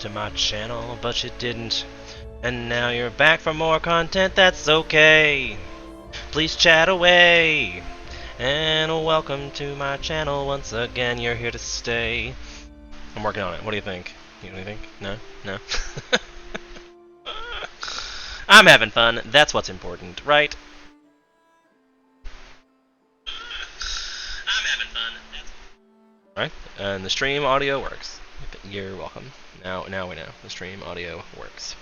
to my channel, but you didn't. And now you're back for more content, that's okay. Please chat away. And welcome to my channel once again, you're here to stay. I'm working on it, what do you think? You know what you think? No? No? I'm having fun, that's what's important, right? I'm having fun. Alright, and the stream audio works. You're welcome. Now we know. The stream audio works.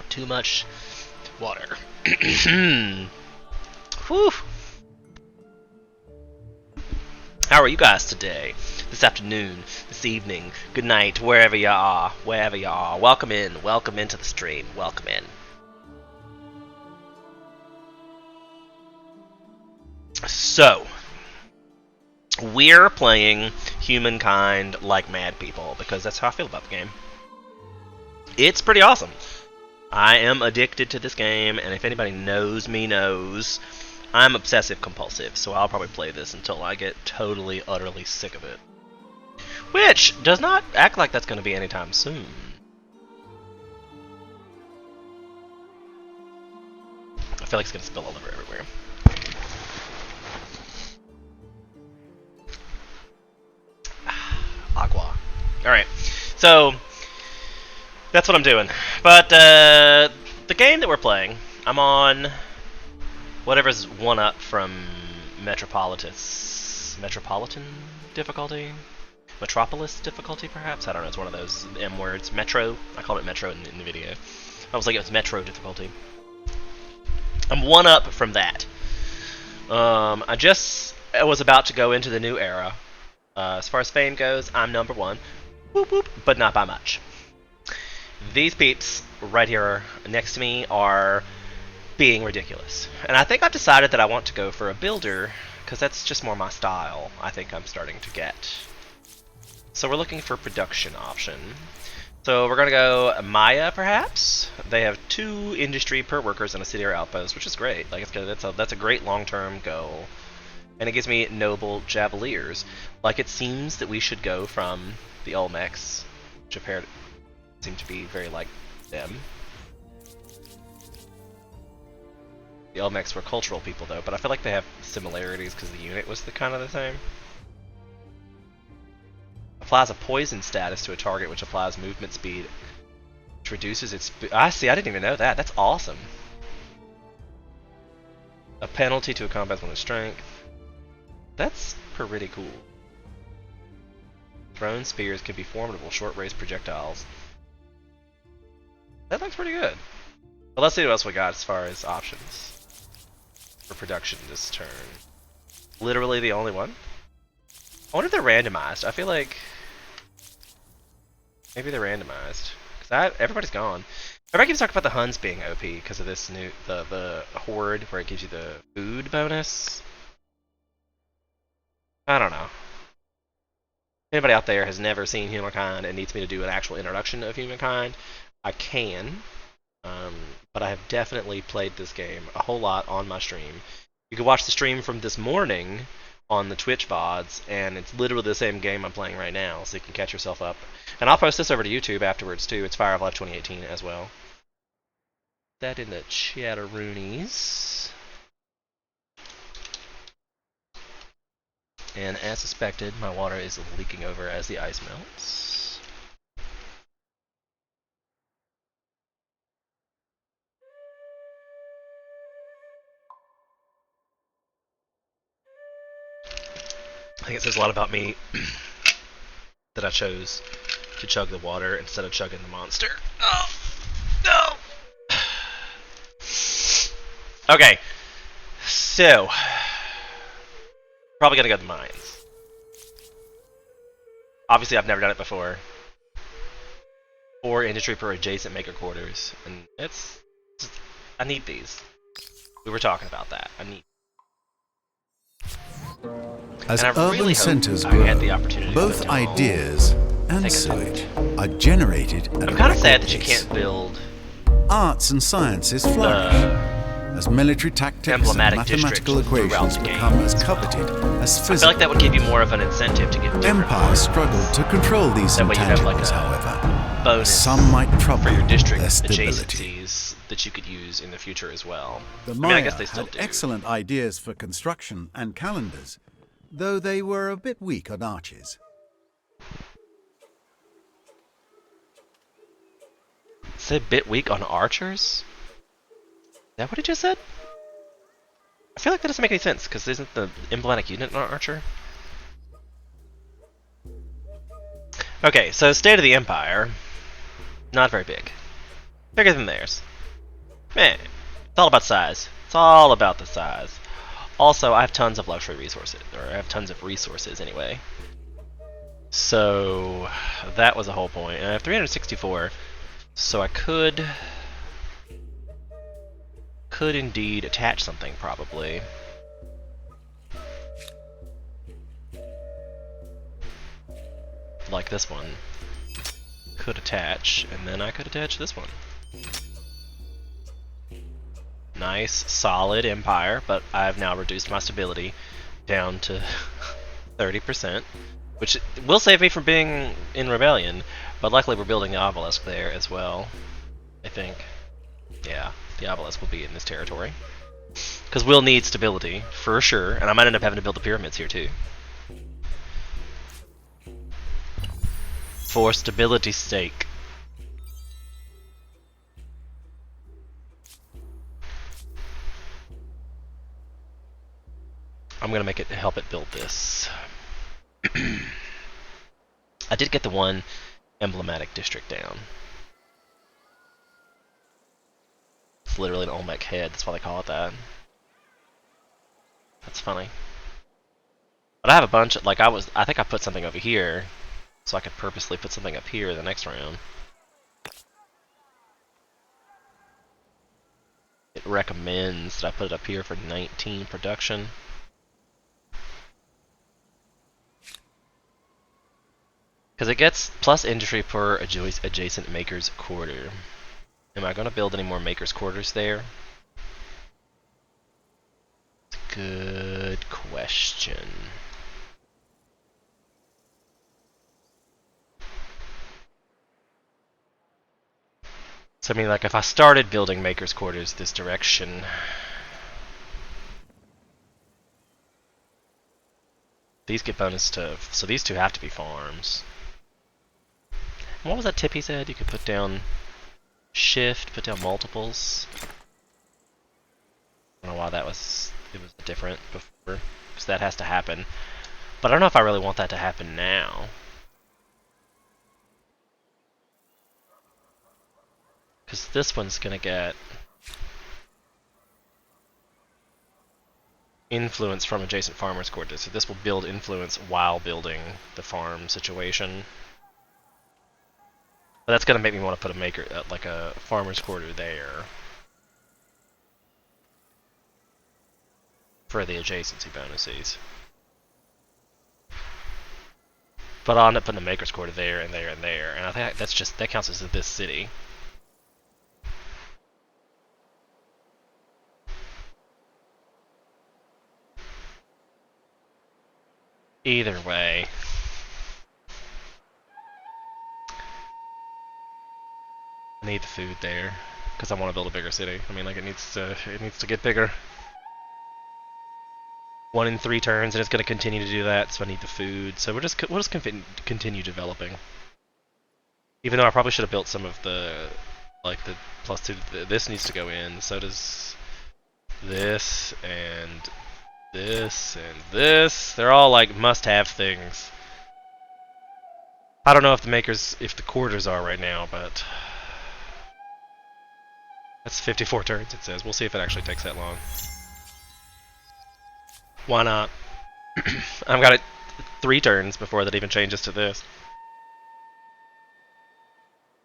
Too much water. Whew. How are you guys today? This afternoon, this evening, good night, wherever you are, Welcome into the stream, welcome in. So, we're playing Humankind like mad people, because that's how I feel about the game. It's pretty awesome. I am addicted to this game, and if anybody knows me knows, I'm obsessive compulsive, so I'll probably play this until I get totally, utterly sick of it. Which does not act like that's going to be anytime soon. I feel like it's going to spill all over everywhere. Agua. Alright, so that's what I'm doing. But the game that we're playing, I'm on whatever's one up from Metropolitan difficulty? Metropolis difficulty, perhaps? I don't know, it's one of those M words. Metro. I called it Metro in the video. I was like, it was Metro difficulty. I'm one up from that. I was about to go into the new era. As far as fame goes, I'm number one. Whoop whoop, but not by much. These peeps right here next to me are being ridiculous. And I think I've decided that I want to go for a builder, because that's just more my style, I think I'm starting to get. So we're looking for production option. So we're going to go Maya, perhaps? They have 2 industry per workers in a city or outpost, which is great. Like, that's a great long-term goal. And it gives me noble Javeliers. Like, it seems that we should go from the Olmecs, which apparently seem to be very like them. The Olmecs were cultural people, though, but I feel like they have similarities because the unit was kind of the same. Applies a poison status to a target, which applies movement speed, which reduces its... I see, I didn't even know that. That's awesome. A penalty to a combat with strength. That's pretty cool. Thrown spears can be formidable short-range projectiles. That looks pretty good. Well, let's see what else we got as far as options for production this turn. Literally the only one? I wonder if they're randomized. I feel like maybe they're randomized. Because everybody's gone. Everybody keeps talking about the Huns being OP because of this new the horde where it gives you the food bonus. I don't know. Anybody out there has never seen Humankind and needs me to do an actual introduction of Humankind, I can. But I have definitely played this game a whole lot on my stream. You can watch the stream from this morning on the Twitch VODs, and it's literally the same game I'm playing right now, so you can catch yourself up. And I'll post this over to YouTube afterwards, too. It's Fire of Life 2018 as well. That in the chatteroonies. And as suspected, my water is leaking over as the ice melts. I think it says a lot about me that I chose to chug the water instead of chugging the monster. Oh, no! Okay, so probably gonna go to the mines. Obviously, I've never done it before. 4 industry per adjacent maker quarters, and I need these. We were talking about that. I need. As and I urban really centers hope I grow, had the opportunity both to ideas and sewage are generated at I'm a kind of sad record that you pace. can't build Arts and sciences flourish as military tactics and emblematic mathematical districts throughout equations the become game as as well. coveted as I physical. feel like that would give you more of an incentive to get different Empires struggle to control these That way you have like intangibles, a however. bonus Some might trouble for your district their stability. adjacencies that you could use in the future as well. The I Maya mean, I guess they still had do. excellent ideas for construction and calendars, though they were a bit weak on arches. It's a bit weak on archers? Is that what he just said? I feel like that doesn't make any sense, because isn't the emblematic unit an archer? Okay, so State of the Empire. Not very big. Bigger than theirs. Man, it's all about size. It's all about the size. Also, I have tons of luxury resources, or I have tons of resources anyway. So, that was the whole point. And I have 364, so I could indeed attach something, probably. Like this one. Could attach, and then I could attach this one. Nice, solid empire, but I've now reduced my stability down to 30%, which will save me from being in rebellion, but luckily we're building the obelisk there as well, I think. Yeah, the obelisk will be in this territory. Because we'll need stability, for sure, and I might end up having to build the pyramids here too. For stability's sake. I'm gonna make it help it build this. I did get the one emblematic district down. It's literally an Olmec head, that's why they call it that. That's funny. But I have a bunch of, like I think I put something over here, so I could purposely put something up here the next round. It recommends that I put it up here for 19 production. Because it gets plus industry per adjacent maker's quarter. Am I going to build any more maker's quarters there? Good question. So I mean, like if I started building maker's quarters this direction, these get bonus to, so these two have to be farms. What was that tip he said? You could put down shift, put down multiples. I don't know why it was different before, because that has to happen. But I don't know if I really want that to happen now. Because this one's gonna get influence from adjacent farmers' quarters, so this will build influence while building the farm situation. But that's gonna make me want to put a maker, like a farmer's quarter there. For the adjacency bonuses. But I'll end up putting a maker's quarter there and there and there, and I think that counts as this city. Either way. I need the food there, because I want to build a bigger city. I mean, like it needs to get bigger. 1 in 3 turns, and it's going to continue to do that. So I need the food. So we'll just continue developing. Even though I probably should have built some of the, like the +2. This needs to go in. So does this and this and this. They're all like must-have things. I don't know if the quarters are right now, but that's 54 turns. It says. We'll see if it actually takes that long. Why not? I've got it 3 turns before that even changes to this.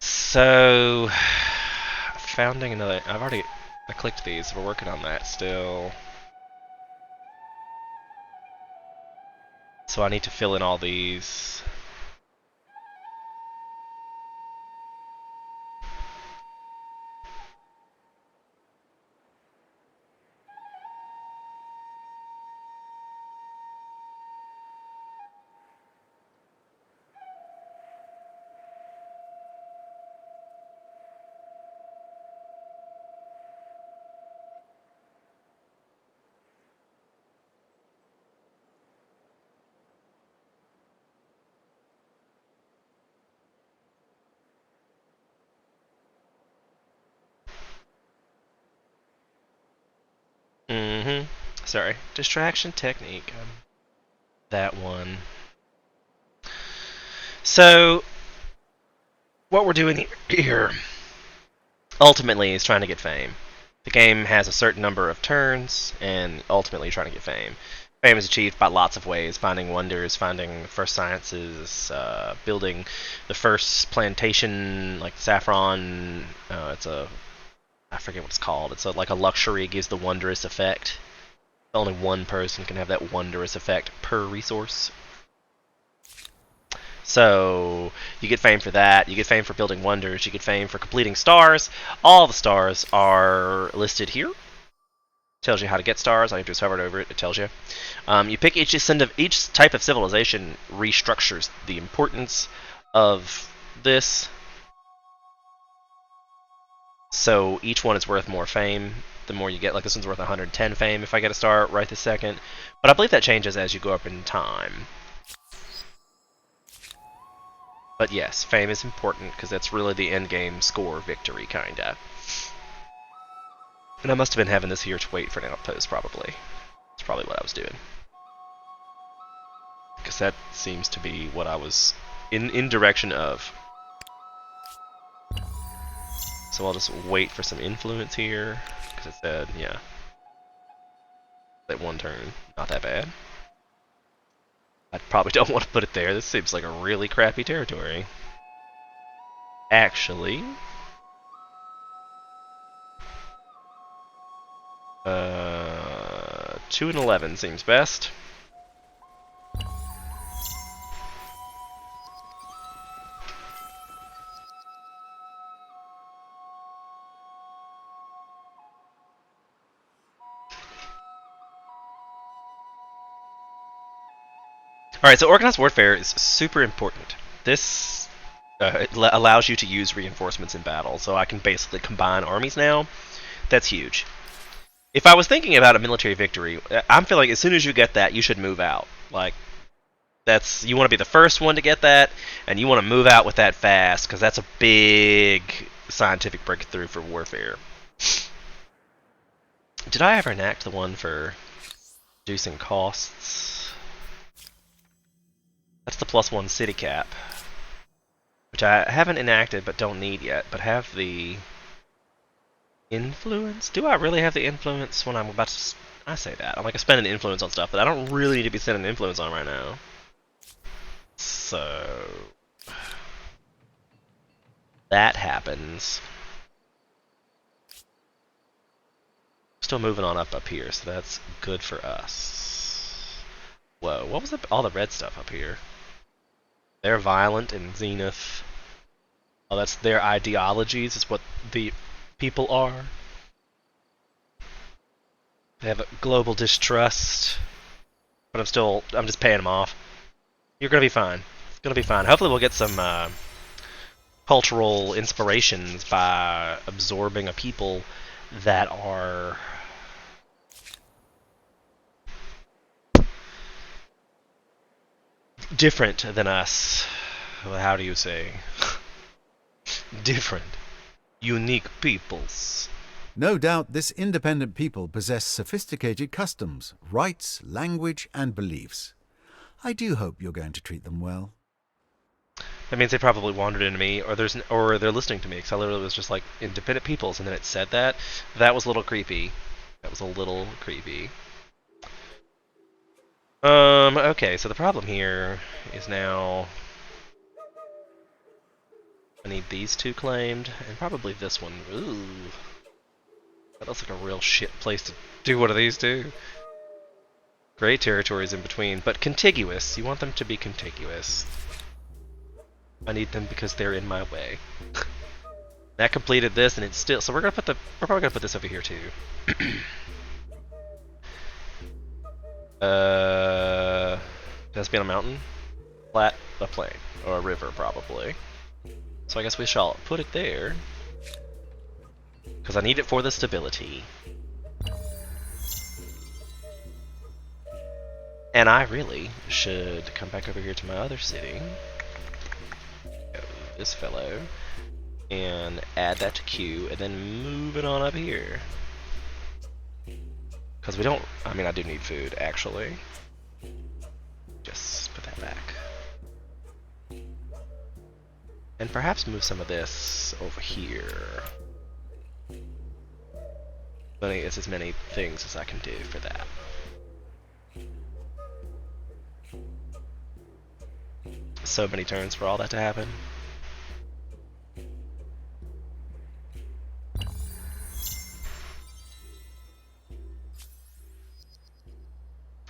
So, founding another. I clicked these. We're working on that still. So I need to fill in all these. Mm-hmm. Sorry. Distraction technique. That one. So, what we're doing here, ultimately, is trying to get fame. The game has a certain number of turns, and ultimately trying to get fame. Fame is achieved by lots of ways: finding wonders, finding the first sciences, building the first plantation, like saffron. I forget what it's called. It's like a luxury, gives the wondrous effect. Only one person can have that wondrous effect per resource. So you get fame for that. You get fame for building wonders. You get fame for completing stars. All the stars are listed here. Tells you how to get stars. All you have to do is hover over it. It tells you. You pick each type of civilization restructures the importance of this. So each one is worth more fame. The more you get, like this one's worth 110 fame if I get a star right this second. But I believe that changes as you go up in time. But yes, fame is important because that's really the end game score victory, kinda. And I must have been having this here to wait for an outpost, probably. That's probably what I was doing. Because that seems to be what I was in direction of. So I'll just wait for some influence here. Because it said, yeah. That one turn, not that bad. I probably don't want to put it there. This seems like a really crappy territory. Actually, 2 and 11 seems best. Alright, so organized warfare is super important. This allows you to use reinforcements in battle, so I can basically combine armies now. That's huge. If I was thinking about a military victory, I'm feeling as soon as you get that, you should move out. Like, you want to be the first one to get that, and you want to move out with that fast, because that's a big scientific breakthrough for warfare. Did I ever enact the one for reducing costs? That's the +1 city cap, which I haven't enacted but don't need yet, but have the influence? Do I really have the influence when I'm about to... I say that. I'm like spending influence on stuff that I don't really need to be spending influence on right now. So... that happens. Still moving on up here, so that's good for us. Whoa, what was all the red stuff up here? They're violent in Zenith. Oh, that's their ideologies, is what the people are. They have a global distrust. But I'm just paying them off. You're gonna be fine. It's gonna be fine. Hopefully we'll get some cultural inspirations by absorbing a people that are different than us. How do you say? Different. Unique peoples. No doubt this independent people possess sophisticated customs, rights, language, and beliefs. I do hope you're going to treat them well. That means they probably wandered into me, or they're listening to me, because I literally was just like, independent peoples, and then it said that. That was a little creepy. That was a little creepy. Okay, so the problem here is now... I need these two claimed, and probably this one. Ooh. That looks like a real shit place to do one of these two. Gray territories in between, but contiguous. You want them to be contiguous. I need them because they're in my way. That completed this, and it's still... So we're probably gonna put this over here too. Does it be on a mountain? Flat, a plain, or a river probably. So I guess we shall put it there. Because I need it for the stability. And I really should come back over here to my other city. Go this fellow. And add that to queue, and then move it on up here. Because we don't... I mean, I do need food, actually. Just put that back. And perhaps move some of this over here. But it's as many things as I can do for that. So many turns for all that to happen.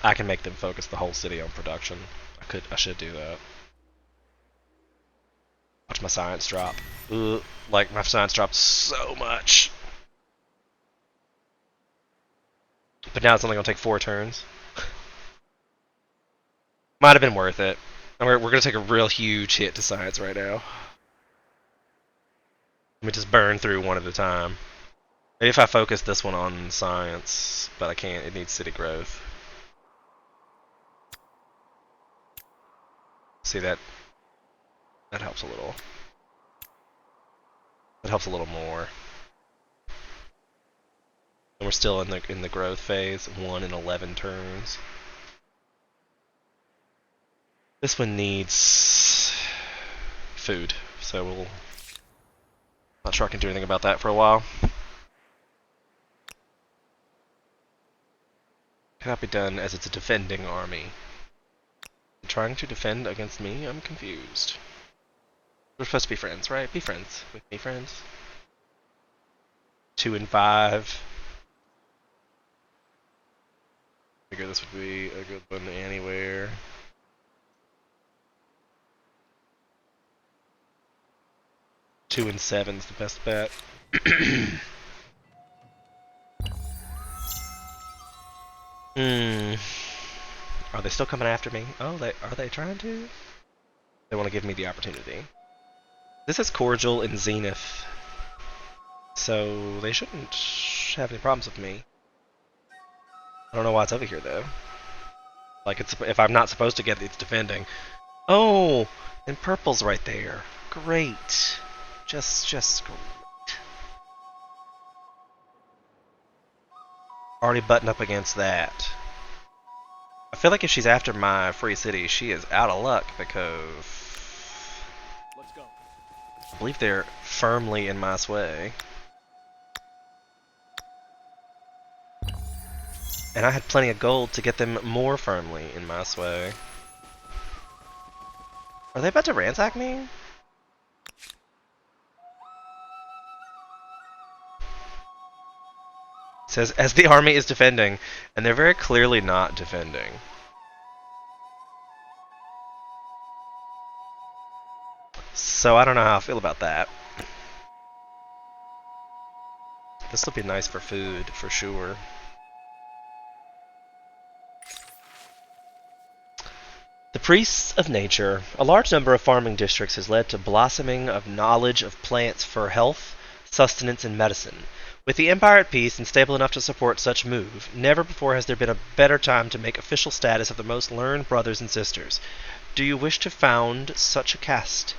I can make them focus the whole city on production. I should do that. Watch my science drop. Ugh, like my science dropped so much. But now it's only gonna take 4 turns. Might have been worth it. And we're gonna take a real huge hit to science right now. Let me just burn through one at a time. Maybe if I focus this one on science, but I can't, it needs city growth. See that helps a little. That helps a little more. And we're still in the growth phase, 1 in 11 turns. This one needs food, so we'll... Not sure I can do anything about that for a while. Cannot be done as it's a defending army. Trying to defend against me? I'm confused. We're supposed to be friends, right? Be friends with me, friends. 2 and 5. Figure this would be a good one anywhere. Two and 7's the best bet. Are they still coming after me? Oh, are they trying to? They want to give me the opportunity. This is cordial in Zenith, so they shouldn't have any problems with me. I don't know why it's over here though. Like if I'm not supposed to get it, it's defending. Oh, and purple's right there. Great. Just great. Already buttoned up against that. I feel like if she's after my free city, she is out of luck because Let's go. I believe they're firmly in my sway. And I had plenty of gold to get them more firmly in my sway. Are they about to ransack me? It says, as the army is defending, and they're very clearly not defending. So I don't know how I feel about that. This will be nice for food, for sure. The priests of nature. A large number of farming districts has led to blossoming of knowledge of plants for health, sustenance, and medicine. With the Empire at peace and stable enough to support such move, never before has there been a better time to make official status of the most learned brothers and sisters. Do you wish to found such a caste?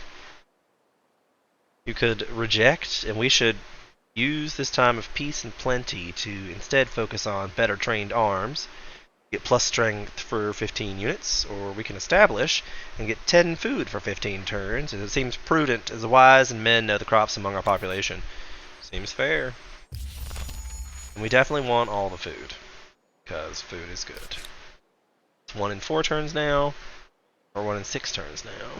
You could reject, and we should use this time of peace and plenty to instead focus on better trained arms, get plus strength for 15 units, or we can establish and get 10 food for 15 turns, as it seems prudent as the wise and men know the crops among our population. Seems fair. And we definitely want all the food, because food is good. It's 1 in 4 turns now, or 1 in 6 turns now.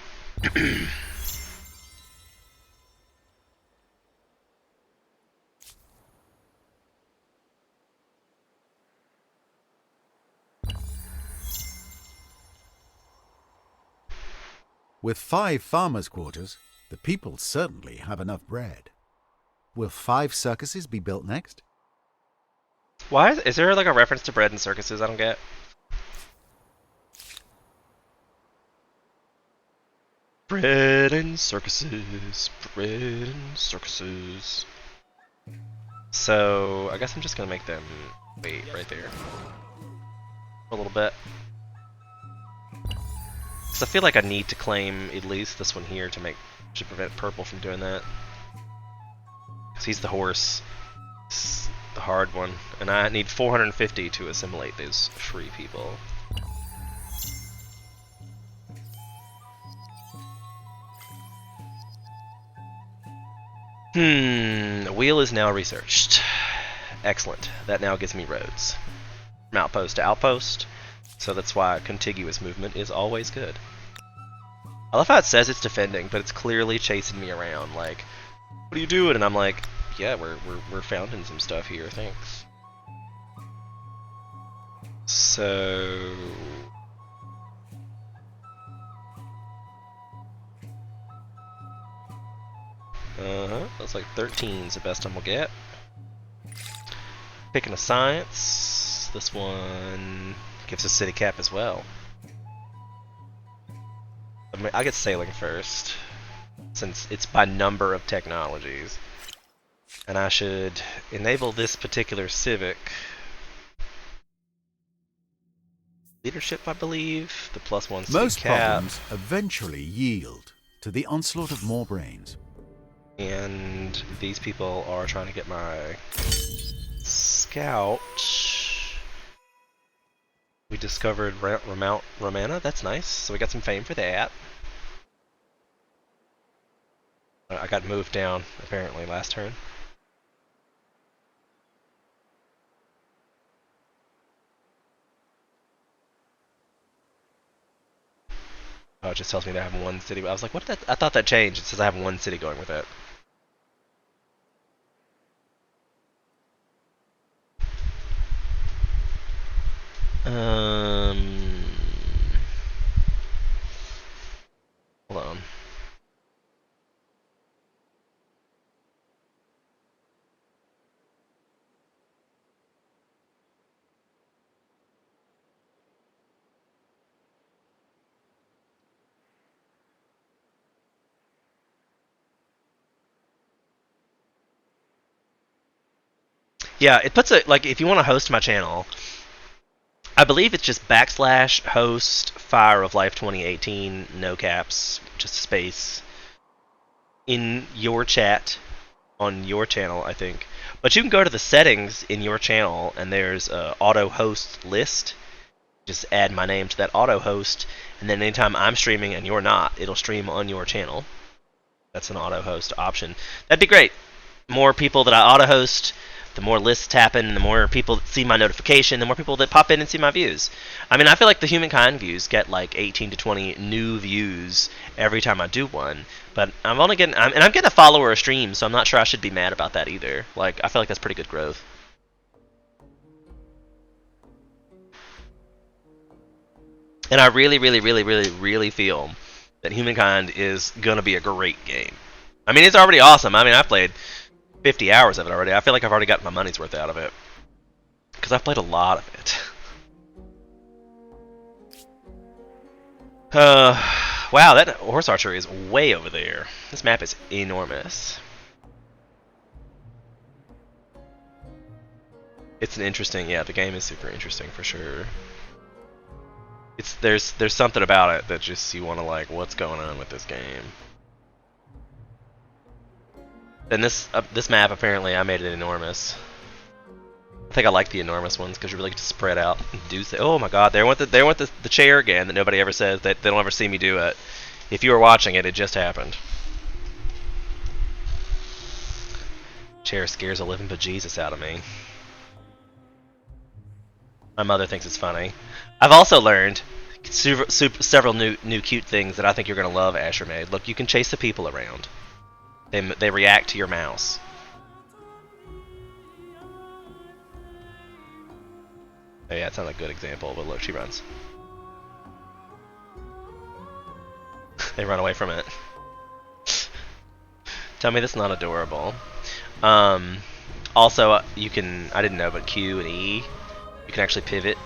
With 5 farmers' quarters, the people certainly have enough bread. Will 5 circuses be built next? Why is there like a reference to bread and circuses I don't get? Bread and circuses, bread and circuses. So I guess I'm just gonna make them wait right there for a little bit. Because I feel like I need to claim at least this one here to prevent purple from doing that. Because he's the horse. the hard one, and I need 450 to assimilate those free people. The wheel is now researched. Excellent. That now gives me roads. From outpost to outpost, so that's why contiguous movement is always good. I love how it says it's defending, but it's clearly chasing me around, like, what are you doing? And I'm like, yeah, we're founding some stuff here, thanks. So... looks like 13's the best I'm gonna get. Picking a science. This one gives a city cap as well. I get sailing first, since it's by number of technologies. And I should enable this particular civic. Leadership, I believe. The +1 city Most cap. problems eventually yield to the onslaught of more brains. And these people are trying to get my scout. We discovered Romana. That's nice. So we got some fame for that. I got moved down, apparently, last turn. Oh, it just tells me that I have one city. I was like, what did that? I thought that changed. It says I have one city going with it. Hold on. Yeah, it puts it, like, if you want to host my channel, I believe it's just /host Fire of Life 2018, no caps, just space, in your chat, on your channel, I think. But you can go to the settings in your channel, and there's a auto host list. Just add my name to that auto host, and then anytime I'm streaming and you're not, it'll stream on your channel. That's an auto host option. That'd be great. More people that I auto host, the more lists happen, the more people that see my notification, the more people that pop in and see my views. I mean, I feel like the Humankind views get like 18 to 20 new views every time I do one, but I'm getting a follower a stream, so I'm not sure I should be mad about that either. Like, I feel like that's pretty good growth. And I really, really, really, really, really feel that Humankind is gonna be a great game. I mean, it's already awesome. I mean, I've played 50 hours of it already. I feel like I've already gotten my money's worth out of it. Because I've played a lot of it. Wow, that horse archery is way over there. This map is enormous. It's an interesting, yeah, the game is super interesting for sure. There's something about it that just you want to like, what's going on with this game? And this map, apparently, I made it enormous. I think I like the enormous ones because you really get to spread out and do. Oh my God, there went the chair again that nobody ever says that they don't ever see me do it. If you were watching it, it just happened. Chair scares the living bejesus out of me. My mother thinks it's funny. I've also learned several new cute things that I think you're gonna love. Asher made. Look, you can chase the people around. They react to your mouse. Oh yeah, it's not a good example, but look, she runs. They run away from it. Tell me that's not adorable. Also, you can, I didn't know, but Q and E, you can actually pivot.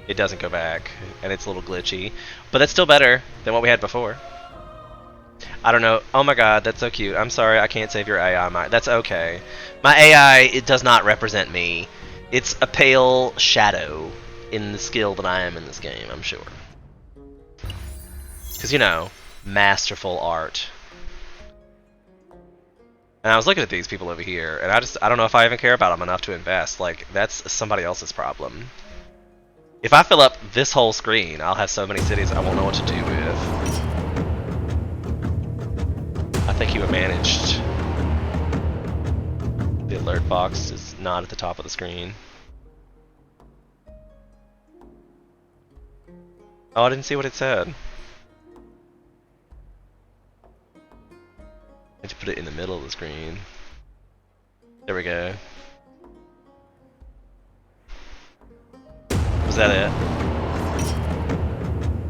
It doesn't go back, and it's a little glitchy. But that's still better than what we had before. I don't know. Oh my God, that's so cute. I'm sorry, I can't save your AI. That's okay. My AI, it does not represent me. It's a pale shadow in the skill that I am in this game, I'm sure. Because, you know, masterful art. And I was looking at these people over here, and I don't know if I even care about them enough to invest. Like, that's somebody else's problem. If I fill up this whole screen, I'll have so many cities I won't know what to do with. I think you have managed. The alert box is not at the top of the screen. Oh, I didn't see what it said. I had to put it in the middle of the screen. There we go. Was that it?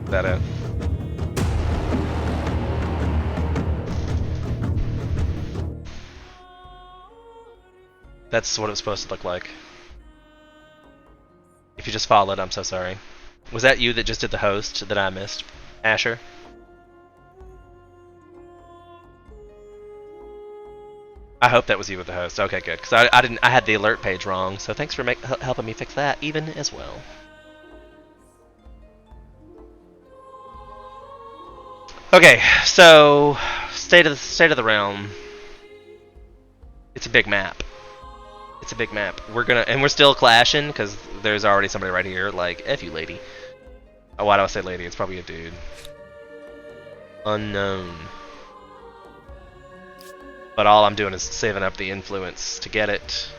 Is that it? That's what it was supposed to look like. If you just followed, I'm so sorry. Was that you that just did the host that I missed, Asher? I hope that was you with the host. Okay, good. Because I didn't. I had the alert page wrong. So thanks for helping me fix that even as well. Okay, so state of the realm. It's a big map. It's a big map. We're still clashing because there's already somebody right here. Like, F you, lady. Oh, why do I say lady? It's probably a dude. Unknown. But all I'm doing is saving up the influence to get it.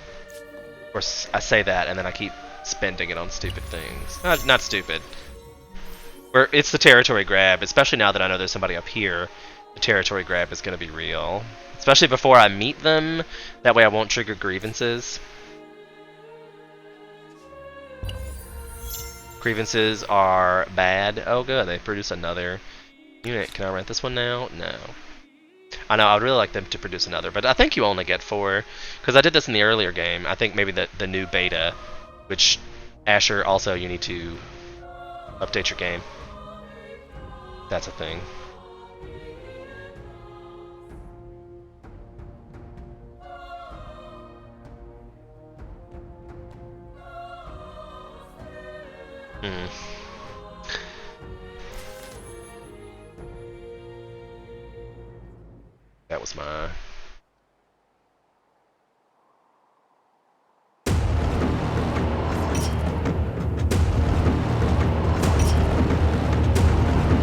Of course, I say that and then I keep spending it on stupid things. Not stupid. It's the territory grab, especially now that I know there's somebody up here. The territory grab is going to be real. Especially before I meet them. That way I won't trigger grievances. Grievances are bad. Oh good, they produce another unit. Can I rent this one now? No. I know, I'd really like them to produce another, but I think you only get 4. Because I did this in the earlier game. I think maybe the new beta, which, Asher, also you need to update your game. That's a thing. That was my...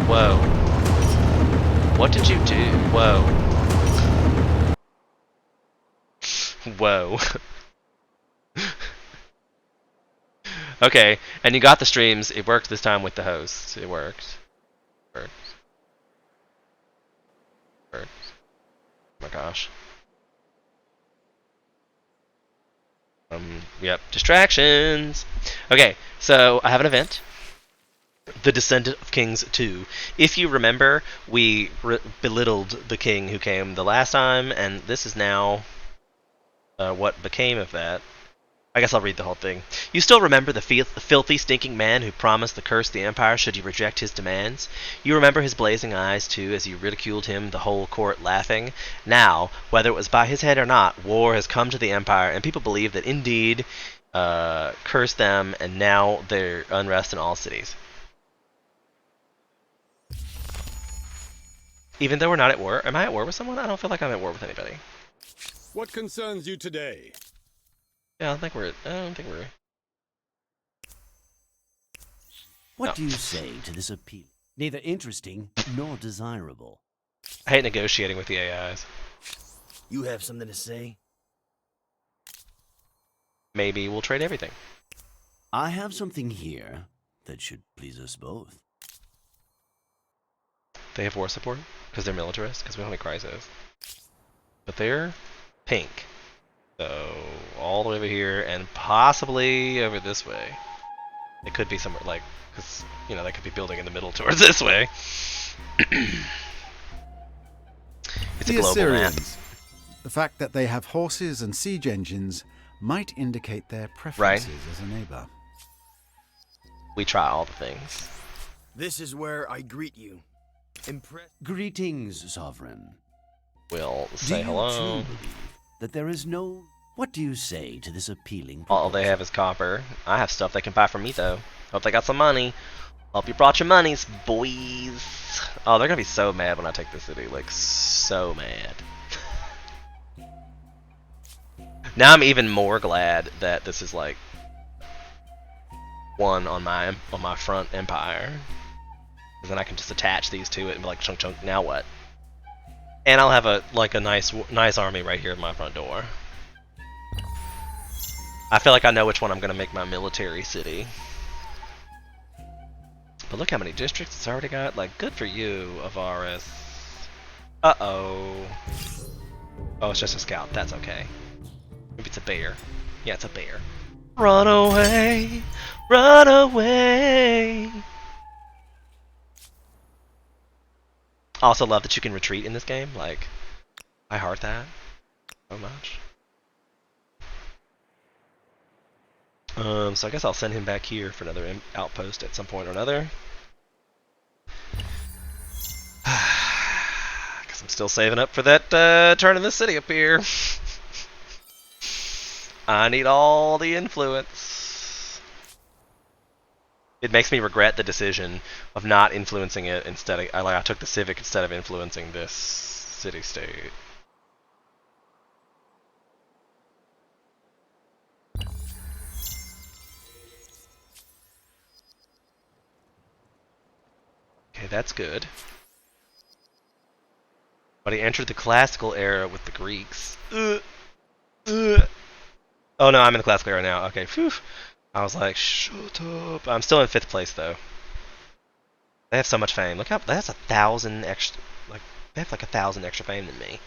Whoa. What did you do? Whoa. Whoa. Okay, and you got the streams. It worked this time with the host. It worked. Worked. Worked. Oh my gosh. Yep, distractions. Okay, so I have an event. The Descendant of Kings 2. If you remember, we belittled the king who came the last time, and this is now what became of that. I guess I'll read the whole thing. You still remember the filthy, stinking man who promised to curse the Empire should you reject his demands? You remember his blazing eyes, too, as you ridiculed him, the whole court laughing? Now, whether it was by his head or not, war has come to the Empire, and people believe that indeed cursed them, and now there's unrest in all cities. Even though we're not at war. Am I at war with someone? I don't feel like I'm at war with anybody. What concerns you today? Yeah, I don't think we're... What do you say to this appeal? Neither interesting nor desirable. I hate negotiating with the AIs. You have something to say? Maybe we'll trade everything. I have something here that should please us both. They have war support? Because they're militarist? Because we don't have any crisis. But they're pink. So, all the way over here, and possibly over this way. It could be somewhere, like, because, you know, they could be building in the middle towards this way. It's The a global map. Assyrians. The fact that they have horses and siege engines might indicate their preferences as a neighbor. We try all the things. This is where I greet you. Greetings, Sovereign. We'll Do say you hello. too believe that there is no... What do you say to this appealing All they have is copper. I have stuff they can buy from me, though. Hope they got some money. Hope you brought your monies, boys. Oh, they're gonna be so mad when I take this city. Like, so mad. Now I'm even more glad that this is like one on my front empire. Because then I can just attach these to it and be like, chunk chunk, now what? And I'll have a nice army right here at my front door. I feel like I know which one I'm gonna make my military city. But look how many districts it's already got. Like, good for you, Avaris. Uh-oh. Oh, it's just a scout. That's okay. Maybe it's a bear. Yeah, it's a bear. Run away! Run away! I also love that you can retreat in this game. Like, I heart that so much. So I guess I'll send him back here for another outpost at some point or another. Because I'm still saving up for that turn in the city up here. I need all the influence. It makes me regret the decision of not influencing it instead of I took the civic instead of influencing this city-state. Okay, that's good. But he entered the classical era with the Greeks. Oh no, I'm in the classical era now. Okay, phew. I was like, shut up. I'm still in 5th place though. They have so much fame. Look how that's 1,000 extra. Like they have like 1,000 extra fame than me.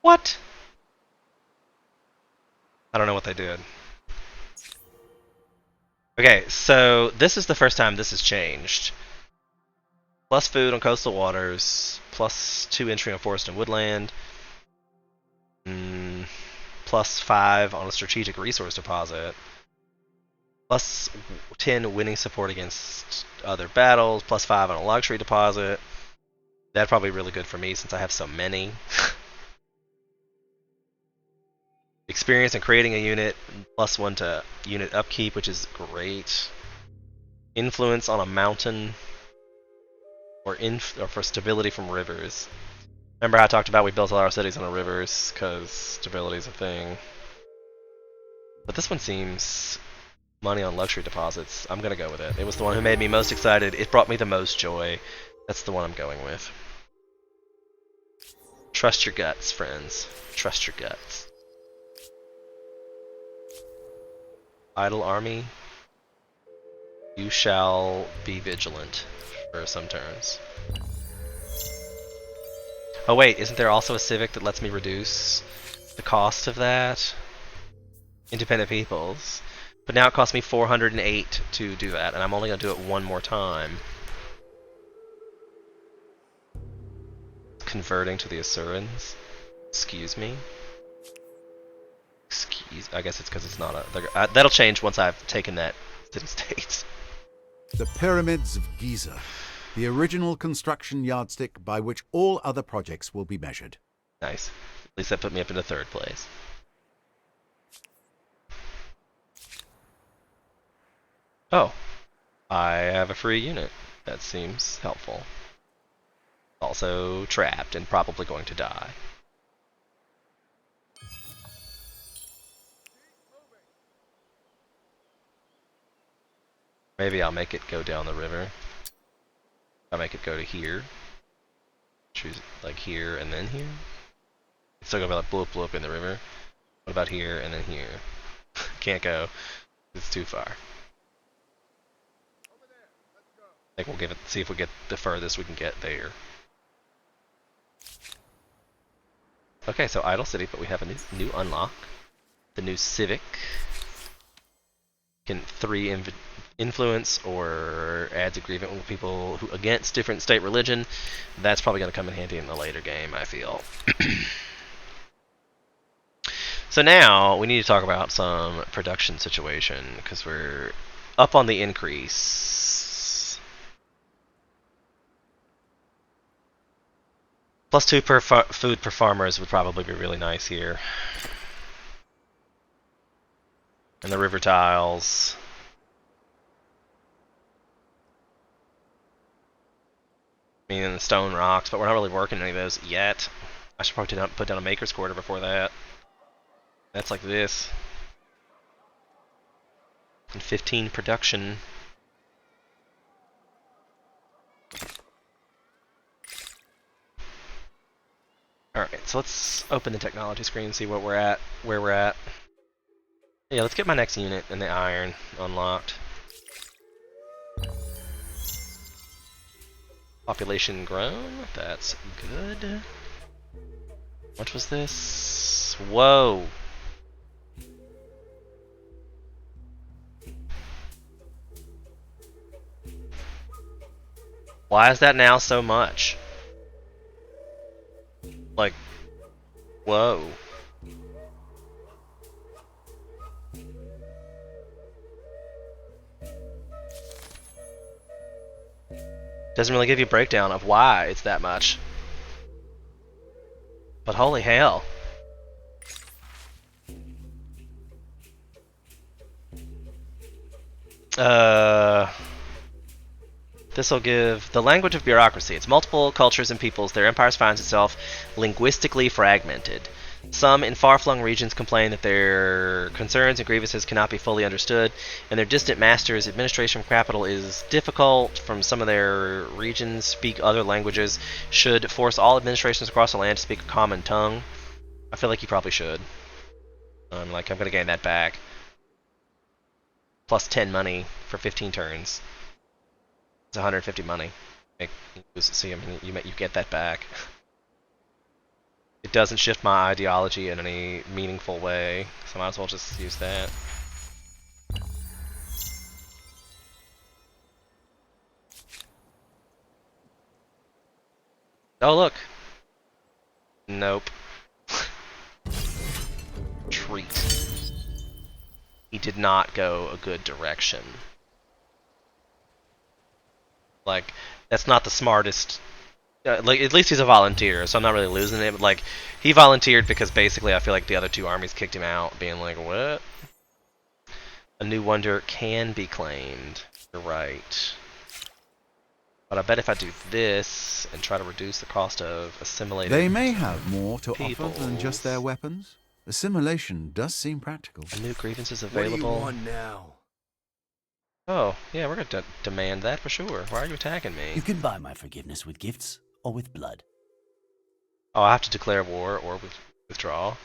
What? I don't know what they did. Okay, so this is the first time this has changed. Plus food on coastal waters, plus 2 entry on forest and woodland, plus 5 on a strategic resource deposit, plus 10 winning support against other battles, plus 5 on a luxury deposit. That's probably really good for me since I have so many. Experience in creating a unit, plus 1 to unit upkeep, which is great. Influence on a mountain, or for stability from rivers. Remember how I talked about we built all our cities on the rivers because stability is a thing. But this one seems money on luxury deposits. I'm gonna go with it. It was the one who made me most excited. It brought me the most joy. That's the one I'm going with. Trust your guts, friends. Trust your guts. Idle army. You shall be vigilant for some turns. Oh wait, isn't there also a civic that lets me reduce the cost of that? Independent peoples. But now it costs me 408 to do that, and I'm only going to do it one more time. Converting to the Asurans. Excuse me. I guess it's because it's not a... that'll change once I've taken that city-state. The Pyramids of Giza, the original construction yardstick by which all other projects will be measured. Nice. At least that put me up into 3rd place. Oh. I have a free unit. That seems helpful. Also trapped and probably going to die. Maybe I'll make it go down the river. I'll make it go to here. Choose like here and then here. It's still gonna be like bloop bloop in the river. What about here and then here? Can't go. It's too far. I think we'll give it. See if we get the furthest we can get there. Okay, so idle city, but we have a new unlock. The new civic. Can 3 influence or adds agreement with people who against different state religion. That's probably going to come in handy in the later game, I feel. So now we need to talk about some production situation because we're up on the increase. Plus 2 per food per farmers would probably be really nice here. And the river tiles. I mean, the stone rocks, but we're not really working any of those yet. I should probably put down a maker's quarter before that. That's like this. And 15 production. Alright, so let's open the technology screen and see what we're at, where we're at. Yeah, let's get my next unit and the iron unlocked. Population grown, that's good. What was this? Whoa! Why is that now so much? Like, whoa. Doesn't really give you a breakdown of why it's that much. But holy hell. This will give the language of bureaucracy. It's multiple cultures and peoples. Their empires finds itself linguistically fragmented. Some in far-flung regions complain that their concerns and grievances cannot be fully understood, and their distant masters' administration from capital is difficult. From some of their regions speak other languages. Should force all administrations across the land to speak a common tongue. I feel like you probably should. I'm gonna gain that back. Plus 10 money for 15 turns. It's 150 money. So you get that back. It doesn't shift my ideology in any meaningful way, so I might as well just use that. Oh look! Nope. Treat. He did not go a good direction. Like, that's not the smartest. Like, at least he's a volunteer, so I'm not really losing it. But like, he volunteered because basically I feel like the other two armies kicked him out, being like, "What? A new wonder can be claimed." You're right. But I bet if I do this and try to reduce the cost of assimilating, They may have more to offer peoples. than just their weapons. Assimilation does seem practical. A new grievance is What do you available. want now? Oh, yeah, we're gonna demand that for sure. Why are you attacking me? You can buy my forgiveness with gifts or with blood. Oh, I have to declare war or withdraw.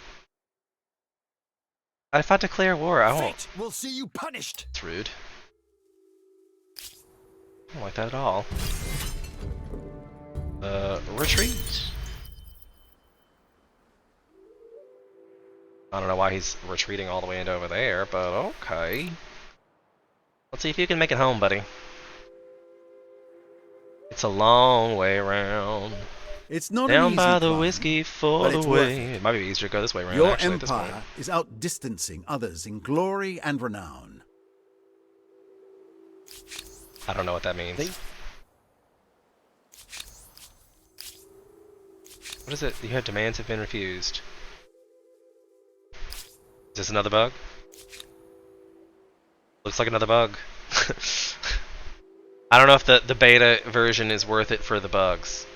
If I declare war, I won't. Fate will see you punished. It's rude. I don't like that at all. Retreat. I don't know why he's retreating all the way into over there, but okay. Let's see if you can make it home, buddy. It's a long way around. It's not Down an easy by the climb, whiskey for but the it's worth way. It might be easier to go this way around, Your actually, at this point. empire is outdistancing others in glory and renown. I don't know what that means. What is it? You have demands have been refused. Is this another bug? Looks like another bug. I don't know if the beta version is worth it for the bugs.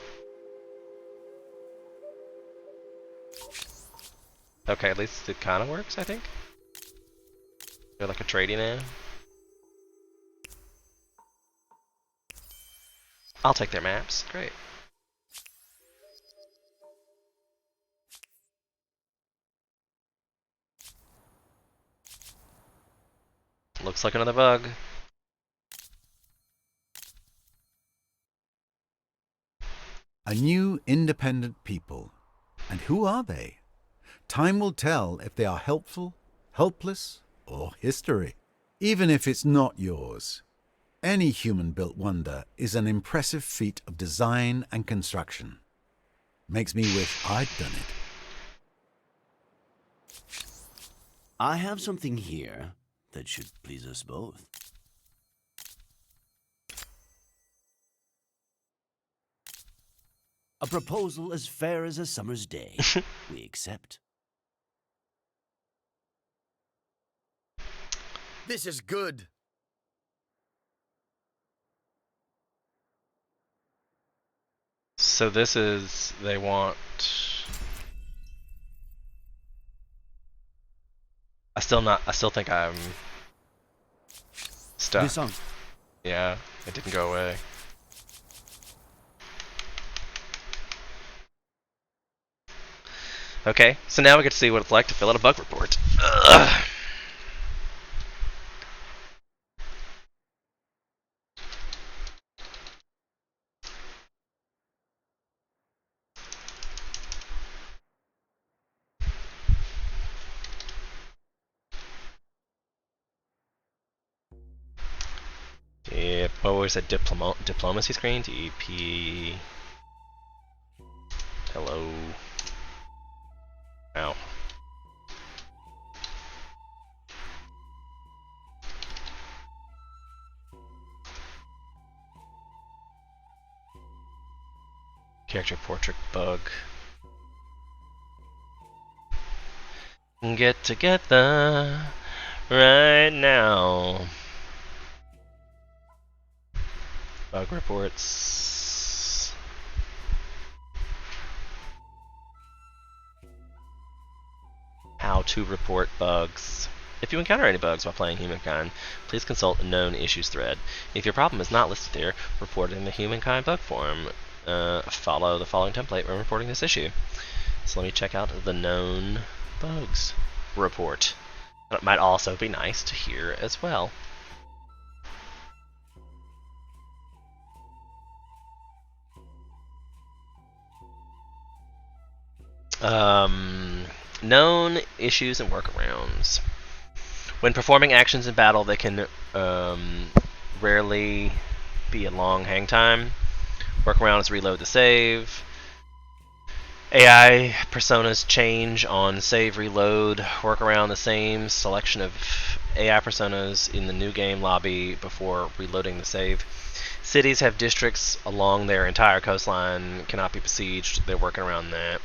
Okay, at least it kind of works, I think. They're like a trading now. I'll take their maps. Great. Looks like another bug. A new independent people. And who are they? Time will tell if they are helpful, helpless, or history. Even if it's not yours, any human-built wonder is an impressive feat of design and construction. Makes me wish I'd done it. I have something here that should please us both. A proposal as fair as a summer's day. We accept. This is good. So this is, they want I still think I'm stuck. This on. Yeah, it didn't go away. Okay, so now we get to see what it's like to fill out a bug report. Ugh. Yeah, what was it? Diplomacy screen? DP. Hello. Ow. Character portrait bug. Get together right now. Bug reports. How to report bugs. If you encounter any bugs while playing Humankind, please consult a known issues thread. If your problem is not listed there, report it in the Humankind bug forum. Follow the following template when reporting this issue. So let me check out the known bugs report. That might also be nice to hear as well. Known issues and workarounds. When performing actions in battle, they can rarely be a long hang time. Workarounds: reload the save. AI personas change on save reload. Workaround: the same selection of AI personas in the new game lobby before reloading the save. Cities have districts along their entire coastline, cannot be besieged. They're working around that.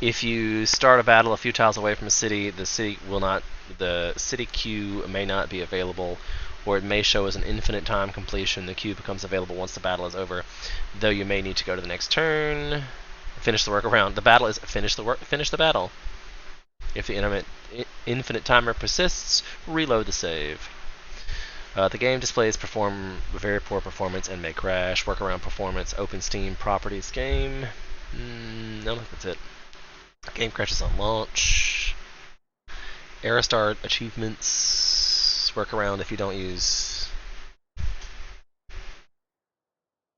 If you start a battle a few tiles away from a city, the city queue may not be available, or it may show as an infinite time completion. The queue becomes available once the battle is over, though you may need to go to the next turn. Finish the workaround. The battle is finish the battle. If the infinite timer persists, reload the save. The game displays very poor performance and may crash. Workaround: performance, open Steam properties game. No, that's it. Game crashes on launch. Aerostart achievements. Workaround: if you don't use...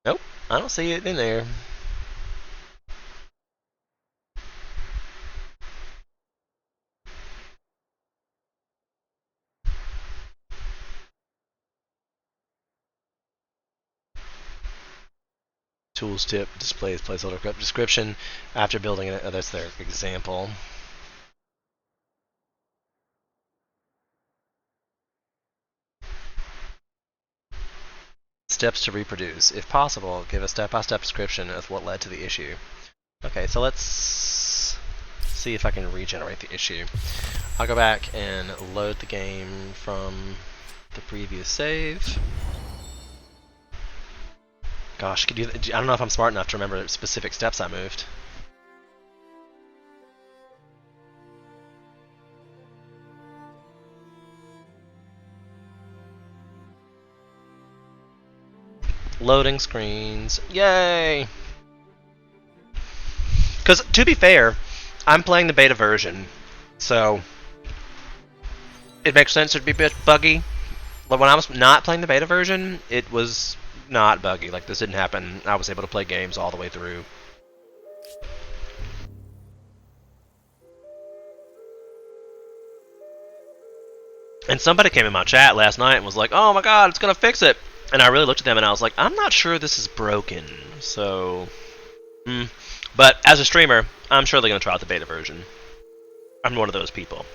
Nope, I don't see it in there. Tools tip displays placeholder description after building it. That's their example. Steps to reproduce. If possible, give a step-by-step description of what led to the issue. Okay, so let's see if I can regenerate the issue. I'll go back and load the game from the previous save. Gosh, I don't know if I'm smart enough to remember specific steps I moved. Loading screens. Yay! Because, to be fair, I'm playing the beta version, so it makes sense it'd be a bit buggy. But when I was not playing the beta version, it was not buggy. Like, this didn't happen. I was able to play games all the way through. And somebody came in my chat last night and was like, oh my god, it's gonna fix it! And I really looked at them and I was like, I'm not sure this is broken, so... But as a streamer, I'm surely gonna try out the beta version. I'm one of those people.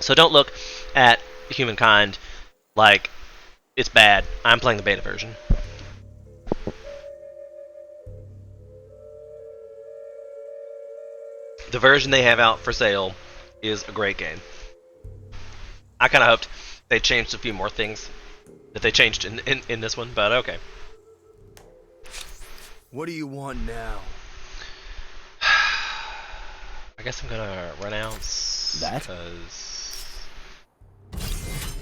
So don't look at Humankind like it's bad. I'm playing the beta version. The version they have out for sale is a great game. I kind of hoped they changed a few more things that they changed in this one, but okay. What do you want now? I guess I'm gonna renounce That? because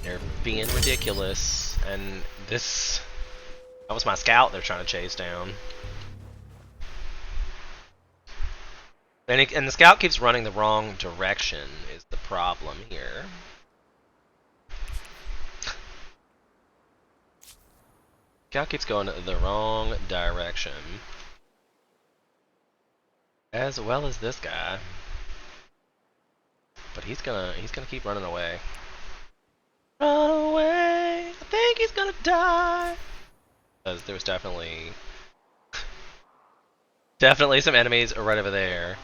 they're being ridiculous, and this that was my scout they're trying to chase down. And the scout keeps running the wrong direction is the problem here. Scout keeps going the wrong direction. As well as this guy. But he's gonna keep running away. Run away! I think he's gonna die! Because there was definitely some enemies right over there.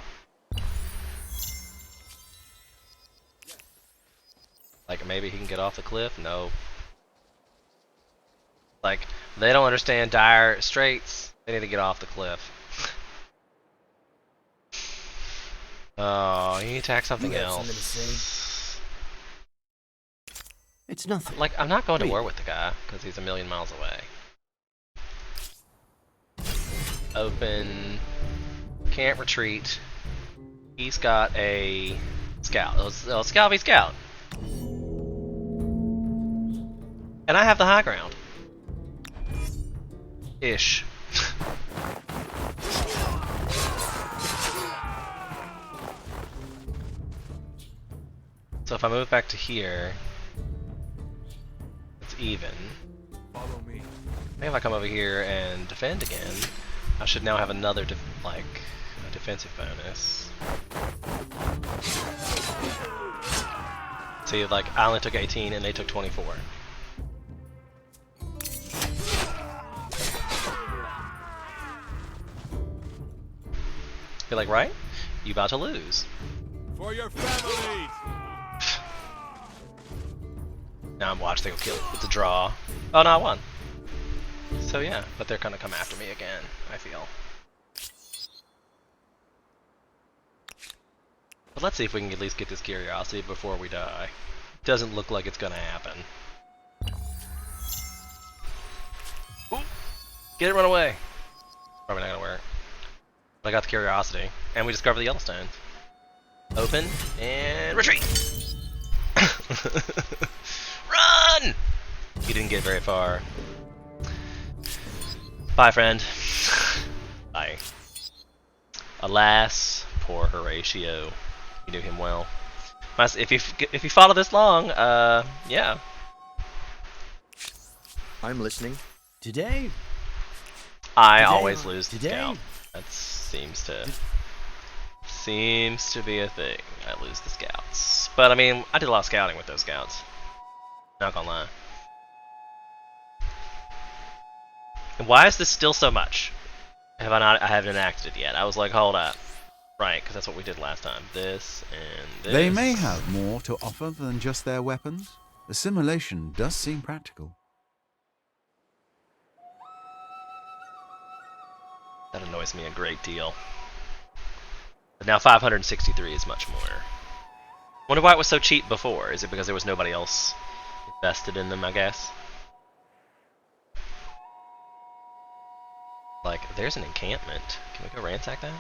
Like maybe he can get off the cliff? No. Like they don't understand dire straits. They need to get off the cliff. Oh, he attacked something else. It's nothing. Like I'm not going to war with the guy because he's a million miles away. Open. Can't retreat. He's got a scout. Oh, scout v scout. And I have the high ground. Ish. So if I move back to here, it's even. Follow me. Maybe if I come over here and defend again, I should now have another a defensive bonus. See, like I only took 18 and they took 24. You're like, right? You about to lose. For your families! Now I'm watching them kill. It's a draw. Oh no, I won. So yeah, but they're gonna come after me again, I feel. But let's see if we can at least get this curiosity before we die. Doesn't look like it's gonna happen. Ooh. Get it, run away. Probably not gonna work. But I got the curiosity, and we discover the Yellowstones. Open and retreat. Run! He didn't get very far. Bye, friend. Bye. Alas, poor Horatio. You knew him well. If you follow this long, yeah. I'm listening. Today? I always lose the Today? scout. That seems to be a thing. I lose the scouts. But I mean, I did a lot of scouting with those scouts. Not gonna lie. And why is this still so much? I haven't enacted it yet. I was like, hold up. Right, because that's what we did last time. This and this. They may have more to offer than just their weapons. Assimilation does seem practical. That annoys me a great deal. But now 563 is much more. Wonder why it was so cheap before. Is it because there was nobody else invested in them, I guess? Like, there's an encampment. Can we go ransack that?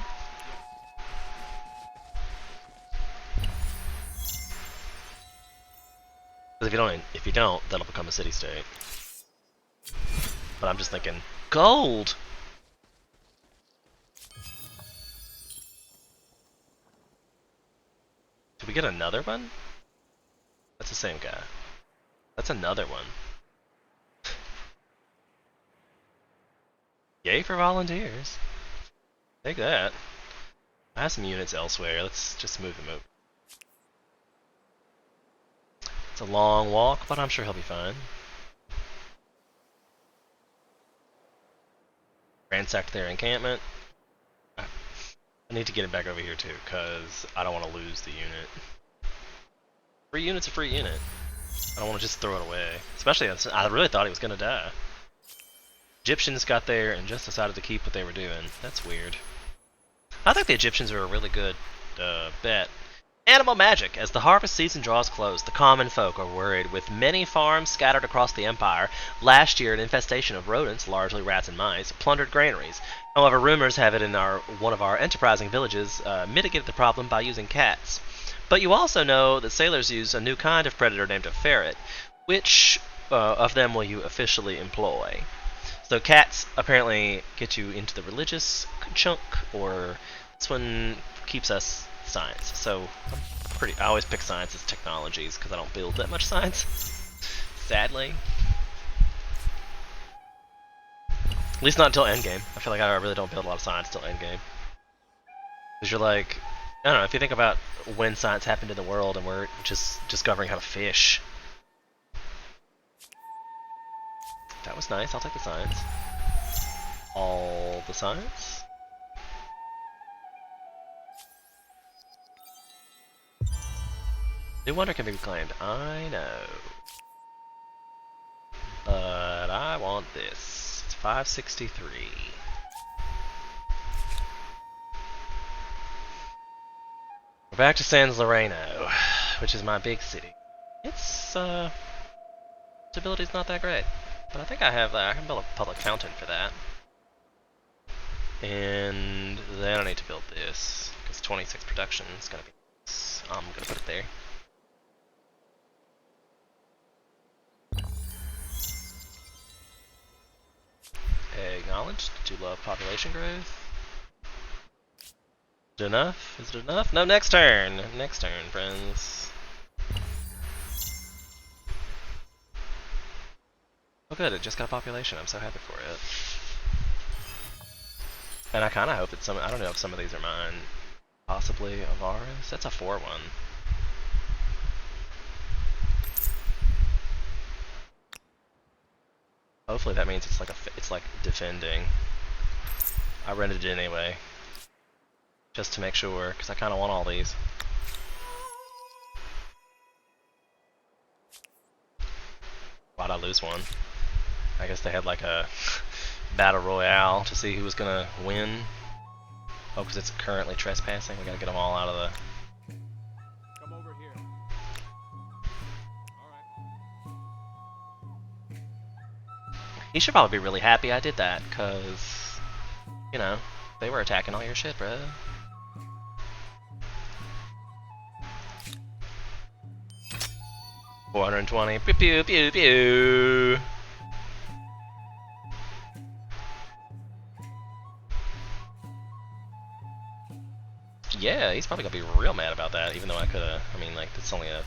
Because if you don't, that'll become a city-state. But I'm just thinking, gold! Did we get another one? That's the same guy. That's another one. Yay for volunteers. Take that. I have some units elsewhere. Let's just move them over. It's a long walk, but I'm sure he'll be fine. Ransacked their encampment. I need to get it back over here too, because I don't want to lose the unit. Free unit's a free unit. I don't want to just throw it away. Especially, I really thought he was going to die. Egyptians got there and just decided to keep what they were doing. That's weird. I think the Egyptians are a really good bet. Animal magic. As the harvest season draws close, the common folk are worried. With many farms scattered across the empire, last year an infestation of rodents, largely rats and mice, plundered granaries. However, rumors have it in one of our enterprising villages mitigated the problem by using cats. But you also know that sailors use a new kind of predator named a ferret. Which of them will you officially employ? So cats apparently get you into the religious chunk, or this one keeps us science. So I always pick science as technologies because I don't build that much science, sadly. At least not until endgame. I feel like I really don't build a lot of science until endgame. Because you're like, I don't know, if you think about when science happened in the world and we're just discovering how to fish. That was nice, I'll take the science. All the science. New wonder can be reclaimed, I know. But I want this. It's 563. We're back to San Loreno, which is my big city. Its stability's not that great, but I think I can build a public fountain for that. And then I need to build this because 26 production is gonna be. I'm gonna put it there. Acknowledged. Do love population growth. Is it enough? Is it enough? No, next turn! Next turn, friends. Oh good, it just got a population. I'm so happy for it. And I kinda hope that I don't know if some of these are mine. Possibly Avaris? That's a 4-1. Hopefully that means it's like defending. I rented it anyway. Just to make sure, because I kind of want all these. Why'd I lose one? I guess they had like a battle royale to see who was gonna win. Oh, because it's currently trespassing. We gotta get them all out of the. Come over here. Alright. He should probably be really happy I did that, because, you know, they were attacking all your shit, bro. $420. Pew pew pew pew. Yeah, he's probably gonna be real mad about that, even though I could've. I mean, like, it's only a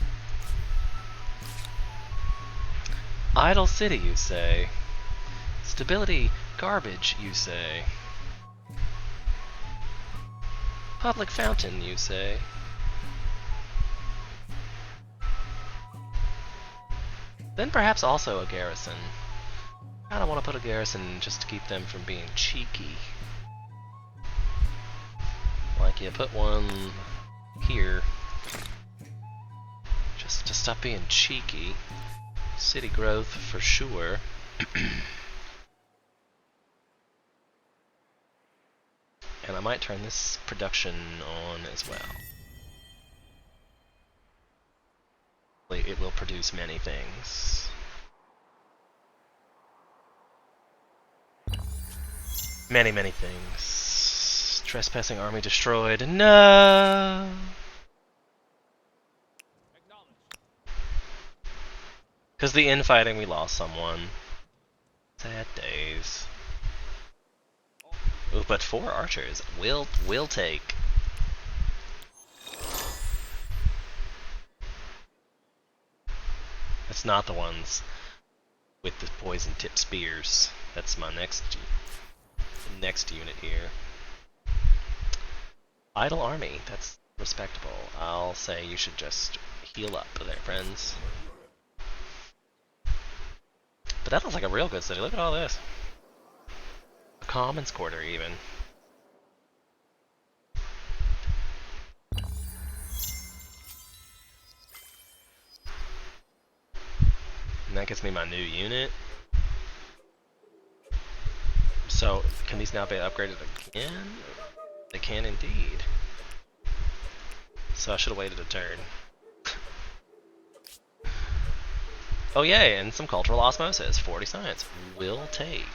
idle city, you say. Stability, garbage, you say. Public fountain, you say. Then perhaps also a garrison. I don't want to put a garrison just to keep them from being cheeky. Like, you put one here just to stop being cheeky. City growth for sure. And I might turn this production on as well. It will produce many things. Many, many things. Trespassing army destroyed. No! Because the infighting, we lost someone. Sad days. Ooh, but 4 archers will take. It's not the ones with the poison tip spears. That's my next unit here. Idle army, that's respectable. I'll say you should just heal up there, friends. But that looks like a real good city. Look at all this. A commons quarter even. And that gets me my new unit. So, can these now be upgraded again? They can indeed. So I should have waited a turn. Oh yay, and some cultural osmosis. 40 science. Will take.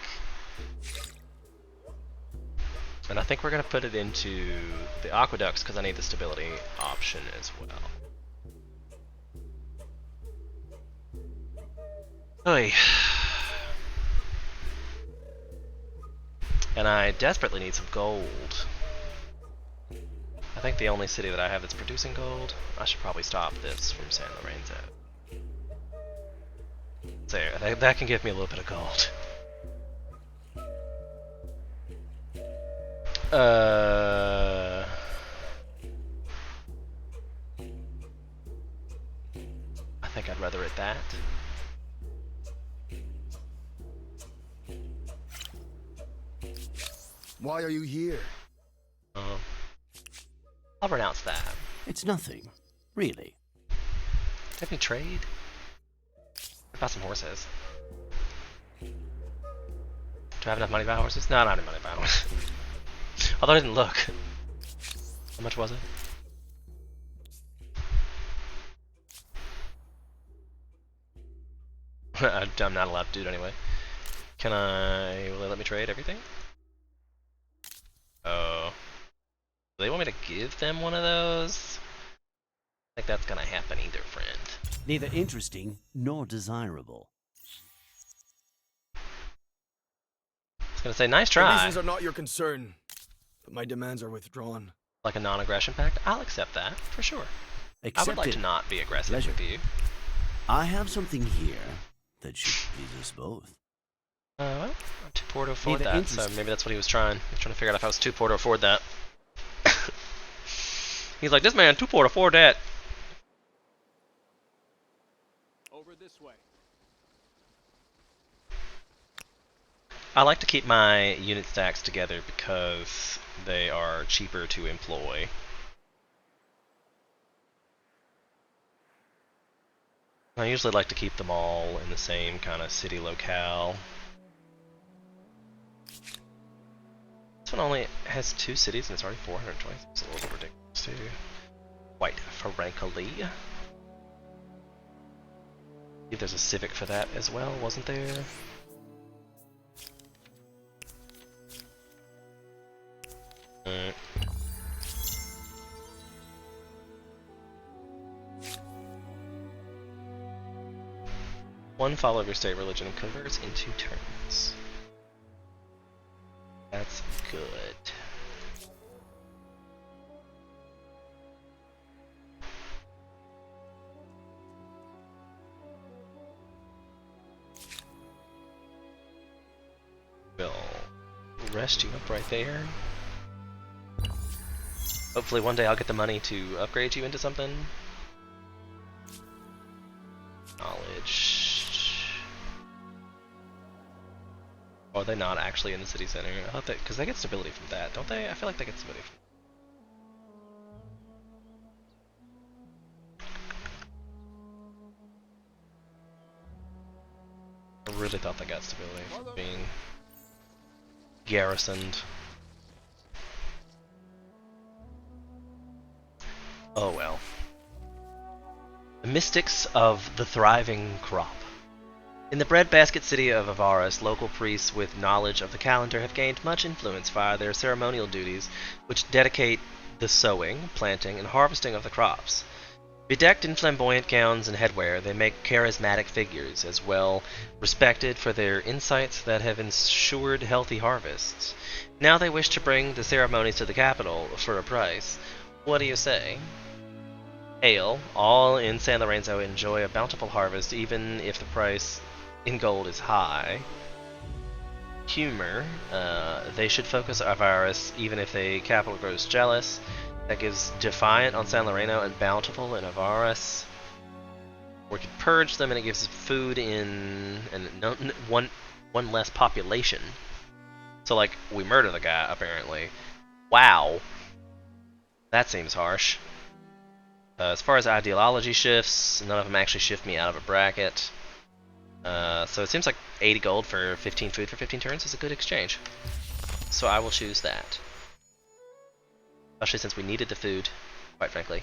And I think we're going to put it into the aqueducts because I need the stability option as well. Oy. And I desperately need some gold. I think the only city that I have that's producing gold, I should probably stop this from San Lorenzo. There, that can give me a little bit of gold. I think I'd rather it that. Why are you here? I'll renounce that. It's nothing, really. Have me trade? What about some horses? Do I have enough money to buy horses? No, I don't have any money to buy horses. Although I didn't look. How much was it? I'm not allowed to do it anyway. Can I... will they let me trade everything? Oh. Do they want me to give them one of those? I think that's gonna happen either, friend. Neither interesting nor desirable. I was gonna say, nice The try. reasons are not your concern, but my demands are withdrawn. Like a non-aggression pact? I'll accept that, for sure. I would like to not be aggressive Pleasure. with you. I have something here that should please us both. Well, I'm too poor to afford Neither that, so maybe that's what he was trying. He was trying to figure out if I was too poor to afford that. He's like, this man too poor to afford that. Over this way. I like to keep my unit stacks together because they are cheaper to employ. I usually like to keep them all in the same kind of city locale. This one only has 2 cities and it's already 420. It's a little bit ridiculous too. Quite frankly. If there's a civic for that as well, wasn't there? One follower of your state religion converts in 2 turns. That's good. We'll rest you up right there. Hopefully one day I'll get the money to upgrade you into something. Knowledge. Or are they not actually in the city center? I thought that, because they get stability from that, don't they? I feel like they get stability from I really thought they got stability from being garrisoned. Oh well. The mystics of the thriving crop. In the breadbasket city of Avaris, local priests with knowledge of the calendar have gained much influence via their ceremonial duties, which dedicate the sowing, planting, and harvesting of the crops. Bedecked in flamboyant gowns and headwear, they make charismatic figures, as well respected for their insights that have ensured healthy harvests. Now they wish to bring the ceremonies to the capital for a price. What do you say? Hail, all in San Lorenzo enjoy a bountiful harvest, even if the price in gold is high. Humor, they should focus Avaris, even if the capital grows jealous. That gives Defiant on San Lorenzo and Bountiful in Avaris. We could purge them and it gives food in and one less population. So like, we murder the guy, apparently. Wow. That seems harsh. As far as ideology shifts, none of them actually shift me out of a bracket. So it seems like 80 gold for 15 food for 15 turns is a good exchange. So I will choose that. Especially since we needed the food, quite frankly.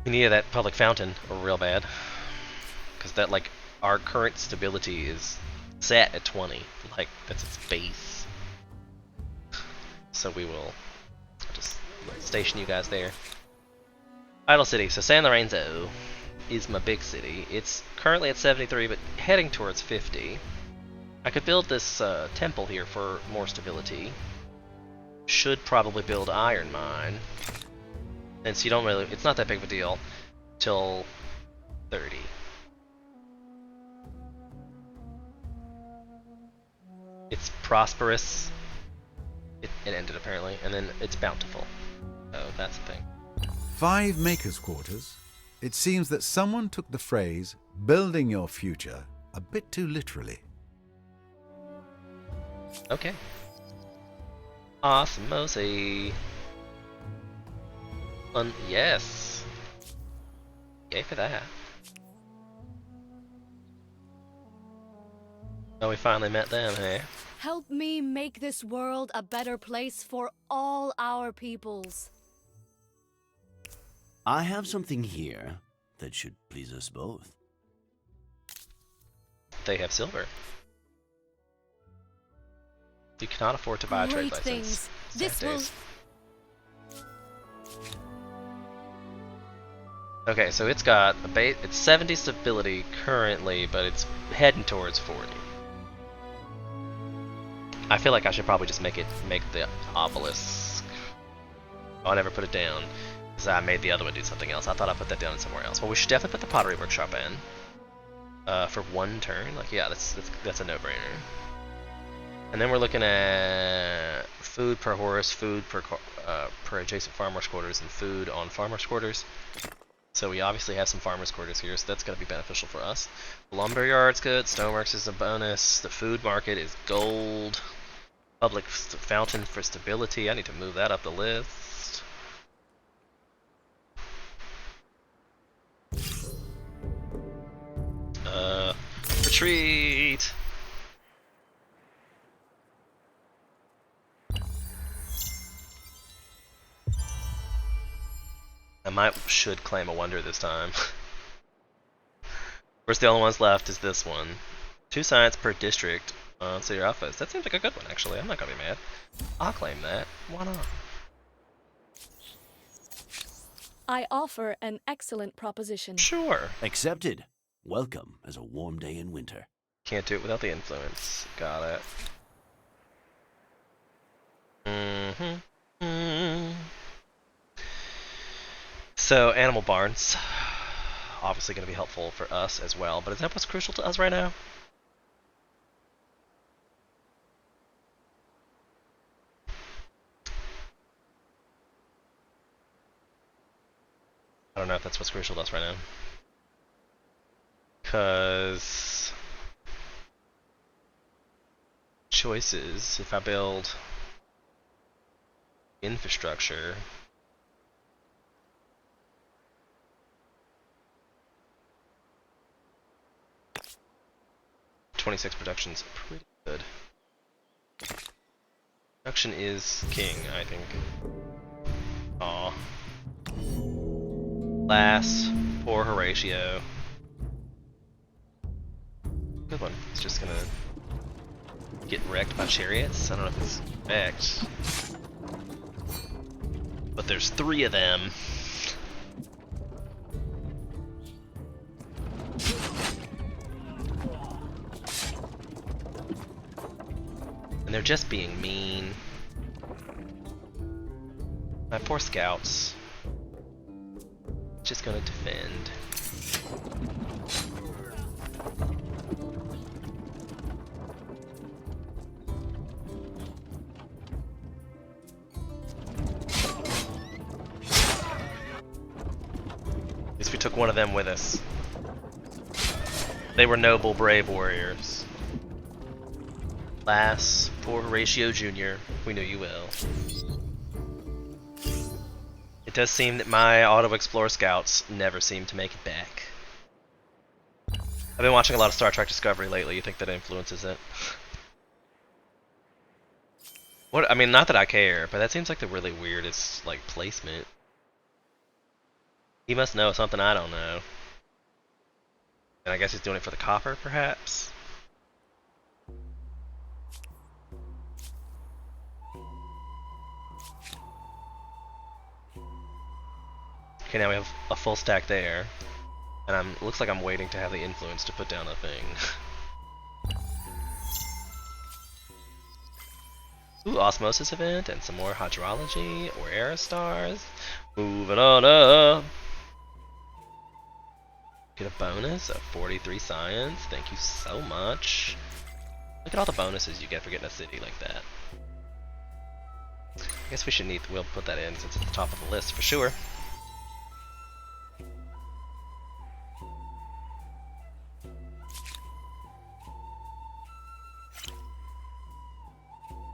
We needed that public fountain real bad. Because that, like, our current stability is set at 20. Like, that's its base. So we will just station you guys there. Idle City. So San Lorenzo is my big city. It's currently at 73, but heading towards 50. I could build this temple here for more stability. Should probably build Iron Mine. Since you don't really, it's not that big of a deal till 30. It's prosperous. It ended apparently, and then it's bountiful. So that's the thing. 5 makers' quarters. It seems that someone took the phrase "building your future" a bit too literally. Okay. Osmosy. Yes. Yay for that. Oh, we finally met them, hey? Help me make this world a better place for all our peoples. I have something here that should please us both. They have silver. You cannot afford to buy a trade Great license. things. This will. Okay, so it's got a base. It's 70 stability currently, but it's heading towards 40. I feel like I should probably just make the obelisk. Oh, I never put it down because I made the other one do something else. I thought I put that down somewhere else. Well, we should definitely put the pottery workshop in for 1 turn. Like, yeah, that's a no-brainer. And then we're looking at food per horse, food per adjacent farmers' quarters, and food on farmers' quarters. So we obviously have some farmers' quarters here, so that's going to be beneficial for us. Lumberyard's good, stoneworks is a bonus, the food market is gold, public fountain for stability, I need to move that up the list. Retreat! I should claim a wonder this time. Of course, the only ones left is this one. 2 science per district. So your alphas. That seems like a good one, actually. I'm not gonna be mad. I'll claim that. Why not? I offer an excellent proposition. Sure. Accepted. Welcome as a warm day in winter. Can't do it without the influence. Got it. So, animal barns. Obviously going to be helpful for us as well, but is that what's crucial to us right now? I don't know if that's what's crucial to us right now. Because choices, if I build infrastructure, .26 production's pretty good. Production is king, I think. Aw. Last, poor Horatio. Good one. It's just gonna get wrecked by chariots. I don't know if it's wrecked. But there's 3 of them. And they're just being mean. My poor scouts. Just gonna defend. At least we took one of them with us. They were noble, brave warriors. Lass, poor Horatio Jr., we know you well. It does seem that my auto-explore scouts never seem to make it back. I've been watching a lot of Star Trek Discovery lately. You think that influences it? What? I mean, not that I care, but that seems like the really weirdest, like, placement. He must know something I don't know. And I guess he's doing it for the copper, perhaps? Okay, now we have a full stack there. And looks like I'm waiting to have the influence to put down a thing. Ooh, osmosis event and some more hydrology or aerostars. Moving on up. Get a bonus of 43 science. Thank you so much. Look at all the bonuses you get for getting a city like that. I guess we'll put that in since it's at the top of the list for sure.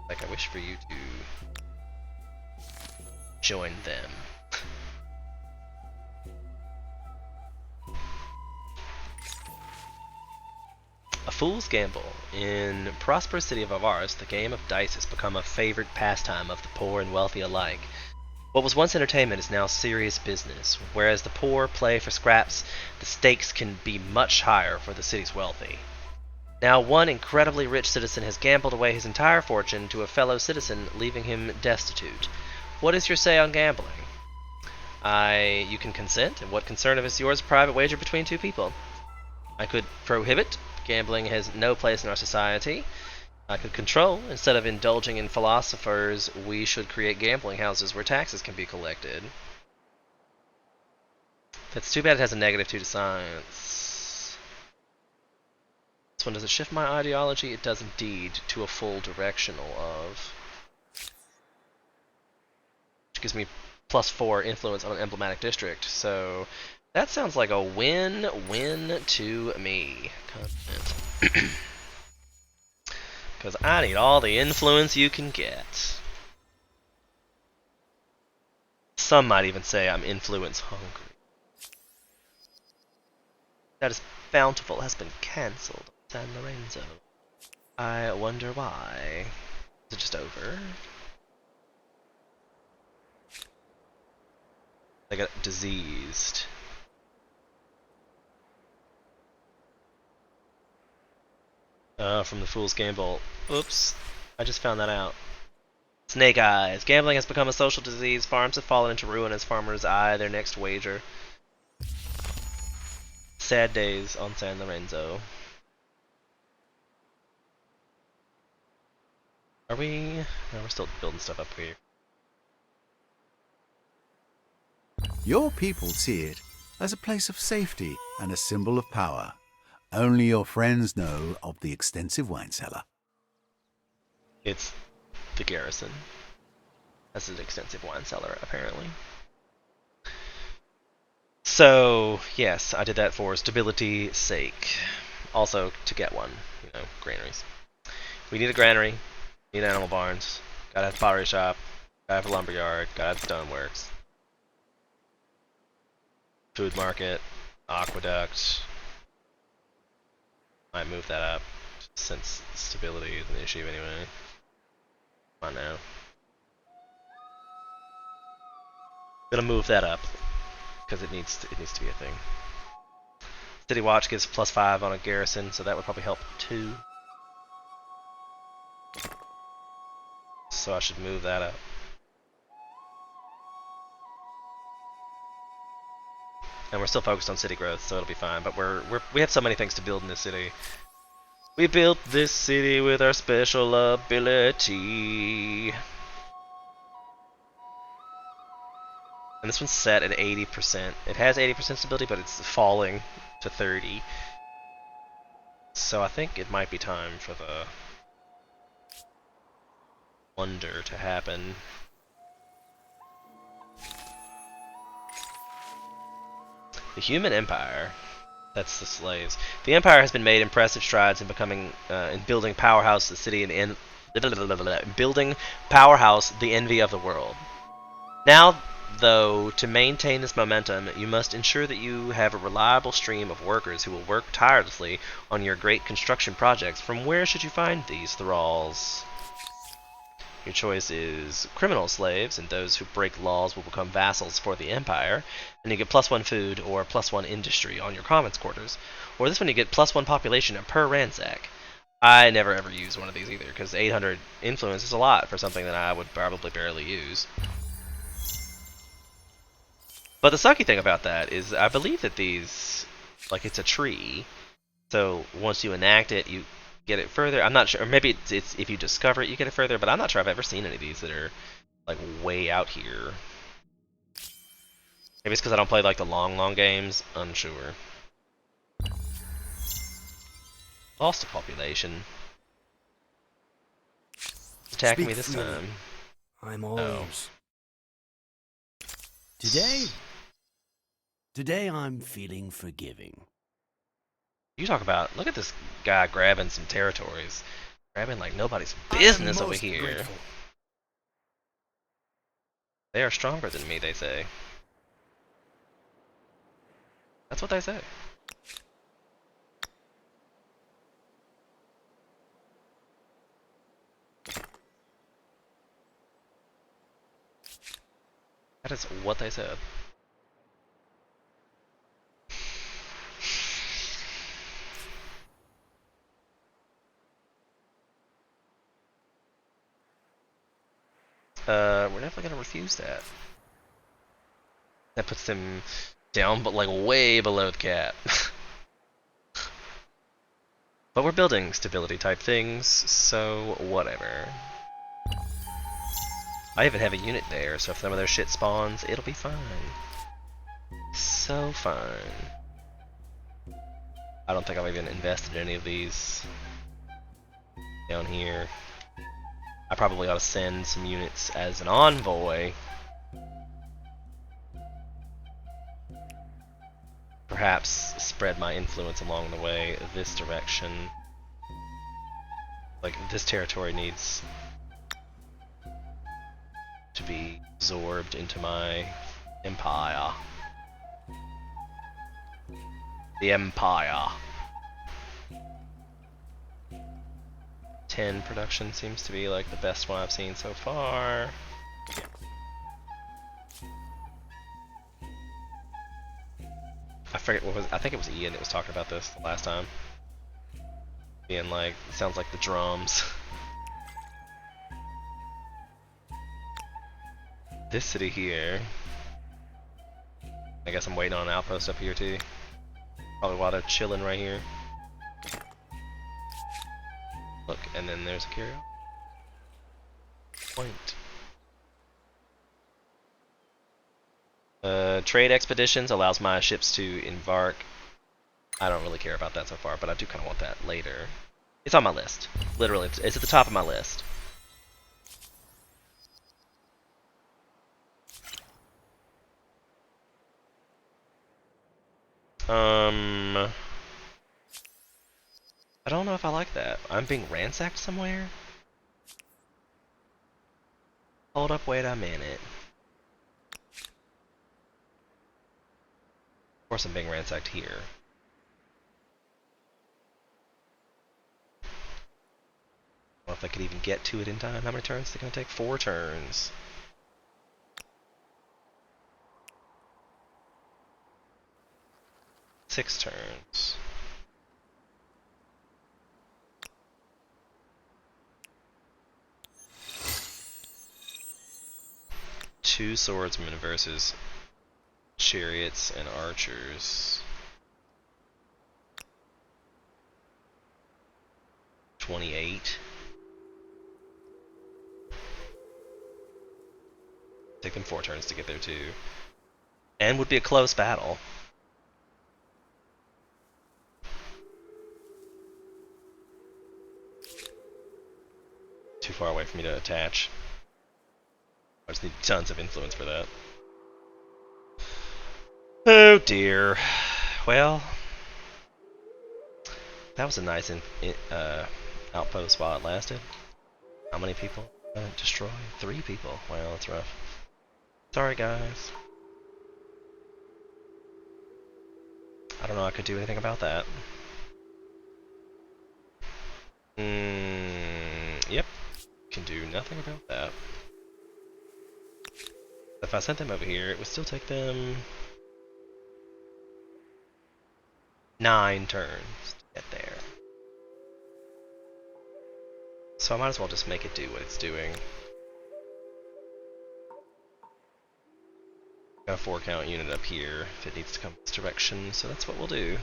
Like, I wish for you to join them. A fool's gamble. In prosperous city of Avaris, the game of dice has become a favored pastime of the poor and wealthy alike. What was once entertainment is now serious business. Whereas the poor play for scraps, the stakes can be much higher for the city's wealthy. Now, one incredibly rich citizen has gambled away his entire fortune to a fellow citizen, leaving him destitute. What is your say on gambling? You can consent, and what concern is yours? A private wager between two people. I could prohibit. Gambling has no place in our society. I could control. Instead of indulging in philosophers, we should create gambling houses where taxes can be collected. That's too bad it has a -2 to science. This one, does it shift my ideology? It does indeed, to a full directional of. Which gives me +4 influence on an emblematic district, so that sounds like a win-win to me. Because I need all the influence you can get. Some might even say I'm influence hungry. That is bountiful has been cancelled. San Lorenzo. I wonder why. Is it just over? I got diseased. From the Fool's Gamble. Oops. I just found that out. Snake Eyes. Gambling has become a social disease. Farms have fallen into ruin as farmers eye their next wager. Sad days on San Lorenzo. Are we? No, we're still building stuff up here. Your people see it as a place of safety and a symbol of power. Only your friends know of the extensive wine cellar. It's the garrison. That's an extensive wine cellar, apparently. So, yes, I did that for stability's sake. Also, to get one, granaries. We need a granary, need animal barns, gotta have a pottery shop, gotta have a lumberyard, gotta have stoneworks. Food market, aqueduct. Might move that up, since stability is an issue anyway. Come on now. Gonna move that up because it needs to be a thing. City Watch gives +5 on a garrison, so that would probably help too. So I should move that up. And we're still focused on city growth, so it'll be fine. But we have so many things to build in this city. We built this city with our special ability. And this one's set at 80%. It has 80% stability, but it's falling to 30. So I think it might be time for the wonder to happen. The Human Empire. That's the slaves. The Empire has been made impressive strides in building powerhouse the city and building powerhouse the envy of the world. Now, though, to maintain this momentum, you must ensure that you have a reliable stream of workers who will work tirelessly on your great construction projects. From where should you find these thralls? Your choice is criminal slaves, and those who break laws will become vassals for the Empire. And you get +1 food or +1 industry on your commons quarters. Or this one you get +1 population per ransack. I never ever use one of these either, because 800 influence is a lot for something that I would probably barely use. But the sucky thing about that is I believe that these, like, it's a tree, so once you enact it, you get it further. I'm not sure, or maybe it's if you discover it, you get it further, but I'm not sure I've ever seen any of these that are, like, way out here. Maybe it's because I don't play, like, the long games. Unsure. Lost a population. Attacking me this freely. time. I'm all Oh. ears. Today I'm feeling forgiving. You talk about, look at this guy grabbing some territories. Grabbing like nobody's I am business over most here. grateful. They are stronger than me, they say. That's what they say. That is what they said. We're definitely gonna refuse that. That puts them down, but like way below the cap. But we're building stability type things, so whatever. I even have a unit there, so if some of their shit spawns, it'll be fine. So fine. I don't think I've even invested in any of these down here. I probably ought to send some units as an envoy. Perhaps spread my influence along the way this direction. Like, this territory needs to be absorbed into my empire. The Empire. 10 production seems to be like the best one I've seen so far. I forget what was. I think it was Ian that was talking about this the last time. Being like, it sounds like the drums. This city here. I guess I'm waiting on an outpost up here too. Probably while they're chilling right here. Look, and then there's a carrier. Point. Trade expeditions allows my ships to embark. I don't really care about that so far, but I do kind of want that later. It's on my list. Literally, it's at the top of my list. I don't know if I like that. I'm being ransacked somewhere? Hold up, wait a minute. Of course I'm being ransacked here. I don't know if I could even get to it in time. How many turns is it going to take? 4 turns. Six turns. Two swordsmen versus chariots and archers. 28. Take them 4 turns to get there too. And would be a close battle. Too far away for me to attach. I just need tons of influence for that. Oh dear. Well, that was a nice outpost while it lasted. How many people destroy? 3 people. Well, that's rough. Sorry, guys. I don't know I could do anything about that. Yep. do nothing about that. If I sent them over here, it would still take them 9 turns to get there. So I might as well just make it do what it's doing. Got a 4 count unit up here if it needs to come this direction, so that's what we'll do.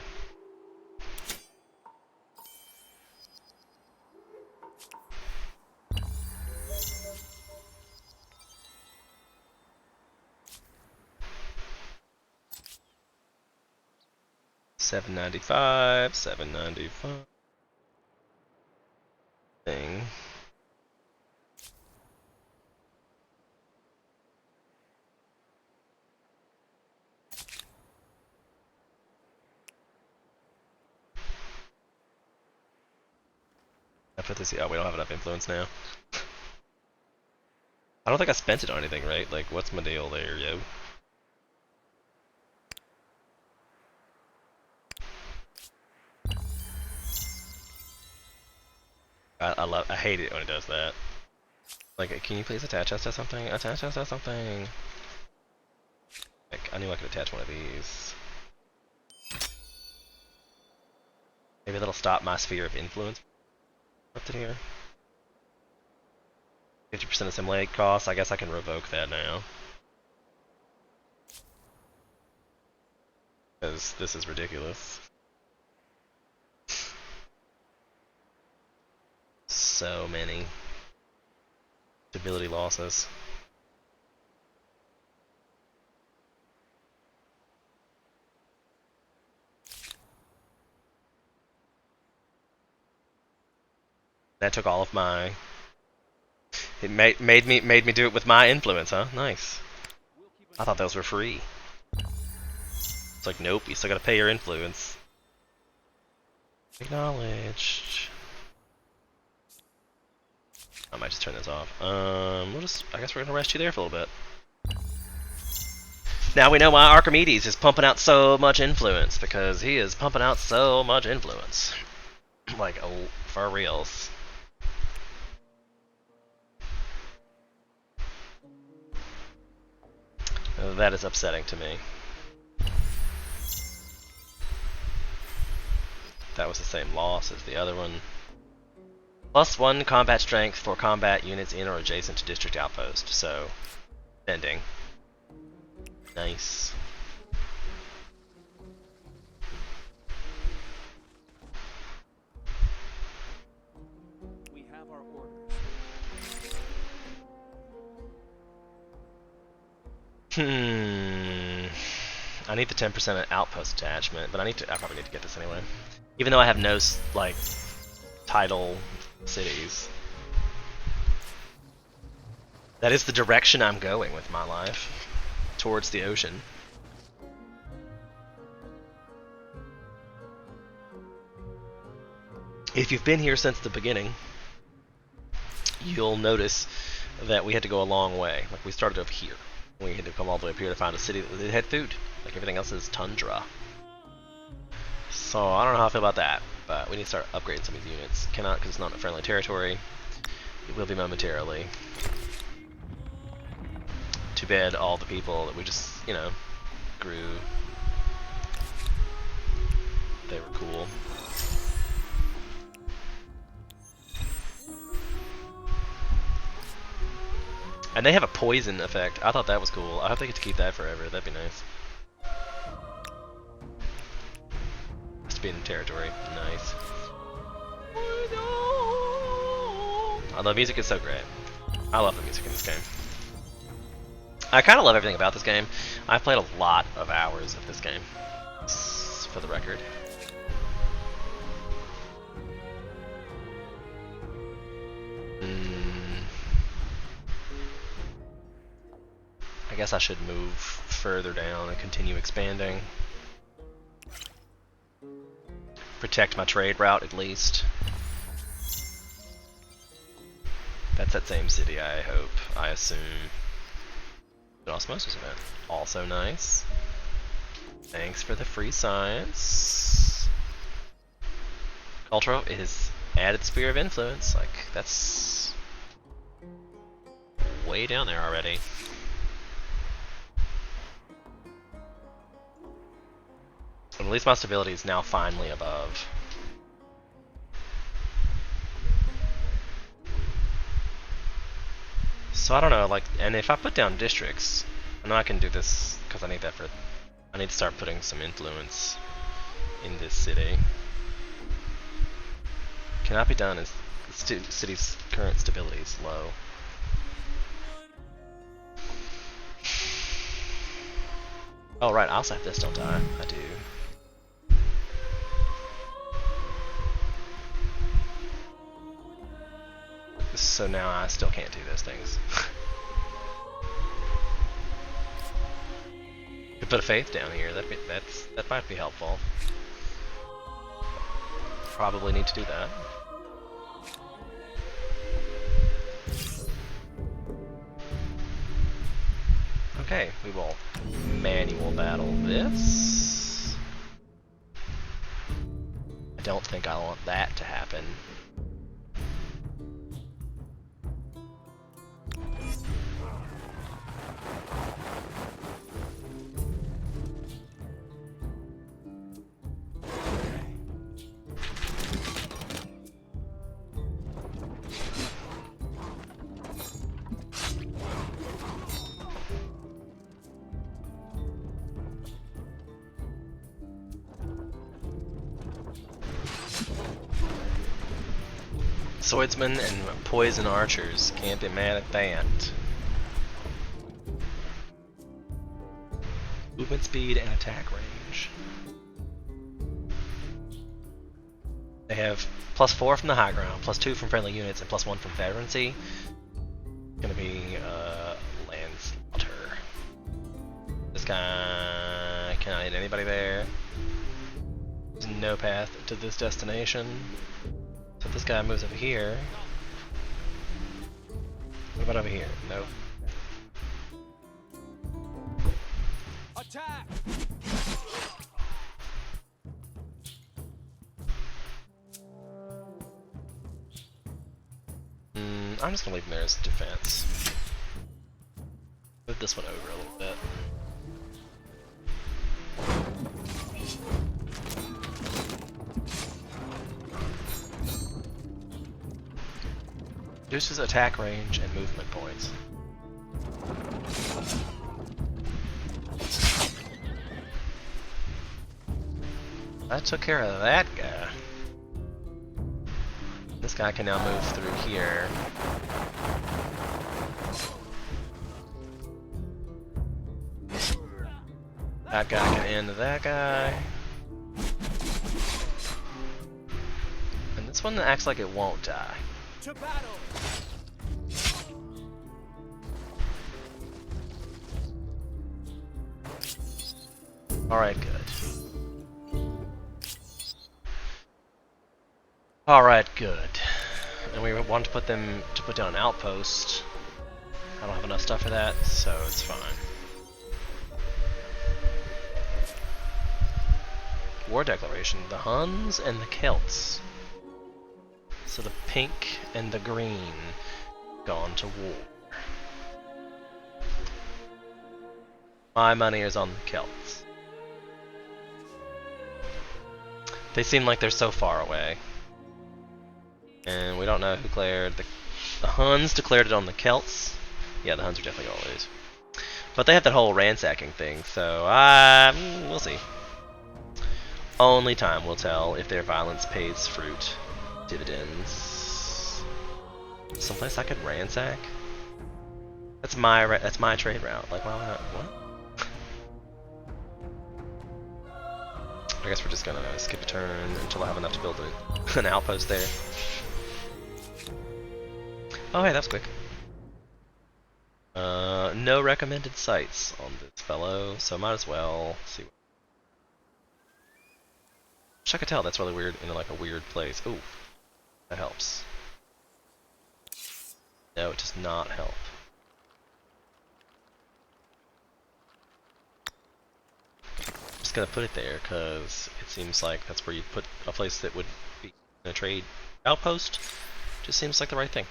$795 thing. I put this. Oh, we don't have enough influence now. I don't think I spent it on anything, right? Like, what's my deal there, yo? I hate it when it does that. Like, can you please attach us to something? Attach us to something. Like, I knew I could attach one of these. Maybe that'll stop my sphere of influence. Up to here. 50% assimilate cost. I guess I can revoke that now. Because this is ridiculous. So many stability losses. That took all of my. It made me do it with my influence, huh? Nice. I thought those were free. It's like, nope, you still gotta pay your influence. Acknowledged. I might just turn this off. We'll just. I guess we're gonna rest you there for a little bit. Now we know why Archimedes is pumping out so much influence, because he is pumping out so much influence. Like, oh, for reals. That is upsetting to me. That was the same loss as the other one. +1 combat strength for combat units in or adjacent to district outpost. So, ending. Nice. We have our orders. I need the 10% outpost attachment, but I probably need to get this anyway. Even though I have no like tidal cities. That is the direction I'm going with my life, towards the ocean. If you've been here since the beginning, you'll notice that we had to go a long way. Like, we started over here. We had to come all the way up here to find a city that had food. Like, everything else is tundra. So, I don't know how I feel about that, but we need to start upgrading some of these units. Cannot, because it's not a friendly territory. It will be momentarily. Too bad all the people that we just, you know, grew. They were cool. And they have a poison effect. I thought that was cool. I hope they get to keep that forever. That'd be nice. Just being in territory. Nice. The music is so great. I love the music in this game. I kind of love everything about this game. I've played a lot of hours of this game, for the record. I guess I should move further down and continue expanding. Protect my trade route at least. That's that same city, I hope. I assume. An osmosis event. Also nice. Thanks for the free science. Cultural is added sphere of influence. Like, that's way down there already. At least my stability is now finally above. So I don't know, like, and if I put down districts, I know I can do this because I need that for. I need to start putting some influence in this city. Cannot be done as the city's current stability is low. Oh right, I also have this, don't I? I do. So now I still can't do those things. Could put a faith down here. That might be helpful. Probably need to do that. Okay, we will manual battle this. I don't think I want that to happen. Swordsmen and poison archers, can't be mad at that. Movement speed and attack range. They have +4 from the high ground, +2 from friendly units, and +1 from veterancy. It's gonna be landslaughter. This guy cannot hit anybody there. There's no path to this destination. So if this guy moves over here. What about over here? Nope. Attack! I'm just gonna leave him there as defense. Move this one over a little bit. Reduces attack range and movement points. That took care of that guy. This guy can now move through here. That guy can end that guy. And this one acts like it won't die. To battle! Alright, good. Alright, good. And we want to put them to put down an outpost. I don't have enough stuff for that, so it's fine. War declaration. The Huns and the Celts. So the pink and the green gone to war. My money is on the Celts. They seem like they're so far away. And we don't know who declared the Huns declared it on the Celts. Yeah, the Huns are definitely gonna lose. But they have that whole ransacking thing, so we'll see. Only time will tell if their violence pays fruit. Dividends. Someplace I could ransack? That's my trade route. Like, why not? What? I guess we're just gonna skip a turn until I have enough to build an outpost there. Oh hey, that's quick. No recommended sites on this fellow, so might as well see. Wish I could tell that's really weird in like a weird place. Ooh, that helps. No, it does not help. Just gonna put it there because it seems like that's where you'd put a place that would be in a trade outpost. Just seems like the right thing.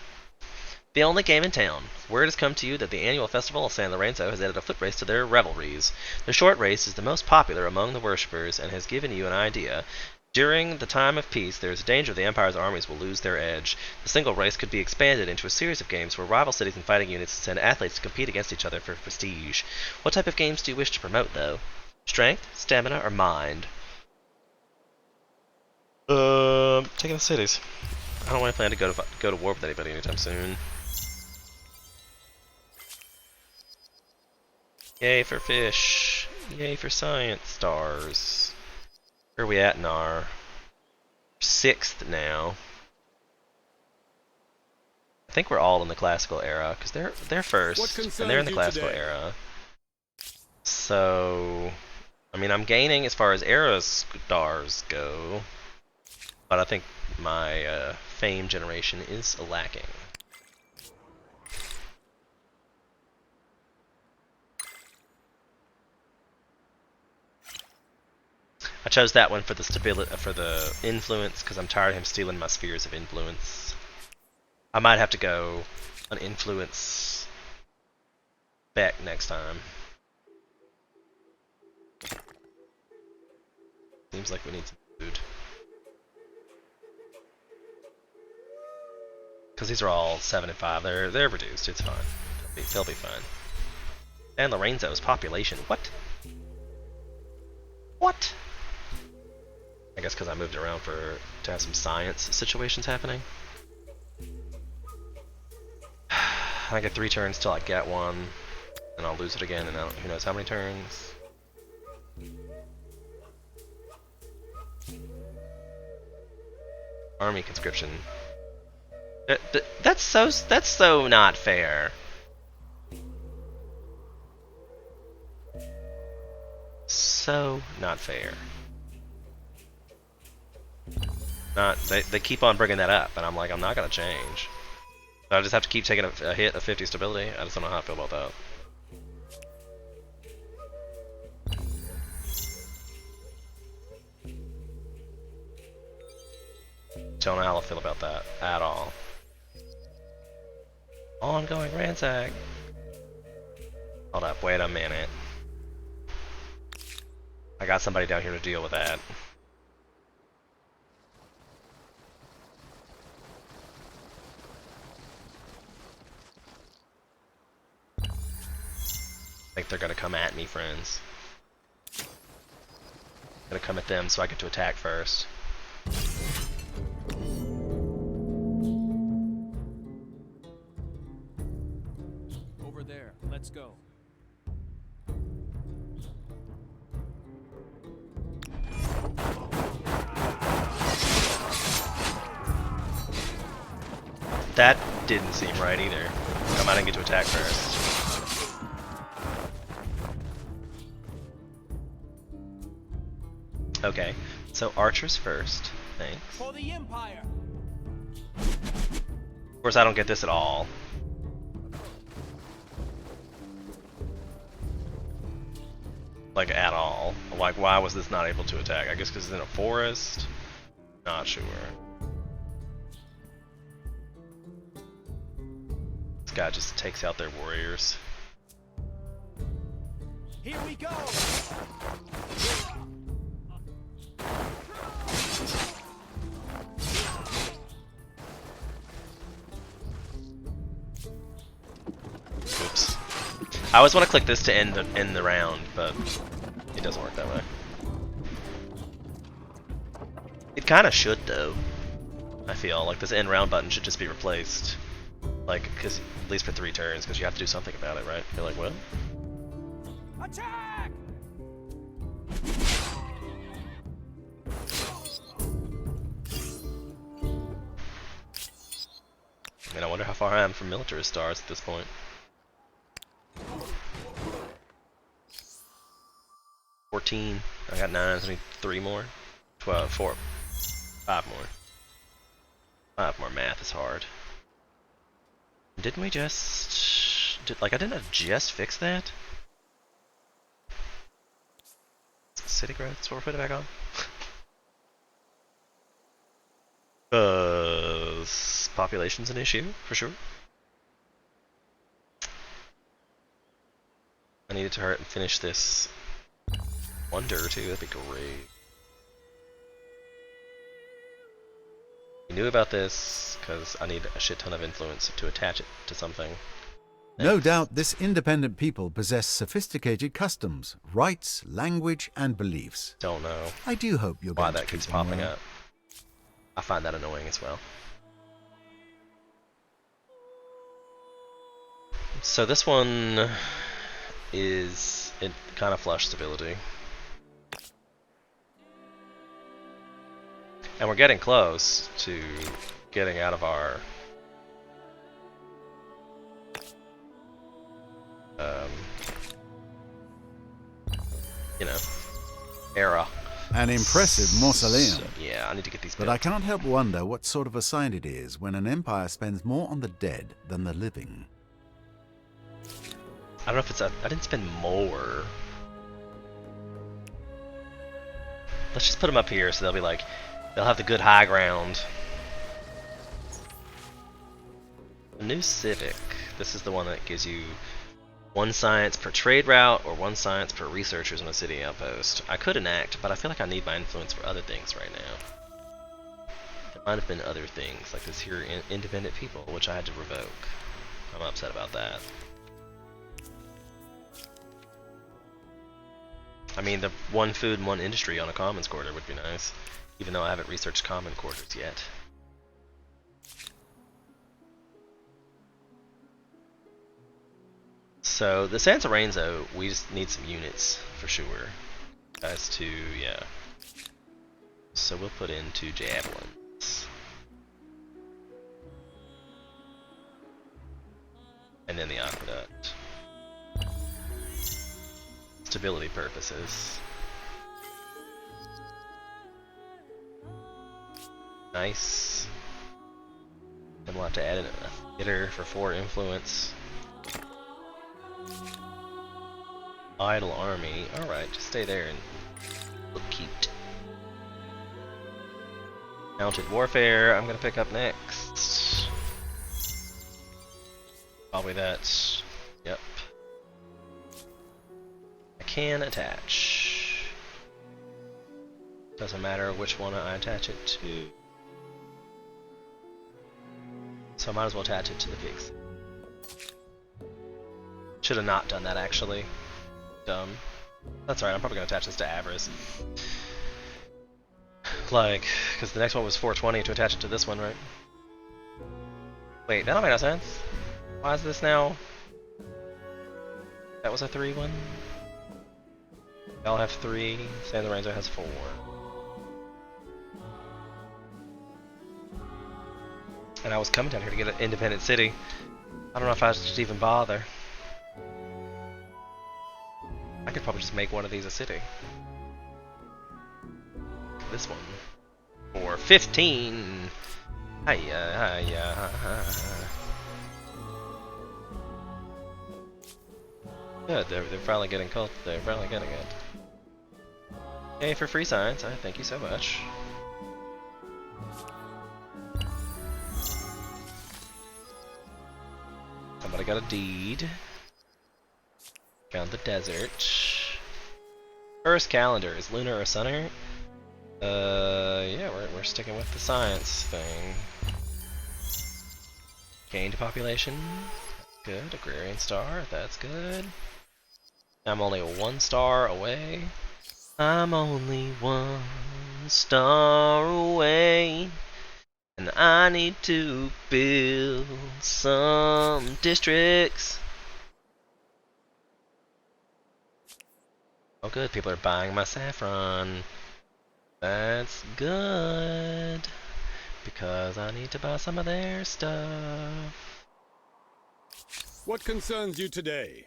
The only game in town. Word has come to you that the annual festival of San Lorenzo has added a foot race to their revelries. The short race is the most popular among the worshippers and has given you an idea. During the time of peace, there is a danger the Empire's armies will lose their edge. The single race could be expanded into a series of games where rival cities and fighting units send athletes to compete against each other for prestige. What type of games do you wish to promote, though? Strength, stamina, or mind? Taking the cities. I don't really plan to go to war with anybody anytime soon. Yay for fish. Yay for science stars. Where are we at in our 6th now? I think we're all in the classical era because they're first and they're in the classical era. So, I mean, I'm gaining as far as era stars go, but I think my fame generation is lacking. I chose that one for the stability, for the influence, because I'm tired of him stealing my spheres of influence. I might have to go an influence back next time. Seems like we need some food. Because these are all 7 and 5. They're reduced. It's fine. They'll be fine. And Lorenzo's population. What? What? I guess because I moved around to have some science situations happening. I get 3 turns till I get one, and I'll lose it again, and who knows how many turns. Army conscription. That's so not fair. So not fair. They keep on bringing that up, and I'm like, I'm not gonna change. I just have to keep taking a hit of 50 stability. I just don't know how I feel about that. Don't know how I feel about that at all. Ongoing ransack. Hold up, wait a minute. I got somebody down here to deal with that. I think they're gonna come at me, friends. I'm gonna come at them so I get to attack first. Over there. Let's go. That didn't seem right either. I didn't get to attack first. Okay, so archers first. Thanks. For the Empire. Of course, I don't get this at all. Like, at all. Like, why was this not able to attack? I guess because it's in a forest? Not sure. This guy just takes out their warriors. Here we go. Oops. I always want to click this to end the round, but it doesn't work that way. It kind of should, though. I feel like this end round button should just be replaced, like, because at least for 3 turns, because you have to do something about it, right? You're like, what? Attack! I mean, I wonder how far I am from militarist stars at this point. 14. I got 9. I need 3 more. 12. 4. 5 more. 5 more. Math is hard. Didn't we just... I didn't just fix that? City growth, that's what we're putting it back on? Population's an issue, for sure. needed to hurry and finish this wonder too. That'd be great. You knew about this because I need a shit ton of influence to attach it to something. No Thanks. doubt this independent people possess sophisticated customs, rights, language, and beliefs. Don't know I do hope you're why going to that keeps treat them popping well. up. I find that annoying as well. So this one is it kind of flush stability. And we're getting close to getting out of our you know, era. An impressive mausoleum. So, yeah, I need to get these But built. I can't help wonder what sort of a sign it is when an empire spends more on the dead than the living. I don't know if it's I didn't spend more. Let's just put them up here so they'll be like, they'll have the good high ground. A new civic. This is the one that gives you 1 science per trade route or 1 science per researchers in a city outpost. I could enact, but I feel like I need my influence for other things right now. There might have been other things, like this here independent people, which I had to revoke. I'm upset about that. I mean, the 1 food and 1 industry on a commons quarter would be nice, even though I haven't researched common quarters yet. So the San Lorenzo, we just need some units for sure. As to, yeah. So we'll put in 2 javelins. And then the aqueduct. Stability purposes. Nice. Then we'll have to add in a theater for 4 influence. Idle army. Alright, just stay there and look cute. Mounted warfare, I'm gonna pick up next. Probably that. Yep. I can attach. Doesn't matter which one I attach it to. So I might as well attach it to the pigs. Should have not done that actually. Dumb. That's alright, I'm probably gonna attach this to Avarice. Like, because the next one was 420 to attach it to this one, right? Wait, that don't make no sense. Why is this now? That was a 3 one? They all have 3, San Lorenzo has 4. And I was coming down here to get an independent city. I don't know if I should even bother. I could probably just make one of these a city. This one. For 15! Hiya, hiya. Good, they're finally getting cult. They're finally getting it. Hey, for free science, I thank you so much. Somebody got a deed. Found the desert. First calendar is lunar or sunny? Yeah, we're sticking with the science thing. Gained population. Good. Agrarian star. That's good. I'm only 1 star away. I'm only 1 star away. And I need to build some districts. Oh good, people are buying my saffron. That's good. Because I need to buy some of their stuff. What concerns you today?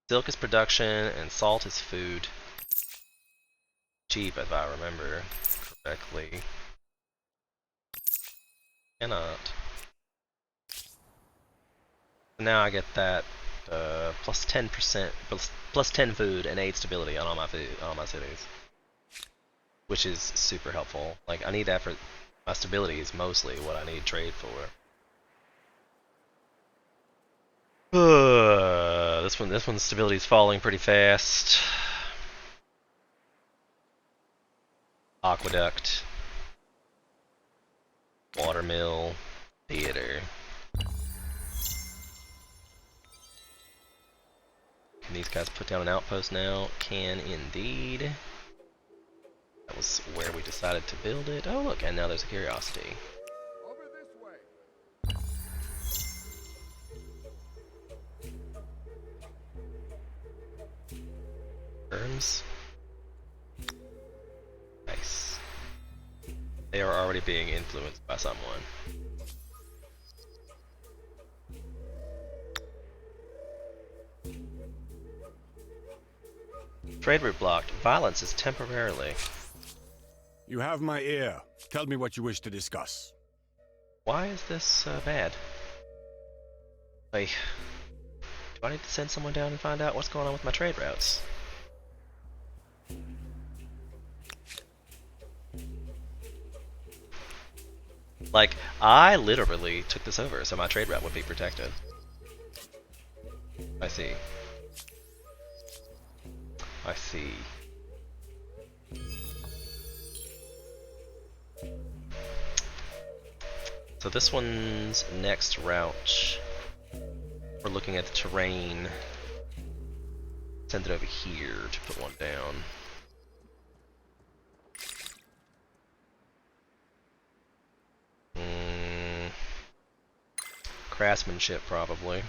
Silk is production and salt is food. Cheap if I remember correctly. Cannot. Now I get that plus 10%, plus 10 food and 8 stability on all my food, all my cities, which is super helpful. Like I need that for my stability is mostly what I need trade for. this one's stability is falling pretty fast. Aqueduct, watermill, theater. Can these guys put down an outpost now? Can indeed. That was where we decided to build it. Oh look, and now there's a curiosity. Over this way. Worms. Nice. They are already being influenced by someone. Trade route blocked. Violence is temporarily. You have my ear. Tell me what you wish to discuss. Why is this bad? Like, do I need to send someone down and find out what's going on with my trade routes? Like, I literally took this over so my trade route would be protected. I see. I see. So this one's next route. We're looking at the terrain. Send it over here to put one down. Craftsmanship, probably.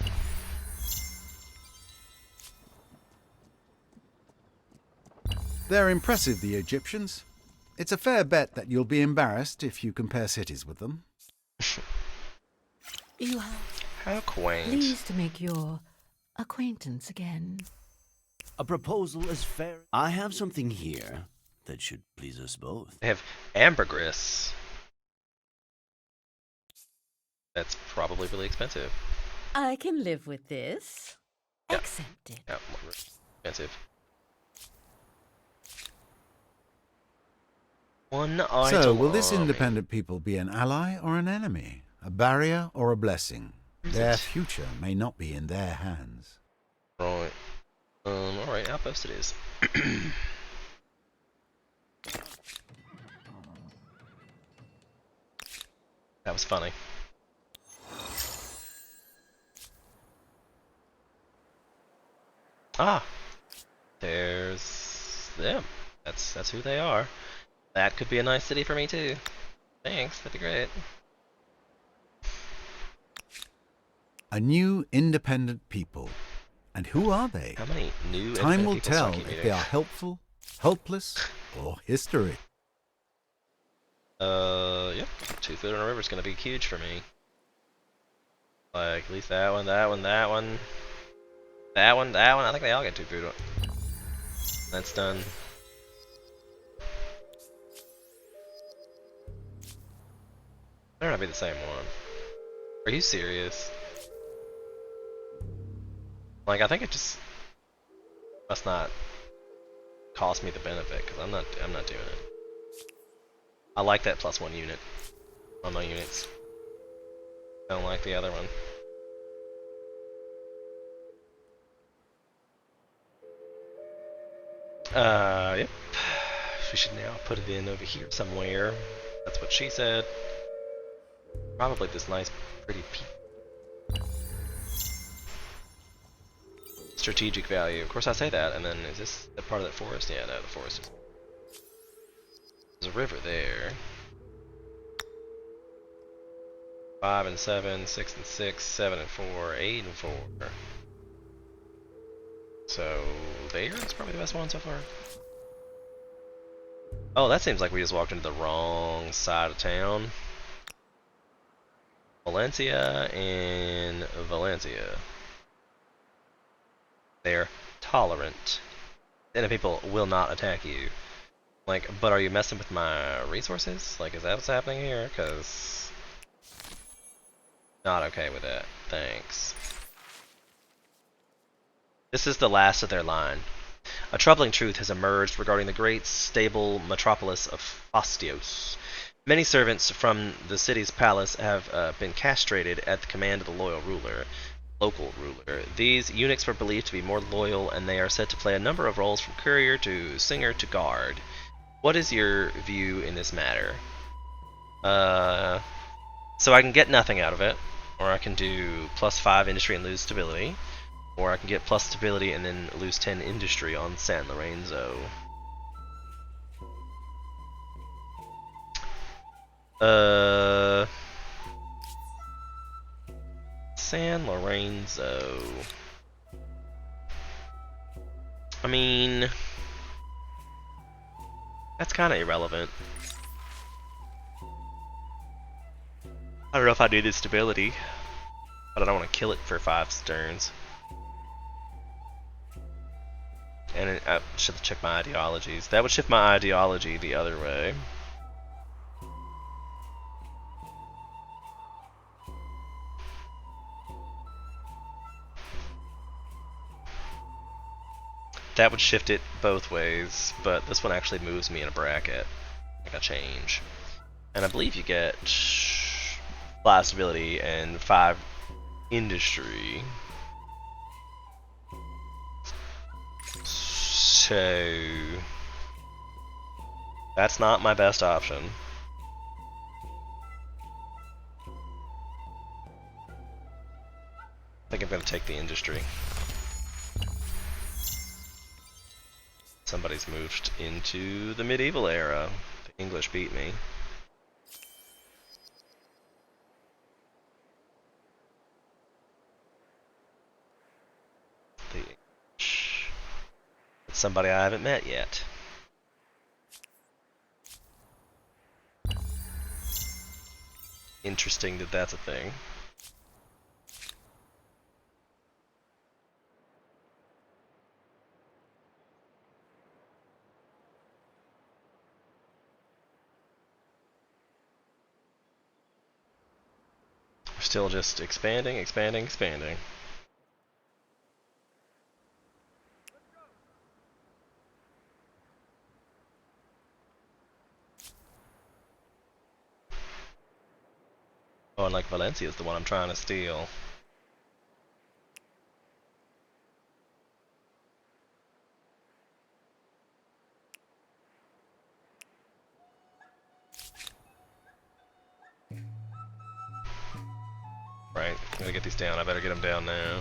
They're impressive, the Egyptians. It's a fair bet that you'll be embarrassed if you compare cities with them. You are How quaint. pleased to make your acquaintance again. A proposal is fair. I have something here that should please us both. They have ambergris. That's probably really expensive. I can live with this. Yeah. Accept it. Yeah, more expensive. One idle So, will this army. independent people be an ally or an enemy? A barrier or a blessing? Their future may not be in their hands. Right. Alright, outpost it is. That was funny. Ah! There's them. That's who they are. That could be a nice city for me too. Thanks, that'd be great. A new independent people. And who are they? How many new Time will independent people do I tell keep if meeting? they are helpful, helpless, or history. Yep. 2 food on a river is gonna be huge for me. Like, at least that one, that one, that one. That one, that one. I think they all get 2 food. That's done. Better not be the same one. Are you serious? Like, I think it just must not cost me the benefit, because I'm not doing it. I like that +1 unit on my units. Don't like the other one. Yep. We should now put it in over here somewhere. That's what she said. Probably this nice, pretty strategic value. Of course I say that, and then is this the part of that forest? Yeah, no, the forest is... There's a river there. 5 and 7, 6 and 6, 7 and 4, 8 and 4. So there is probably the best one so far. Oh, that seems like we just walked into the wrong side of town. Valencia and Valencia. They're tolerant. And the people will not attack you. Like, but are you messing with my resources? Like, is that what's happening here? Because... Not okay with that. Thanks. This is the last of their line. A troubling truth has emerged regarding the great, stable metropolis of Fastios. Many servants from the city's palace have been castrated at the command of the loyal ruler. local ruler. These eunuchs were believed to be more loyal, and they are said to play a number of roles from courier to singer to guard. What is your view in this matter? So I can get nothing out of it, or I can do +5 industry and lose stability, or I can get plus stability and then lose 10 industry on San Lorenzo. San Lorenzo. I mean, that's kind of irrelevant. I don't know if I needed stability, but I don't want to kill it for 5 turns. And I should check my ideologies. That would shift my ideology the other way. That would shift it both ways, but this one actually moves me in a bracket, like a change. And I believe you get 5 stability and 5 industry. So that's not my best option. I think I'm going to take the industry. Somebody's moved into the medieval era. The English beat me. The English. It's somebody I haven't met yet. Interesting that that's a thing. We're still just expanding, expanding, expanding. Oh, and like Valencia is the one I'm trying to steal. Right, I'm gonna get these down. I better get them down now.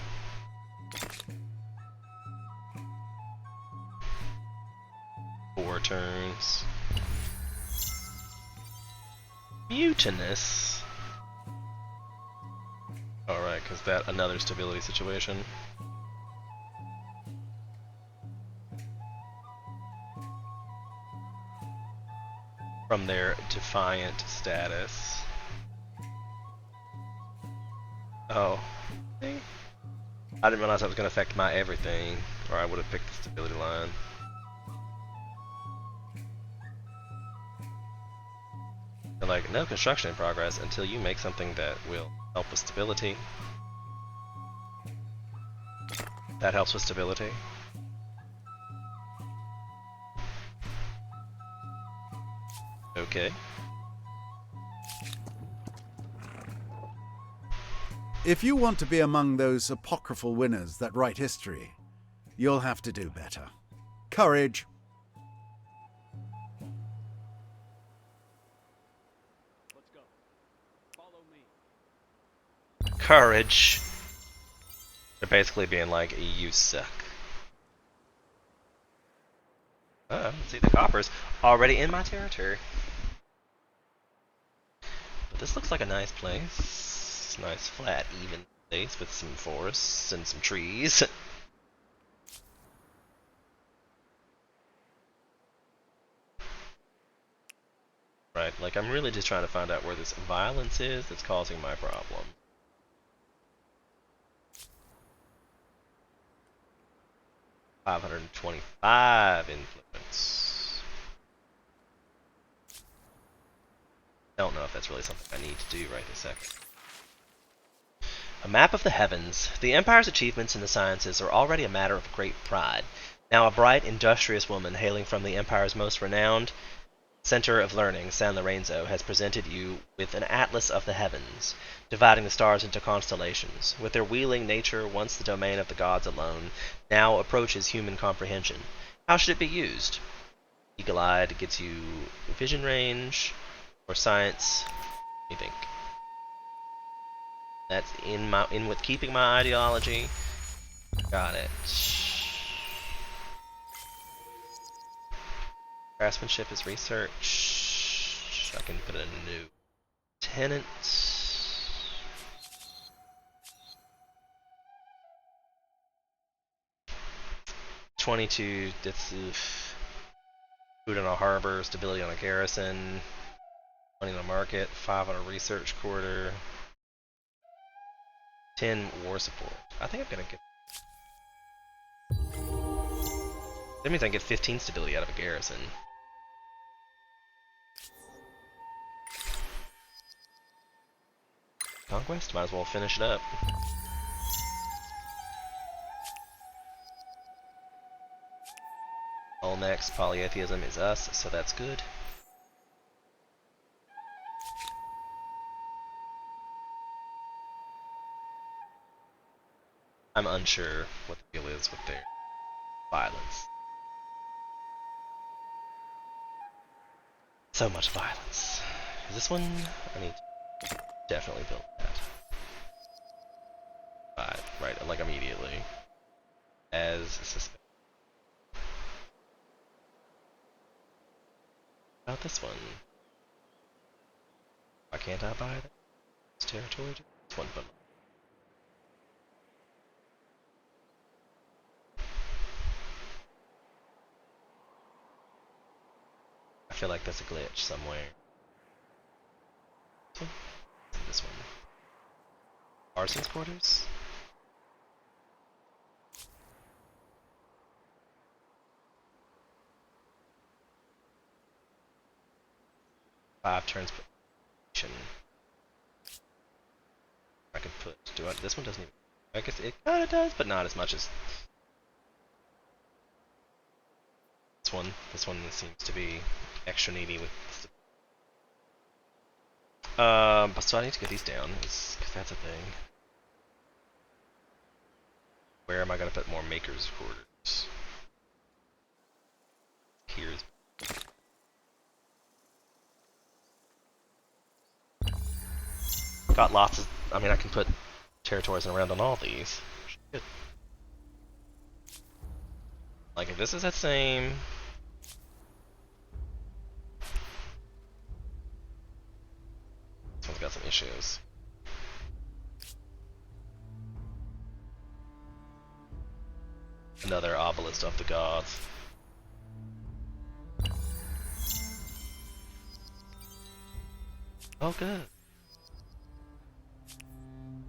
Four turns. Mutinous. Alright, because that another stability situation. From their defiant status. Oh. I didn't realize that was going to affect my everything, or I would have picked the stability line. They're like, no construction in progress until you make something that will help with stability. That helps with stability. Okay. If you want to be among those apocryphal winners that write history, you'll have to do better. Courage. Let's go. Follow me. Courage. They're basically being like, you suck. Let's see, the copper's already in my territory. But this looks like a nice place. Nice, flat, even place with some forests and some trees. Right, like I'm really just trying to find out where this violence is that's causing my problem. $525 influence. Don't know if that's really something I need to do right this second. A map of the heavens. The Empire's achievements in the sciences are already a matter of great pride. Now a bright, industrious woman hailing from the Empire's most renowned Center of Learning, San Lorenzo, has presented you with an atlas of the heavens, dividing the stars into constellations. With their wheeling nature, once the domain of the gods alone, now approaches human comprehension. How should it be used? Eagle-eyed gets you vision range, or science. What do you think? That's in with keeping my ideology. Got it. Craftsmanship is research. I can put in a new tenant. 22. That's food on a harbor, stability on a garrison, money on a market, 5 on a research quarter, 10 war support. I think I'm gonna get. That means I can get 15 stability out of a garrison. Conquest? Might as well finish it up. All next, polytheism is us, so that's good. I'm unsure what the deal is with their violence. So much violence. Is this one? I need to definitely build that. Right, like immediately. As suspected. About this one. Why can't I buy that? It's territory. This one, but I feel like there's a glitch somewhere. This one. Arson's quarters? Five turns per action. I could put. This one doesn't even. I guess it kind of does, but not as much as this one. This one seems to be extra needy with. But so I need to get these down, because that's a thing. Where am I gonna put more makers' quarters? Here's. Got lots of. I mean, I can put territories around on all these. Shit. Like, if this is the same. This one's got some issues. Another obelisk of the gods. Oh, good.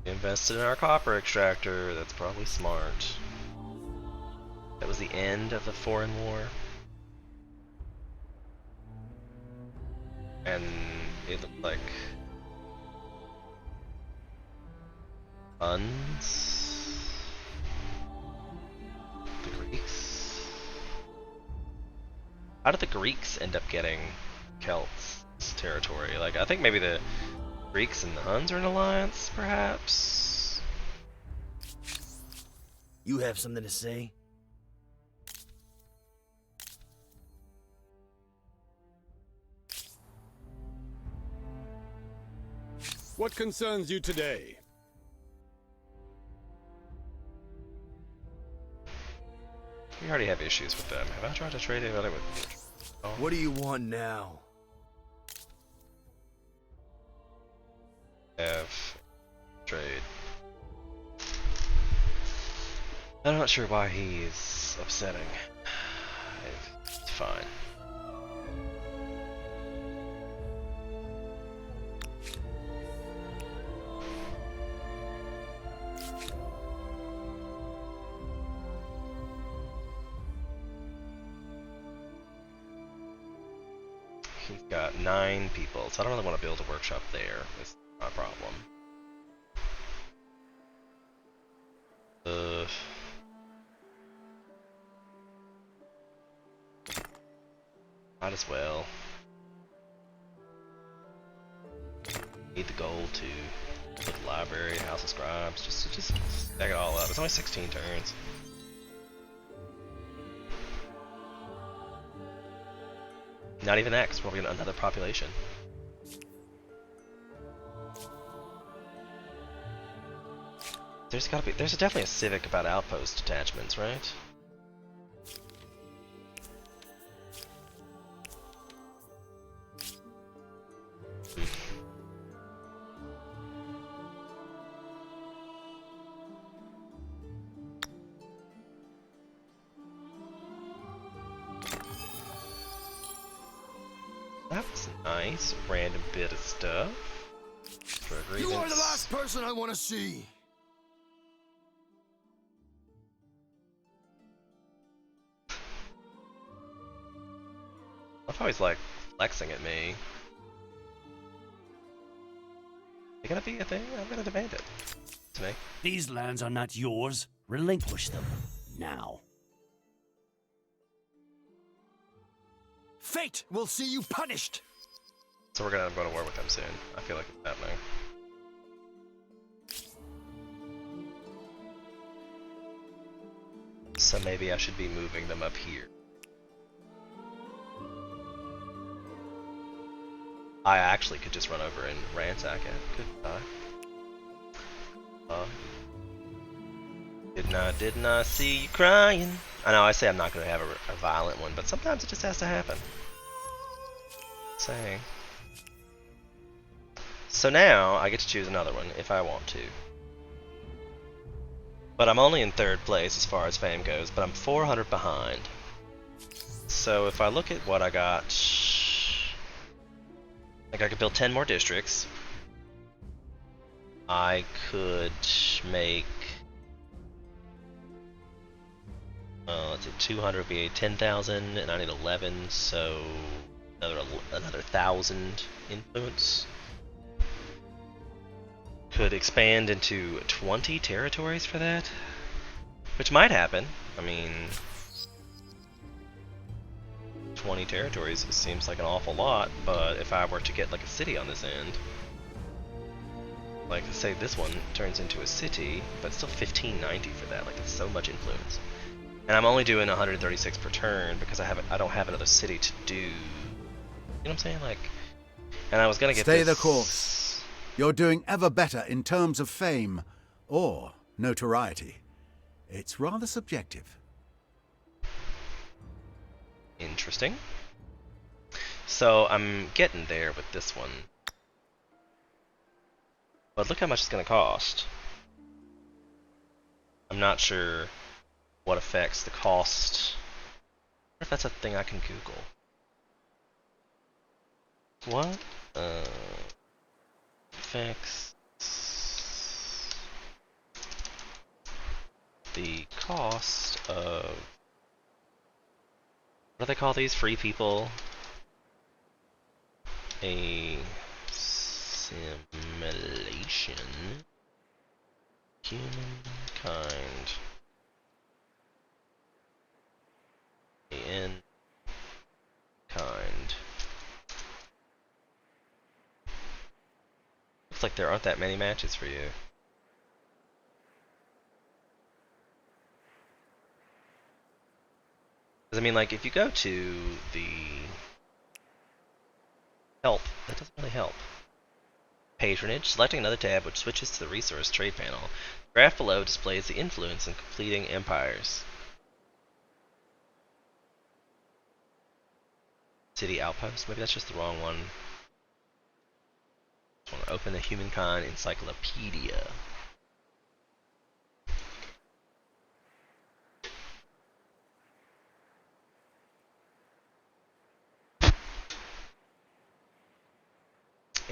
Invested in our copper extractor. That's probably smart. That was the end of the foreign war. And it looked like Huns, the Greeks. How did the Greeks end up getting Celts' territory? Like, I think maybe the Greeks and the Huns are in alliance, perhaps? You have something to say? What concerns you today? We already have issues with them. Have I tried to trade it with? Oh. What do you want now? Have trade. I'm not sure why he's upsetting. It's fine. He's got 9 people, so I don't really want to build a workshop there. That's my problem. Might as well. need the gold to put the library, House of Scribes, just stack it all up. It's only 16 turns. Not even that, because we're getting another population. There's definitely a civic about outpost detachments, right? That was nice, random bit of stuff. For a You are the grievance. last person I want to see. I've always like flexing at me. Is it gonna be a thing? I'm gonna demand it. To me. These lands are not yours. Relinquish them now. Fate will see you punished. So we're gonna go to war with them soon. I feel like it's happening. So maybe I should be moving them up here. I actually could just run over and ransack it, couldn't I? Didn't I see you crying? I know I say I'm not gonna have a violent one, but sometimes it just has to happen. Saying. So now I get to choose another one if I want to. But I'm only in 3rd place as far as fame goes, but I'm 400 behind. So if I look at what I got, like I could build 10 more districts. I could make, let's see, 200 would be 10,000, and I need 11, so another 1,000 influence. Could expand into 20 territories for that, which might happen. I mean, 20 territories seems like an awful lot, but if I were to get like a city on this end, like say this one turns into a city, but still 1590 for that, like it's so much influence. And I'm only doing 136 per turn because I don't have another city to do. You know what I'm saying? Like, and I was gonna get Stay this... the course. You're doing ever better in terms of fame or notoriety. It's rather subjective. Interesting. So I'm getting there with this one. But look how much it's going to cost. I'm not sure what affects the cost. I wonder if that's a thing I can Google. What affects the cost of, what do they call these? Free people? A simulation. Humankind. In kind. Looks like there aren't that many matches for you. Because I mean, like, if you go to the help, that doesn't really help. Patronage, selecting another tab which switches to the resource trade panel. The graph below displays the influence in completing empires. City outpost, maybe that's just the wrong one. I want to open the Humankind Encyclopedia.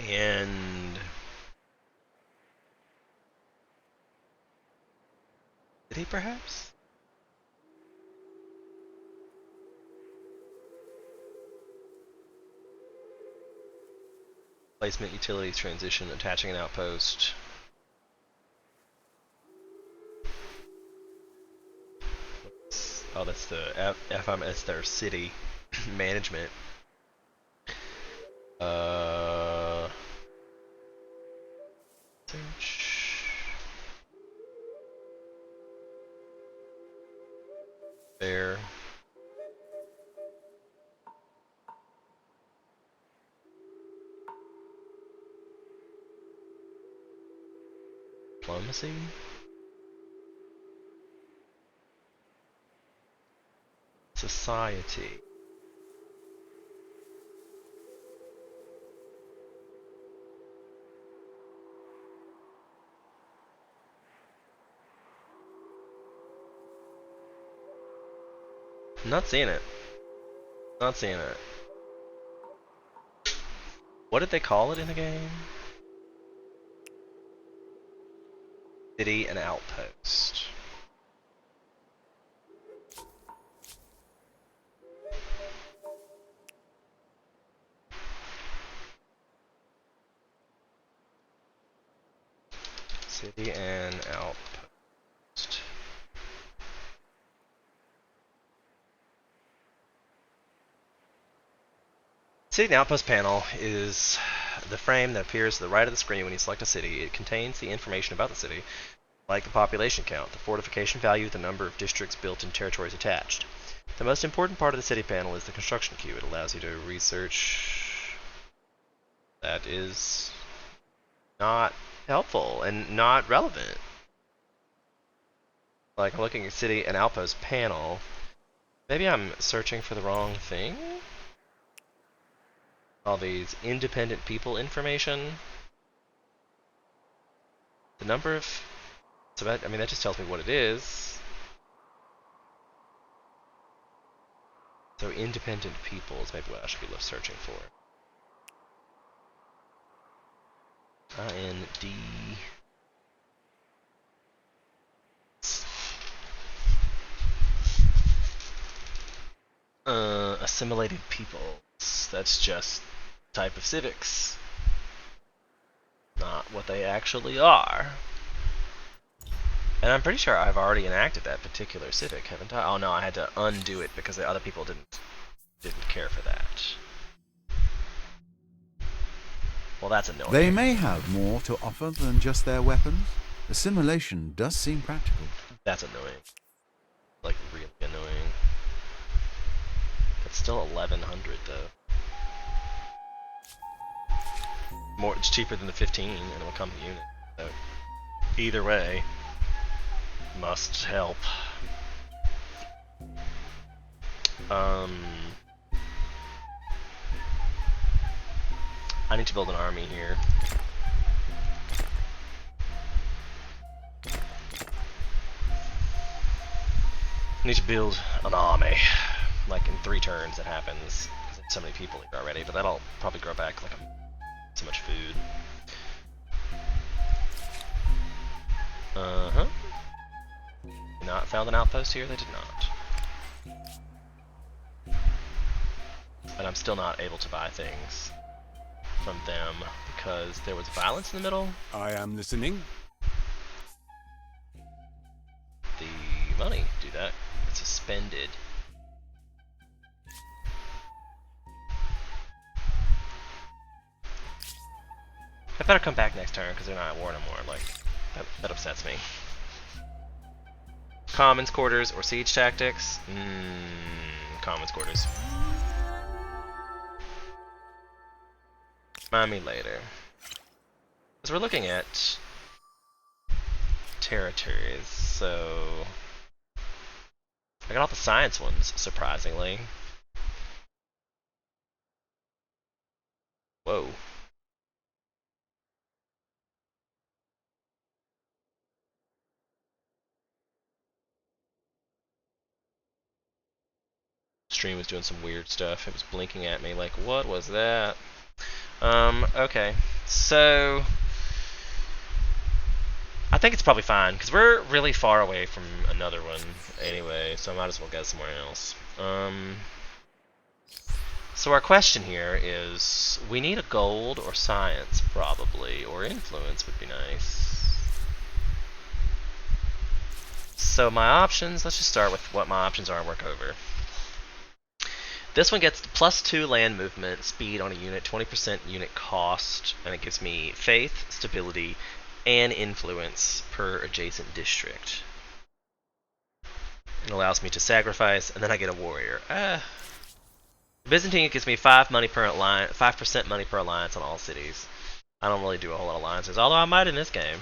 And did he perhaps? Placement, utilities, transition, attaching an outpost. Oh, that's the FMS, their city management. There. Diplomacy? Society. Not seeing it. Not seeing it. What did they call it in the game? City and outpost. City and outpost. City and outpost panel is the frame that appears to the right of the screen when you select a city. It contains the information about the city, like the population count, the fortification value, the number of districts built and territories attached. The most important part of the city panel is the construction queue. It allows you to research. That is not helpful and not relevant. Like, I'm looking at city and outpost panel. Maybe I'm searching for the wrong thing? All these independent people information. The number of... So that, I mean, that just tells me what it is. So independent people is maybe what I should be searching for. IND. Assimilated peoples. That's just type of civics. Not what they actually are. And I'm pretty sure I've already enacted that particular civic, haven't I? Oh no, I had to undo it because the other people didn't care for that. Well, that's annoying. They may have more to offer than just their weapons. Assimilation does seem practical. That's annoying. Like, really annoying. It's still 1100 though. More, it's cheaper than the 15, and it will come to unit. So, either way, must help. I need to build an army here. I need to build an army. Like in 3 turns it happens. Because there's so many people here already, but that'll probably grow back like so much food. Not found an outpost here? They did not. But I'm still not able to buy things from them because there was violence in the middle. I am listening. The money do that. It's suspended. I better come back next turn because they're not at war no more. Like, that upsets me. Commons quarters or siege tactics? Commons quarters. Remind me later. Because we're looking at territories, so I got all the science ones, surprisingly. Whoa. Stream was doing some weird stuff. It was blinking at me like, what was that? Okay. So I think it's probably fine, because we're really far away from another one anyway, so I might as well go somewhere else. So our question here is, we need a gold or science, probably, or influence would be nice. So my options, let's just start with what my options are and work over. This one gets +2 land movement speed on a unit, 20% unit cost, and it gives me faith, stability, and influence per adjacent district. It allows me to sacrifice, and then I get a warrior. Byzantine gives me 5% money per alliance on all cities. I don't really do a whole lot of alliances, although I might in this game.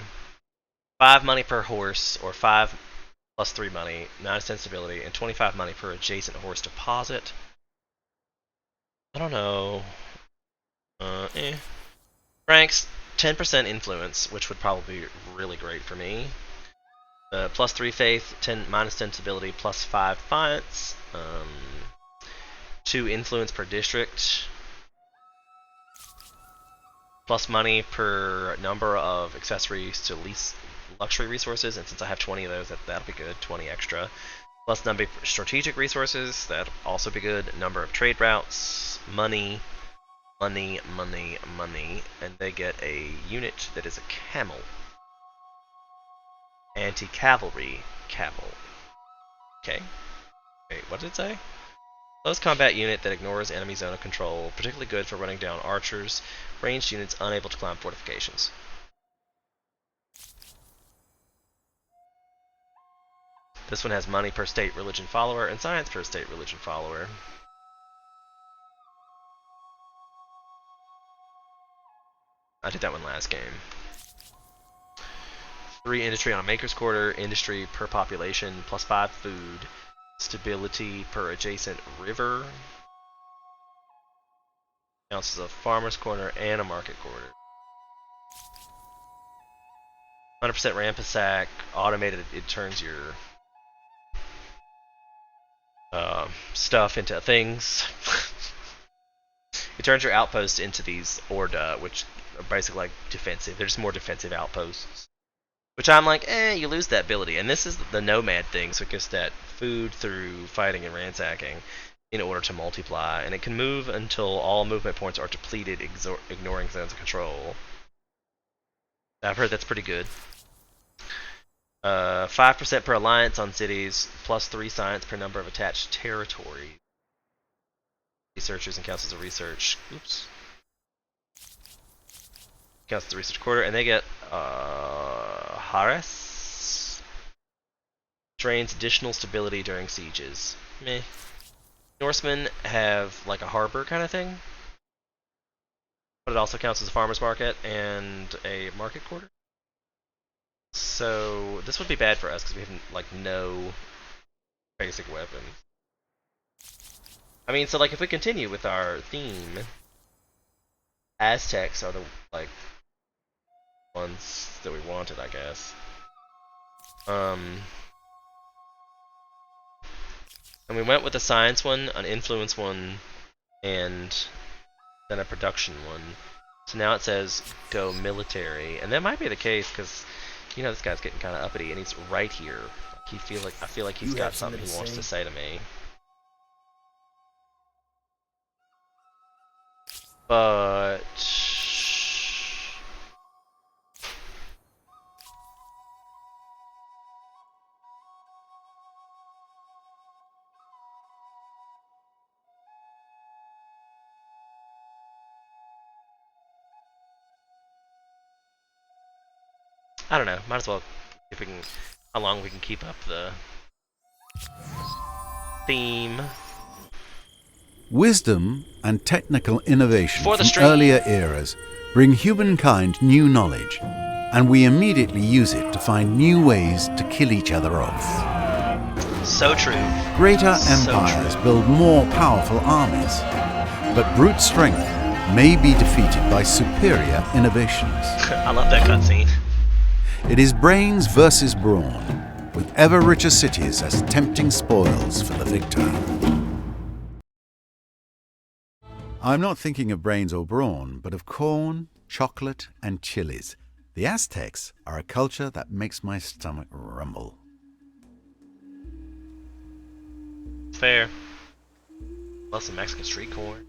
5 money per horse, or 5 plus 3 money, 9 stability, and 25 money per adjacent horse deposit. I don't know. Ranks 10% influence, which would probably be really great for me. Plus 3 faith, minus 10 stability, plus 5 defiance. 2 influence per district. Plus money per number of accessories to lease luxury resources, and since I have 20 of those, that'll be good. 20 extra. Plus number of strategic resources, that'll also be good. Number of trade routes, money, money, money, money, and they get a unit that is a camel. Anti-cavalry camel. Okay. Wait, what did it say? Close combat unit that ignores enemy zone of control, particularly good for running down archers, ranged units unable to climb fortifications. This one has money per state religion follower and science per state religion follower. I did that one last game. 3 industry on a maker's quarter, industry per population, plus 5 food, stability per adjacent river, counts as a farmer's corner and a market quarter. 100% ransack, automated, it turns your stuff into things. It turns your outposts into these Orda, which are basically like defensive. They're just more defensive outposts. Which I'm like, you lose that ability. And this is the nomad thing, so it gets that food through fighting and ransacking in order to multiply. And it can move until all movement points are depleted, ignoring zones of control. I've heard that's pretty good. 5% per alliance on cities, plus 3 science per number of attached territories. Researchers and counts as a research. Oops. Counts as a research quarter, and they get Hares. Drains additional stability during sieges. Meh. Norsemen have like a harbor kind of thing, but it also counts as a farmer's market and a market quarter. So this would be bad for us because we have like no basic weapons. I mean, so like if we continue with our theme, Aztecs are the like ones that we wanted, I guess. And we went with a science one, an influence one, and then a production one. So now it says go military, and that might be the case because you know this guy's getting kind of uppity, and he's right here. I feel like he's got something he wants to say to me. But I don't know. Might as well if we can, how long we can keep up the theme. Wisdom and technical innovation from earlier eras bring humankind new knowledge, and we immediately use it to find new ways to kill each other off. So true. Greater empires build more powerful armies, but brute strength may be defeated by superior innovations. I love that cutscene. It is brains versus brawn, with ever richer cities as tempting spoils for the victor. I'm not thinking of brains or brawn, but of corn, chocolate, and chilies. The Aztecs are a culture that makes my stomach rumble. Fair. Love some Mexican street corn.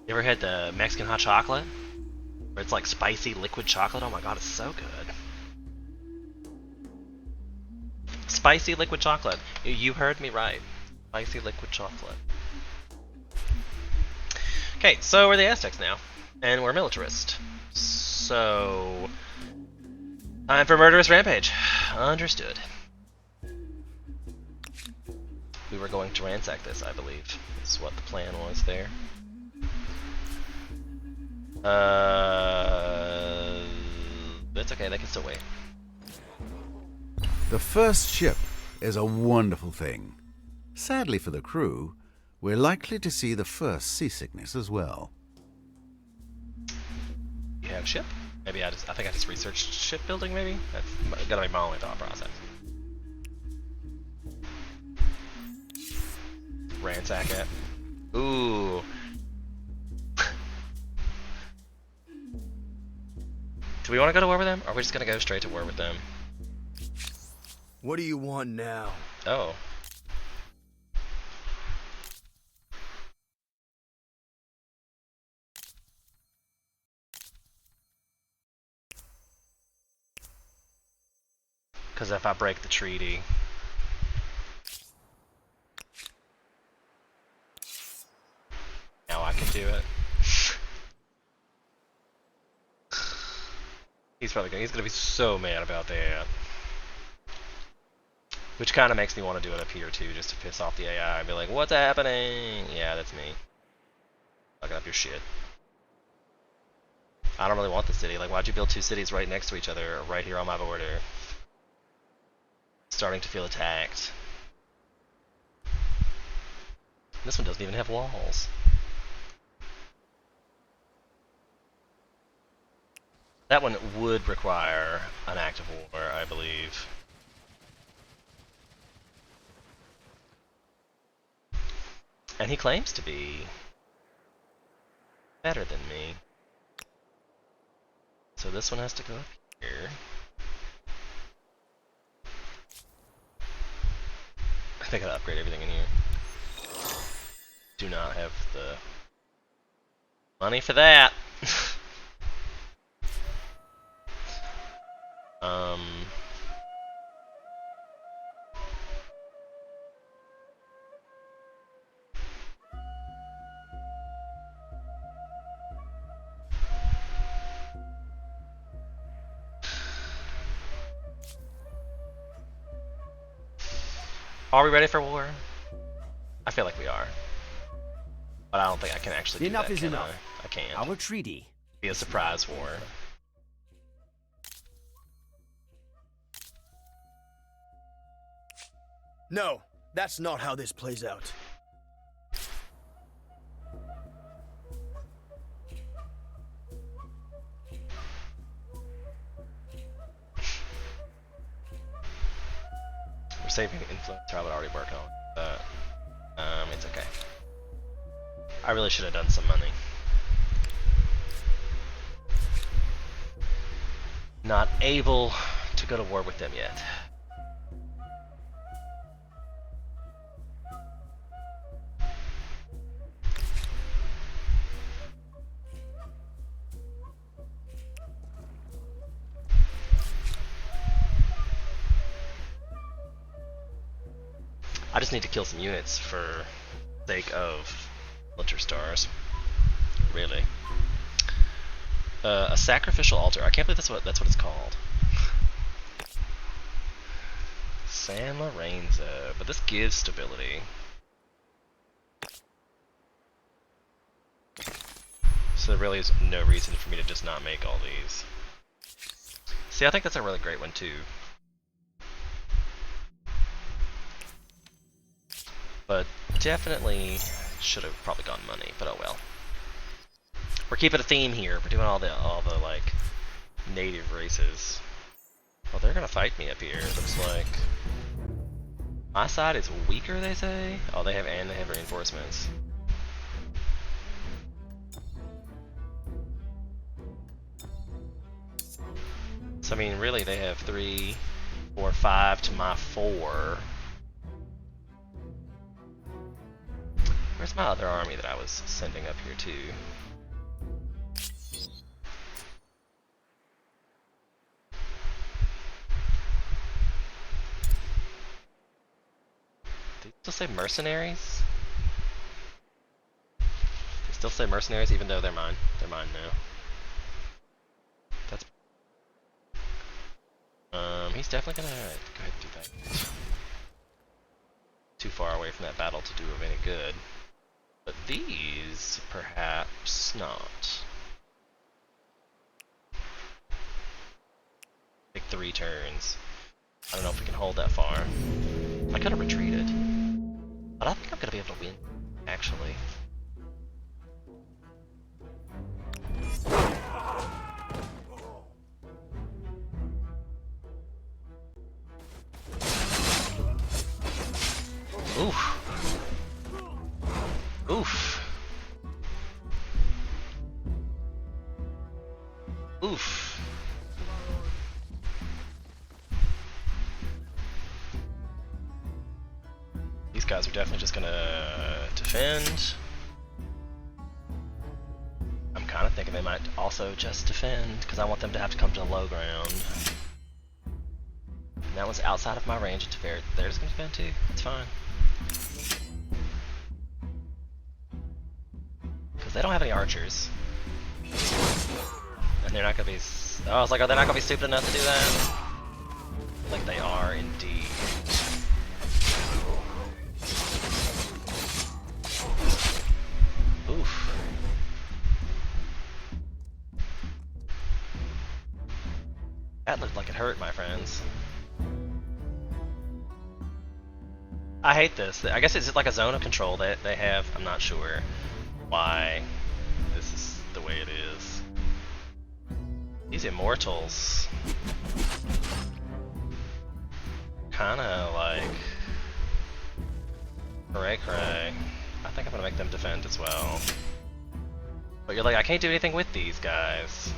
You ever had the Mexican hot chocolate? Where it's like spicy liquid chocolate? Oh my god, it's so good. Spicy liquid chocolate. You heard me right. Spicy liquid chocolate. Okay, so we're the Aztecs now, and we're militarist. So, time for murderous rampage. Understood. were going to ransack this, I believe. Is what the plan was there. That's okay, they can still wait. The first ship is a wonderful thing. Sadly for the crew, we're likely to see the first seasickness as well. You have ship? Maybe I think I just researched shipbuilding, maybe? That's gotta be my only thought process. Ransack it. Ooh. Do we want to go to war with them? Or are we just gonna go straight to war with them? What do you want now? Oh. Because if I break the treaty... Now I can do it. He's gonna be so mad about that. Which kind of makes me want to do it up here too, just to piss off the AI and be like, what's happening? Yeah, that's me. Fucking up your shit. I don't really want the city. Like, why'd you build two cities right next to each other, right here on my border? Starting to feel attacked. This one doesn't even have walls. That one would require an act of war, I believe. And he claims to be better than me. So this one has to go up here. I think I gotta upgrade everything in here. Do not have the money for that. Are we ready for war? I feel like we are. But I don't think I can actually do Enough that, is can enough. I can't. Our treaty. Be a surprise war. No, that's not how this plays out. We're saving influence. I would already work on it, but it's okay. I really should have done some money. Not able to go to war with them yet. I just need to kill some units for sake of Splinter Stars. Really. A sacrificial altar. I can't believe that's what it's called. San Lorenzo. But this gives stability. So there really is no reason for me to just not make all these. See, I think that's a really great one too. But definitely should have probably gone money, but oh well. We're keeping a theme here. We're doing all the like native races. Oh, they're gonna fight me up here. It looks like my side is weaker. They say. Oh, they have reinforcements. So I mean, really, they have 3, 4, 5 to my 4. Where's my other army that I was sending up here too? They still say mercenaries? They still say mercenaries even though they're mine. They're mine now. That's... he's definitely gonna... Go ahead and do that. too far away from that battle to do of any good. But these, perhaps not. Take 3 turns. I don't know if we can hold that far. I could have retreated. But I think I'm gonna be able to win, actually. Oof. Oof. Oof. These guys are definitely just gonna defend. I'm kind of thinking they might also just defend, because I want them to have to come to the low ground. And that one's outside of my range. It's fair. They're just gonna defend too. It's fine. Because they don't have any archers. And they're not gonna be. Oh, I was like, are they not gonna be stupid enough to do that? Like they are indeed. Oof. That looked like it hurt, my friends. I hate this. I guess it's like a zone of control that they have. I'm not sure why this is the way it is. These immortals kinda like cray. I think I'm gonna make them defend as well. But you're like, I can't do anything with these guys.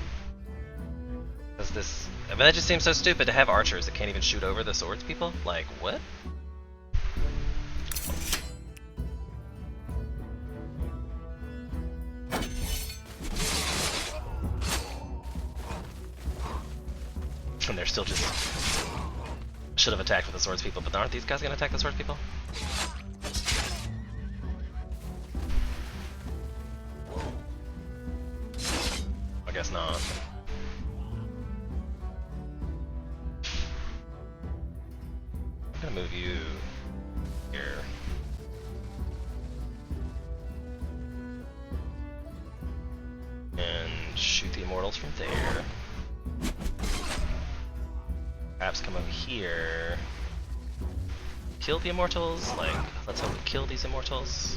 Because this, I mean, that just seems so stupid to have archers that can't even shoot over the swords people. Like, what? And they're still just... Should have attacked with the swords people, but aren't these guys gonna attack the swords people? I guess not. I'm gonna move you here. And shoot the immortals from there. Perhaps come over here. Kill the immortals? Like, let's hope we kill these immortals.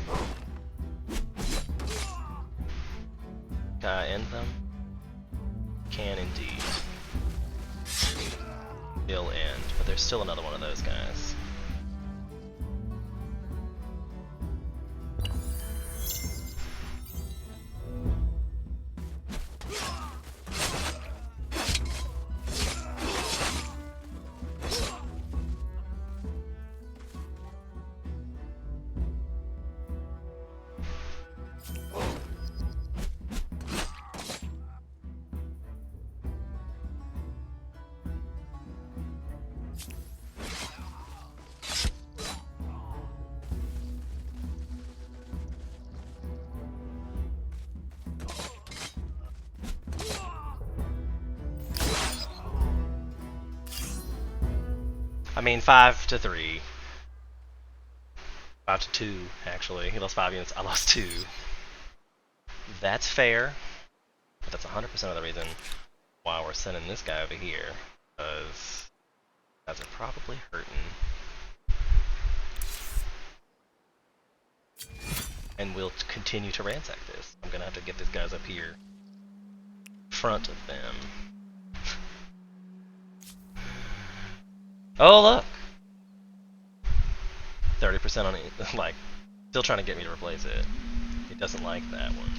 Can I end them? Can indeed. Ill end, but there's still another one of those guys. I mean, 5-3. 5-2, actually. He lost 5 units, I lost 2. That's fair, but that's 100% of the reason why we're sending this guy over here, because guys are probably hurting. And we'll continue to ransack this. I'm gonna have to get these guys up here in front of them. Oh, look! 30% on it, like, still trying to get me to replace it. It doesn't like that one.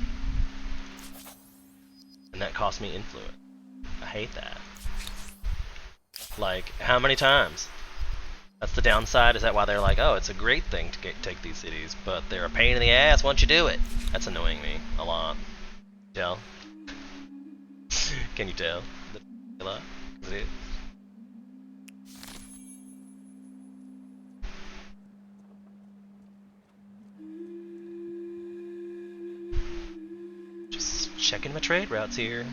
And that cost me influence. I hate that. Like, how many times? That's the downside. Is that why they're like, oh, it's a great thing to take these cities, but they're a pain in the ass once you do it. That's annoying me a lot. Tell? Can you tell? A lot? 'Cause it is. Just checking my trade routes here.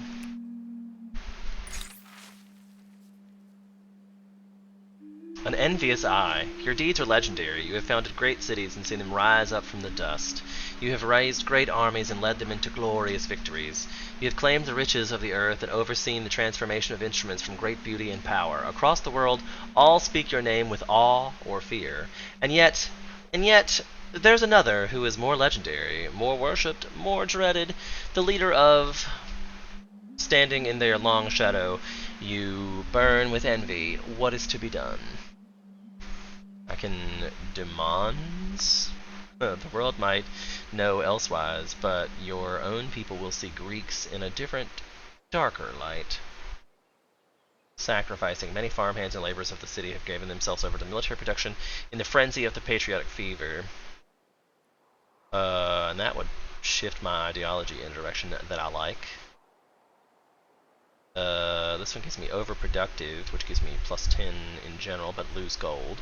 An envious eye. Your deeds are legendary. You have founded great cities and seen them rise up from the dust. You have raised great armies and led them into glorious victories. You have claimed the riches of the earth and overseen the transformation of instruments from great beauty and power. Across the world, all speak your name with awe or fear. And yet, there's another who is more legendary, more worshipped, more dreaded, the leader of... Standing in their long shadow, you burn with envy. What is to be done? I can demands? The world might know elsewise, but your own people will see Greeks in a different, darker light. Sacrificing many farmhands and laborers of the city have given themselves over to military production in the frenzy of the patriotic fever. And that would shift my ideology in a direction that I like. This one gives me overproductive, which gives me plus 10 in general, but lose gold.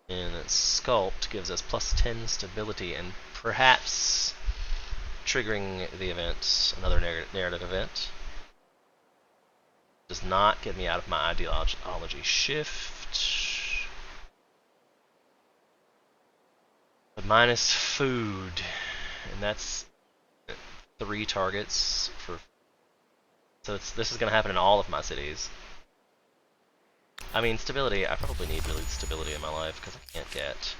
And Sculpt gives us plus 10 stability and perhaps triggering the event, another narrative event. Does not get me out of my ideology shift. But minus food, and that's 3 targets for. So this is going to happen in all of my cities. I mean, stability, I probably need really stability in my life because I can't get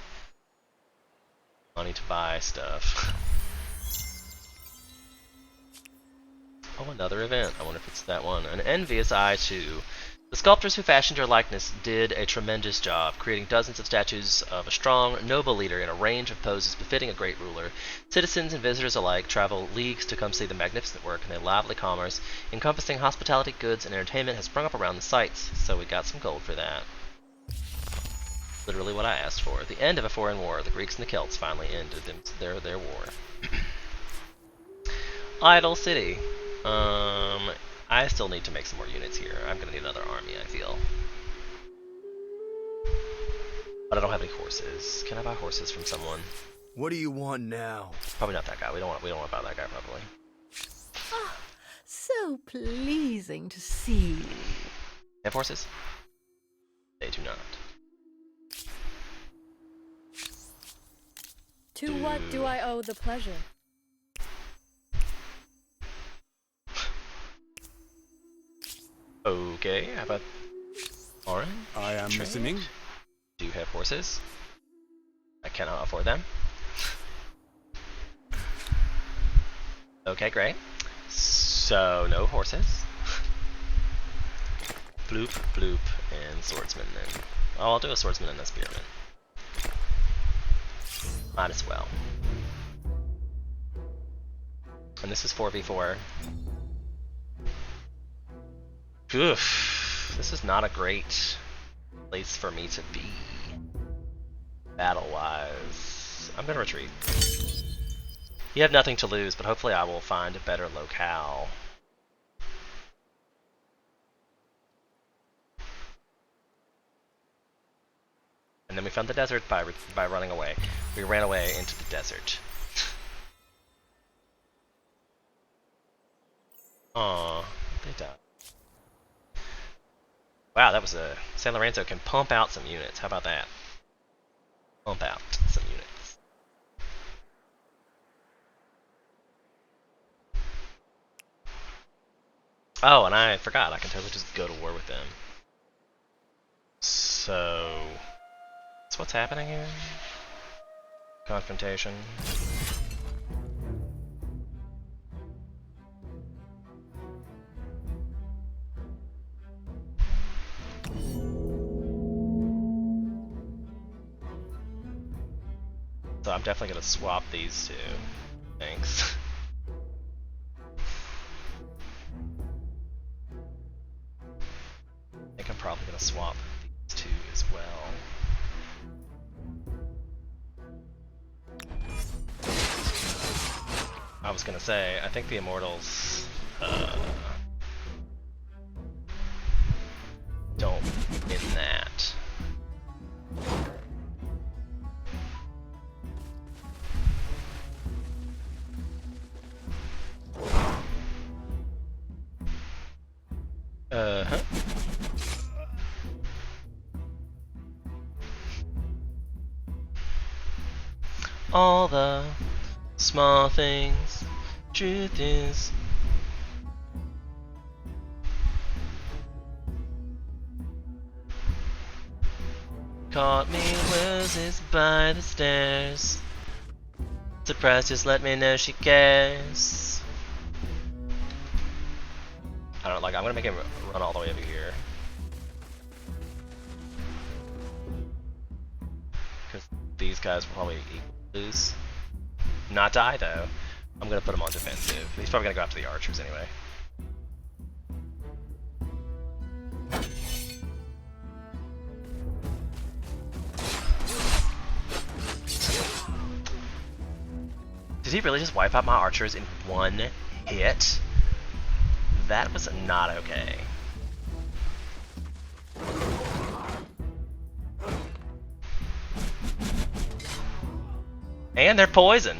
money to buy stuff. Oh, another event. I wonder if it's that one. An envious eye, too. The sculptors who fashioned your likeness did a tremendous job, creating dozens of statues of a strong, noble leader in a range of poses befitting a great ruler. Citizens and visitors alike travel leagues to come see the magnificent work, and a lively commerce encompassing hospitality, goods, and entertainment has sprung up around the sites, so we got some gold for that. Literally what I asked for. The end of a foreign war. The Greeks and the Celts finally ended their war. Idle City. I still need to make some more units here. I'm gonna need another army, I feel. But I don't have any horses. Can I buy horses from someone? What do you want now? Probably not that guy. We don't want to buy that guy probably. Ah, so pleasing to see you. Have horses? They do not. To what do I owe the pleasure? Okay, how about Orange? I am Trade? listening. Do you have horses? I cannot afford them. Okay, great. So, no horses. Bloop, bloop, and swordsman then. Oh, I'll do a swordsman and a spearman. Might as well. And this is 4v4. Oof. This is not a great place for me to be. Battle-wise. I'm gonna retreat. You have nothing to lose, but hopefully I will find a better locale. And then we found the desert by running away. We ran away into the desert. Aww, they died. Wow, that was a... San Lorenzo can pump out some units. How about that? Pump out some units. Oh, and I forgot. I can totally just go to war with them. So... That's what's happening here? Confrontation. So I'm definitely gonna swap these two. Thanks. I think I'm probably gonna swap these two as well. I was gonna say, I think the Immortals don't win that. all the small things. Truth is. Caught me roses by the stairs. Surprised, just let me know she cares. I don't know, like, I'm gonna make him run all the way over here. Because these guys will probably lose. Not die, though. I'm gonna put him on defensive. He's probably gonna go after the archers anyway. Did he really just wipe out my archers in one hit? That was not okay. And they're poisoned.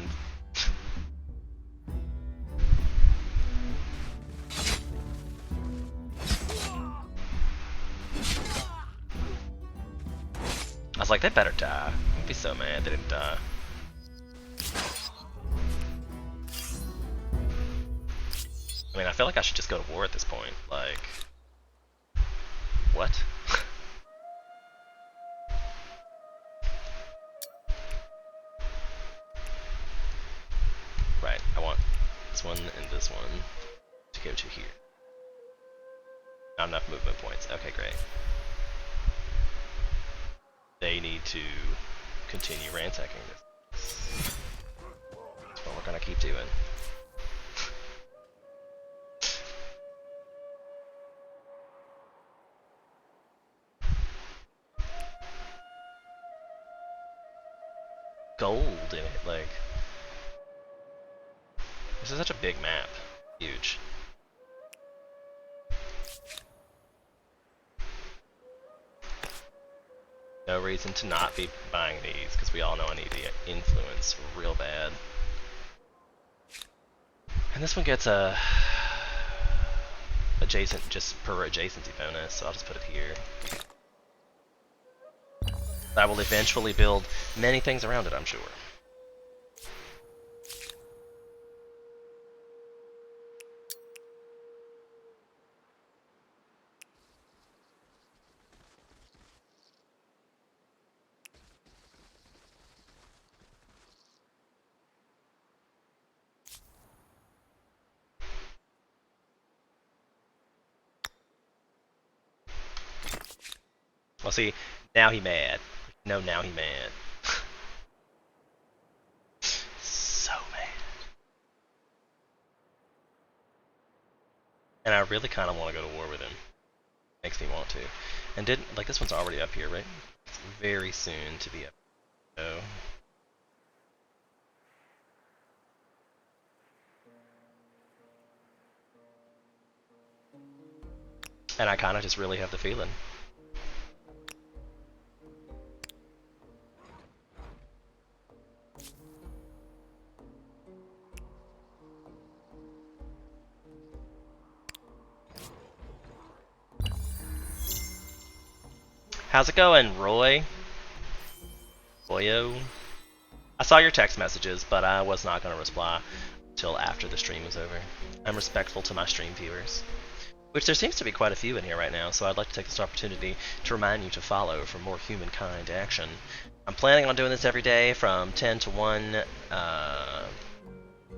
I was like, they better die. I'd be so mad they didn't die. I mean, I feel like I should just go to war at this point. Like, what? Right, I want this one and this one to go to here. Not enough movement points. Okay, great. They need to continue ransacking this. That's what we're gonna keep doing. Gold in it, like, this is such a big map. Huge. No reason to not be buying these, because we all know I need the influence real bad. And this one gets a adjacent, just per adjacency bonus, so I'll just put it here. I will eventually build many things around it, I'm sure. Well, see, now he mad. No, now he mad. So mad. And I really kind of want to go to war with him. Makes me want to. And didn't, like, this one's already up here, right? It's very soon to be up. So. And I kind of just really have the feeling. How's it going, Roy? Boyo? I saw your text messages, but I was not going to reply until after the stream was over. I'm respectful to my stream viewers. Which there seems to be quite a few in here right now, so I'd like to take this opportunity to remind you to follow for more Humankind action. I'm planning on doing this every day from 10 to 1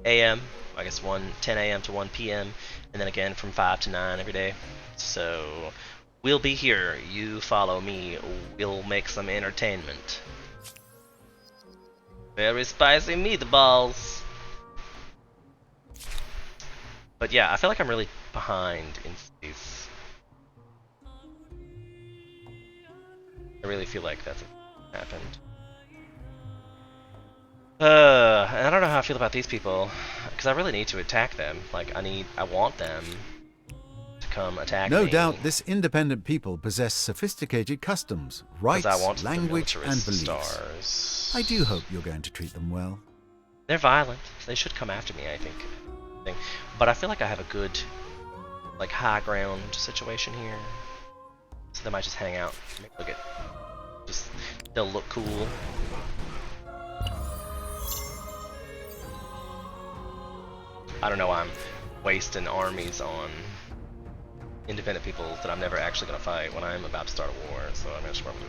a.m. I guess 10 a.m. to 1 p.m. and then again from 5 to 9 every day. So we'll be here. You follow me. We'll make some entertainment. Very spicy meatballs. But yeah, I feel like I'm really behind in cities. I really feel like that's what happened. And I don't know how I feel about these people, because I really need to attack them. Like, I want them to come attack me. No doubt this independent people possess sophisticated customs, rights, language, and beliefs. Stars. I do hope you're going to treat them well. They're violent. They should come after me, I think. But I feel like I have a good, like, high ground situation here. So they might just hang out. Look at, just, they'll look cool. I don't know why I'm wasting armies on independent people that I'm never actually gonna fight when I'm about to start a war. So I'm gonna just probably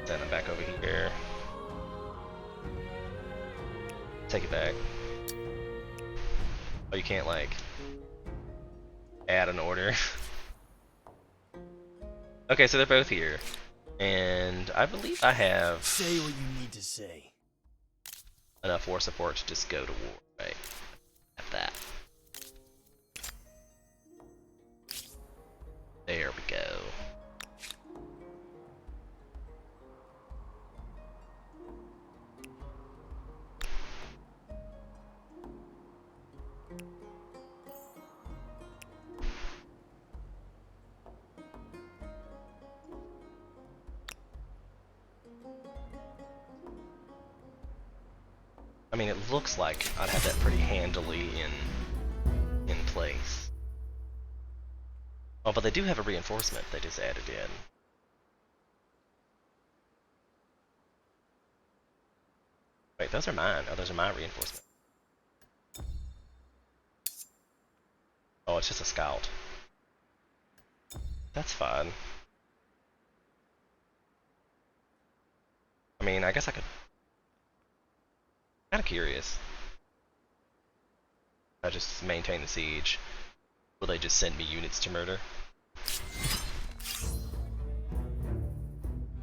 send them back over here. Take it back. Oh, you can't like add an order. Okay, so they're both here, and I believe I have Say what you need to say. enough war support to just go to war, right? At that. There we go. I mean, it looks like I'd have that pretty handily in place. Oh, but they do have a reinforcement they just added in. Wait, those are mine. Oh, those are my reinforcements. Oh, it's just a scout. That's fine. I mean, I guess I could. Kind of curious. I just maintain the siege. Will they just send me units to murder?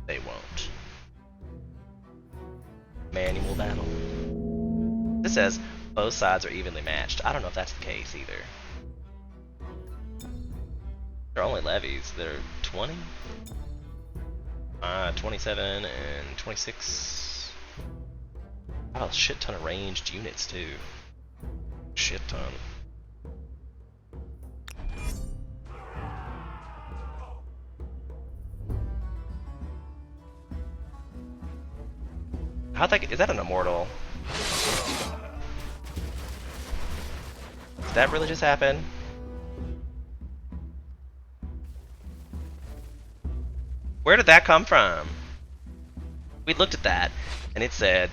They won't. Manual battle. This says both sides are evenly matched. I don't know if that's the case either. They're only levies. They're 20? 27 and 26. Wow, a shit ton of ranged units too. Shit ton. How'd that get, is that an immortal? Did that really just happen? Where did that come from? We looked at that and it said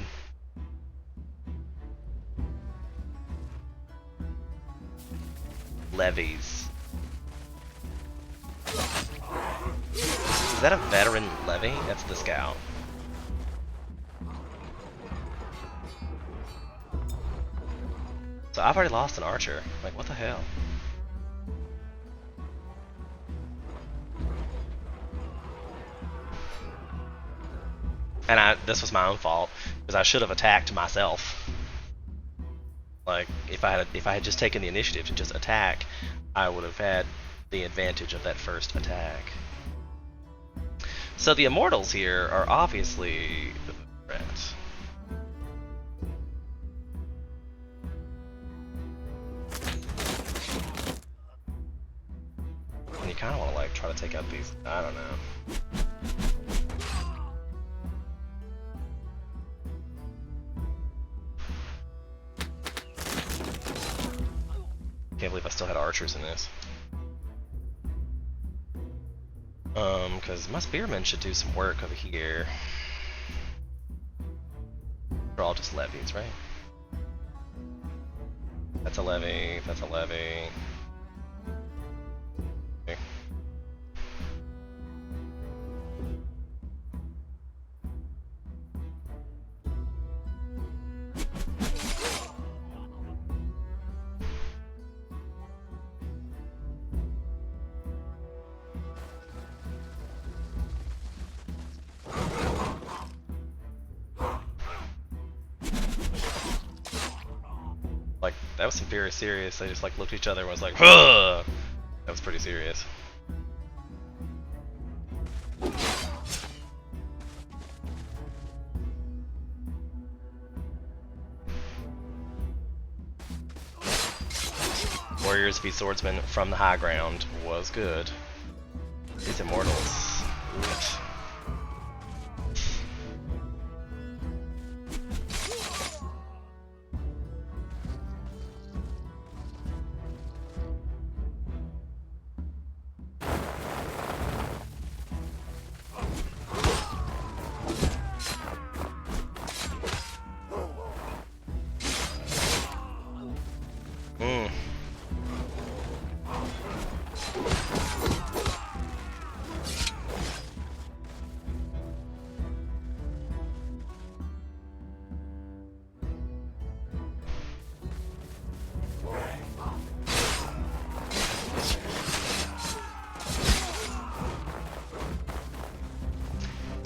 levies. Is that a veteran levy? That's the scout. So I've already lost an archer. Like, what the hell? And this was my own fault because I should have attacked myself. Like, if I had just taken the initiative to just attack, I would have had the advantage of that first attack. So the immortals here are obviously the threat. And you kind of want to like try to take out these. I don't know. Can't believe I still had archers in this. Because my spearmen should do some work over here. They're all just levies, right? That's a levy, that's a levy. Okay. Like, that was some very serious. They just like looked at each other and was like, huh! That was pretty serious. Warriors v swordsmen from the high ground was good. These immortals. Oof.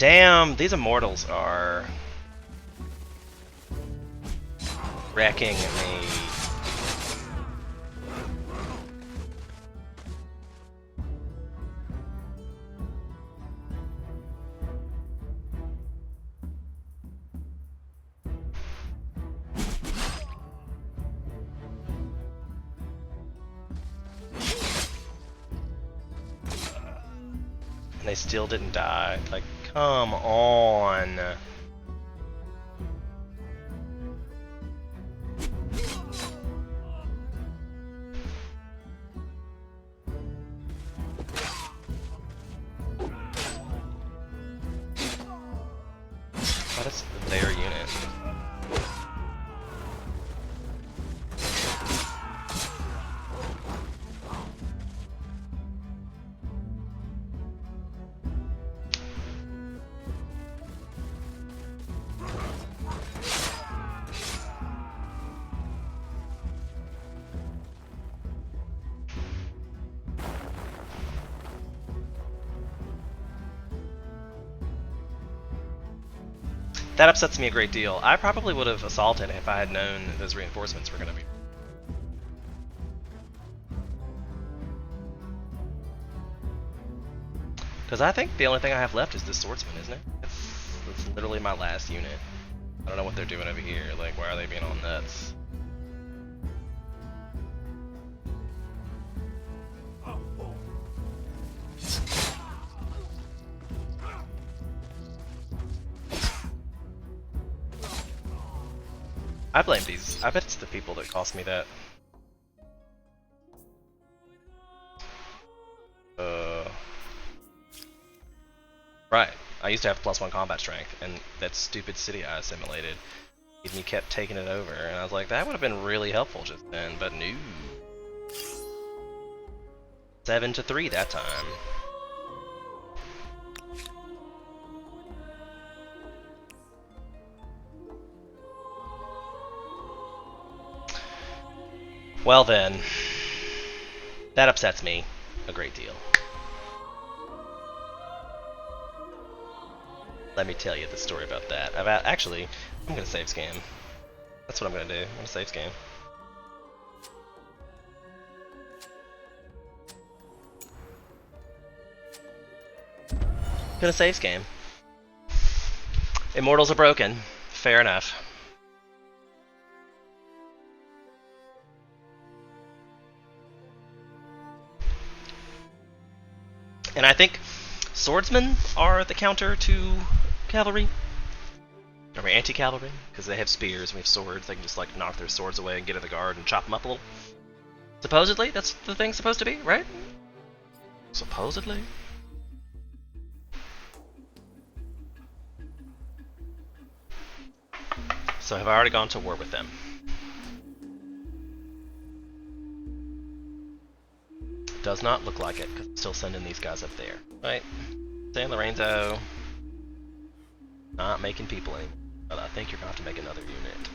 Damn, these immortals are wrecking me. And they still didn't die. Like, come on. What is their unit? That upsets me a great deal. I probably would have assaulted if I had known those reinforcements were going to be. Because I think the only thing I have left is this swordsman, isn't it? It's literally my last unit. I don't know what they're doing over here. Like, why are they being all nuts? I blame these. I bet it's the people that cost me that. Right. I used to have +1 combat strength, and that stupid city I assimilated made me kept taking it over, and I was like, that would have been really helpful just then, but no. 7-3 that time. Well then, that upsets me a great deal. Let me tell you the story about that. Actually, I'm gonna save scam. That's what I'm gonna do. I'm gonna save scam. Gonna save scam. Immortals are broken. Fair enough. And I think swordsmen are the counter to cavalry. Or anti-cavalry, because they have spears and we have swords. They can just like knock their swords away and get in the guard and chop them up a little. Supposedly, that's the thing supposed to be, right? Supposedly. So have I already gone to war with them? Does not look like it, because I'm still sending these guys up there. Right? San Lorenzo. Not making people anymore. But I think you're going to have to make another unit.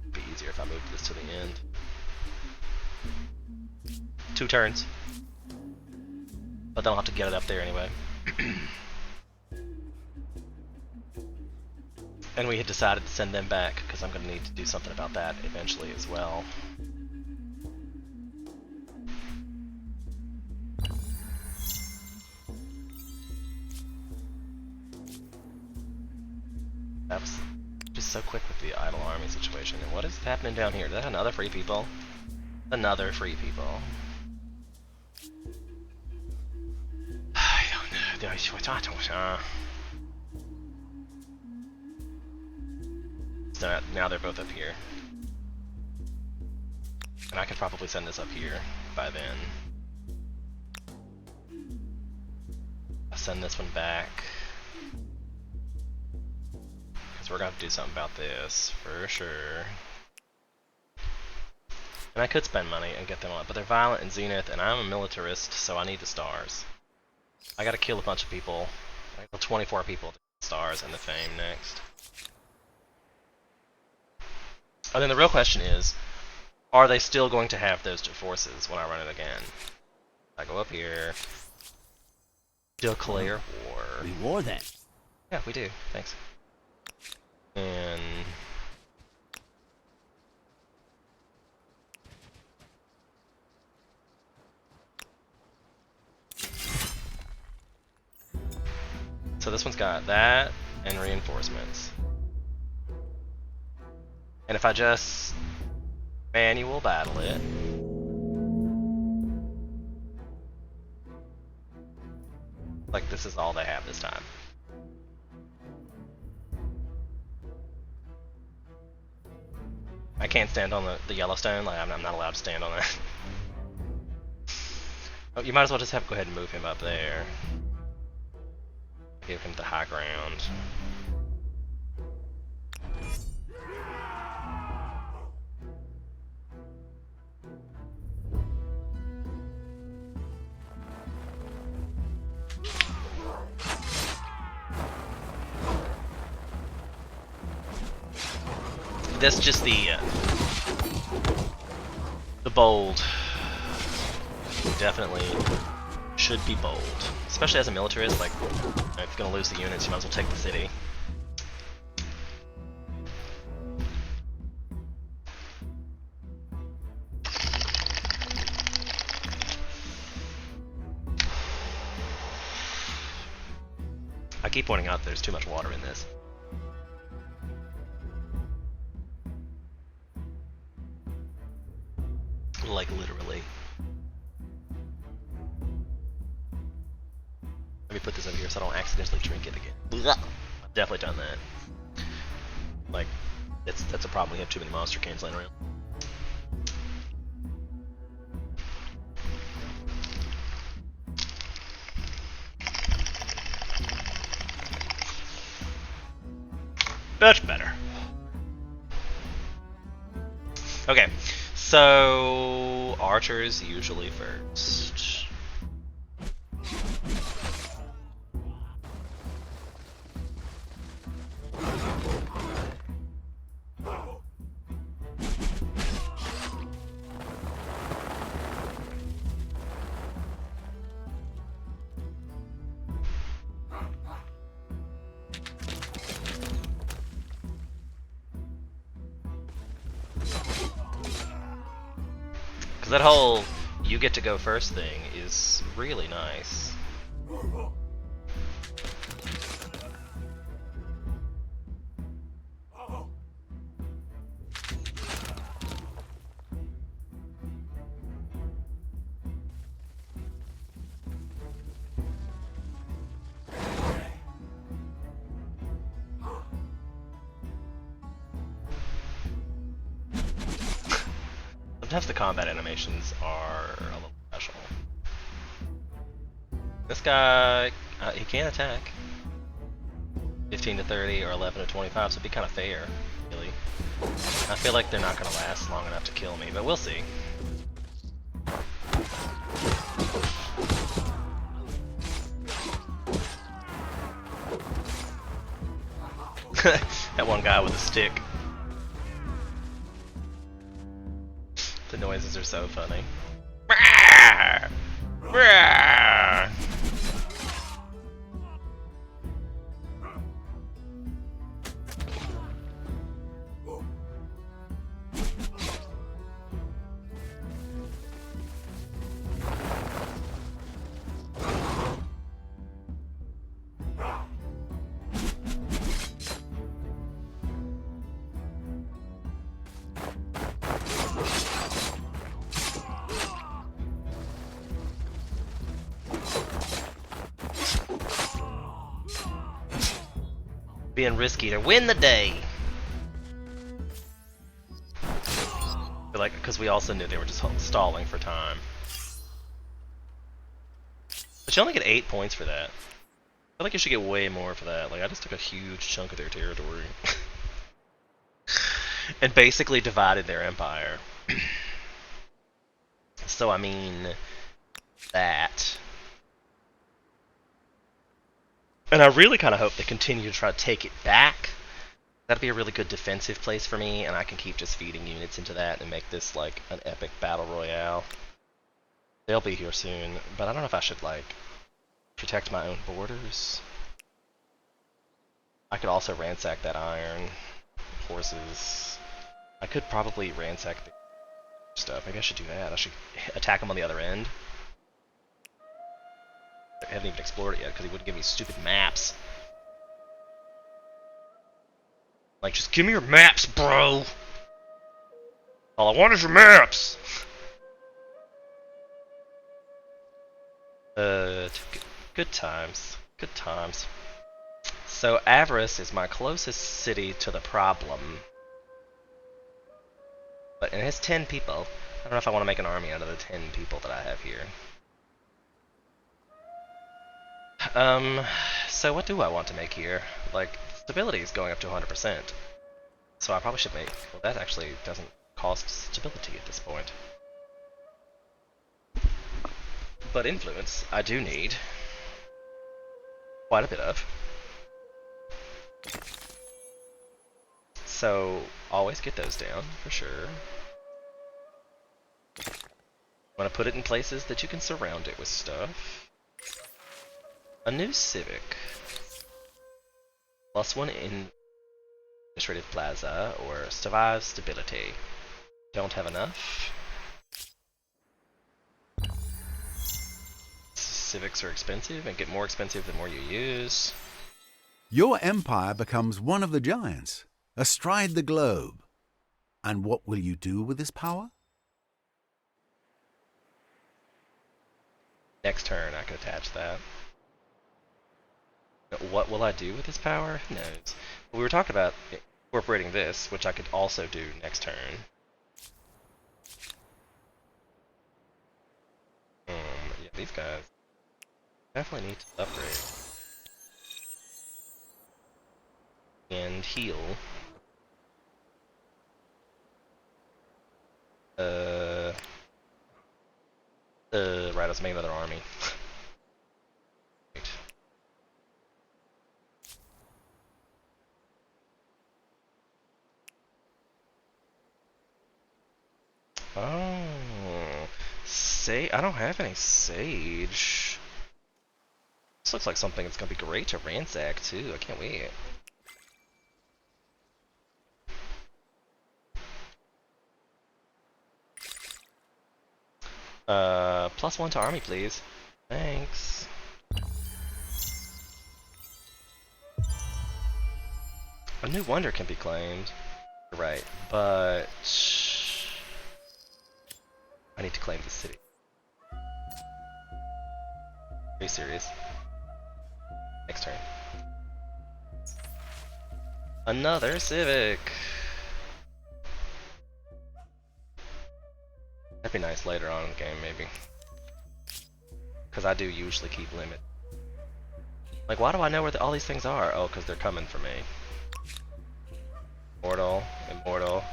It'd be easier if I moved this to the end. 2 turns. But then I'll have to get it up there anyway. And we had decided to send them back, because I'm going to need to do something about that eventually as well. That was just so quick with the idle army situation. And what is happening down here? Is that another free people? Another free people. I don't know. So now they're both up here. And I could probably send this up here by then. I'll send this one back. Because we're going to have to do something about this, for sure. And I could spend money and get them on it, but they're violent in Zenith, and I'm a militarist, so I need the stars. I gotta kill a bunch of people. I kill 24 people to get the stars and the fame next. And then the real question is, Are they still going to have those two forces when I run it again? I go up here. Declare war. We war then. Yeah, we do. Thanks. And so this one's got that and reinforcements. And if I just manual battle it, like this is all they have this time. I can't stand on the Yellowstone, like I'm not allowed to stand on that. Oh, you might as well just go ahead and move him up there. Give him the high ground. That's just the bold. Definitely should be bold, especially as a militarist. Like, if you're gonna lose the units, you might as well take the city. I keep pointing out there's too much water in this. Like, literally. Let me put this over here so I don't accidentally drink it again. I've definitely done that. Like, that's a problem. We have too many monster cans laying around. Much better. Okay, so archers usually first. Because that whole you get to go first thing is really nice. Sometimes the combat animations are a little special. This guy, he can attack. 15 to 30 or 11 to 25, so it'd be kind of fair, really. I feel like they're not going to last long enough to kill me, but we'll see. That one guy with a stick. The noises are so funny. Being risky to win the day. But like, because we also knew they were just stalling for time. But you only get 8 points for that. I feel like you should get way more for that. Like, I just took a huge chunk of their territory. And basically divided their empire. So, I mean, that. And I really kind of hope they continue to try to take it back. That'd be a really good defensive place for me, and I can keep just feeding units into that and make this like an epic battle royale. They'll be here soon, but I don't know if I should like protect my own borders. I could also ransack that iron. Horses. I could probably ransack the stuff. Maybe I should do that. I should attack them on the other end. I haven't even explored it yet because he wouldn't give me stupid maps. Like, just give me your maps, bro! All I want is your maps! Good times. Good times. So, Avarice is my closest city to the problem. But it has 10 people. I don't know if I want to make an army out of the 10 people that I have here. So what do I want to make here? Like, stability is going up to 100%. So I probably should make... Well, that actually doesn't cost stability at this point. But influence, I do need quite a bit of. So, always get those down, for sure. Want to put it in places that you can surround it with stuff. A new civic. +1 in administrative plaza, or survive stability. Don't have enough. Civics are expensive and get more expensive the more you use. Your empire becomes one of the giants, astride the globe. And what will you do with this power? Next turn I could attach that. What will I do with this power? Who knows? We were talking about incorporating this, which I could also do next turn. Yeah, these guys definitely need to upgrade. And heal. Right, let's make another army. Right. Oh, I don't have any sage. This looks like something that's gonna be great to ransack too. I can't wait. +1 to army, please. Thanks. A new wonder can be claimed. Right, but I need to claim the city. Are you serious? Next turn. Another civic. That'd be nice later on in the game, maybe. Because I do usually keep limit. Like, why do I know where all these things are? Oh, because they're coming for me. Immortal, immortal.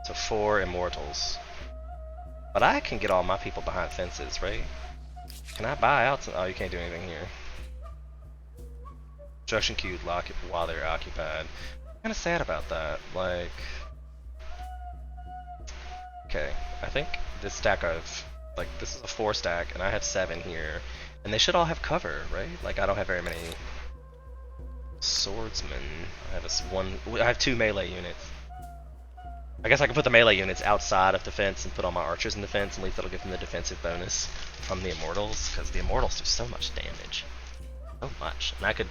So 4 immortals. But I can get all my people behind fences, right? Can I buy out some? Oh, you can't do anything here. Construction queued lock it while they're occupied. I'm kind of sad about that. Like, okay, I think this stack of, like, this is a 4 stack, and I have 7 here, and they should all have cover, right? Like, I don't have very many swordsmen. I have 2 melee units. I guess I can put the melee units outside of the fence and put all my archers in the fence, and at least that'll give them the defensive bonus from the immortals, because the immortals do so much damage. So much. And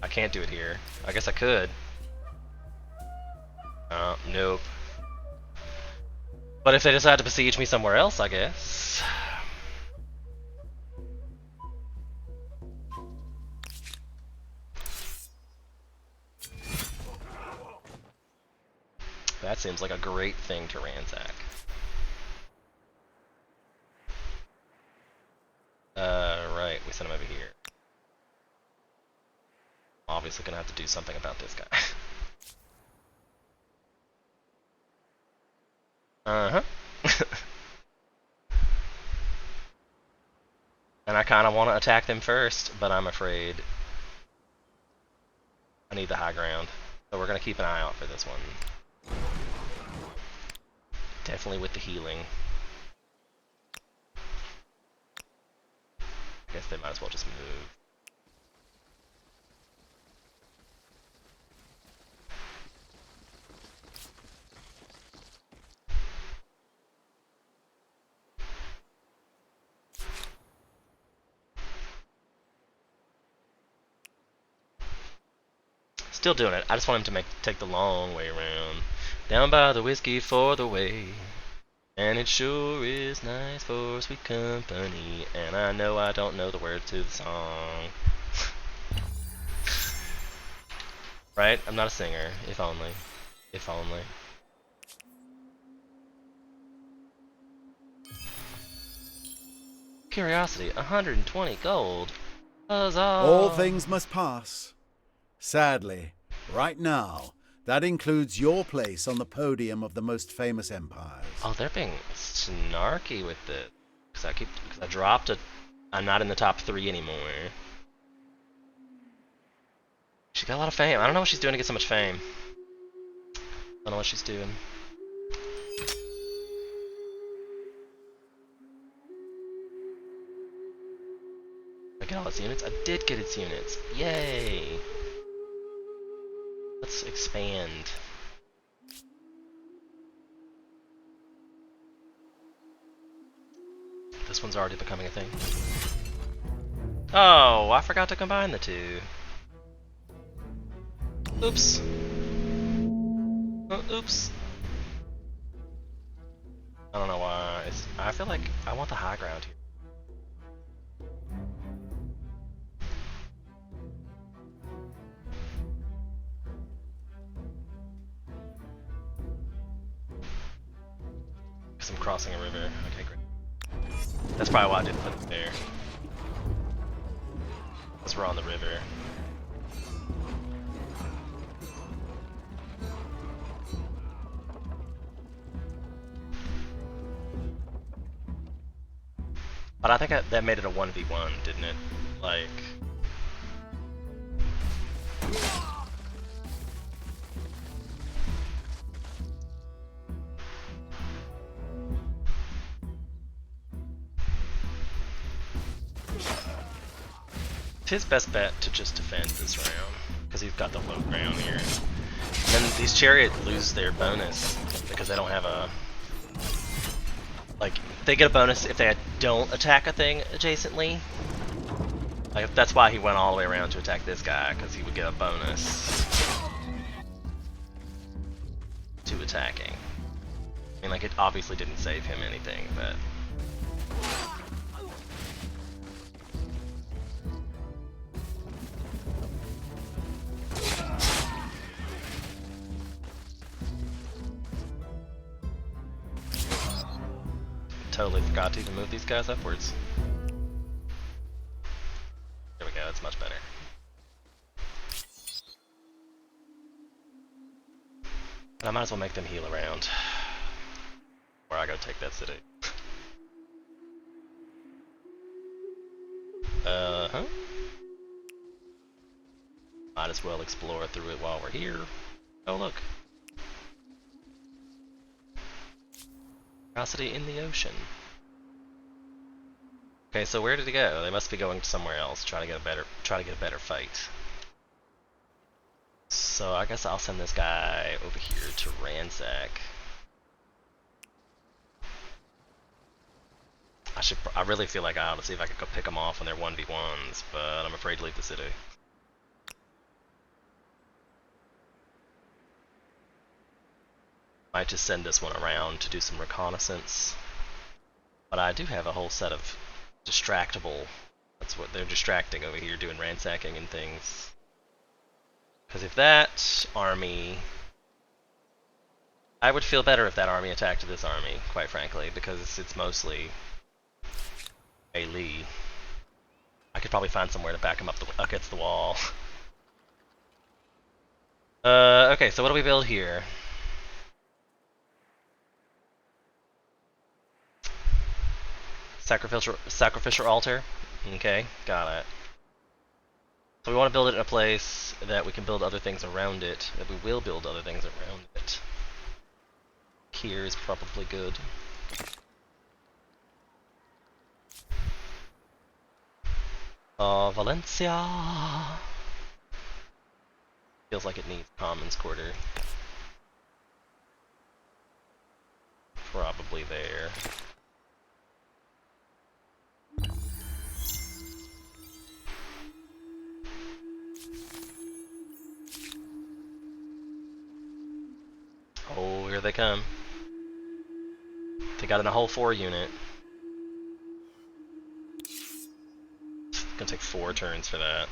I can't do it here. I guess I could. Nope. But if they decide to besiege me somewhere else, I guess. That seems like a great thing to ransack. Right, we sent him over here. Obviously gonna have to do something about this guy. Uh-huh. And I kinda wanna attack them first, but I'm afraid I need the high ground. So we're gonna keep an eye out for this one. Definitely with the healing. I guess they might as well just move. Still doing it. I just want him to take the long way around. Down by the whiskey for the way. And it sure is nice for sweet company. And I know I don't know the words to the song. Right? I'm not a singer. If only. If only. Curiosity, 120 gold. Huzzah! All things must pass. Sadly, right now, that includes your place on the podium of the most famous empires. Oh, they're being snarky with it. Because I dropped it. I'm not in the top 3 anymore. She got a lot of fame. I don't know what she's doing to get so much fame. I don't know what she's doing. I get all its units? I did get its units. Yay! Let's expand. This one's already becoming a thing. Oh, I forgot to combine the two. Oops. Oops. I don't know why. I feel like I want the high ground here. Because I'm crossing a river. Okay, great. That's probably why I didn't put it there. Because we're on the river. But I think that made it a 1v1, didn't it? Like... It's his best bet to just defend this round, because he's got the low ground here. And then these chariots lose their bonus, because they don't have a... Like, they get a bonus if they don't attack a thing adjacently. Like, that's why he went all the way around to attack this guy, because he would get a bonus to attacking. I mean, like, it obviously didn't save him anything, but... Totally forgot to even move these guys upwards. There we go, that's much better. And I might as well make them heal around. Or I gotta take that city. Uh-huh. Might as well explore through it while we're here. Oh, look. Curiosity in the ocean. Okay, so where did he go? They must be going somewhere else, try to get a better fight. So I guess I'll send this guy over here to ransack. I really feel like I ought to see if I could go pick them off when they're 1v1s, but I'm afraid to leave the city. Might just send this one around to do some reconnaissance. But I do have a whole set of distractable. That's what they're distracting over here, doing ransacking and things. Because if that army... I would feel better if that army attacked this army, quite frankly, because it's mostly melee. I could probably find somewhere to back him up against the wall. Okay, so what do we build here? Sacrificial altar? Okay, got it. So we want to build it in a place that we can build other things around it, that we will build other things around it. Here is probably good. Valencia! Feels like it needs Commons Quarter. Probably there. Oh, here they come. They got in a whole 4 unit. It's gonna take 4 turns for that.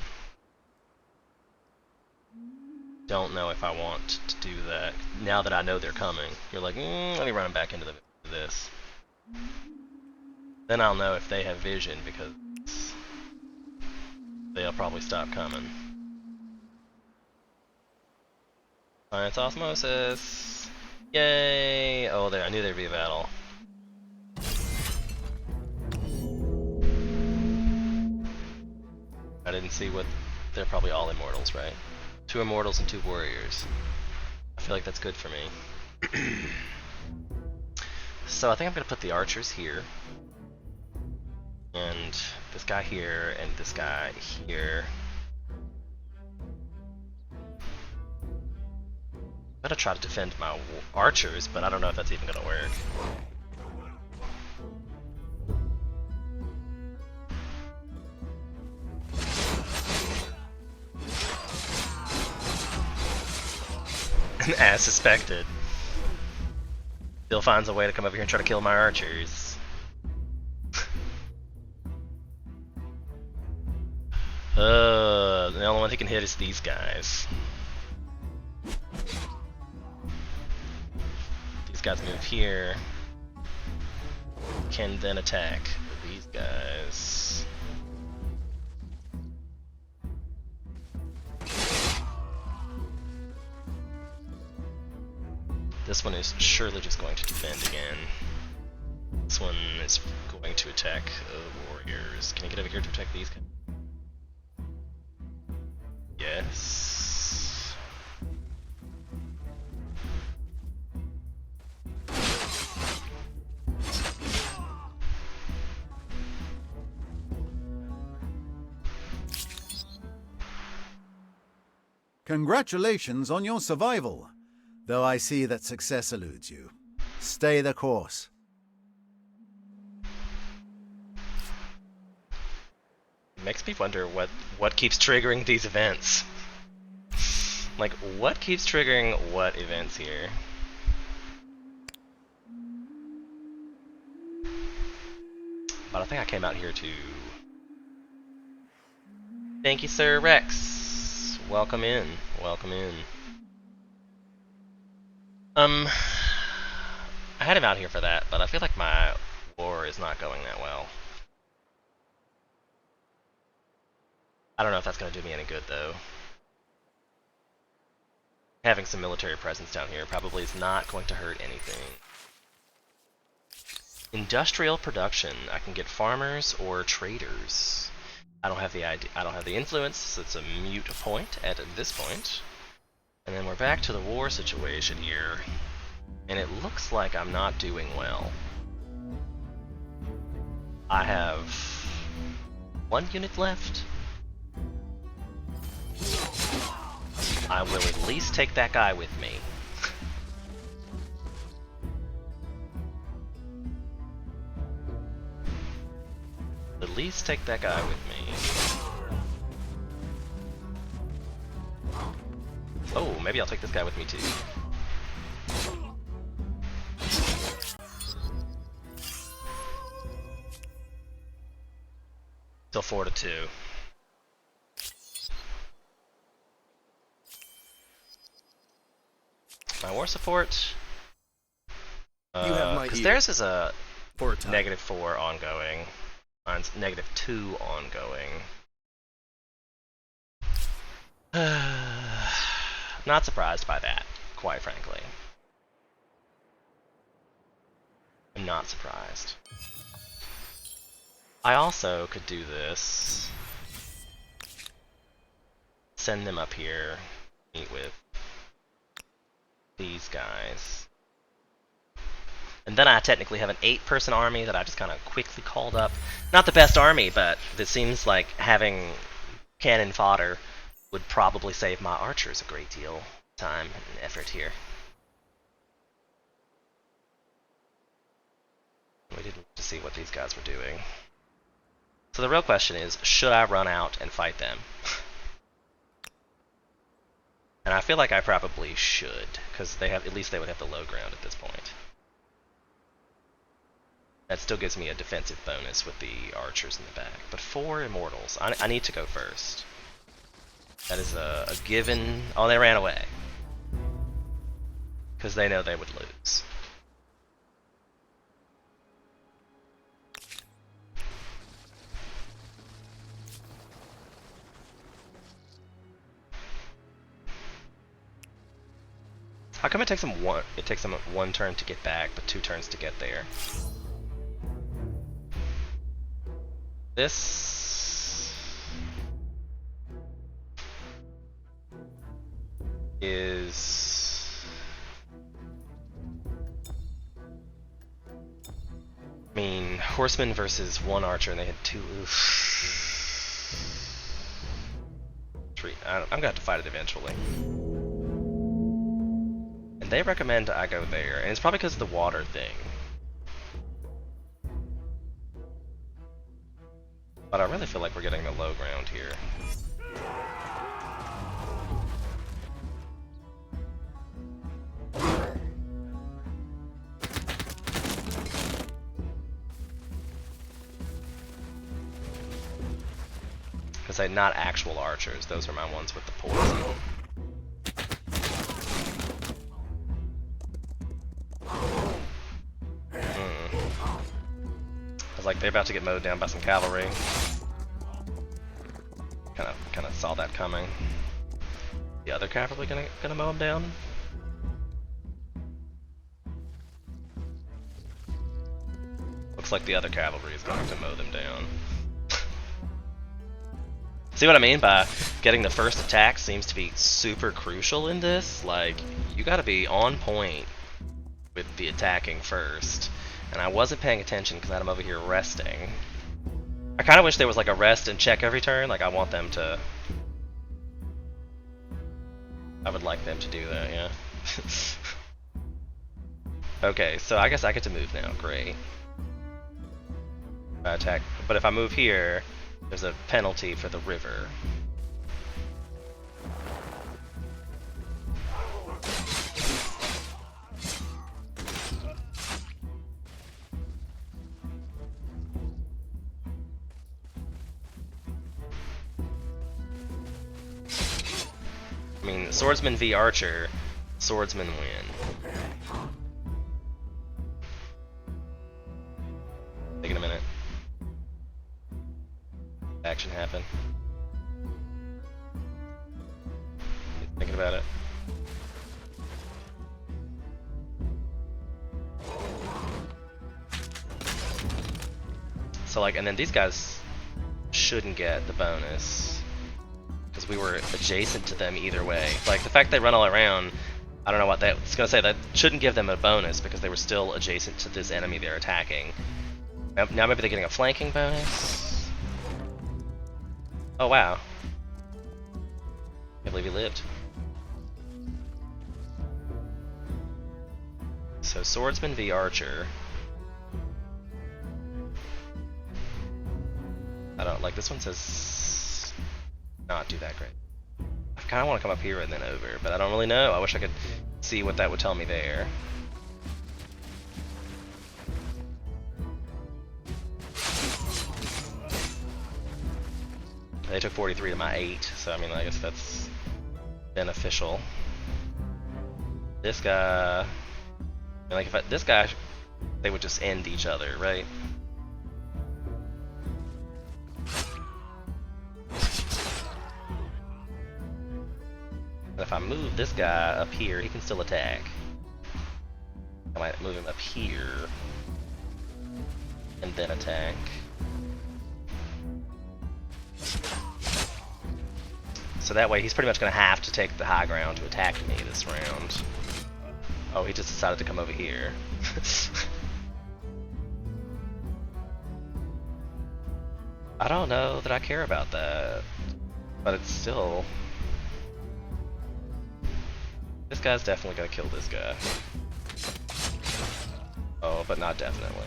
Don't know if I want to do that. Now that I know they're coming, you're like, let me run them back into this. Then I'll know if they have vision, because they'll probably stop coming. Science osmosis. Yay! Oh, there! I knew there'd be a battle. I didn't see what. They're probably all immortals, right? 2 immortals and 2 warriors. I feel like that's good for me. So I think I'm gonna put the archers here, and this guy here, and this guy here. I'm gonna try to defend my archers, but I don't know if that's even gonna work. As suspected. Still finds a way to come over here and try to kill my archers. The only one he can hit is these guys. These guys move here. Can then attack these guys. This one is surely just going to defend again. This one is going to attack warriors. Can I get over here to attack these guys? Yes. Congratulations on your survival, though I see that success eludes you. Stay the course. It makes me wonder what keeps triggering these events. Like, what keeps triggering what events here? But I think I came out here to... Thank you, Sir Rex. Welcome in. Welcome in. I had him out here for that, but I feel like my war is not going that well. I don't know if that's going to do me any good, though. Having some military presence down here probably is not going to hurt anything. Industrial production. I can get farmers or traders. I don't have the idea. I don't have the influence, so it's a mute point at this point. And then we're back to the war situation here, and it looks like I'm not doing well. I have 1 unit left. I will at least take that guy with me. At least take that guy with me. Oh, maybe I'll take this guy with me too. Still 4-2. My war support. You have my because ear. theirs is a For a time. -4 ongoing. Mine's -2 ongoing. Not surprised by that, quite frankly. I'm not surprised. I also could do this send them up here, meet with these guys. And then I technically have an 8-person army that I just kind of quickly called up. Not the best army, but it seems like having cannon fodder would probably save my archers a great deal of time and effort here. We didn't get to see what these guys were doing. So the real question is, should I run out and fight them? And I feel like I probably should, because they have, at least they would have the low ground at this point. That still gives me a defensive bonus with the archers in the back. But 4 immortals. I need to go first. That is a given. Oh, they ran away. Because they know they would lose. How come it takes them one turn to get back, but 2 turns to get there? This is, I mean, horsemen versus 1 archer, and they had 2. I'm gonna have to fight it eventually. And they recommend I go there, and it's probably because of the water thing. But I really feel like we're getting the low ground here. Because they're not actual archers, those are my ones with the poison. I was like, they're about to get mowed down by some cavalry. Kind of saw that coming. The other cavalry gonna mow them down? Looks like the other cavalry is going to mow them down. See what I mean by getting the first attack seems to be super crucial in this? Like, you gotta be on point with the attacking first. And I wasn't paying attention because I'm over here resting. I kind of wish there was like a rest and check every turn. Like, I want them to... I would like them to do that, yeah. Okay, so I guess I get to move now. Great. I attack. But if I move here, there's a penalty for the river. I mean, swordsman v archer, swordsman win. Taking a minute. Action happen. Thinking about it. So like, and then these guys shouldn't get the bonus because we were adjacent to them either way. Like, the fact they run all around, I don't know what that's gonna say. That shouldn't give them a bonus because they were still adjacent to this enemy they're attacking. Now maybe they're getting a flanking bonus. Oh wow. Can't believe he lived. So swordsman v archer. I don't like, this one says not do that great. I kind of want to come up here and then over, but I don't really know. I wish I could see what that would tell me there. They took 43 to my 8, so I mean, I guess that's beneficial. This guy, like if this guy, they would just end each other, right? And if I move this guy up here, he can still attack. I might move him up here and then attack. So that way he's pretty much going to have to take the high ground to attack me this round. Oh, he just decided to come over here. I don't know that I care about that, but it's still... This guy's definitely gonna kill this guy. Oh, but not definitely.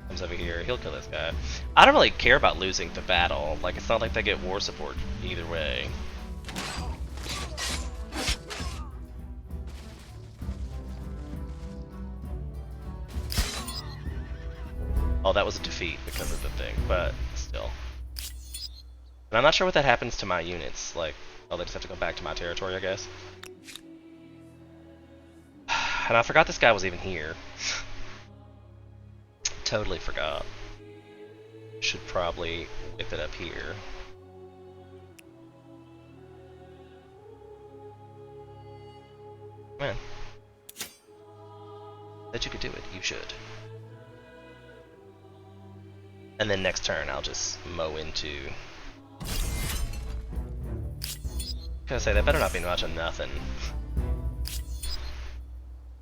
Comes over here, he'll kill this guy. I don't really care about losing the battle. Like, it's not like they get war support either way. Oh, that was a defeat because of the thing, but still. And I'm not sure what that happens to my units. Like, oh, they just have to go back to my territory, I guess. And I forgot this guy was even here. Totally forgot. Should probably whip it up here. Man. Bet you could do it. You should. And then next turn I'll just mow into... Gotta say, that better not be much of nothing.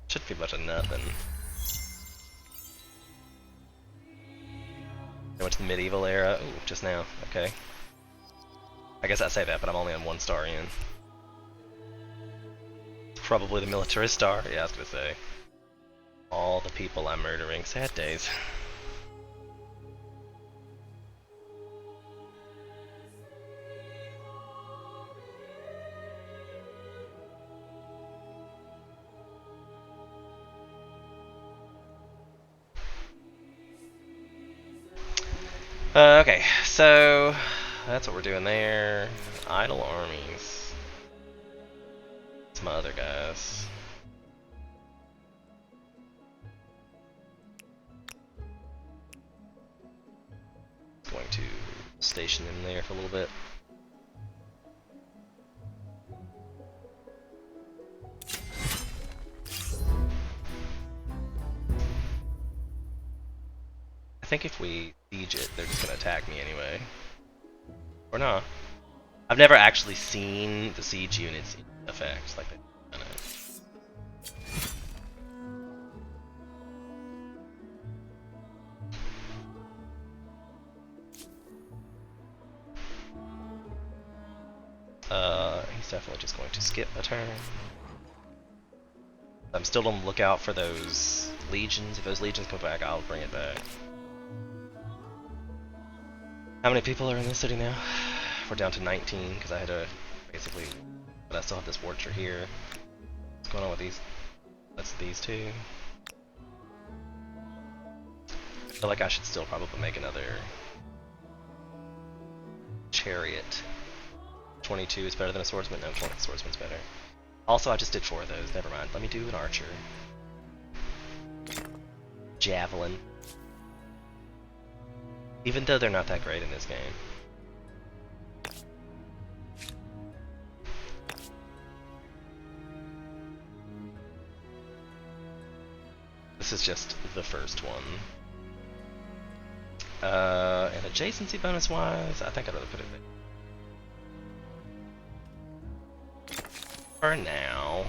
Should be much of nothing. I went to the medieval era. Ooh, just now. Okay. I guess I say that, but I'm only on 1 star in. Probably the militarist star. Yeah, I was gonna say. All the people I'm murdering. Sad days. Okay, so that's what we're doing there. Idle armies. It's my other guys. Going to station him there for a little bit. I think if we siege it, they're just gonna attack me anyway. Or not. I've never actually seen the siege units in effect like they've done it. He's definitely just going to skip a turn. I'm still on the lookout for those legions. If those legions come back, I'll bring it back. How many people are in this city now? We're down to 19 because I had to basically, but I still have this warcher here. What's going on with these? That's these two. I feel like I should still probably make another chariot. 22 is better than a swordsman. No, 20 swordsman's better. Also, I just did 4 of those. Never mind. Let me do an archer. Javelin. Even though they're not that great in this game. This is just the first one. And adjacency bonus wise, I think I'd rather put it there. For now.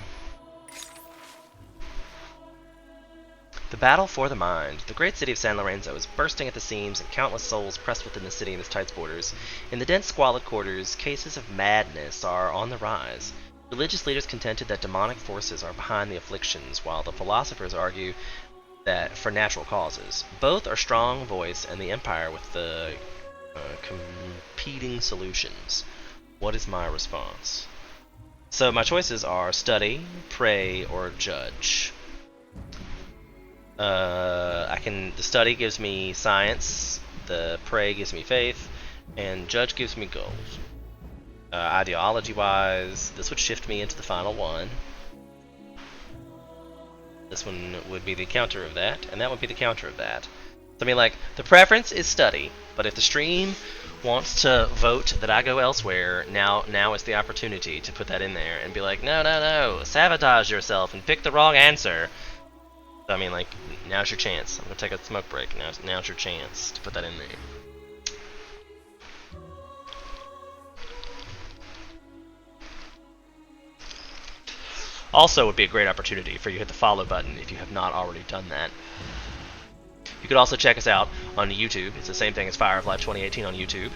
The battle for the mind. The great city of San Lorenzo is bursting at the seams, and countless souls pressed within the city and its tight borders. In the dense, squalid quarters, cases of madness are on the rise. Religious leaders contended that demonic forces are behind the afflictions, while the philosophers argue that for natural causes. Both are strong voice and the empire with the competing solutions. What is my response? So my choices are study, pray, or judge. The study gives me science, the pray gives me faith, and judge gives me goals. Ideology-wise, this would shift me into the final one. This one would be the counter of that, and that would be the counter of that. So I mean, like, the preference is study, but if the stream wants to vote that I go elsewhere, now is the opportunity to put that in there and be like, no, sabotage yourself and pick the wrong answer. So, I mean, like, now's your chance. I'm gonna take a smoke break. Now's your chance to put that in there. Also, would be a great opportunity for you to hit the follow button if you have not already done that. You could also check us out on YouTube. It's the same thing as Fire of Life 2018 on YouTube.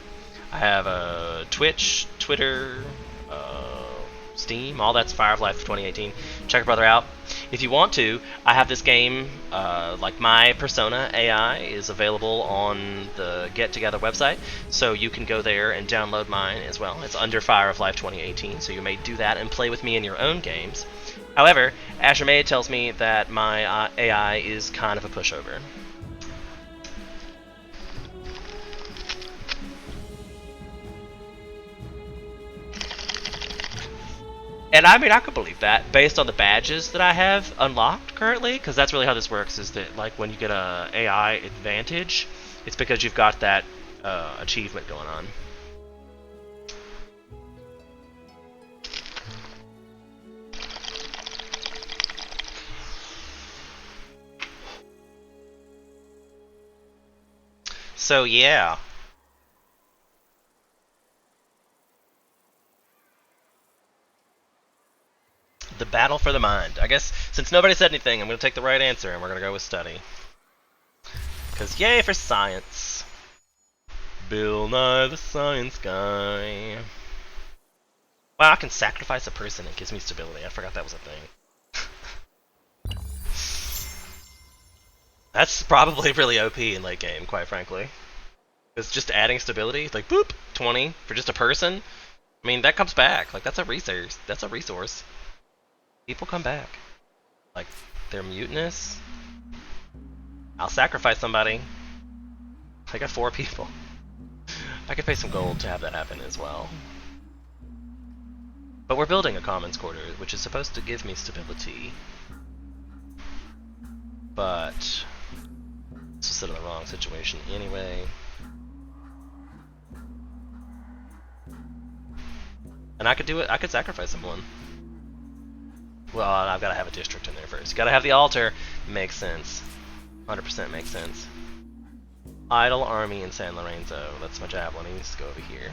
I have Twitch, Twitter, Steam, all that's Fire of Life 2018. Check a brother out. If you want to, I have this game, like my Persona AI is available on the Get Together website, so you can go there and download mine as well. It's under Fire of Life 2018, so you may do that and play with me in your own games. However, Asher Maid tells me that my AI is kind of a pushover. And I mean, I could believe that based on the badges that I have unlocked currently, because that's really how this works. Is that like when you get a AI advantage, it's because you've got that achievement going on. So yeah. The battle for the mind. I guess since nobody said anything, I'm going to take the right answer and we're going to go with study. Because yay for science. Bill Nye the Science Guy. Wow, I can sacrifice a person. It gives me stability. I forgot that was a thing. That's probably really OP in late game, quite frankly. It's just adding stability. Like, boop, 20 for just a person. I mean, that comes back. Like, that's a resource. That's a resource. People come back. Like, they're mutinous. I'll sacrifice somebody. I got 4 people. I could pay some gold to have that happen as well. But we're building a commons quarter, which is supposed to give me stability. But this was set in the wrong situation anyway. And I could do it. I could sacrifice someone. Well, I've got to have a district in there first. Got to have the altar. Makes sense. 100% makes sense. Idle army in San Lorenzo. That's my javelin. He needs to go over here.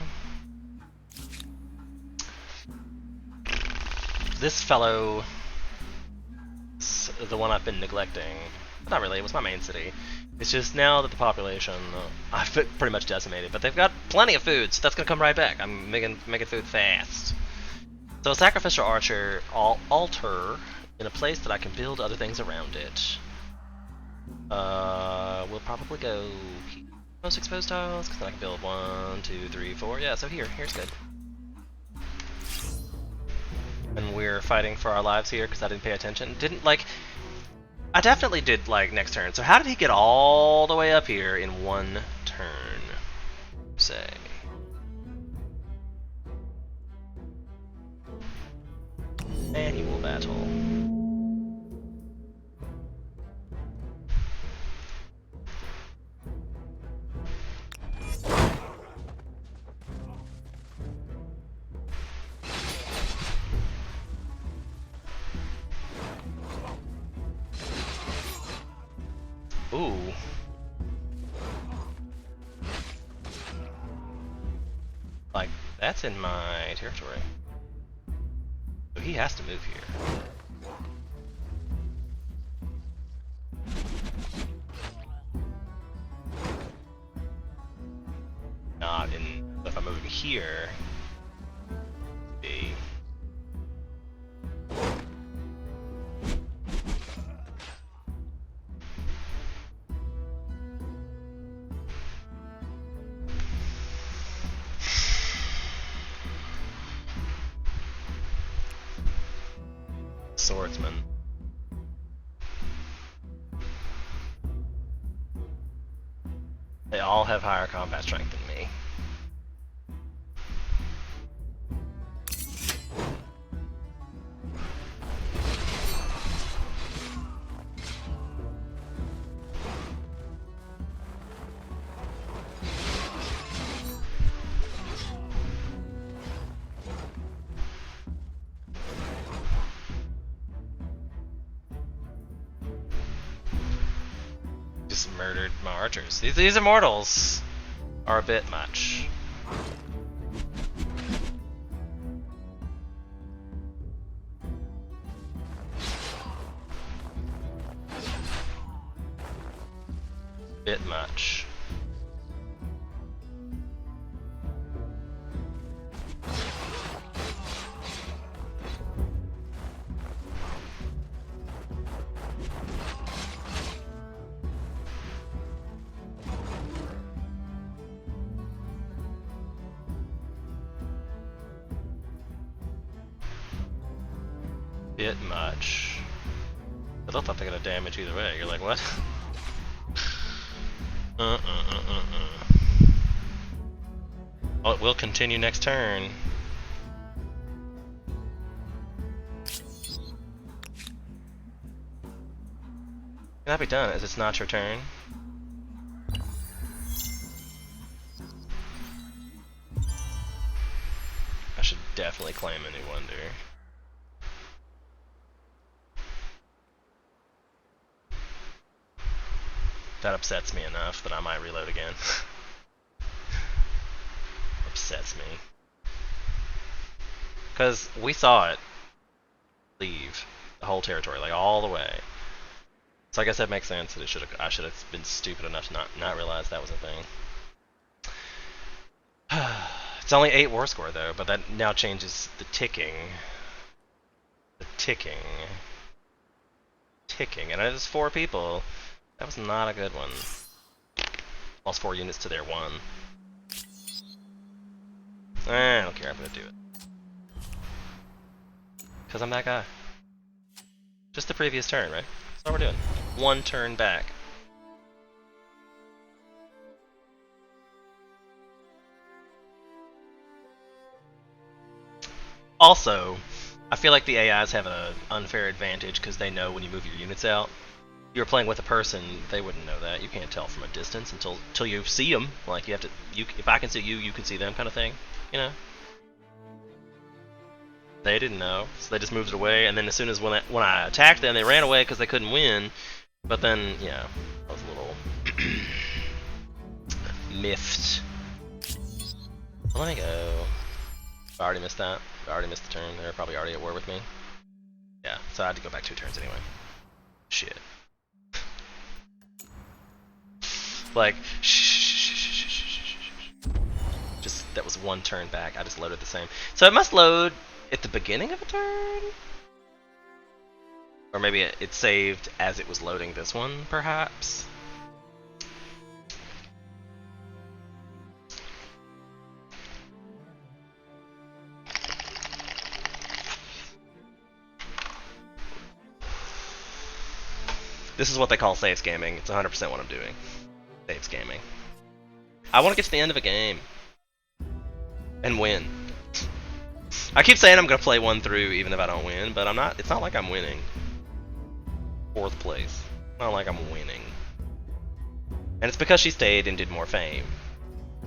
This fellow, the one I've been neglecting. Not really. It was my main city. It's just now that the population, I've pretty much decimated, but they've got plenty of food, so that's gonna come right back. I'm making food fast. So a sacrificial archer altar in a place that I can build other things around it. We'll probably go most exposed tiles, because then I can build 1, 2, 3, 4. Yeah, so here's good. And we're fighting for our lives here because I didn't pay attention. I definitely did next turn. So how did he get all the way up here in one turn? Say. And he will battle. Ooh. That's in my territory. So he has to move here. Not in, if I'm moving here, be. Swordsman. They all have higher combat strength than me. Murdered my archers. These immortals are a bit much. much. Bit much. I thought they got a damage either way. You're like, what? Well, it will continue next turn. Can that be done as it's not your turn? I should definitely claim a new wonder. That upsets me enough that I might reload again. Upsets me. Because we saw it leave the whole territory, like all the way. So I guess that makes sense that I should have been stupid enough to not realize that was a thing. It's only 8 war score though, but that now changes the ticking. The ticking. And it is 4 people. That was not a good one. Lost 4 units to their 1. I don't care, I'm gonna do it. Because I'm that guy. Just the previous turn, right? That's all we're doing. 1 turn back. Also, I feel like the AIs have an unfair advantage because they know when you move your units out. If you're playing with a person, they wouldn't know that. You can't tell from a distance until you see them. Like you have to. If I can see you, you can see them, kind of thing. You know. They didn't know, so they just moved it away. And then as soon as when I attacked them, they ran away because they couldn't win. But then, yeah, I was a little miffed. Well, let me go. I already missed that. I already missed the turn. They're probably already at war with me. Yeah, so I had to go back 2 turns anyway. Shit. Like, just that was 1 turn back. I just loaded the same. So it must load at the beginning of a turn, or maybe it saved as it was loading this one, perhaps. This is what they call save scamming. It's 100% what I'm doing. Save scamming. I want to get to the end of a game and win. I keep saying I'm gonna play 1 through even if I don't win, but I'm not. It's not like I'm winning. 4th place. Not like I'm winning. And it's because she stayed and did more fame.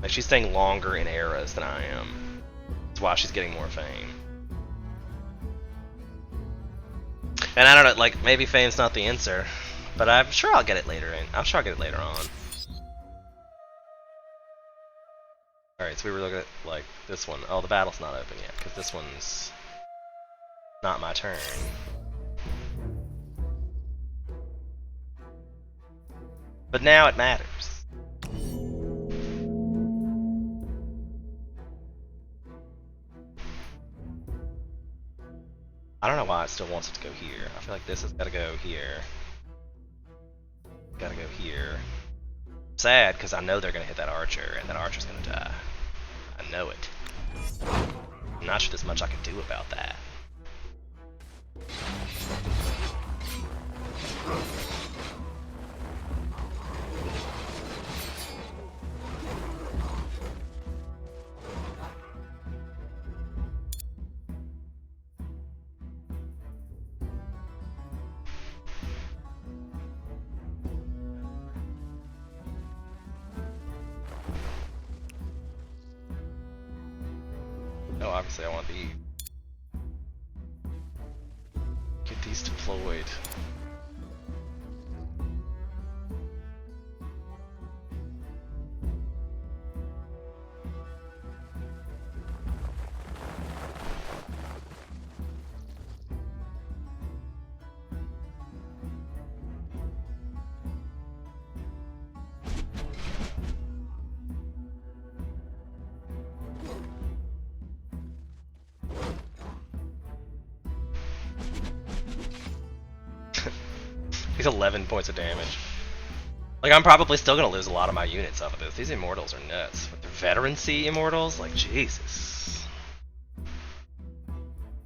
Like she's staying longer in eras than I am. That's why she's getting more fame. And I don't know, like maybe fame's not the answer, but I'm sure I'll get it later. I'm sure I'll get it later on. Alright, so we were looking at, like, this one. Oh, the battle's not open yet, because this one's not my turn. But now it matters. I don't know why it still wants it to go here. I feel like this has got to go here. Gotta go here. Sad, because I know they're going to hit that archer, and that archer's going to die. I know it. I'm not sure there's much I can do about that. No, obviously I want these. Get these deployed. like 11 points of damage. Like, I'm probably still gonna lose a lot of my units off of this. These immortals are nuts. With the veterancy immortals, like, Jesus.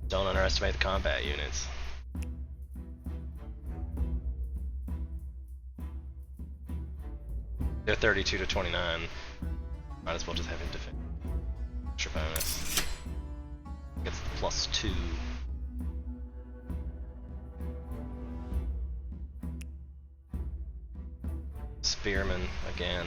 Don't underestimate the combat units. They're 32 to 29. Might as well just have him defend. Extra bonus. Gets the +2. Spearman again.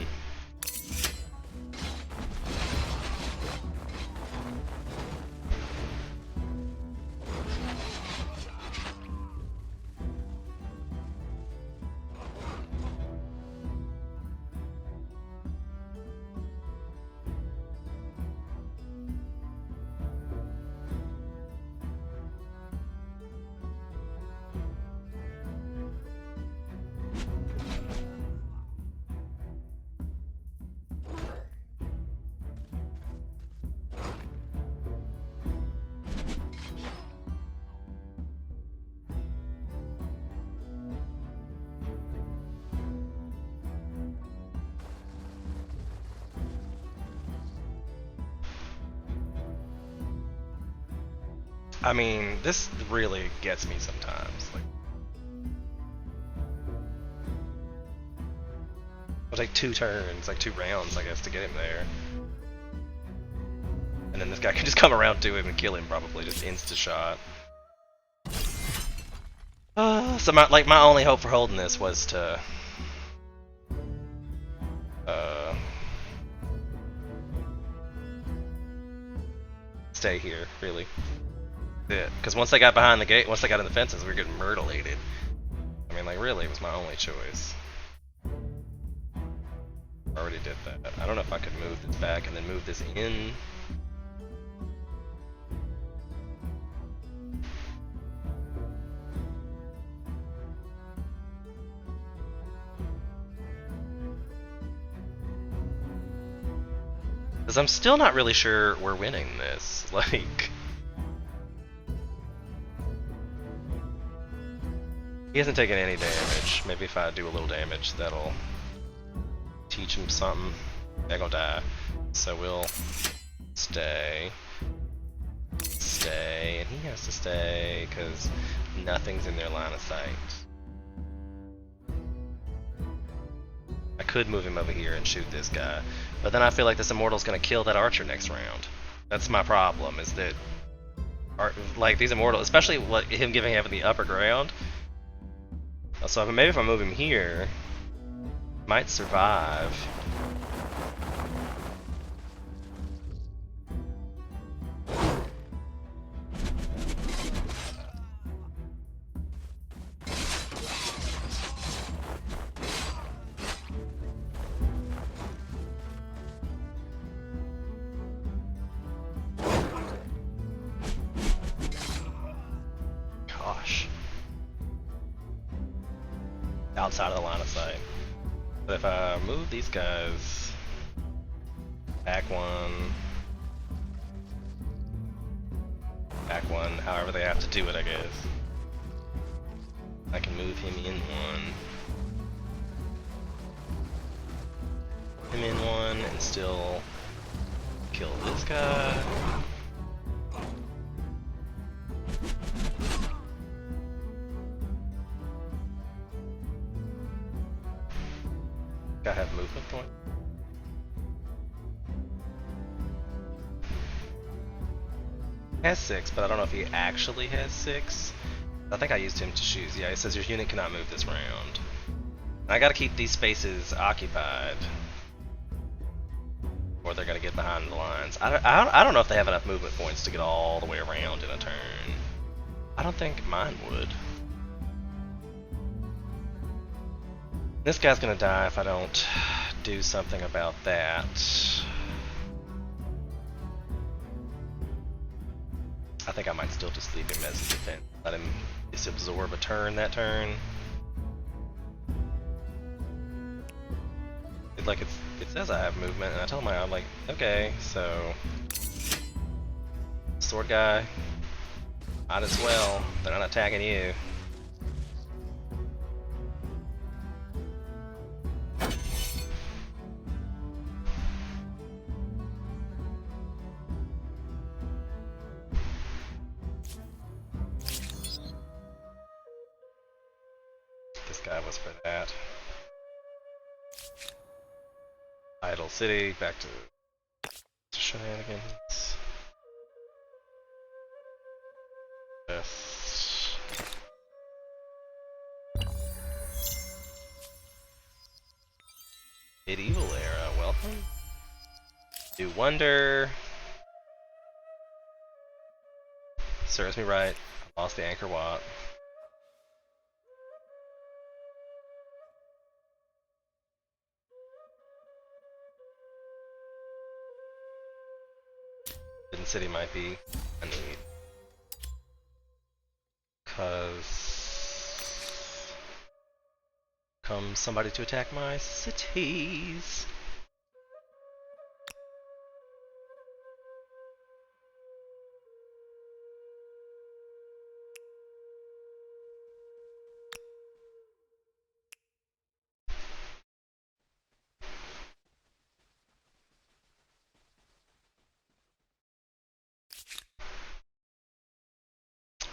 I mean, this really gets me sometimes. Like, it'll take 2 turns, like 2 rounds, I guess, to get him there. And then this guy can just come around to him and kill him, probably, just insta-shot. So my only hope for holding this was to... stay here, really. Because once they got behind the gate, once they got in the fences, we were getting myrtleated. I mean, like, really, it was my only choice. Already did that. I don't know if I could move this back and then move this in. Because I'm still not really sure we're winning this. Like... he hasn't taken any damage. Maybe if I do a little damage, that'll teach him something. They're gonna die. So we'll stay. Stay. And he has to stay because nothing's in their line of sight. I could move him over here and shoot this guy. But then I feel like this immortal's gonna kill that archer next round. That's my problem, is that like these immortals, especially him giving having the upper ground. So maybe if I move him here, might survive. Gosh. Outside of the line of sight. But if I move these guys back one, however they have to do it, I guess. I can move him in one, and still kill this guy. I have movement point. Has 6, but I don't know if he actually has 6. I think I used him to choose. Yeah, it says your unit cannot move this round. I gotta keep these spaces occupied, or they're gonna get behind the lines. I don't know if they have enough movement points to get all the way around in a turn. I don't think mine would. This guy's gonna die if I don't do something about that. I think I might still just leave him as a defense. Let him just absorb a turn that turn. It says I have movement, and I tell him I'm like, okay, so sword guy, might as well. They're not attacking you. that was for that. Idle City, back to shenanigans. Yes. Medieval era, welcome. Do wonder. Serves me right. Lost the Anchor Wat. Hidden City might be a need. Cause comes somebody to attack my cities.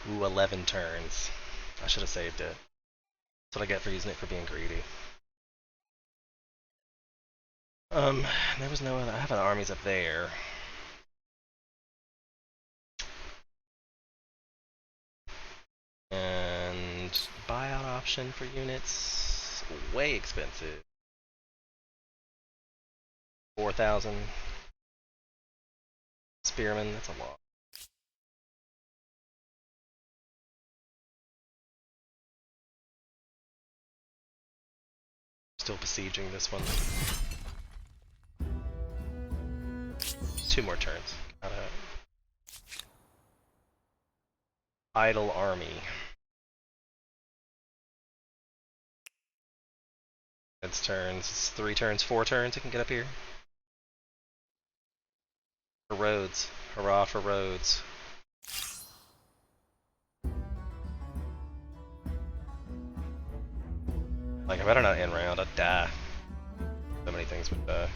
Ooh, 11 turns. I should have saved it. That's what I get for using it for being greedy. There was no other. I have armies up there. And buyout option for units, way expensive. 4,000. Spearmen, that's a lot. Still besieging this one. 2 more turns. Got a idle army. It's turns. It's 3 turns, 4 turns. It can get up here. For roads. Hurrah for roads. Like, I better not end round. I'd die. So many things would die.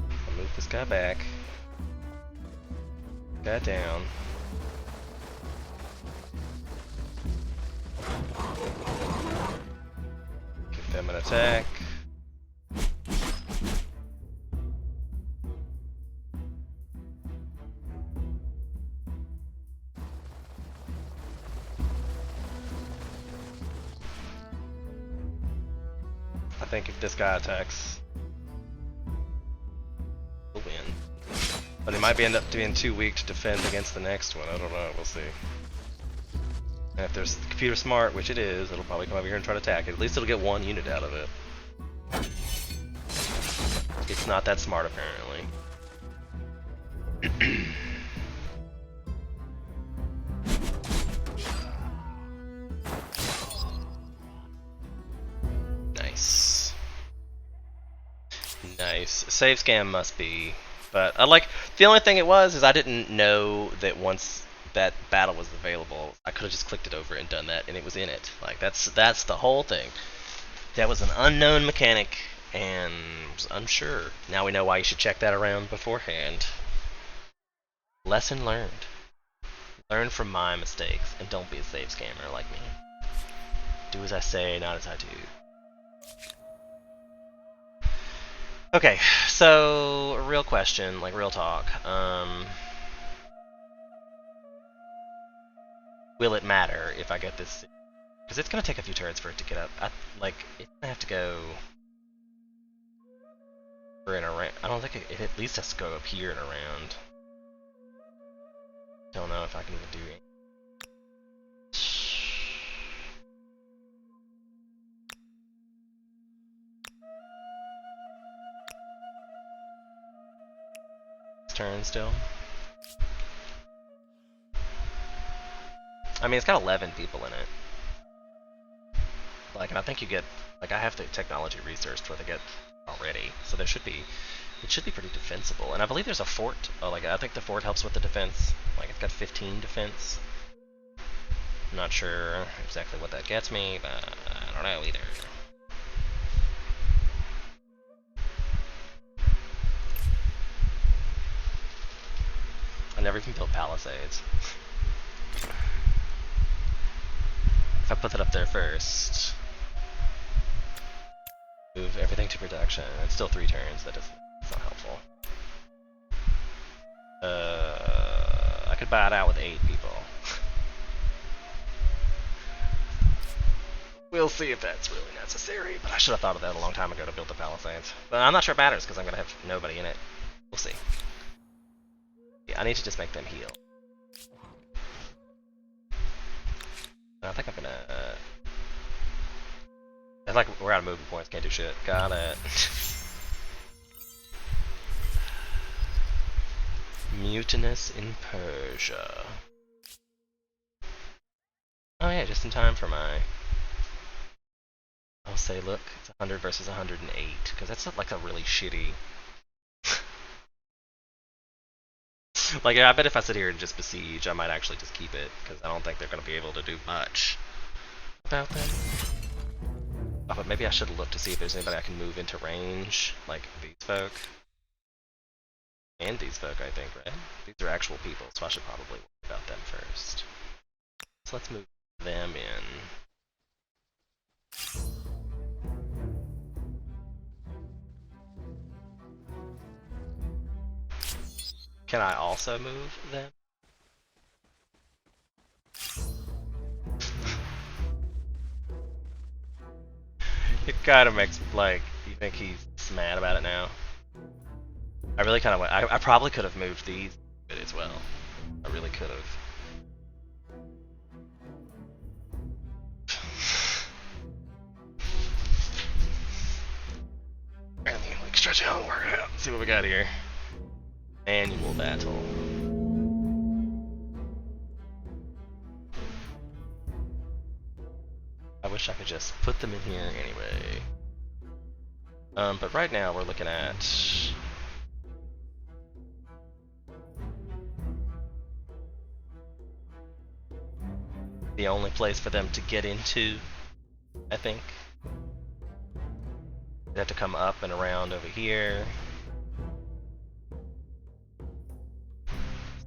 I'll move this guy back. Guy down. Give them an attack. I think if this guy attacks, we'll win. But he might end up being too weak to defend against the next one. I don't know. We'll see. And if there's computer smart, which it is, it'll probably come over here and try to attack it. At least it'll get 1 unit out of it. It's not that smart, apparently. Nice. Nice. Save scam must be. But I like, the only thing it was is I didn't know that once that battle was available, I could have just clicked it over and done that, and it was in it. Like, that's the whole thing. That was an unknown mechanic, and was unsure. Now we know why you should check that around beforehand. Lesson learned. Learn from my mistakes, and don't be a save scammer like me. Do as I say, not as I do. Okay, so a real question, like real talk. Will it matter if I get this? Because it's gonna take a few turns for it to get up. It's gonna have to go for an around. I don't think it at least has to go up here and around. Don't know if I can even do it. Turn still. I mean, it's got 11 people in it. Like, and I think you get, like, I have the technology researched where they get already, so there should be, it should be pretty defensible. And I believe there's a fort. Like, I think the fort helps with the defense. Like, it's got 15 defense. I'm not sure exactly what that gets me, but I don't know either. I never even built palisades. If I put that up there first, move everything to production. It's still 3 turns. That's not helpful. I could buy it out with 8 people. We'll see if that's really necessary, but I should have thought of that a long time ago to build the palisades. But I'm not sure it matters because I'm gonna have nobody in it. We'll see. Yeah, I need to just make them heal. I think I'm gonna. It's like we're out of movement points, can't do shit. Got it. Mutinous in Persia. Oh yeah, just in time for my. I'll say, look, it's 100 versus 108, because that's like a really shitty. Like, I bet if I sit here and just besiege, I might actually just keep it, because I don't think they're going to be able to do much about that. Oh, but maybe I should look to see if there's anybody I can move into range, like these folk. And these folk, I think, right? These are actual people, so I should probably worry about them first. So let's move them in. Can I also move them? It kind of makes, like, you think he's mad about it now? I really kind of went. I probably could have moved these as well. I really could have. And like stretch out and work it out. See what we got here. Annual battle. I wish I could just put them in here anyway. But right now we're looking at the only place for them to get into, I think. They have to come up and around over here.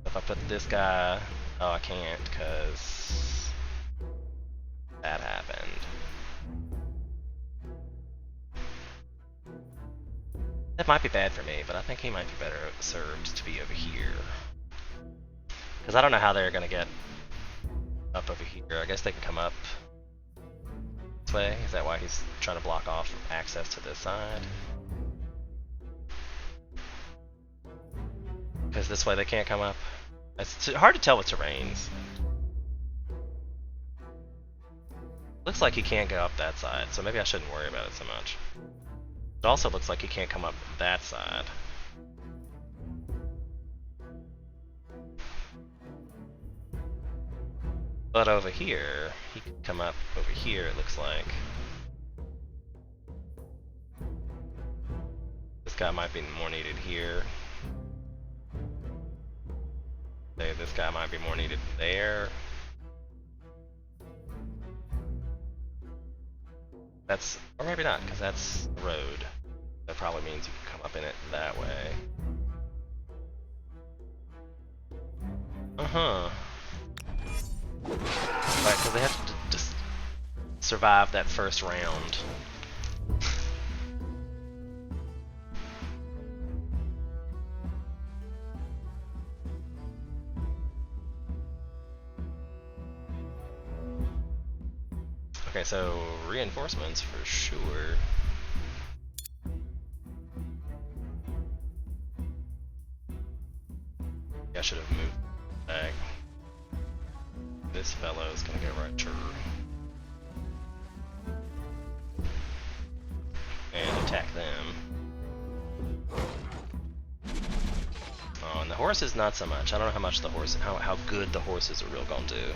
So if I put this guy, oh, I can't because that happened. That might be bad for me, but I think he might be better served to be over here. Because I don't know how they're going to get up over here. I guess they can come up this way. Is that why he's trying to block off access to this side? Because this way they can't come up. It's hard to tell with terrains. Looks like he can't go up that side, so maybe I shouldn't worry about it so much. It also looks like he can't come up that side. But over here, he can come up over here, it looks like. This guy might be more needed here. Say this guy might be more needed there. That's, or maybe not, because that's the road. That probably means you can come up in it that way. Uh-huh. Right, because they have to just survive that first round. Okay, so reinforcements for sure. Yeah, I should have moved back. This fellow is gonna go right through and attack them. Oh, and the horses not so much. I don't know how much the horse, how good the horses are real gonna do.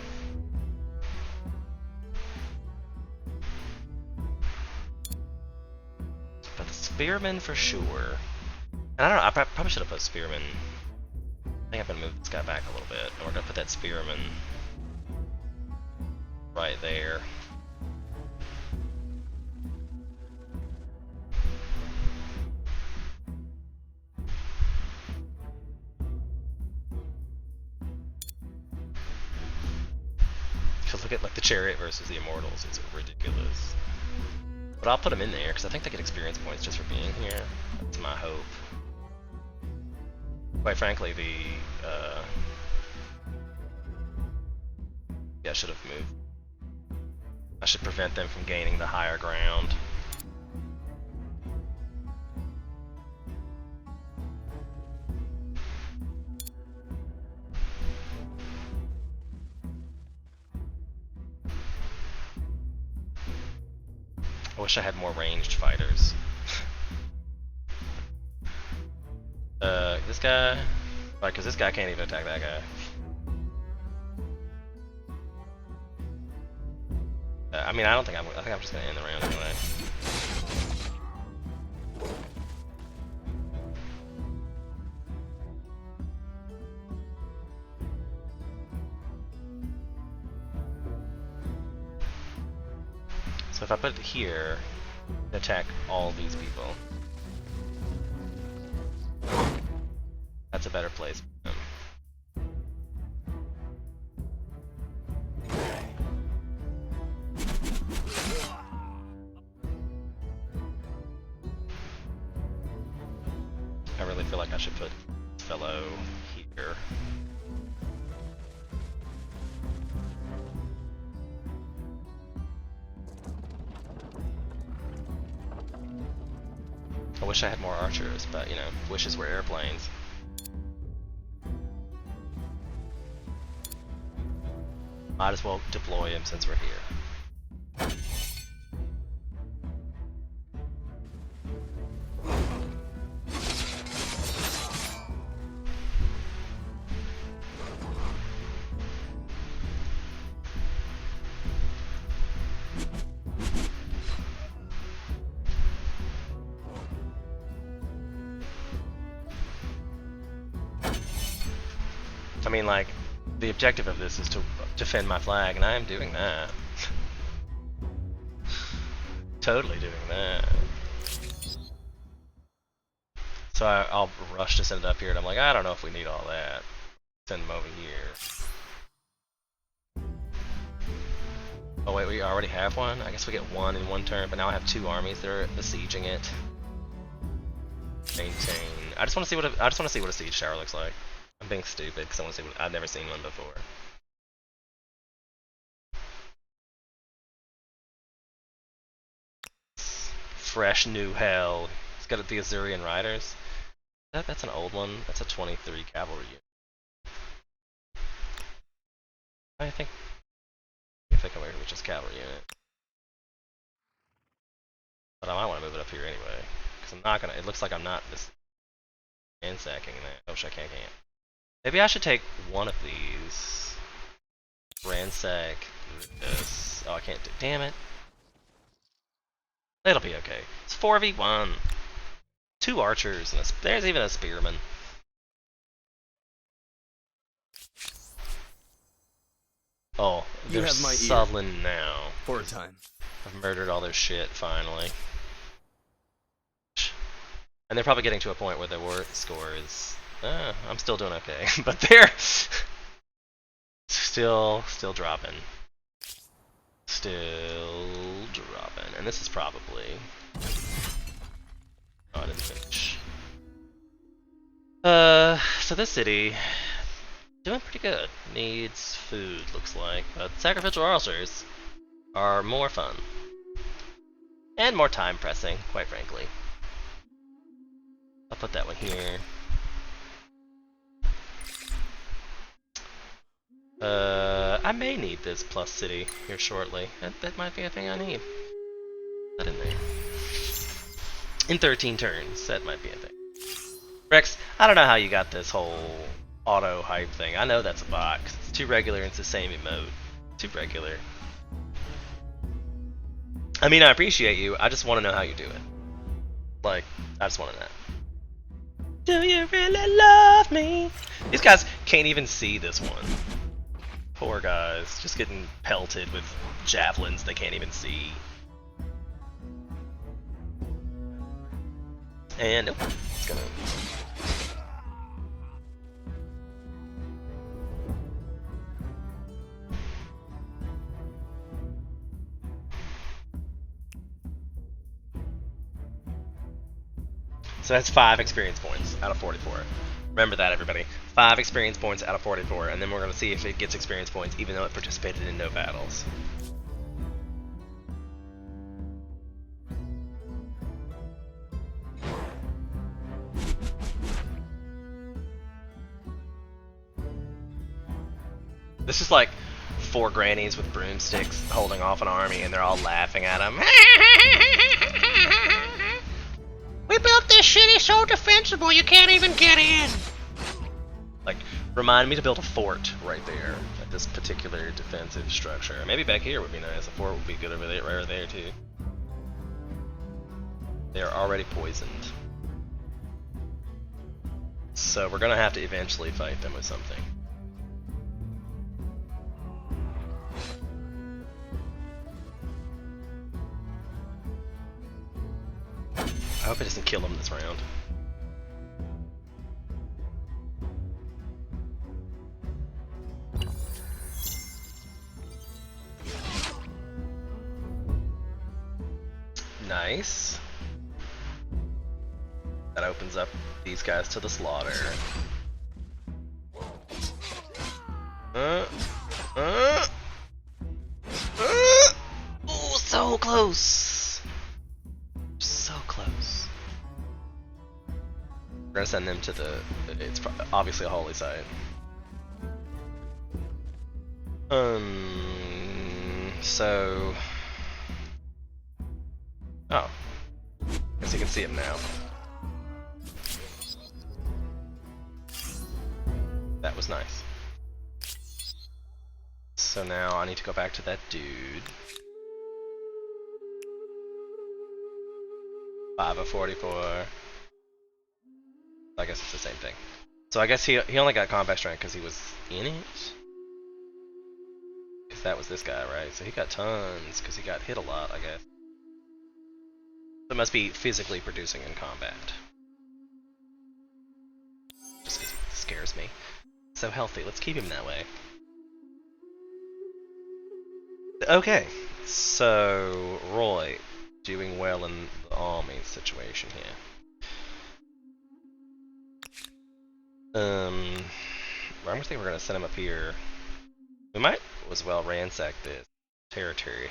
But the spearmen for sure. And I don't know. I probably should have put spearmen. I think I'm gonna move this guy back a little bit, and we're gonna put that spearman right there. look at like the Chariot versus the Immortals. It's ridiculous. But I'll put them in there because I think they get experience points just for being here. That's my hope. Quite frankly, yeah, I should have moved. I should prevent them from gaining the higher ground. I wish I had more ranged fighters. This guy, like, cause this guy can't even attack that guy. I mean, I think I'm just gonna end the round anyway. So if I put it here, attack all these people. That's a better place for them. I really feel like I should put fellow here. I wish I had more archers, but you know, wishes were airplanes. Might as well deploy him since we're here. I mean, like, the objective of this is to defend my flag, and I am doing that. Totally doing that. So I'll rush to send it up here, and I'm like, I don't know if we need all that. Send them over here. Oh wait, we already have one? I guess we get one in one turn, but now I have two armies that are besieging it. Maintain. I just want to see what a siege tower looks like. I'm being stupid because I want to see what I've never seen one before. Fresh new hell. It's got the Azurian Riders. That's an old one. That's a 23 cavalry unit. I think I'm away with just cavalry unit. But I might want to move it up here anyway. Because I'm not gonna, it looks like I'm not this ransacking that. Oh, I can't. Maybe I should take one of these. Ransack this. Oh, I can't do, damn it. It'll be okay. It's 4v1. 2 archers, and there's even a spearman. Oh, You they're have my ear. sullen now. For a time. I've murdered all their shit, finally. And they're probably getting to a point where their war score is... I'm still doing okay. But they're... still dropping. Still dropping. And this is probably... Oh, I didn't finish. So this city... doing pretty good. Needs food, looks like. But sacrificial archers are more fun. And more time pressing, quite frankly. I'll put that one here. I may need this plus city here shortly. That might be a thing I need. Put that in there. In 13 turns, that might be a thing. Rex, I don't know how you got this whole auto hype thing. I know that's a bot, 'cause it's too regular and it's the same emote. Too regular. I mean, I appreciate you, I just want to know how you do it. Like, I just want to know. Do you really love me? These guys can't even see this one. Poor guys, just getting pelted with javelins they can't even see. And nope, it's gonna... So that's 5 experience points out of 44. Remember that, everybody. 5 experience points out of 44, and then we're going to see if it gets experience points even though it participated in no battles. This is like 4 grannies with broomsticks holding off an army, and they're all laughing at him. We built this shitty so defensible you can't even get in. Like, remind me to build a fort right there at this particular defensive structure. Maybe back here would be nice. A fort would be good over there, right over there too. They are already poisoned, so we're gonna have to eventually fight them with something. I hope it doesn't kill them this round. Nice. That opens up these guys to the slaughter. Oh, so close. So close. We're gonna send them to the. It's obviously a holy site. So. Oh. Guess you can see him now. That was nice. So now I need to go back to that dude. 5 of 44. I guess it's the same thing. So I guess he only got combat strength because he was in it? Because that was this guy, right? So he got tons because he got hit a lot, I guess. So it must be physically producing in combat. Just scares me. So healthy, let's keep him that way. Okay, so Roy doing well in the army situation here. I think we're gonna send him up here. We might as well ransack this territory.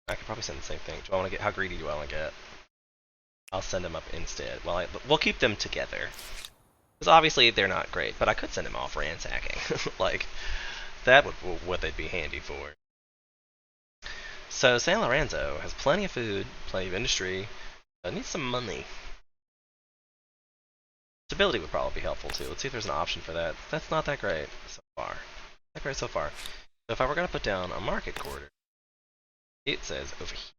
I could probably send the same thing. Do I want to get? How greedy do I want to get? I'll send him up instead. Well, we'll keep them together. Because obviously they're not great, but I could send them off ransacking. Like, that would what they'd be handy for. So San Lorenzo has plenty of food, plenty of industry. Needs some money. Stability would probably be helpful too. Let's see if there's an option for that. That's not that great so far. Not great so far. So if I were going to put down a market quarter, it says over here.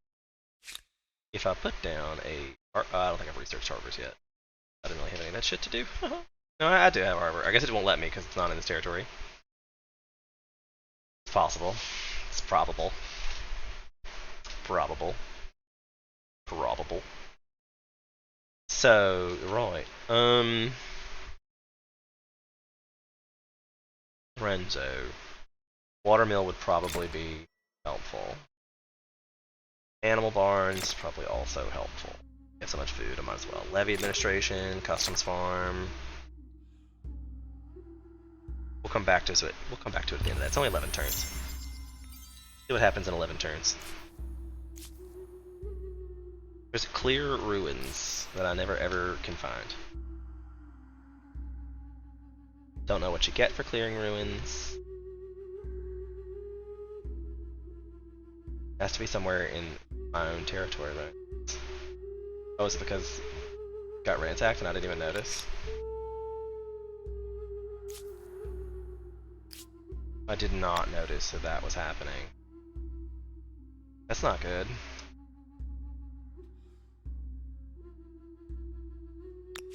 If I put down a... I don't think I've researched harbors yet. I didn't really have any of that shit to do. No, I do have a harbor. I guess it won't let me because it's not in this territory. It's possible. It's probable. Probable. Probable. So, right. Renzo. Watermill would probably be helpful. Animal barns, probably also helpful. Get so much food, I might as well. Levy administration, customs farm. We'll come back to it. We'll come back to it at the end of that. It's only 11 turns. See what happens in 11 turns. There's clear ruins that I never ever can find. Don't know what you get for clearing ruins. Has to be somewhere in my own territory, right? Oh, is it because it got ransacked and I didn't even notice? I did not notice that that was happening. That's not good.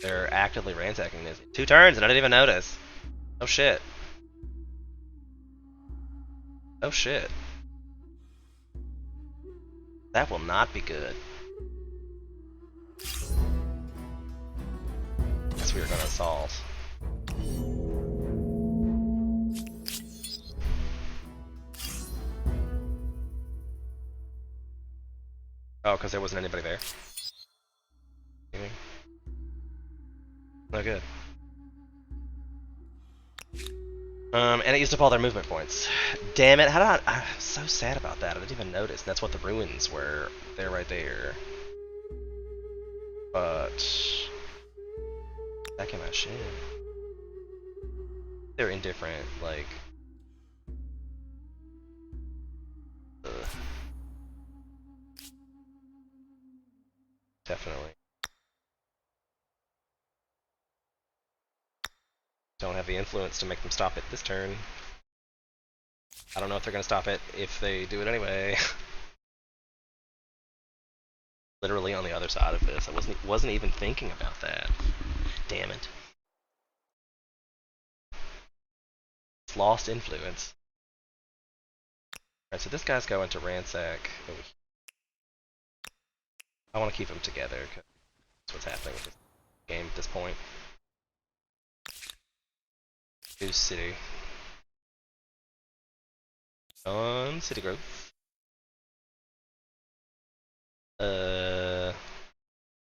They're actively ransacking this. 2 turns and I didn't even notice. Oh shit. Oh shit. That will not be good. Guess we are gonna assault. Oh, because there wasn't anybody there. Oh, good. And it used up all their movement points. Damn it! How did I'm so sad about that. I didn't even notice. That's what the ruins were. They're right there. But back in my shit. They're indifferent. Like. Ugh. Definitely. Don't have the influence to make them stop it this turn. I don't know if they're gonna stop it if they do it anyway. Literally on the other side of this. I wasn't even thinking about that. Damn it. It's lost influence. Alright, so this guy's going to ransack over here. I want to keep them together because that's what's happening with this game at this point. New city. On city growth.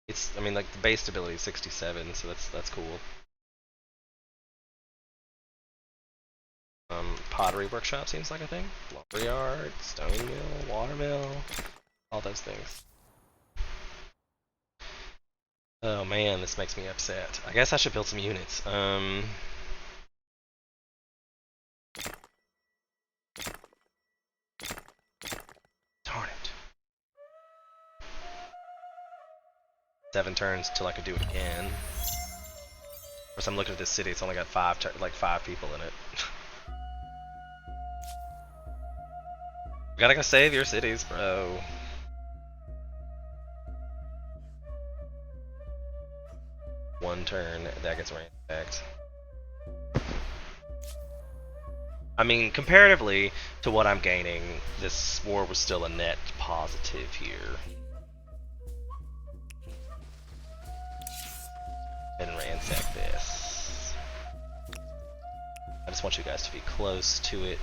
It's, I mean, like the base stability is 67, so that's cool. Pottery workshop seems like a thing. Lumber yard, stone mill, water mill, all those things. Oh man, this makes me upset. I guess I should build some units. Darn it. 7 turns till I could do it again. Of course, I'm looking at this city. It's only got 5 people in it. You gotta go save your cities, bro. One turn, that gets ransacked. I mean, comparatively to what I'm gaining, this war was still a net positive here. And ransack this. I just want you guys to be close to it.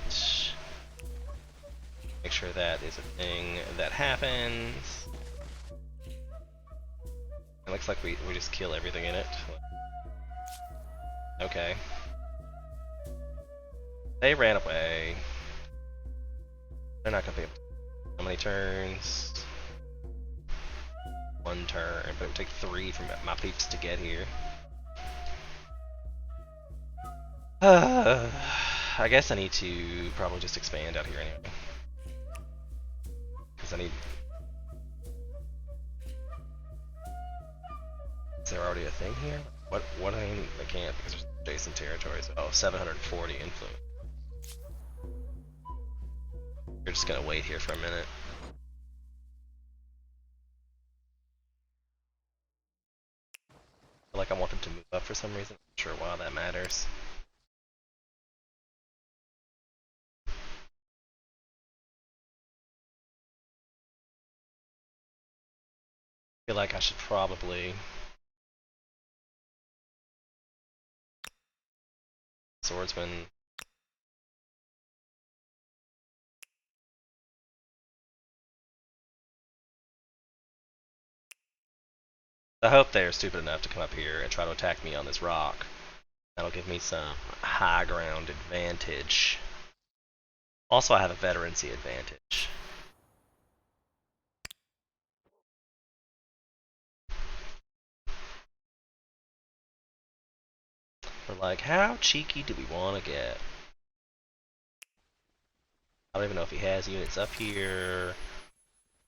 Make sure that is a thing that happens. It looks like we just kill everything in it. Okay. They ran away. They're not gonna be able to. How many turns? 1 turn, but it would take 3 for my peeps to get here. I guess I need to probably just expand out here anyway. Because I need... Is there already a thing here? What I mean, I can't because there's adjacent territories. Oh, 740 influence. We're just gonna wait here for a minute. I feel like I want them to move up for some reason. I'm not sure why that matters. I feel like I should probably swordsman. I hope they're stupid enough to come up here and try to attack me on this rock. That'll give me some high ground advantage. Also, I have a veterancy advantage. We're like, how cheeky do we want to get? I don't even know if he has units up here.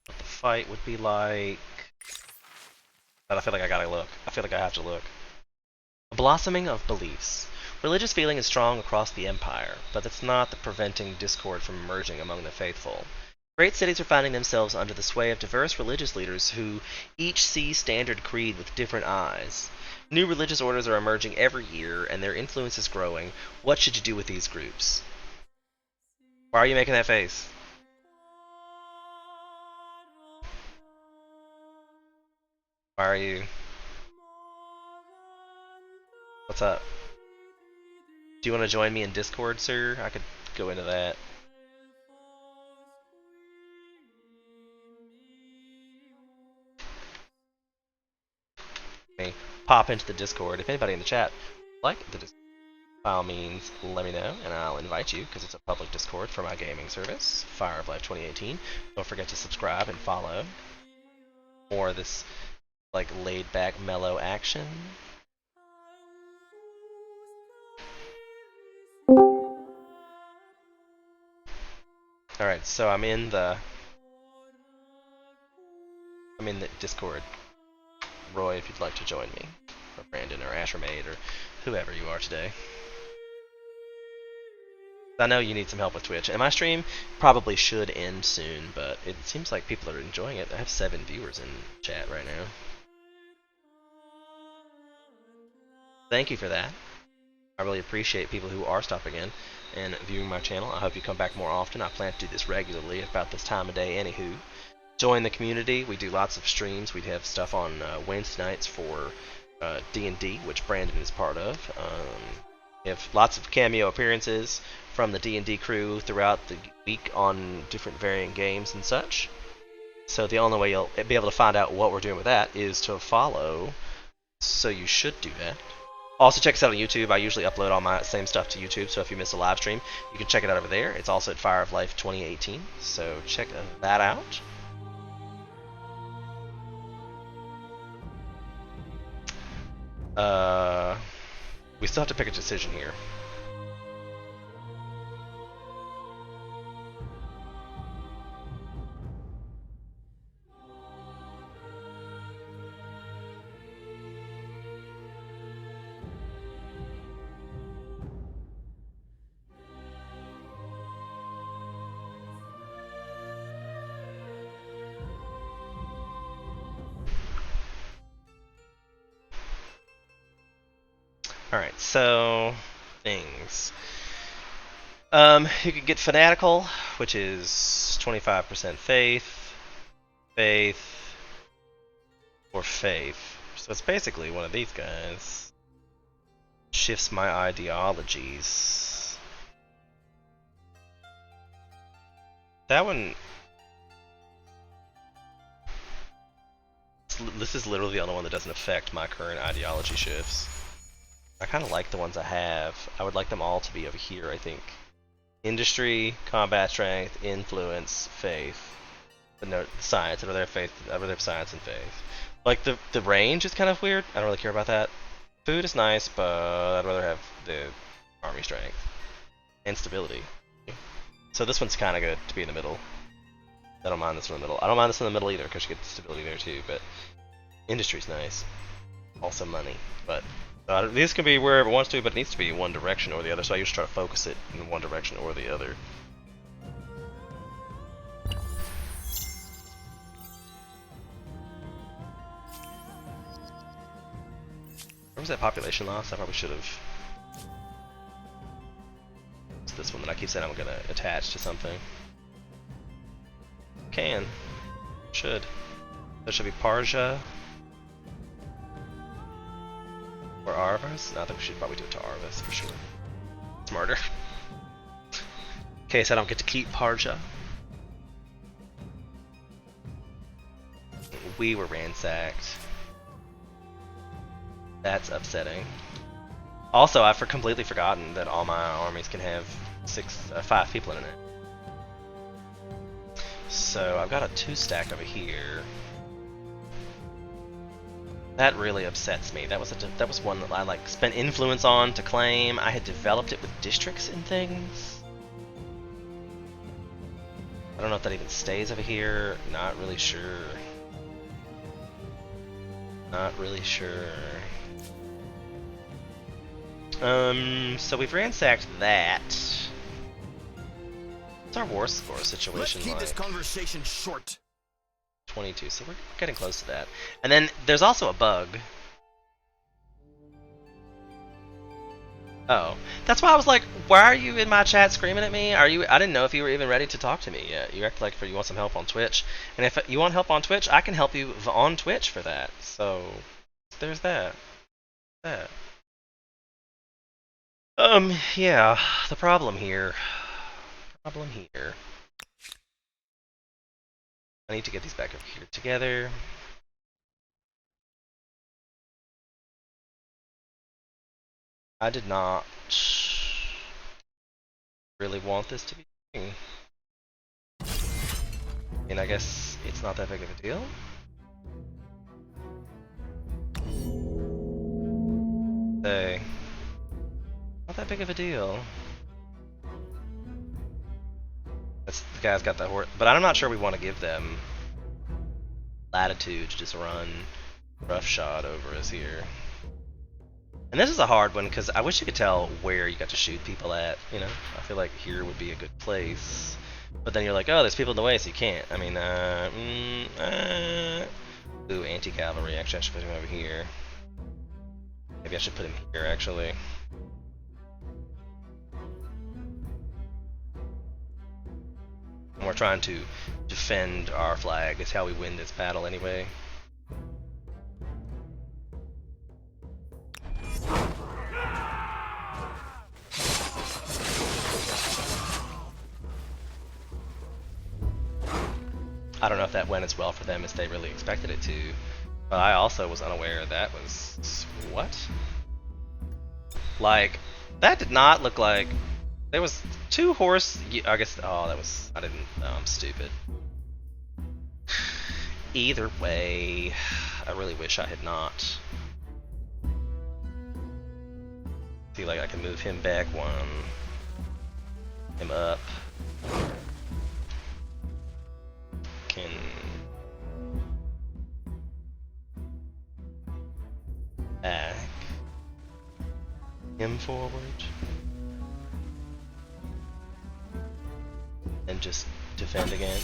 What the fight would be like. But I feel like I gotta look. I feel like I have to look. A blossoming of beliefs. Religious feeling is strong across the empire, but that's not the preventing discord from emerging among the faithful. Great cities are finding themselves under the sway of diverse religious leaders who each see standard creed with different eyes. New religious orders are emerging every year, and their influence is growing. What should you do with these groups? Why are you making that face? Why are you... What's up? Do you want to join me in Discord, sir? I could go into that. pop into the Discord. If anybody in the chat like the Discord, by all means, let me know, and I'll invite you, because it's a public Discord for my gaming service, Fire of Life 2018. Don't forget to subscribe and follow. More of this, like, laid-back, mellow action. Alright, so I'm in the Discord. Roy, if you'd like to join me, or Brandon, or Ashermaid, or whoever you are today. I know you need some help with Twitch, and my stream probably should end soon, but it seems like people are enjoying it. I have 7 viewers in chat right now. Thank you for that. I really appreciate people who are stopping in and viewing my channel. I hope you come back more often. I plan to do this regularly about this time of day anywho. Join the community. We do lots of streams. We have stuff on Wednesday nights for D&D, which Brandon is part of. We have lots of cameo appearances from the D&D crew throughout the week on different varying games and such. So the only way you'll be able to find out what we're doing with that is to follow. So you should do that. Also check us out on YouTube. I usually upload all my same stuff to YouTube, so if you miss a live stream, you can check it out over there. It's also at Fire of Life 2018, so check that out. We still have to pick a decision here. Alright, so things. You could get Fanatical, which is 25% faith, or faith. So it's basically one of these guys. Shifts my ideologies. That one... This is literally the only one that doesn't affect my current ideology shifts. I kind of like the ones I have. I would like them all to be over here, I think. Industry, combat strength, influence, faith. But no, science. I'd rather have faith. I'd rather have science and faith. Like, the range is kind of weird. I don't really care about that. Food is nice, but I'd rather have the army strength. And stability. So this one's kind of good to be in the middle. I don't mind this one in the middle. I don't mind this in the middle either, because you get stability there too, but industry's nice. Also money, but... this can be wherever it wants to, but it needs to be one direction or the other, so I usually try to focus it in one direction or the other. Where was that population loss? I probably should have... It's this one that I keep saying I'm going to attach to something. Can. Should. There should be Parja. Or Arvas? No, I think we should probably do it to Arvas for sure. Smarter. In case I don't get to keep Parja. We were ransacked. That's upsetting. Also, I've completely forgotten that all my armies can have 5 people in it. So I've got a 2-stack over here. That really upsets me. That was one that I like spent influence on to claim. I had developed it with districts and things. I don't know if that even stays over here. Not really sure. Not really sure. So we've ransacked that. What's our war score situation Let's keep like? this conversation short. 22, so we're getting close to that. And then there's also a bug. Oh, that's why I was like, why are you in my chat screaming at me? I didn't know if you were even ready to talk to me yet. You act like you want some help on Twitch. And if you want help on Twitch, I can help you on Twitch for that. So there's that. Yeah, the problem here. I need to get these back over here together. I did not really want this to be a thing. And I guess it's not that big of a deal. Say, not that big of a deal. That's, the guy's got that horse, but I'm not sure we want to give them latitude to just run roughshod over us here. And this is a hard one because I wish you could tell where you got to shoot people at. You know, I feel like here would be a good place, but then you're like, oh, there's people in the way, so you can't. I mean, ooh, anti-cavalry. Actually, I should put him over here. Maybe I should put him here, actually. And we're trying to defend our flag. It's how we win this battle anyway. I don't know if that went as well for them as they really expected it to, but I also was unaware that was... what? Like, that did not look like... There was 2 horse... I guess... oh, that was... I didn't... oh, I'm stupid. Either way, I really wish I had not. See, like, I can move him back 1. Him up. Can... back. Him forward. And just defend again.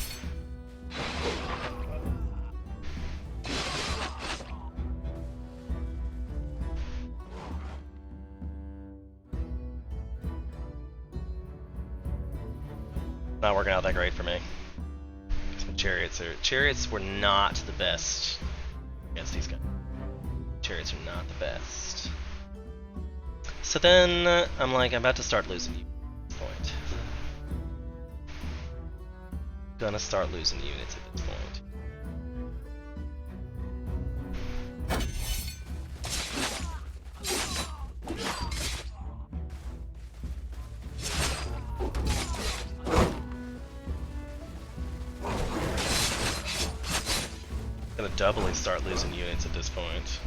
Not working out that great for me. Chariots were not the best against these guys. Chariots are not the best. So then I'm like, I'm about to start losing units at this point. Gonna start losing units at this point. Gonna doubly start losing units at this point.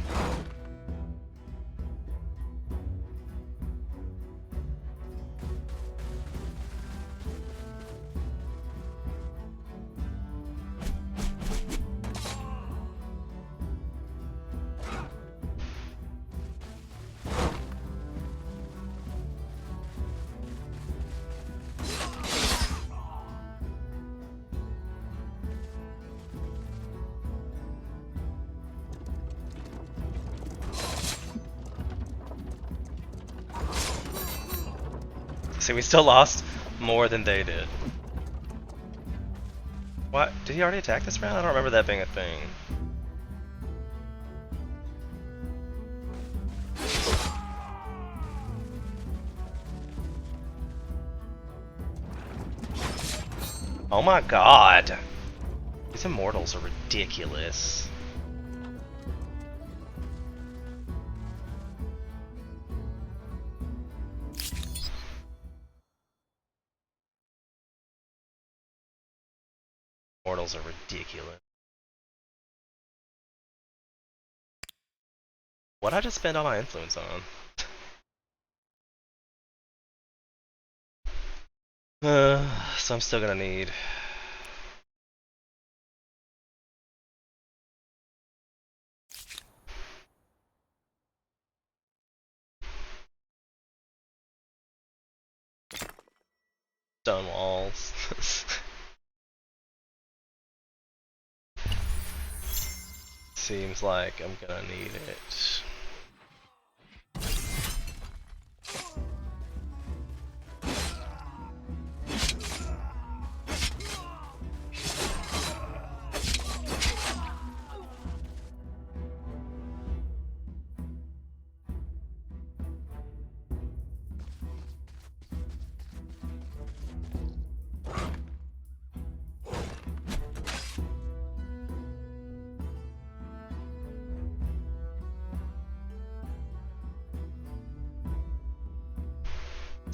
See, we still lost more than they did. What? Did he already attack this round? I don't remember that being a thing. Oh my god! These immortals are ridiculous. Mortals are ridiculous. What'd I just spend all my influence on? So I'm still gonna need... stone walls. Seems like I'm gonna need it.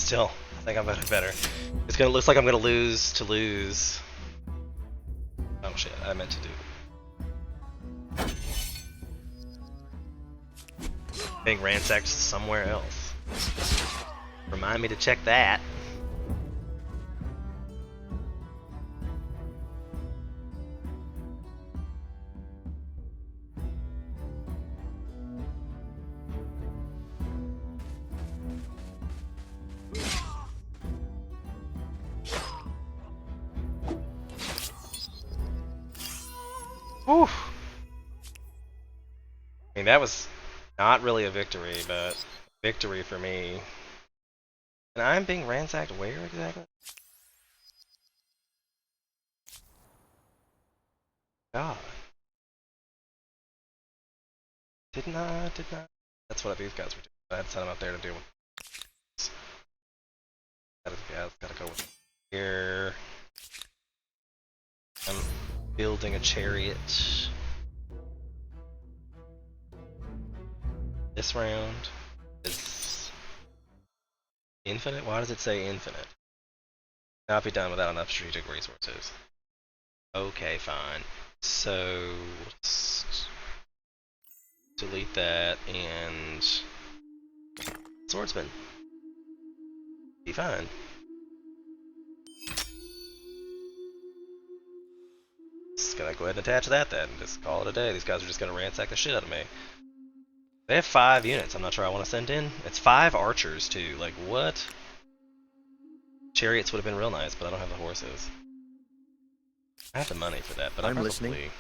still, I think I'm better. Looks like I'm gonna lose to lose. Oh shit, I meant to do. Being ransacked somewhere else. Remind me to check that. Whew. I mean, that was not really a victory, but victory for me. And I'm being ransacked where exactly? God. Didn't I? That's what these guys were doing. I had to send them up there to deal with. Yeah, gotta go with here. I'm building a chariot. This round is infinite? Why does it say infinite? I'll be done without enough strategic resources. Okay, fine. So let's delete that and swordsman. Be fine. Just gonna go ahead and attach that then. Just call it a day. These guys are just gonna ransack the shit out of me. They have 5 units. I'm not sure I want to send in. It's 5 archers too. Like what? Chariots would have been real nice, but I don't have the horses. I have the money for that, but I I'm probably listening.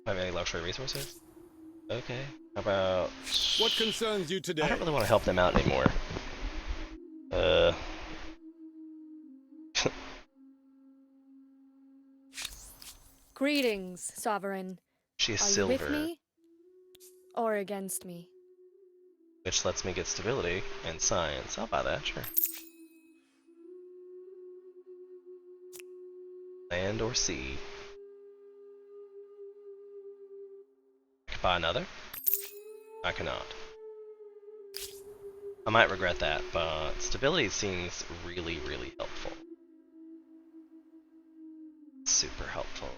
don't have any luxury resources. Okay. How about? What concerns you today? I don't really want to help them out anymore. Greetings, Sovereign. She is Are silver, you with me or against me? which lets me get stability and science. I'll buy that, sure. Land or sea. I can buy another? I cannot. I might regret that, but stability seems really, really helpful. Super helpful.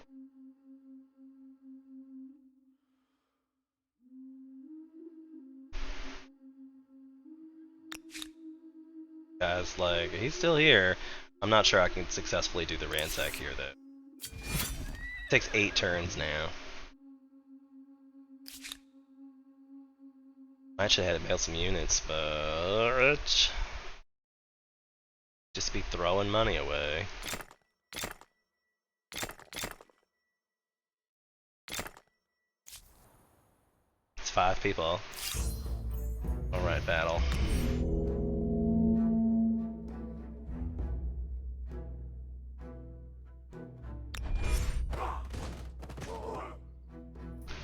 Guys, like, he's still here. I'm not sure I can successfully do the ransack here, though. It takes 8 turns now. I should have had to mail some units, but just be throwing money away. It's 5 people. Alright, battle.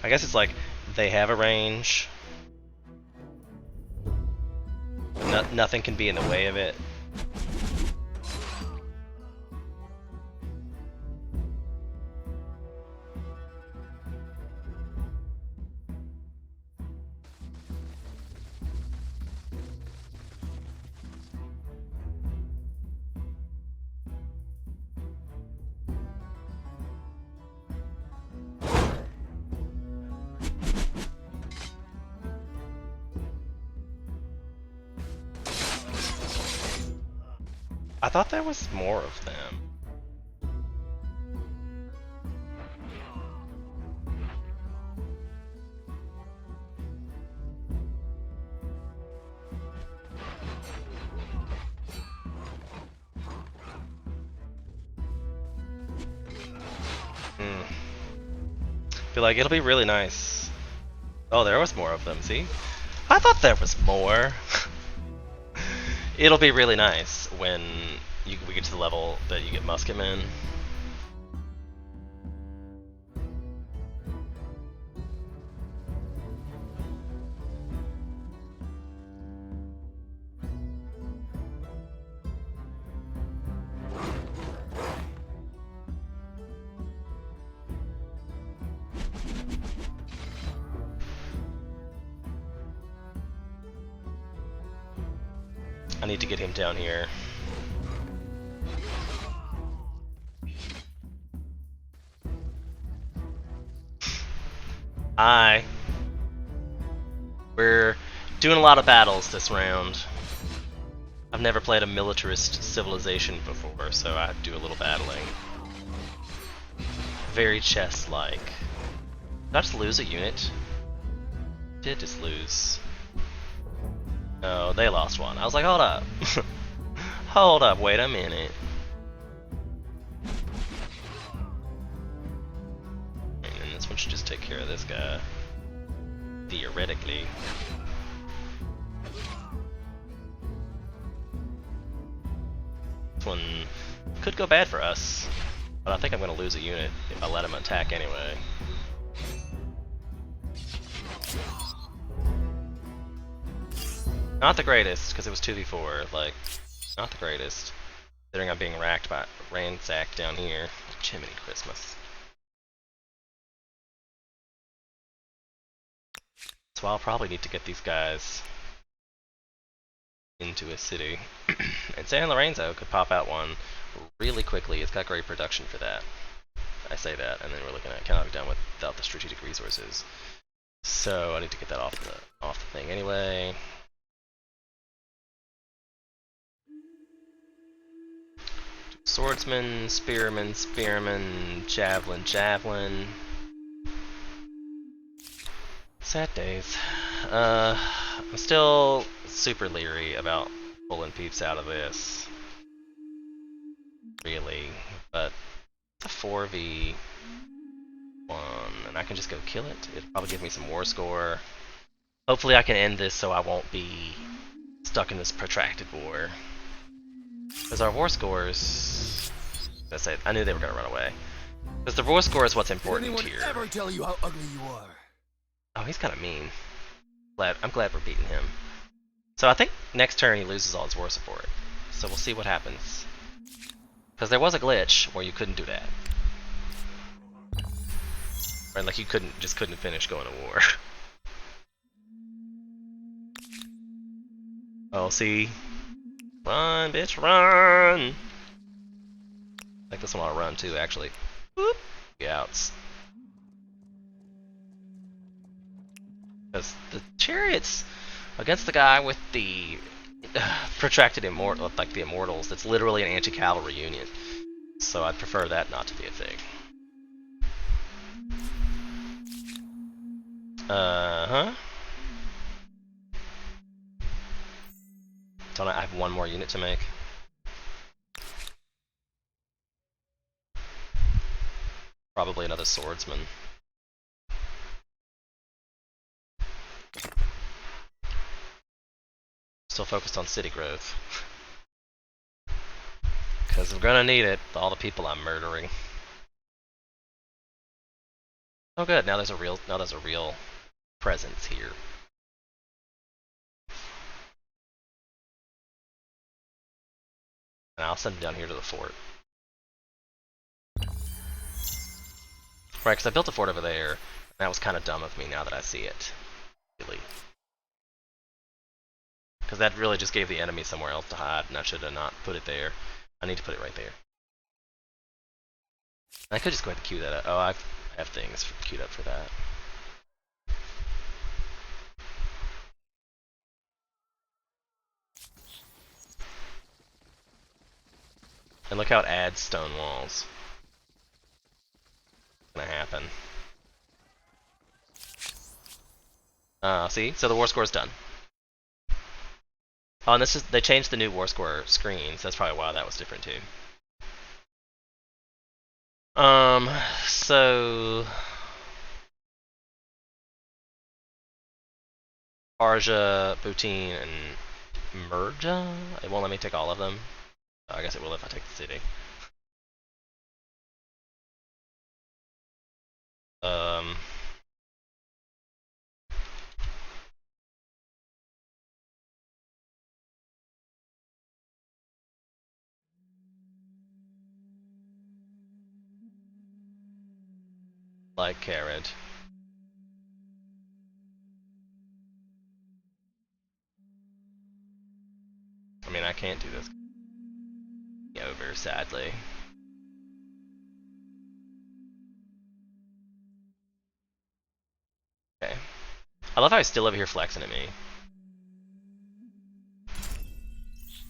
I guess it's like they have a range. Nothing can be in the way of it. I thought there was more of them. Feel like it'll be really nice. Oh, there was more of them, see? I thought there was more. It'll be really nice when we get to the level that you get musketmen. need to get him down here. We're doing a lot of battles this round. I've never played a militarist civilization before, so I do a little battling. Very chess-like. Did I just lose a unit? Did just lose. Oh, they lost one. I was like, hold up. Hold up, wait a minute. And then this one should just take care of this guy. Theoretically. This one could go bad for us, but I think I'm going to lose a unit if I let him attack anyway. Not the greatest, because it was 2v4, like, not the greatest. Considering I'm being ransacked down here. Jiminy Christmas. So I'll probably need to get these guys into a city. And San Lorenzo could pop out one really quickly. It's got great production for that. I say that, and then we're looking at cannot be done without the strategic resources. So I need to get that off the thing anyway. Swordsman, spearman, spearman, javelin, javelin. Sad days. I'm still super leery about pulling peeps out of this. Really. But it's a 4v1, and I can just go kill it. It'll probably give me some war score. Hopefully I can end this so I won't be stuck in this protracted war. Because our war scores... I knew they were going to run away. Because the war score is what's important Did anyone here. ever tell you how ugly you are? Oh, he's kind of mean. I'm glad we're beating him. So I think next turn he loses all his war support. So we'll see what happens. Because there was a glitch where you couldn't do that. Right, like you couldn't finish going to war. Oh, see? Run, bitch, run! Like this one I'll run too, actually. Whoop! Outs. Because the chariots against the guy with the protracted immortal, like the immortals, that's literally an anti-cavalry unit. So I'd prefer that not to be a thing. Uh-huh. Don't I have one more unit to make? Probably another swordsman. Still focused on city growth. Because I'm gonna need it, all the people I'm murdering. Oh good, now there's a real presence here. And I'll send them down here to the fort. Right, because I built a fort over there, and that was kind of dumb of me now that I see it. Really. Because that really just gave the enemy somewhere else to hide, and I should have not put it there. I need to put it right there. I could just go ahead and queue that up. Oh, I have things queued up for that. And look how it adds stone walls. What's gonna happen? See? So the war score is done. Oh, and they changed the new war score screen, so that's probably why that was different too. So Arja, Boutin, and Merja? It won't let me take all of them. I guess it will if I take the city. Like carrot. I mean, can't do this. Over, sadly. Okay. I love how he's still over here flexing at me.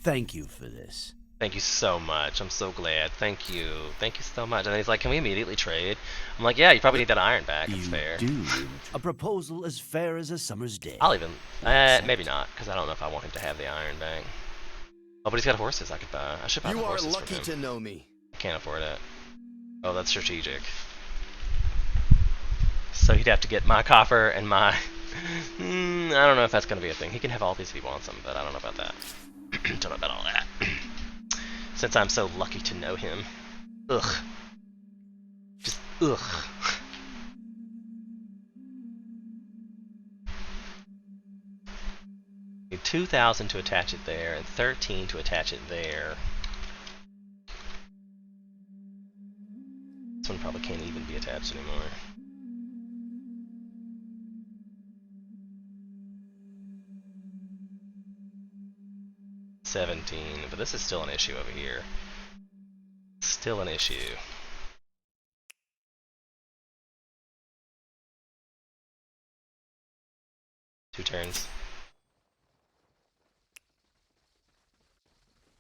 Thank you for this. Thank you so much. I'm so glad. Thank you. Thank you so much. And then he's like, can we immediately trade? I'm like, yeah, you probably need that iron back. It's You fair. do. A proposal as fair as a summer's day. I'll even... maybe not, because I don't know if I want him to have the iron back. Oh, but he's got horses I could buy. I should buy the You are horses lucky from him. to know me. I can't afford it. Oh, that's strategic. So he'd have to get my copper and my... I don't know if that's going to be a thing. He can have all these if he wants them, but I don't know about that. Don't know about all that. Since I'm so lucky to know him. Ugh. Just ugh. Need 2,000 to attach it there, and 13 to attach it there. This one probably can't even be attached anymore. $17, but this is still an issue over here. Still an issue. Two turns.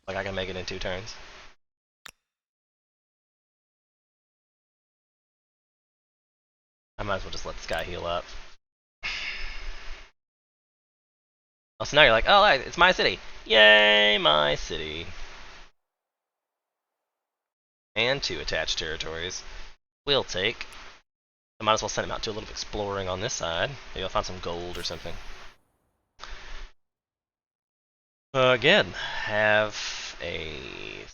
Like I can make it in 2 turns. I might as well just let this guy heal up. Oh, so now you're like, oh, it's my city. Yay, my city. And 2 attached territories. We'll take. I might as well send him out to a little exploring on this side. Maybe I'll find some gold or something. Again, have a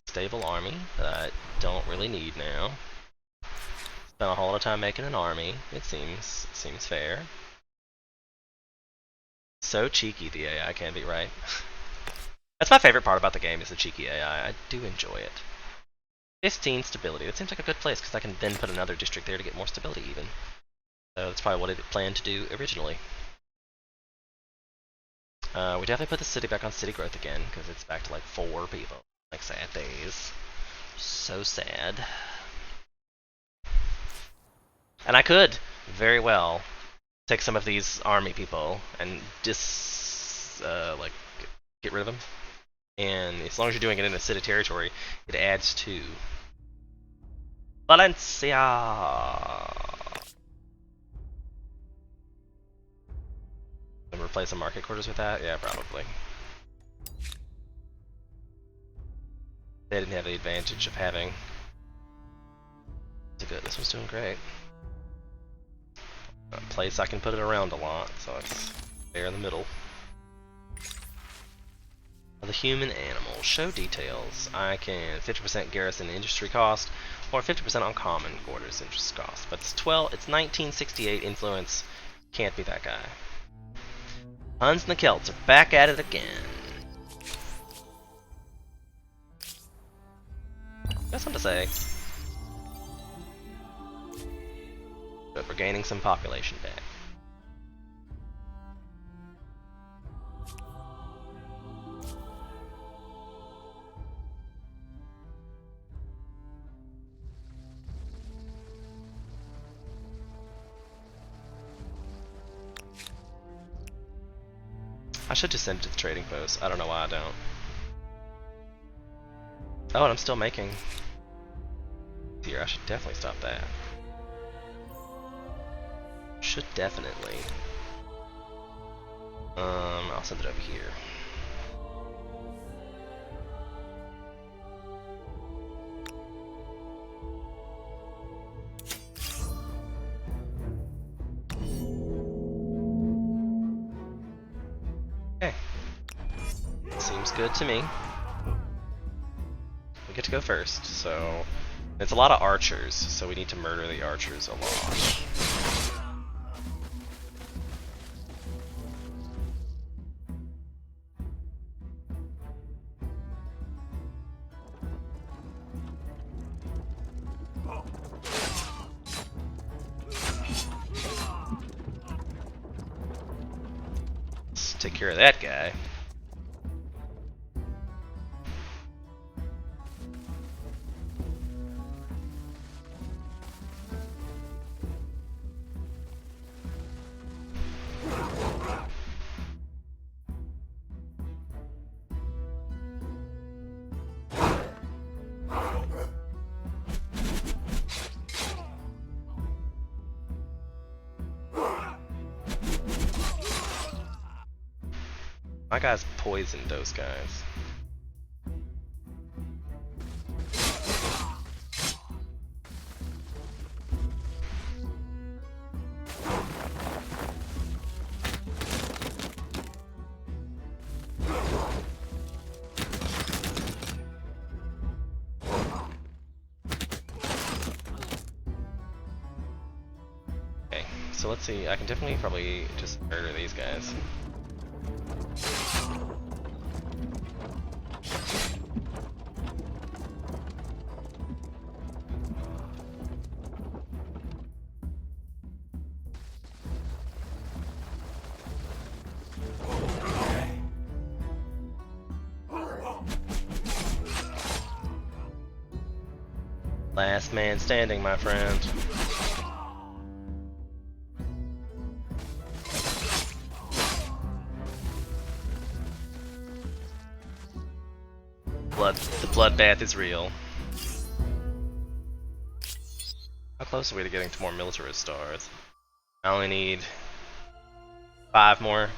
stable army that I don't really need now. Spent a whole lot of time making an army. It seems fair. So cheeky, the AI can be, right? That's my favorite part about the game, is the cheeky AI. I do enjoy it. 15 stability. That seems like a good place, because I can then put another district there to get more stability even. So that's probably what it planned to do originally. We definitely put the city back on city growth again, because it's back to like 4 people. Like sad days. So sad. And I could, very well, take some of these army people and just like get rid of them. And as long as you're doing it in a city territory, it adds to Valencia. And replace the market quarters with that? Yeah, probably. They didn't have the advantage of having. It's good. This one's doing great. A place I can put it around a lot, so it's there in the middle. The human animal. Show details. I can 50% garrison industry cost, or 50% on common quarters interest cost. But it's 1968 influence. Can't be that guy. Huns and the Celts are back at it again. Got something to say. But we're gaining some population back. I should just send it to the trading post. I don't know why I don't. Oh, and I'm still making. Here, I should definitely stop that. Should definitely. I'll send it over here. Okay. Seems good to me. We get to go first, so it's a lot of archers, so we need to murder the archers a lot. Let's take care of that guy. My guys poisoned those guys. Okay, so let's see. I can definitely probably just murder these guys. Last man standing, my friend. The bloodbath is real. How close are we to getting to more militarist stars? I only need 5 more.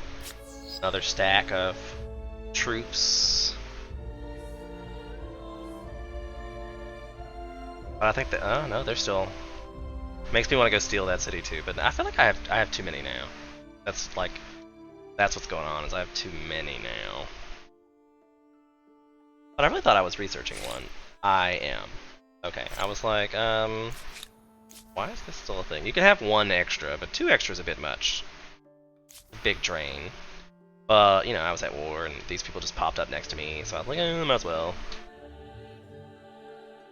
Another stack of troops. But I think that, oh no, they're still, makes me want to go steal that city too, but I feel like I have too many now. That's like, that's what's going on, is I have too many now. But I really thought I was researching one. I am. Okay, I was like, why is this still a thing? You can have 1 extra, but 2 extra is a bit much. Big drain. But, you know, I was at war, and these people just popped up next to me, so I was like, might as well.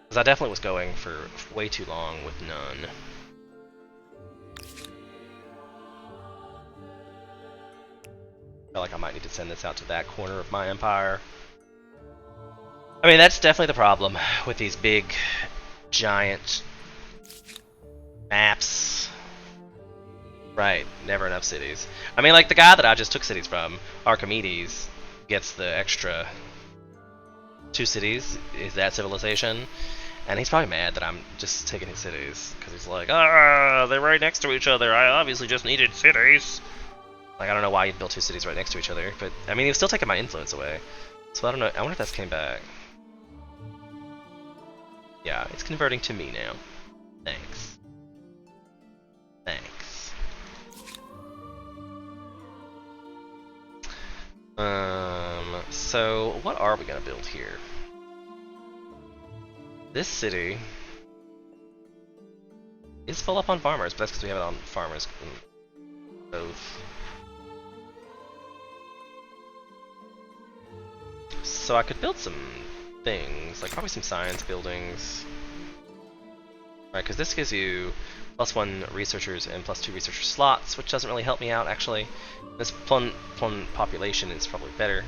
Because I definitely was going for way too long with none. I feel like I might need to send this out to that corner of my empire. I mean, that's definitely the problem with these big, giant maps. Right, never enough cities. I mean, like the guy that I just took cities from, Archimedes, gets the extra 2 cities, is that civilization, and he's probably mad that I'm just taking his cities, because he's like, ah, they're right next to each other, I obviously just needed cities. Like, I don't know why you'd build 2 cities right next to each other, but, I mean, he was still taking my influence away. So I don't know, I wonder if that's came back. Yeah, it's converting to me now. Thanks. Thanks. So what are we gonna build here? This city is full up on farmers, but that's because we have it on farmers both. So I could build some things, like probably some science buildings. Right, because this gives you +1 researchers and +2 researcher slots, which doesn't really help me out actually. This plum population is probably better.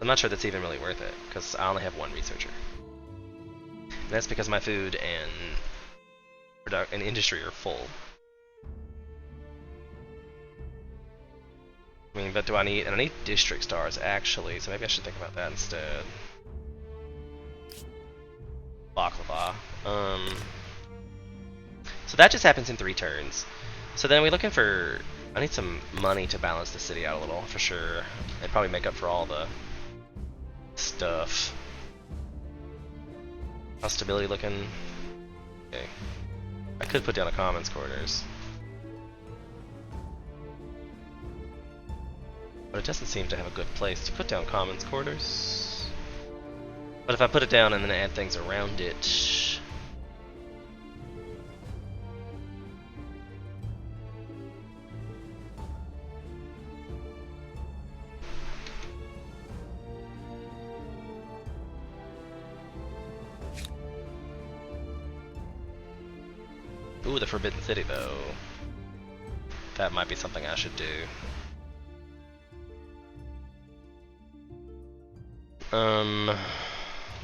I'm not sure that's even really worth it, because I only have 1 researcher. And that's because my food and industry are full. I mean, but do I need, and I need district stars actually, so maybe I should think about that instead. Baklava. So that just happens in 3 turns. So then we're looking for, I need some money to balance the city out a little, for sure. And probably make up for all the stuff. How's stability looking? Okay. I could put down a commons quarters. But it doesn't seem to have a good place to put down commons quarters. But if I put it down and then add things around it... Ooh, the Forbidden City though. That might be something I should do.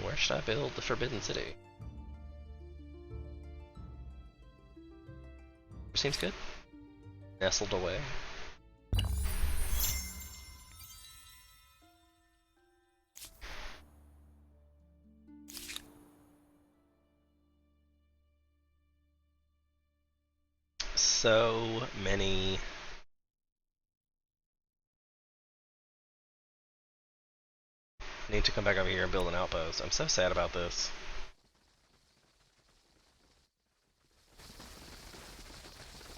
Where should I build the Forbidden City? Seems good. Nestled away. So many I need to come back over here and build an outpost. I'm so sad about this.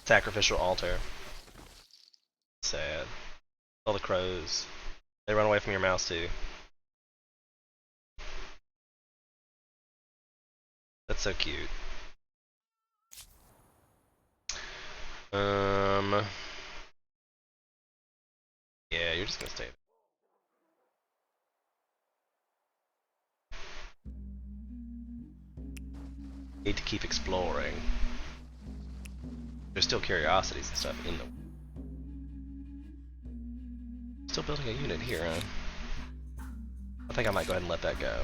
Sacrificial altar. Sad. All the crows. They run away from your mouse too. That's so cute. Yeah, you're just gonna stay. Need to keep exploring. There's still curiosities and stuff in the. Still building a unit here, huh? I think I might go ahead and let that go.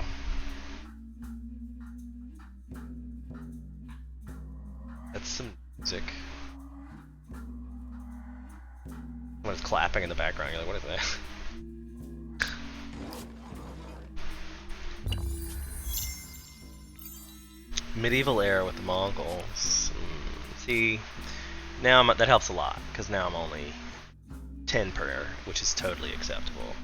That's some music. Someone's clapping in the background. You're like, what is that? Medieval era with the Mongols. See, now that helps a lot because now I'm only 10 per, which is totally acceptable.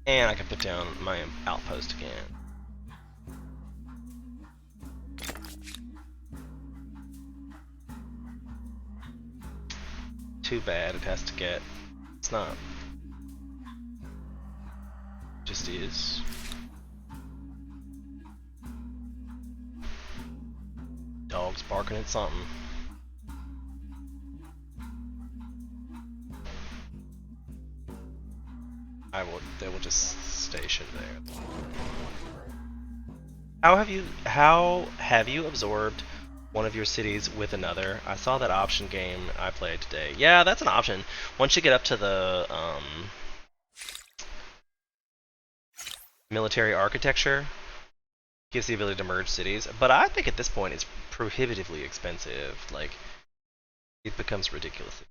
And I can put down my outpost again. Too bad it has to get. It's not. Just is. Dogs barking at something. They will just station there. How have you absorbed one of your cities with another? I saw that option game I played today. Yeah, that's an option. Once you get up to the military architecture, gives the ability to merge cities. But I think at this point it's prohibitively expensive. Like, it becomes ridiculous.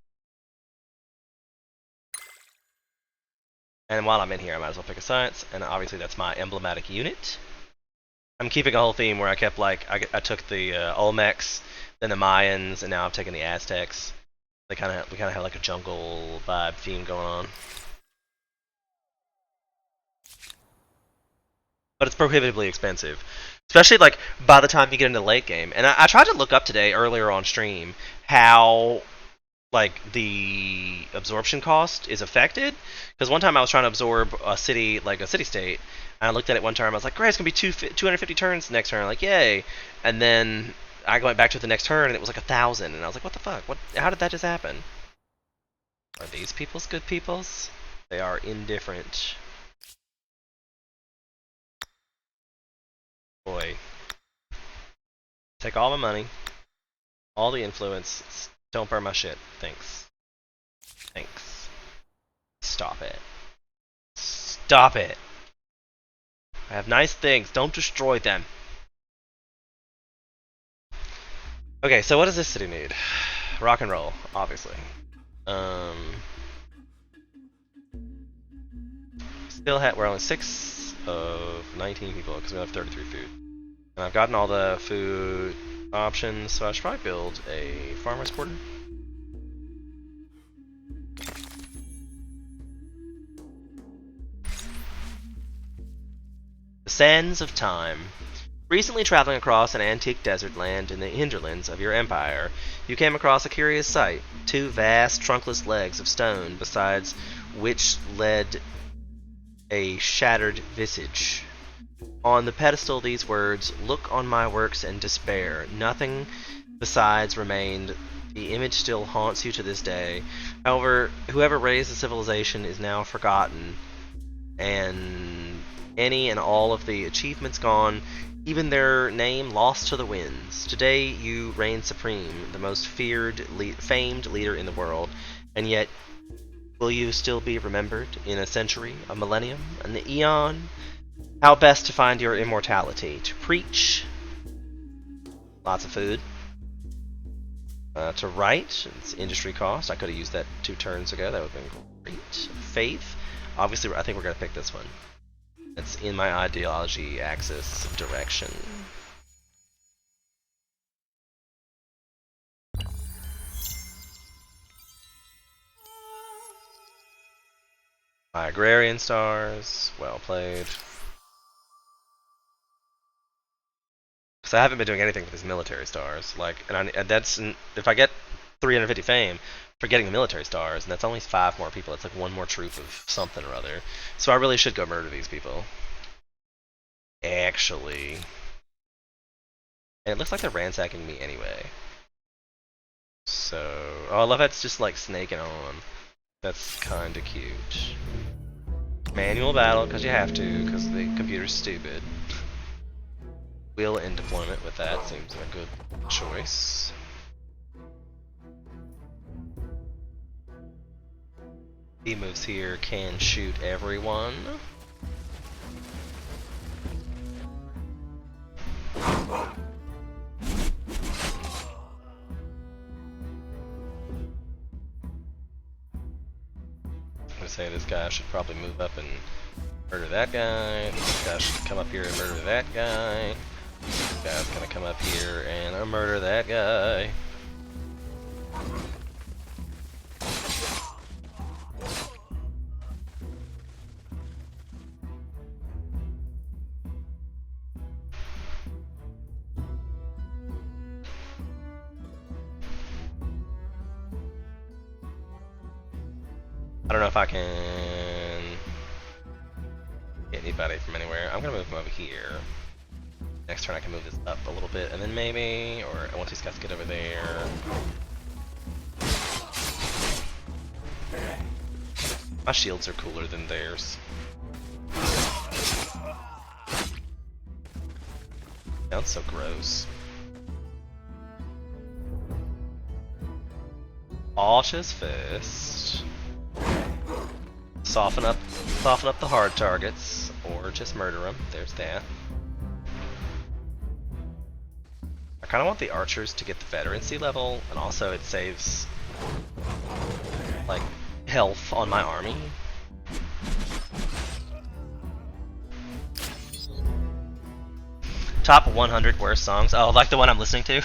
And while I'm in here, I might as well pick a science, and obviously that's my emblematic unit. I'm keeping a whole theme where I kept like I took the Olmecs, then the Mayans, and now I've taken the Aztecs. We kind of have like a jungle vibe theme going on. But it's prohibitively expensive, especially like by the time you get into the late game. And I tried to look up today earlier on stream how like the absorption cost is affected, because one time I was trying to absorb a city, like a city state, and I looked at it one turn, I was like, great, it's gonna be 250 turns next turn, like yay, and then I went back to the next turn and it was like 1,000, and I was like, what the fuck, how did that just happen? Are these people's good peoples? They are indifferent. Boy, take all my money, all the influence, don't burn my shit, thanks. Thanks. Stop it. Stop it. I have nice things. Don't destroy them. Okay, so what does this city need? Rock and roll, obviously. We're only 6 of 19 people because we have 33 food. And I've gotten all the food options, so I should probably build a farmer's quarter. The Sands of Time. Recently traveling across an antique desert land in the hinterlands of your empire, you came across a curious sight. 2 vast, trunkless legs of stone, besides which led a shattered visage. On the pedestal these words, "Look on my works and despair. Nothing besides remained. The image still haunts you to this day. However, whoever raised the civilization is now forgotten, and any and all of the achievements gone, even their name lost to the winds. Today you reign supreme, the most famed leader in the world, and yet will you still be remembered in a century, a millennium, an eon? How best to find your immortality? To preach, lots of food. To write, it's industry cost. I could have used that 2 turns ago. That would have been great. Faith, obviously I think we're going to pick this one. It's in my ideology axis direction. My agrarian stars, well played. Because I haven't been doing anything with these military stars. Like, and that's if I get 350 fame for getting the military stars, and that's only 5 more people. It's like 1 more troop of something or other. So I really should go murder these people. Actually, and it looks like they're ransacking me anyway. So, oh, I love how it's just like snaking on. That's kind of cute. Manual battle, because you have to, because the computer's stupid. Will in deployment with that seems like a good choice. He moves here, can shoot everyone. I'm gonna say this guy should probably move up and murder that guy. This guy should come up here and murder that guy. This guy's gonna come up here and murder that guy. I don't know if I can get anybody from anywhere. I'm gonna move him over here. Next turn I can move this up a little bit, and then maybe, or once these guys get over there. My shields are cooler than theirs. Sounds so gross. Cautious fist. Soften up the hard targets, or just murder them. There's that. I kind of want the archers to get the veterancy level, and also it saves like health on my army. Top 100 worst songs. Oh, like the one I'm listening to.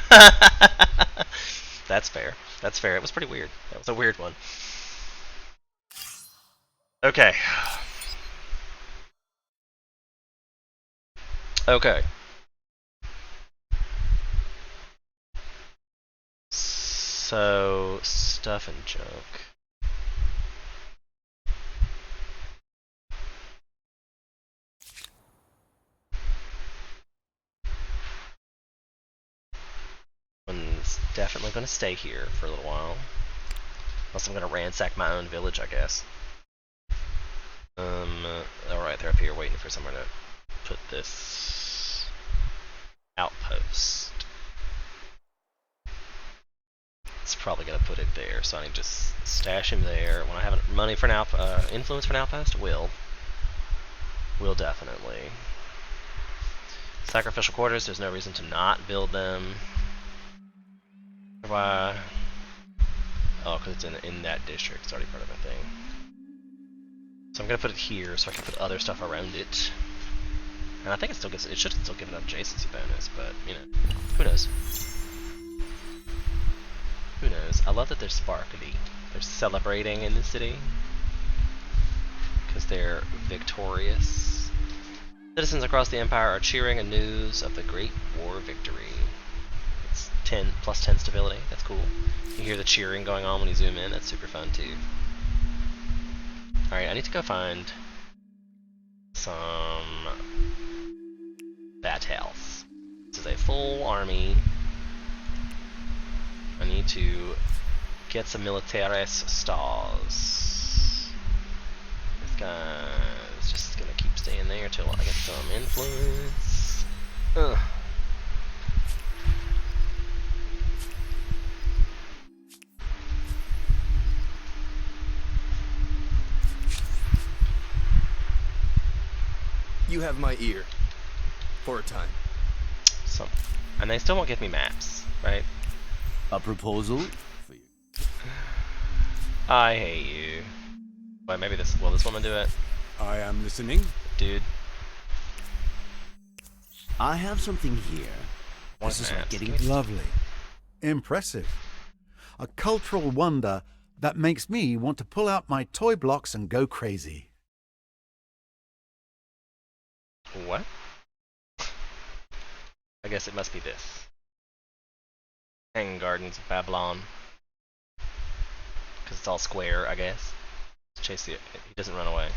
That's fair. That's fair. It was pretty weird. That was a weird one. Okay. Okay. So, stuff and junk. One's definitely going to stay here for a little while. Unless I'm going to ransack my own village, I guess. Alright, they're up here waiting for somewhere to put this outpost. It's probably gonna put it there, so I need to just stash him there. When I have money for an influence for an outpost, will definitely. Sacrificial quarters. There's no reason to not build them. Why? Oh, because it's in that district. It's already part of my thing. So I'm gonna put it here so I can put other stuff around it. And I think it still gets. It should still give it an adjacency bonus, but you know, who knows? Who knows? I love that they're sparkly. They're celebrating in the city because they're victorious. Citizens across the empire are cheering a news of the Great War victory. It's 10 plus 10 stability. That's cool. You hear the cheering going on when you zoom in. That's super fun too. Alright, I need to go find some battles. This is a full army. I need to get some militaris stars. This guy's just gonna keep staying there till I get some influence. Ugh. You have my ear. For a time. And they still won't give me maps, right? A proposal for you. I hate you. Wait, maybe this one will do it. I am listening. Dude. I have something here. What This is maps? getting Lovely. Impressive. A cultural wonder that makes me want to pull out my toy blocks and go crazy. what? I guess it must be this. Hanging Gardens of Babylon. Because it's all square, I guess. Chase the... He doesn't run away.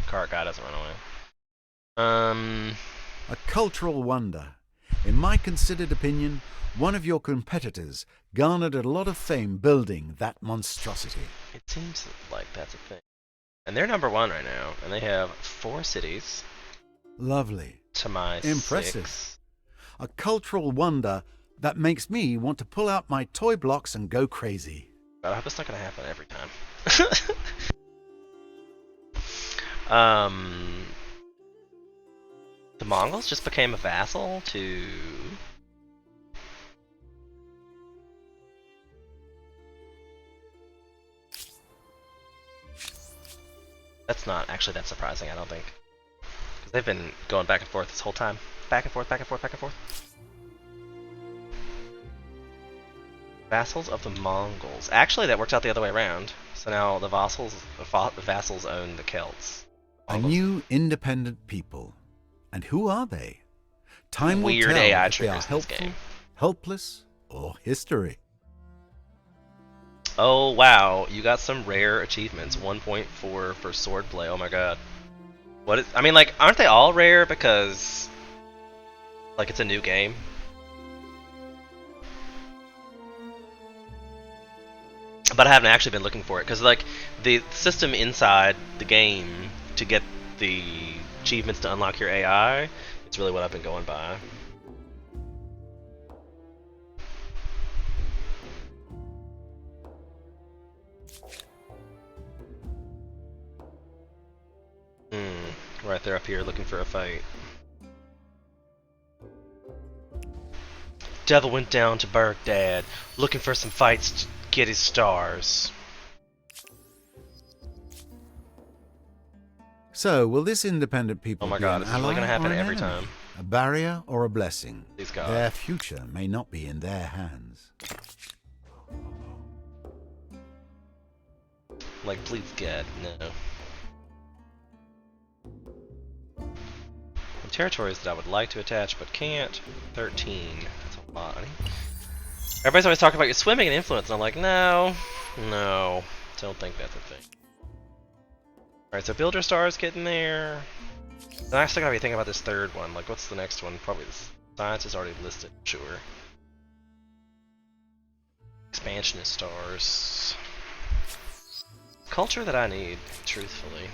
Cart guy doesn't run away. A cultural wonder. In my considered opinion, one of your competitors garnered a lot of fame building that monstrosity. It seems like that's a thing. And they're number 1 right now, and they have 4 cities. Lovely. To my Impressive. 6. A cultural wonder that makes me want to pull out my toy blocks and go crazy. But I hope it's not going to happen every time. The Mongols just became a vassal to... That's not actually that surprising, I don't think. Because they've been going back and forth this whole time. Back and forth, back and forth, back and forth. Vassals of the Mongols. Actually, that worked out the other way around. So now the vassals own the Celts. A new independent people. And who are they? Time will Weird tell AI if they are triggers in this helpful, game. helpless, or history. Oh wow, you got some rare achievements. 1.4 for swordplay. Oh my god. What is? I mean, like, aren't they all rare because, like, it's a new game? But I haven't actually been looking for it because, like, the system inside the game to get the achievements to unlock your AI, it's really what I've been going by. Right there up here looking for a fight. Devil went down to Baghdad looking for some fights to get his stars. So, will this independent people Oh my be god, an this is really ally gonna happen or an every enemy? time. A barrier or a blessing? Please God. Their future may not be in their hands. Like, please God, no. The territories that I would like to attach but can't. 13. That's a lot. Everybody's always talking about your swimming and influence, and I'm like, no, don't think that's a thing. Alright, so Builder Star's getting there. Then I still gotta be thinking about this third one. Like, what's the next one? Probably the science is already listed, sure. Expansionist stars. Culture that I need, truthfully.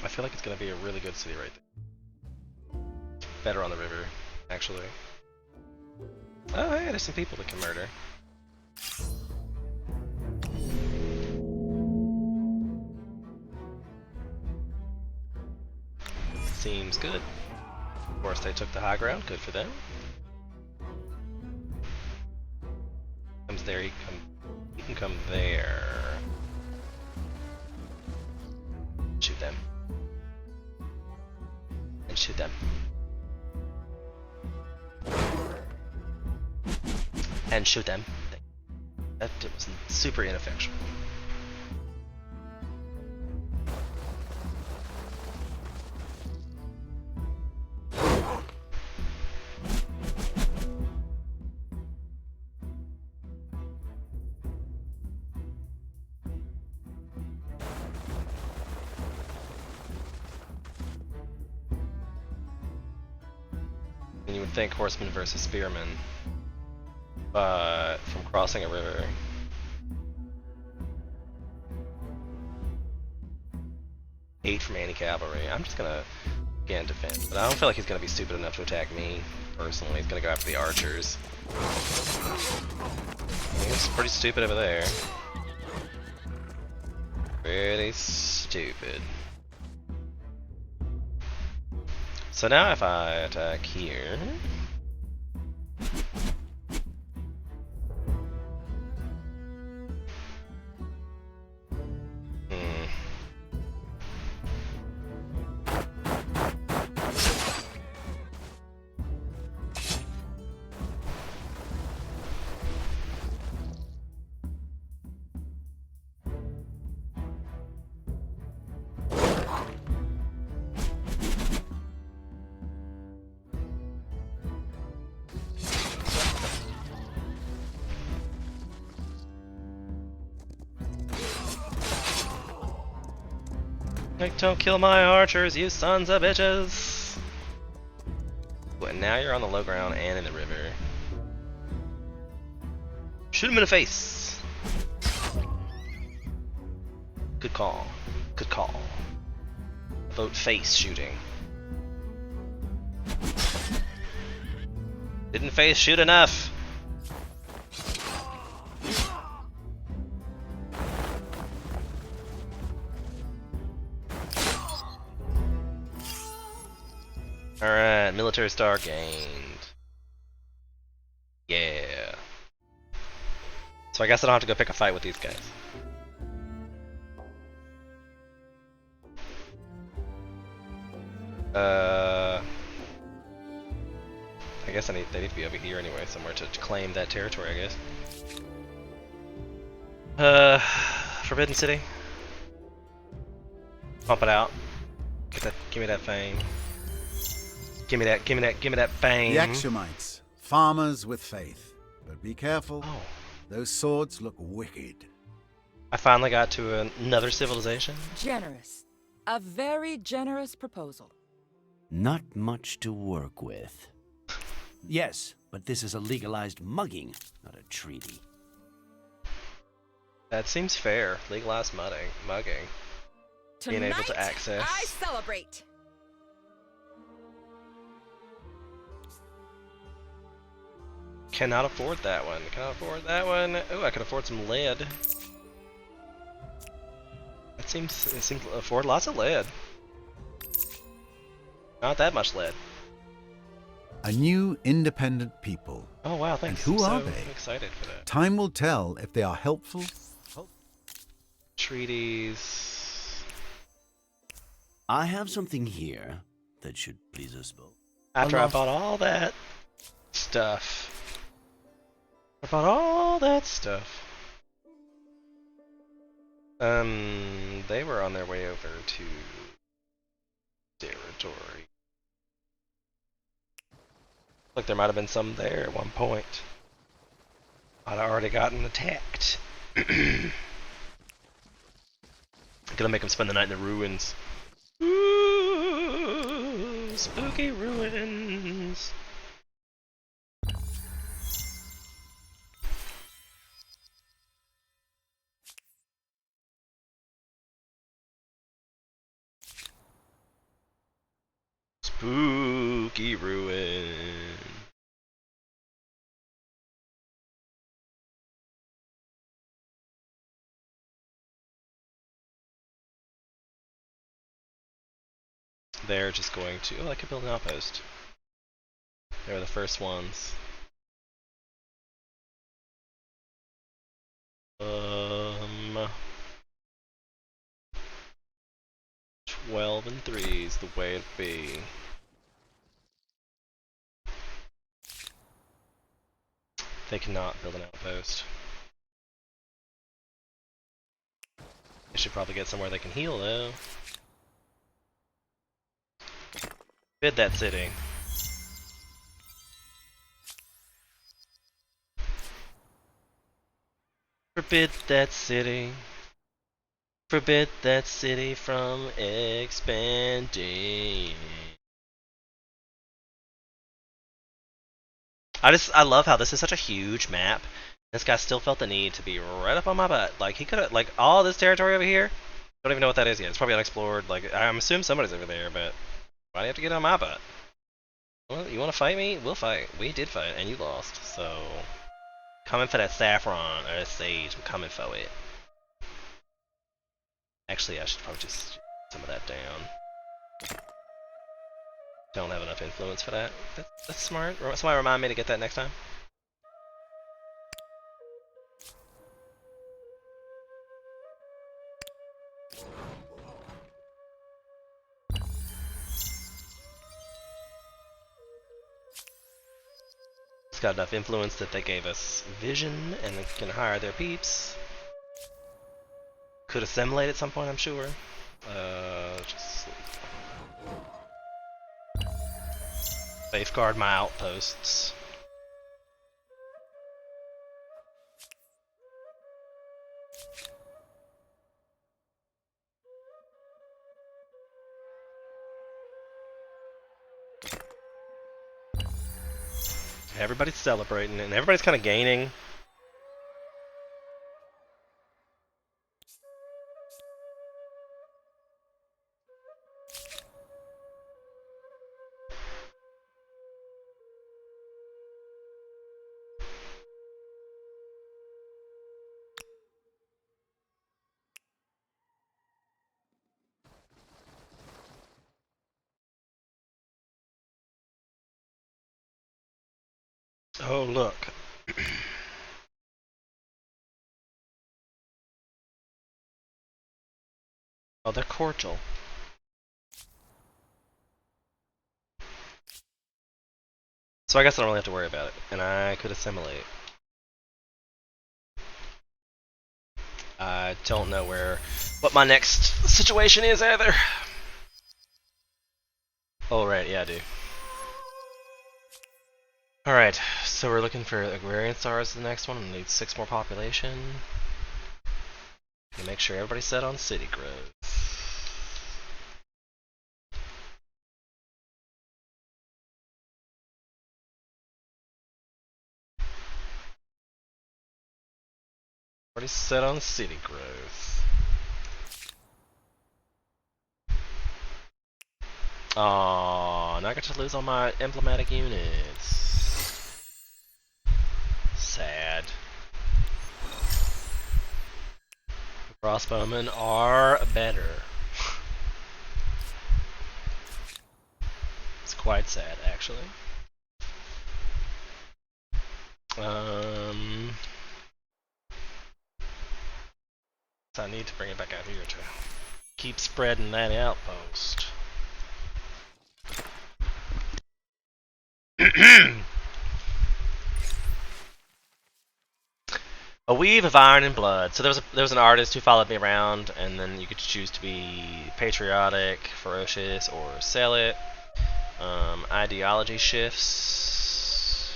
I feel like it's gonna be a really good city right there. Better on the river, actually. Oh hey, there's some people that can murder. Seems good. Of course, they took the high ground. Good for them. Comes there. He can come there. Shoot them. And shoot them. And shoot them. That was super ineffectual. And you would think horseman versus spearman, but from crossing a river. Eight from anti-cavalry. I'm just gonna again defend, but I don't feel like he's gonna be stupid enough to attack me personally. He's gonna go after the archers. He's pretty stupid over there. Pretty stupid. So now if I attack here... Like, don't kill my archers, you sons of bitches! And now you're on the low ground and in the river. Shoot him in the face! Good call. Good call. Vote face shooting. Didn't face shoot enough! Alright, military star gained. Yeah. So I guess I don't have to go pick a fight with these guys. I guess they need to be over here anyway, somewhere to claim that territory, I guess. Forbidden City. Pump it out. Give me that fame. Give me that fame. The Axumites, farmers with faith. But be careful, Oh. those swords look wicked. I finally got to another civilization. Generous. A very generous proposal. Not much to work with. Yes, but this is a legalized mugging, not a treaty. That seems fair. Legalized mugging. Being able to access. I celebrate. Cannot afford that one. Cannot afford that one. Oh, I could afford some lead. It seems afford lots of lead. Not that much lead. A new independent people. Oh wow, thanks. And who I'm are so they? excited for that. Time will tell if they are helpful. Treaties. I have something here that should please us both. After I bought all that stuff. I bought all that stuff. They were on their way over to territory. Like there might have been some there at one point. I'd already gotten attacked. Gonna make them spend the night in the ruins. Ooh, spooky ruins. Spooky ruin. They're just going to. Oh, I could build an outpost. They were the first ones. 12 and 3 is the way it'd be. They cannot build an outpost. They should probably get somewhere they can heal though. Bid that city. Forbid that city. Forbid that city from expanding. I love how this is such a huge map. This guy still felt the need to be right up on my butt. Like he could have, like all this territory over here. Don't even know what that is yet. It's probably unexplored. Like I'm assuming somebody's over there, but why do you have to get on my butt? Well, you want to fight me? We'll fight. We did fight, and you lost. So coming for that saffron or that sage. I'm coming for it. Actually, I should probably just shoot some of that down. Don't have enough influence for that. That's smart. Somebody remind me to get that next time. It's got enough influence that they gave us vision and they can hire their peeps. Could assimilate at some point, I'm sure. Just safeguard my outposts. Everybody's celebrating, and everybody's kind of gaining. Oh, look. Oh, they're cordial. So I guess I don't really have to worry about it, and I could assimilate. I don't know what my next situation is either. Oh, right, yeah, I do. Alright, so we're looking for agrarian stars the next one. We need 6 more population. And make sure everybody's set on city growth. Everybody's set on city growth. Aww, now I get to lose all my emblematic units. Sad. Crossbowmen are better. It's quite sad, actually. So I need to bring it back out here to keep spreading that outpost. A weave of iron and blood. So there was an artist who followed me around, and then you could choose to be patriotic, ferocious, or sell it. Ideology shifts.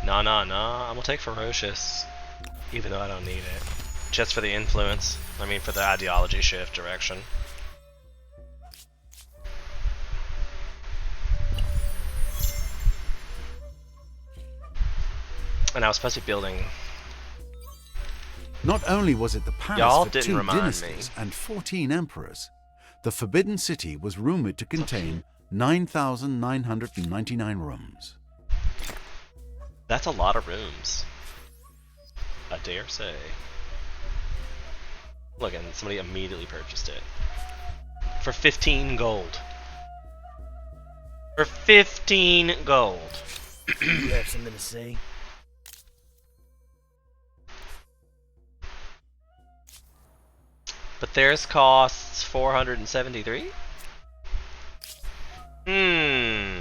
Nah. I'm gonna take ferocious, even though I don't need it. Just for the influence. I mean, for the ideology shift direction. And I was supposed to be building. Not only was it the Y'all palace for didn't 2 remind dynasties me. and 14 emperors, the Forbidden City was rumored to contain 9,999 rooms. That's a lot of rooms. I dare say. Look, and somebody immediately purchased it. For 15 gold. For 15 gold. You have something to say? But theirs costs 473? Hmm.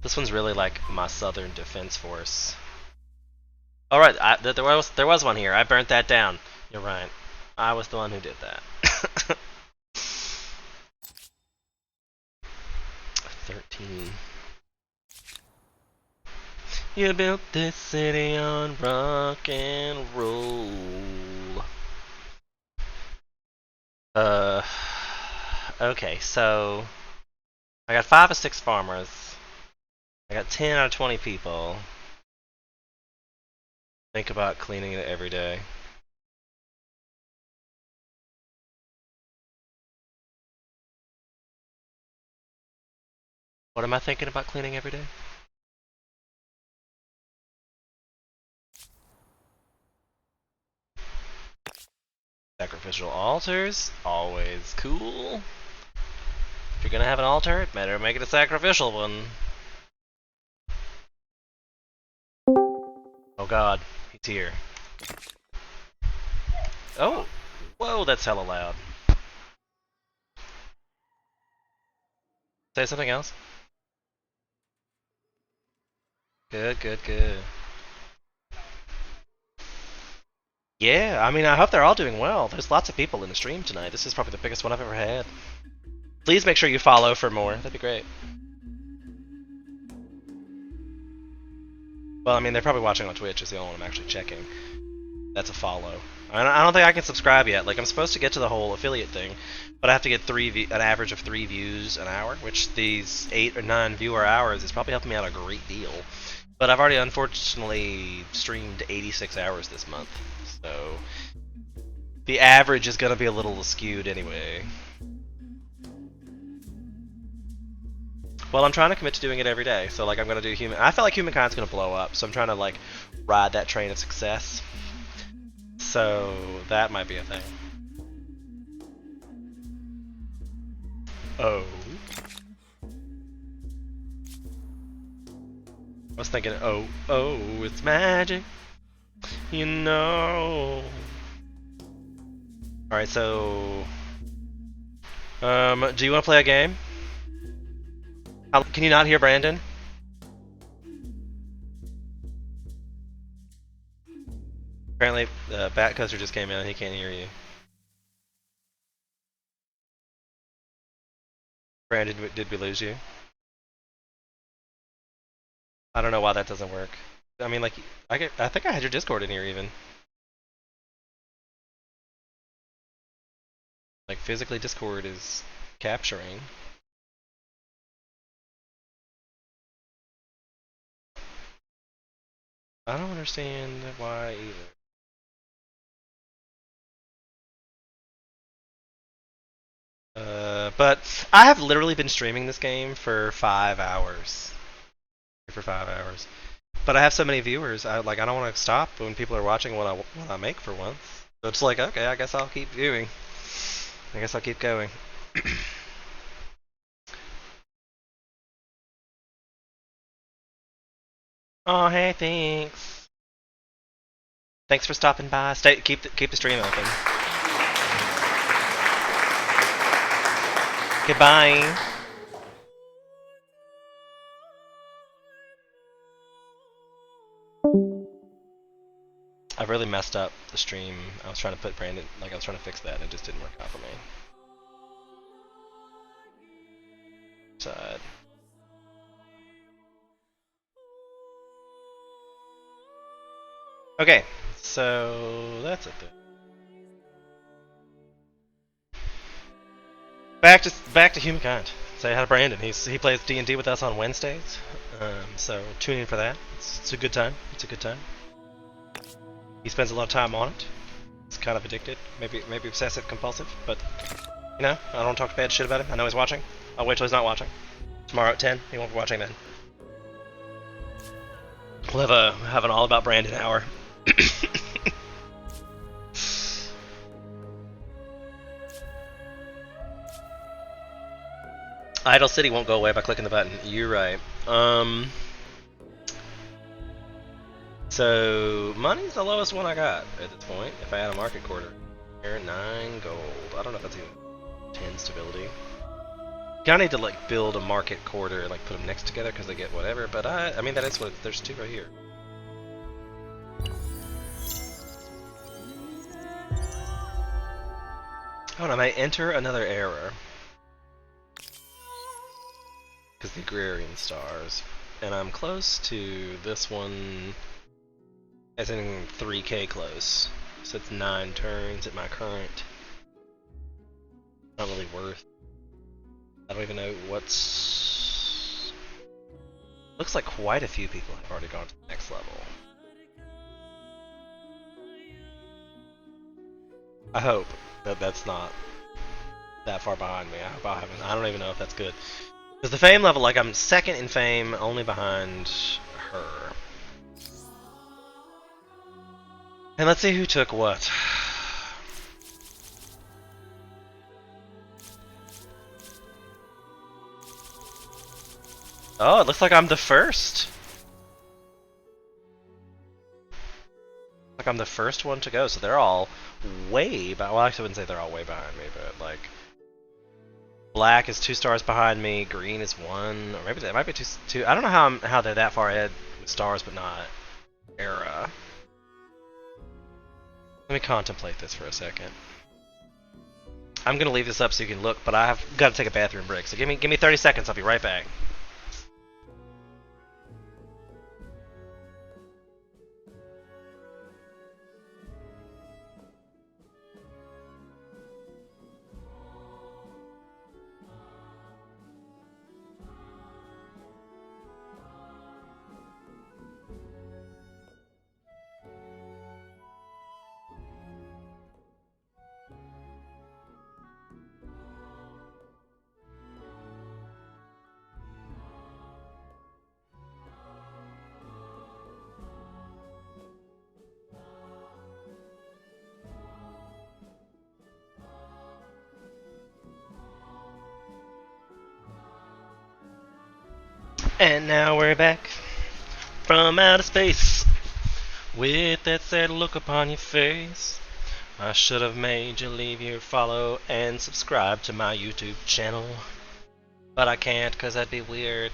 This one's really like my Southern Defense Force. All right, there was one here. I burnt that down. You're right. I was the one who did that. 13. You built this city on rock and roll. Okay, so I got 5 or 6 farmers. I got 10 out of 20 people. Think about cleaning it every day. What am I thinking about cleaning every day? Sacrificial altars, always cool. If you're gonna have an altar, better make it a sacrificial one. Oh god, he's here. Oh! Whoa, that's hella loud. Say something else. Good. Yeah, I mean, I hope they're all doing well. There's lots of people in the stream tonight. This is probably the biggest one I've ever had. Please make sure you follow for more. That'd be great. Well, I mean, they're probably watching on Twitch is the only one I'm actually checking. That's a follow. I don't think I can subscribe yet. Like, I'm supposed to get to the whole affiliate thing, but I have to get an average of 3 views an hour, which these 8 or 9 viewer hours is probably helping me out a great deal. But I've already, unfortunately, streamed 86 hours this month, so the average is going to be a little skewed anyway. Well, I'm trying to commit to doing it every day, so like I'm going to do I feel like Humankind's going to blow up, so I'm trying to like ride that train of success. So that might be a thing. Oh. I was thinking, oh, it's magic. You know. Alright, so... do you want to play a game? Can you not hear Brandon? Apparently, Bat Coaster just came in and he can't hear you. Brandon, did we lose you? I don't know why that doesn't work. I mean, like, I think I had your Discord in here even. Like, physically Discord is capturing. I don't understand why either. But I have literally been streaming this game for 5 hours. But I have so many viewers, I don't want to stop when people are watching what I make for once. So it's like, okay, I guess I'll keep viewing. I guess I'll keep going. Oh, hey, thanks. Thanks for stopping by. Keep the stream open. Goodbye. I really messed up the stream. I was trying to put Brandon, I was trying to fix that and it just didn't work out for me. Sad. Okay, so that's it then. Back to Humankind. Say hi to Brandon. He plays D&D with us on Wednesdays. So tune in for that. It's a good time. It's a good time. He spends a lot of time on it. It's kind of addicted, maybe obsessive compulsive, but you know, I don't talk bad shit about him. I know he's watching. I'll wait till he's not watching. Tomorrow at 10, he won't be watching then. We'll have an all about Brandon hour. Idle City won't go away by clicking the button. You're right. So money's the lowest one I got at this point. If I had a market quarter, here 9 gold. I don't know if that's even 10 stability. Kinda need to like build a market quarter and like put them next together because they get whatever. But I mean that is what there's 2 right here. Oh, and I may enter another era. Because the agrarian stars. And I'm close to this one, as in 3k close. So it's 9 turns at my current. Not really worth. I don't even know what's... Looks like quite a few people have already gone to the next level. I hope that that's not that far behind me. I hope I haven't. I don't even know if that's good. Because the fame level, like I'm second in fame, only behind her. And let's see who took what. Oh, it looks like I'm the first. Like I'm the first one to go, so they're all way behind. Well, actually I wouldn't say they're all way behind me, but like black is 2 stars behind me, green is 1, or maybe that might be 2. I don't know how they're that far ahead with stars, but not era. Let me contemplate this for a second. I'm gonna leave this up so you can look, but I have got to take a bathroom break. So give me 30 seconds. I'll be right back. And now we're back from outer space. With that sad look upon your face, I should have made you leave your follow and subscribe to my YouTube channel. But I can't because that'd be weird.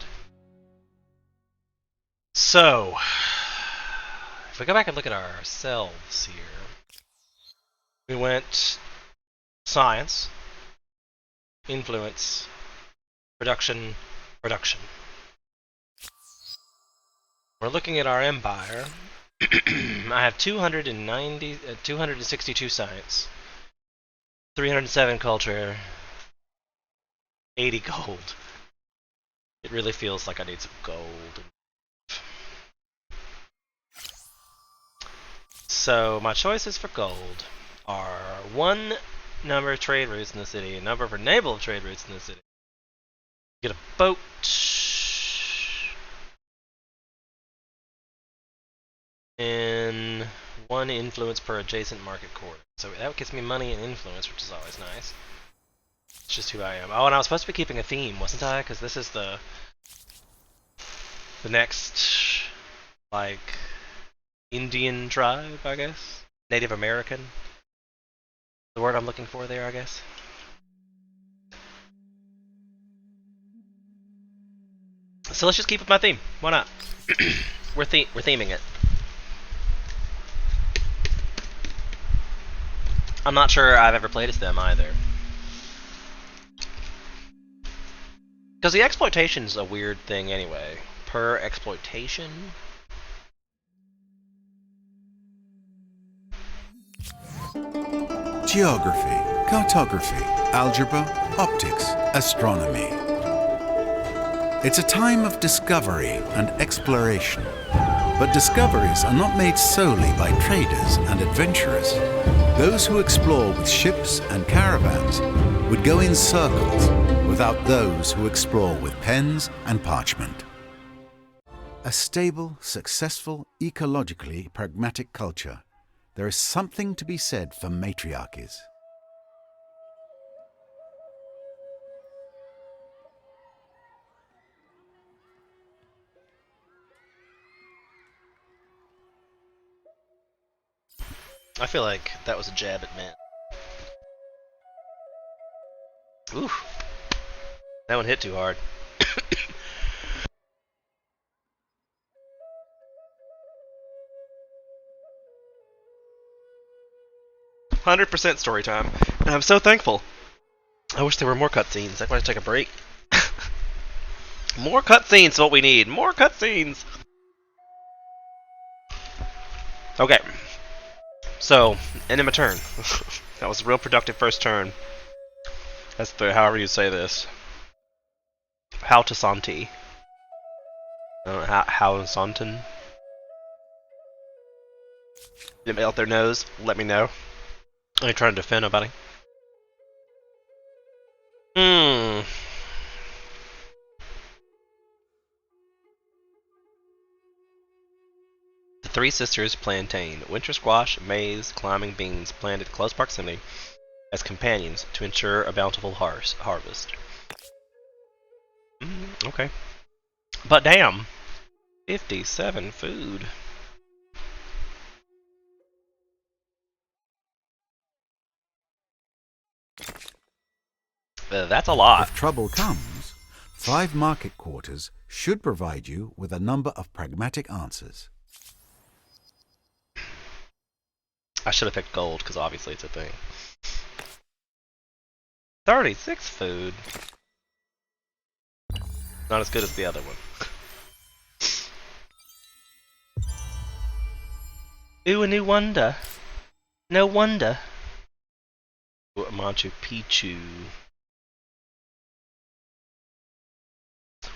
So, if we go back and look at ourselves here, we went science, influence, production, production. We're looking at our empire. I have 262 science, 307 culture, 80 gold. It really feels like I need some gold. So my choices for gold are 1 number of trade routes in the city, a number for naval trade routes in the city. Get a boat. And 1 influence per adjacent market quarter. So that gets me money and influence, which is always nice. It's just who I am. Oh, and I was supposed to be keeping a theme, wasn't I? Because this is the next, like, Indian tribe, I guess? Native American. The word I'm looking for there, I guess. So let's just keep with my theme. Why not? we're theming it. I'm not sure I've ever played as them either. Because the exploitation's a weird thing anyway. Per exploitation? Geography, cartography, algebra, optics, astronomy. It's a time of discovery and exploration. But discoveries are not made solely by traders and adventurers. Those who explore with ships and caravans would go in circles without those who explore with pens and parchment. A stable, successful, ecologically pragmatic culture. There is something to be said for matriarchies. I feel like that was a jab at men. Oof. That one hit too hard. 100% story time. And I'm so thankful. I wish there were more cutscenes. I want to take a break. More cutscenes is what we need. More cutscenes! Okay. So, end of my turn. That was a real productive first turn. That's the, however you say this. How to Santi. I don't know, how Santin? Anybody out there knows? Let me know. I ain't trying to defend nobody. The Three Sisters plantain. Winter squash, maize, climbing beans planted in close proximity as companions to ensure a bountiful harvest. Okay. But damn. 57 food. That's a lot. If trouble comes, 5 market quarters should provide you with a number of pragmatic answers. I should have picked gold, because obviously it's a thing. 36 food. Not as good as the other one. Ooh, a new wonder. No wonder. Ooh, Machu Picchu.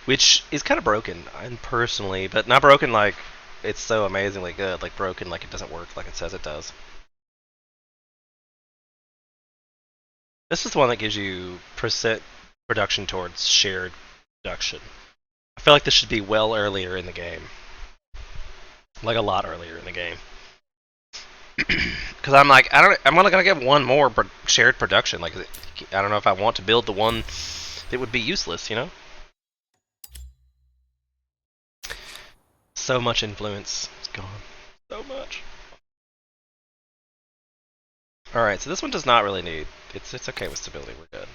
Which is kind of broken, and personally, but not broken like it's so amazingly good, like broken like it doesn't work like it says it does. This is the one that gives you percent production towards shared production. I feel like this should be well earlier in the game. Like a lot earlier in the game. Because I'm like, I'm only gonna get one more shared production. Like, I don't know if I want to build the one that would be useless, you know? So much influence is gone. So much. Alright, so this one does not really need. It's okay with stability, we're good.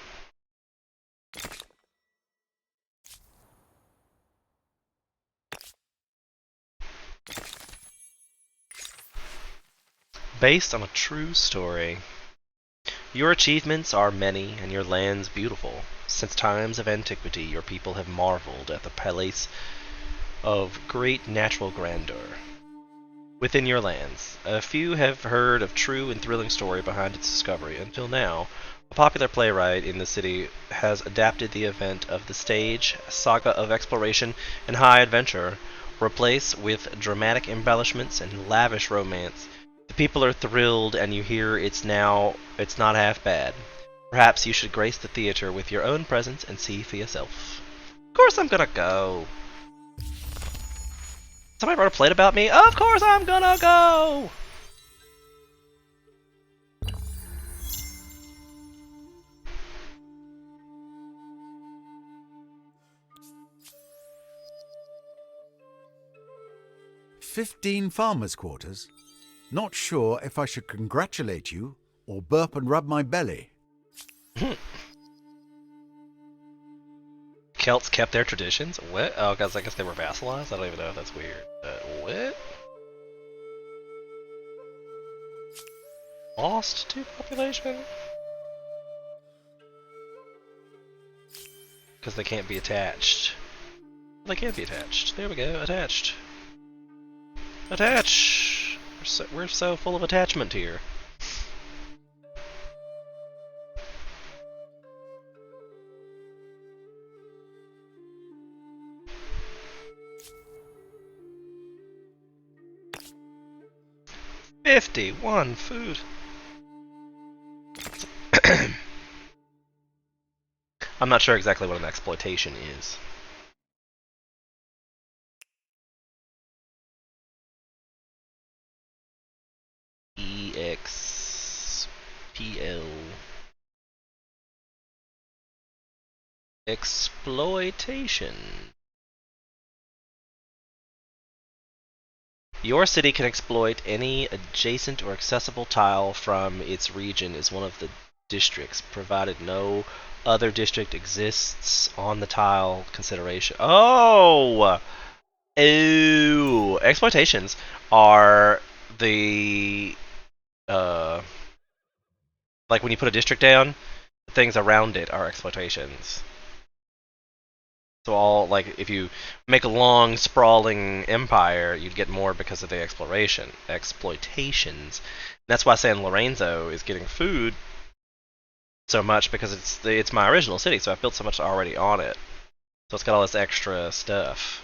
Based on a true story. Your achievements are many and your lands beautiful. Since times of antiquity, your people have marveled at the place of great natural grandeur within your lands. A few have heard of true and thrilling story behind its discovery. Until now, a popular playwright in the city has adapted the event of the stage, a saga of exploration and high adventure, replaced with dramatic embellishments and lavish romance. The people are thrilled, and you hear it's not half bad. Perhaps you should grace the theater with your own presence and see for yourself. Of course I'm gonna go. Somebody wrote a plate about me? Of course I'm gonna go! "15 farmers' quarters? Not sure if I should congratulate you or burp and rub my belly." Celts kept their traditions? What? Oh, guys, I guess they were vassalized? I don't even know if that's weird. What? Lost to population? Because they can't be attached. They can't be attached. There we go, attached. Attach! We're so full of attachment here. $51 food. I'm not sure exactly what an exploitation is. EXPL. Exploitation. Your city can exploit any adjacent or accessible tile from its region as one of the districts, provided no other district exists on the tile consideration. Oh! Ooh! Exploitations are the like when you put a district down, things around it are exploitations. So all, like, if you make a long, sprawling empire, you'd get more because of the exploitations. And that's why San Lorenzo is getting food so much, because it's my original city, so I've built so much already on it. So it's got all this extra stuff.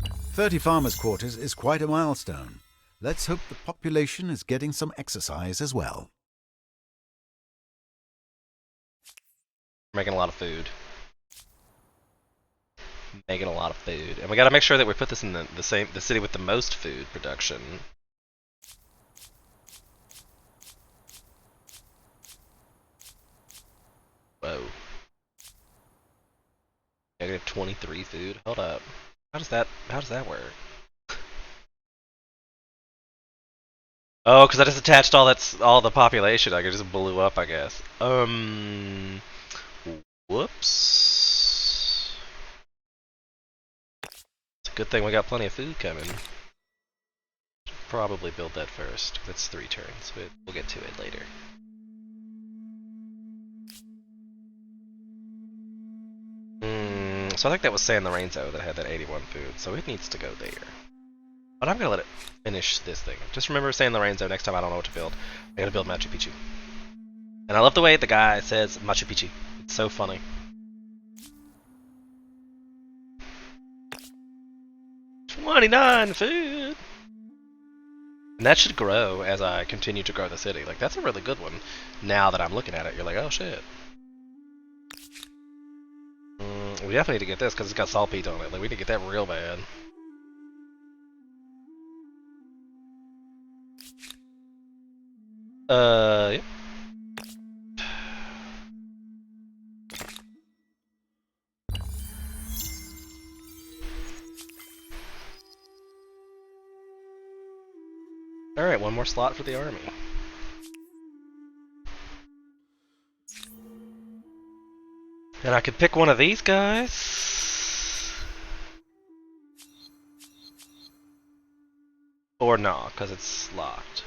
30 farmers' quarters is quite a milestone. Let's hope the population is getting some exercise as well. Making a lot of food. Making a lot of food, and we got to make sure that we put this in the city with the most food production. Whoa! I got 23 food. Hold up. How does that work? Oh, because I just attached all the population. Like, it just blew up, I guess. Whoops. It's a good thing we got plenty of food coming. Should probably build that first. That's 3 turns, but we'll get to it later. So I think that was San Lorenzo that had that 81 food, so it needs to go there. But I'm gonna let it finish this thing. Just remember San Lorenzo next time I don't know what to build. I gotta build Machu Picchu. And I love the way the guy says Machu Picchu. It's so funny. $29 food! And that should grow as I continue to grow the city. Like, that's a really good one. Now that I'm looking at it, you're like, oh shit. We definitely need to get this because it's got saltpeter on it. Like, we need to get that real bad. Yep. Alright, one more slot for the army. And I could pick one of these guys. Or nah, because it's locked.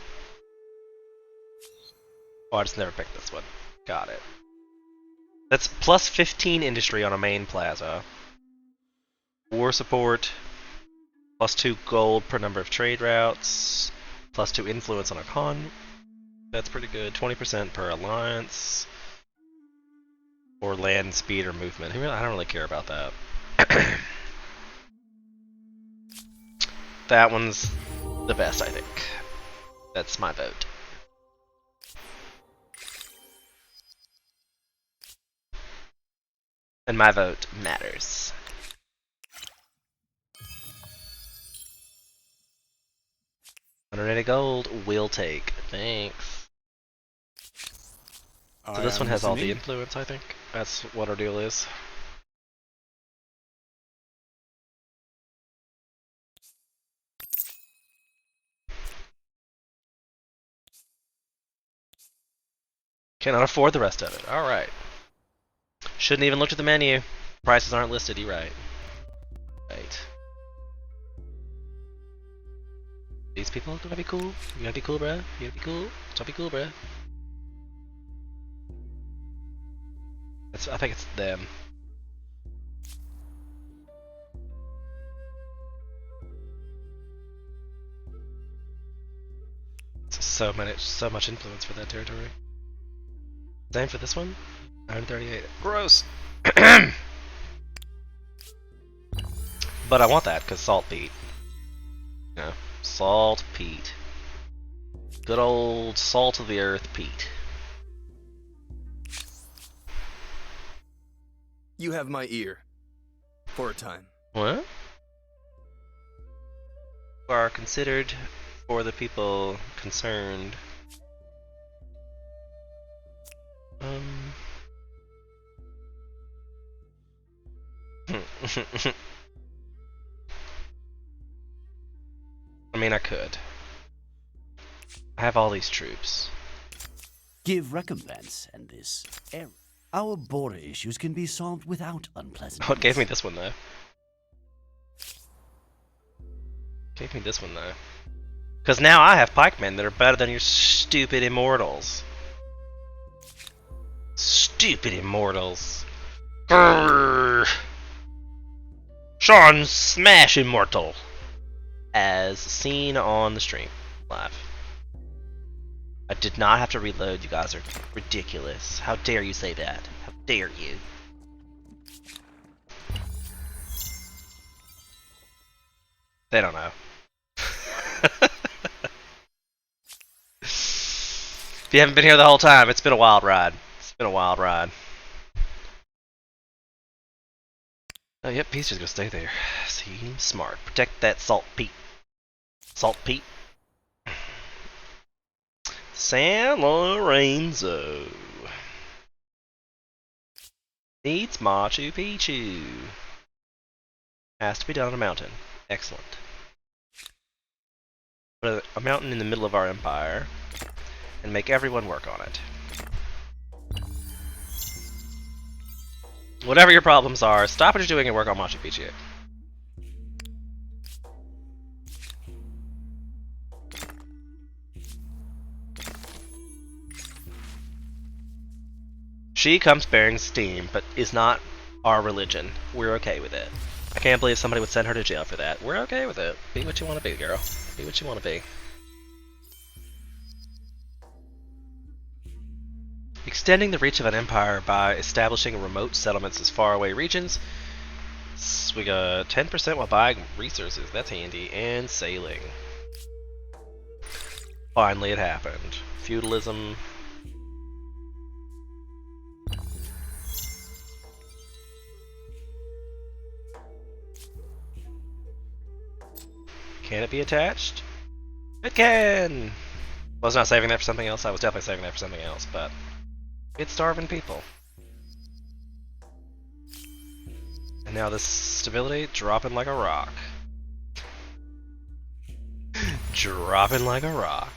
Oh, I just never picked this one. Got it. That's plus 15 industry on a main plaza. War support. Plus 2 gold per number of trade routes. Plus 2 influence on a con. That's pretty good. 20% per alliance. Or land speed or movement. I don't really care about that. That one's the best, I think. That's my vote. And my vote matters. $180 gold, we'll take. Thanks. So this one has all the influence, I think. That's what our deal is. Cannot afford the rest of it. Alright. Shouldn't even look at the menu. Prices aren't listed, you're right. Right. These people gonna be cool? You gotta be cool, bruh? You gotta be cool? Don't be cool, bruh. I think it's them. It's so much influence for that territory. Same for this one. 938. Gross. But I want that because saltpeat. You know, saltpeat. Good old salt of the earth peat. You have my ear. For a time. What? Are considered for the people concerned. I mean, I could. I have all these troops. Give recompense, and this error. Our border issues can be solved without unpleasantness. Oh, it gave me this one though. Gave me this one though. Because now I have pikemen that are better than your stupid immortals. Stupid immortals. Grrr. Sean Smash Immortal. As seen on the stream live. I did not have to reload. You guys are ridiculous. How dare you say that? How dare you? They don't know. If you haven't been here the whole time, it's been a wild ride. It's been a wild ride. Oh, yep, he's just gonna stay there. Seems smart. Protect that saltpeat. Saltpeat. San Lorenzo needs Machu Picchu. Has to be done on a mountain. Excellent. Put a mountain in the middle of our empire and make everyone work on it. Whatever your problems are, stop what you're doing and work on Machu Picchu. She comes bearing steam, but is not our religion. We're okay with it. I can't believe somebody would send her to jail for that. We're okay with it. Be what you want to be, girl. Be what you want to be. Extending the reach of an empire by establishing remote settlements as faraway regions. We got 10% while buying resources. That's handy. And sailing. Finally, it happened. Feudalism. Can it be attached? It can! I was not saving that for something else. I was definitely saving that for something else, but it's starving people. And now this stability dropping like a rock. Dropping like a rock.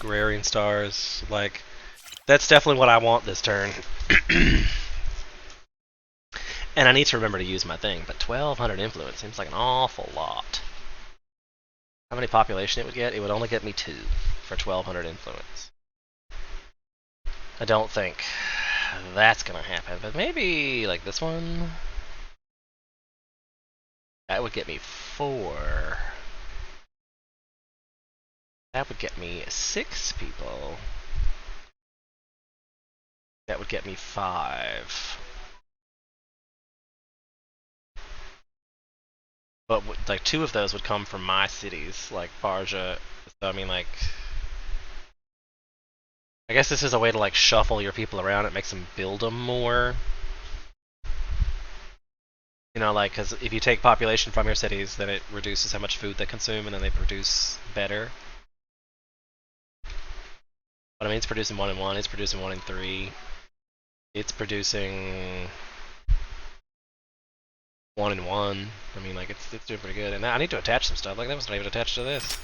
Agrarian stars, like, that's definitely what I want this turn. And I need to remember to use my thing, but 1200 influence seems like an awful lot. How many population it would get? It would only get me 2 for 1200 influence. I don't think that's gonna happen, but maybe like this one. That would get me 4. That would get me 6 people. That would get me 5. But like 2 of those would come from my cities, like Barja. So I mean, like, I guess this is a way to like shuffle your people around. It makes them build them more. You know, like, because if you take population from your cities, then it reduces how much food they consume, and then they produce better. But I mean, it's producing 1 and 1. It's producing 1 and 3. It's producing 1 and 1. I mean, like, it's doing pretty good. And I need to attach some stuff. Like, that was not even attached to this.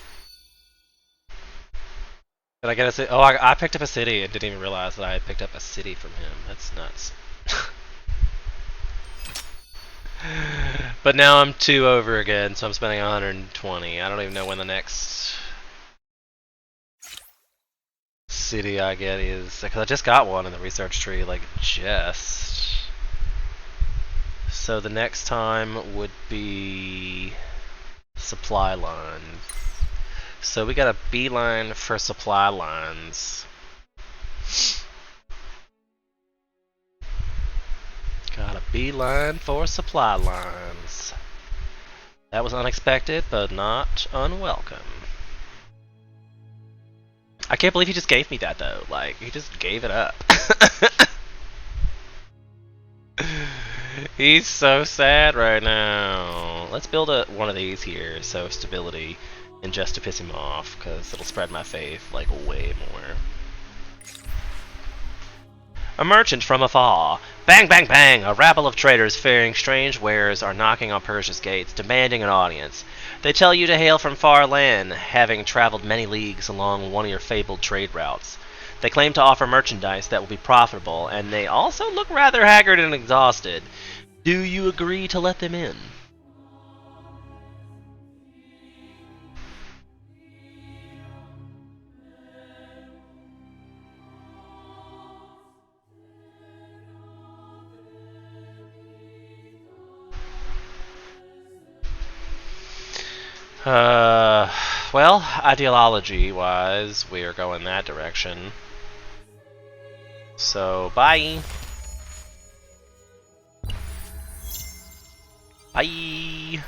Did I get a city? Oh, I picked up a city and didn't even realize that I had picked up a city from him. That's nuts. But now I'm 2 over again, so I'm spending 120. I don't even know when the next city I get is, because I just got one in the research tree, like, just. So the next time would be supply lines. So we got a beeline for supply lines. Got a beeline for supply lines. That was unexpected, but not unwelcome. I can't believe he just gave me that, though. Like, he just gave it up. He's so sad right now. Let's build one of these here, so stability, and just to piss him off, because it'll spread my faith, like, way more. A merchant from afar. Bang, bang, bang! A rabble of traders fearing strange wares are knocking on Persia's gates, demanding an audience. They tell you to hail from far land, having traveled many leagues along one of your fabled trade routes. They claim to offer merchandise that will be profitable, and they also look rather haggard and exhausted. Do you agree to let them in? Well, ideology-wise, we are going that direction. So, bye! Bye!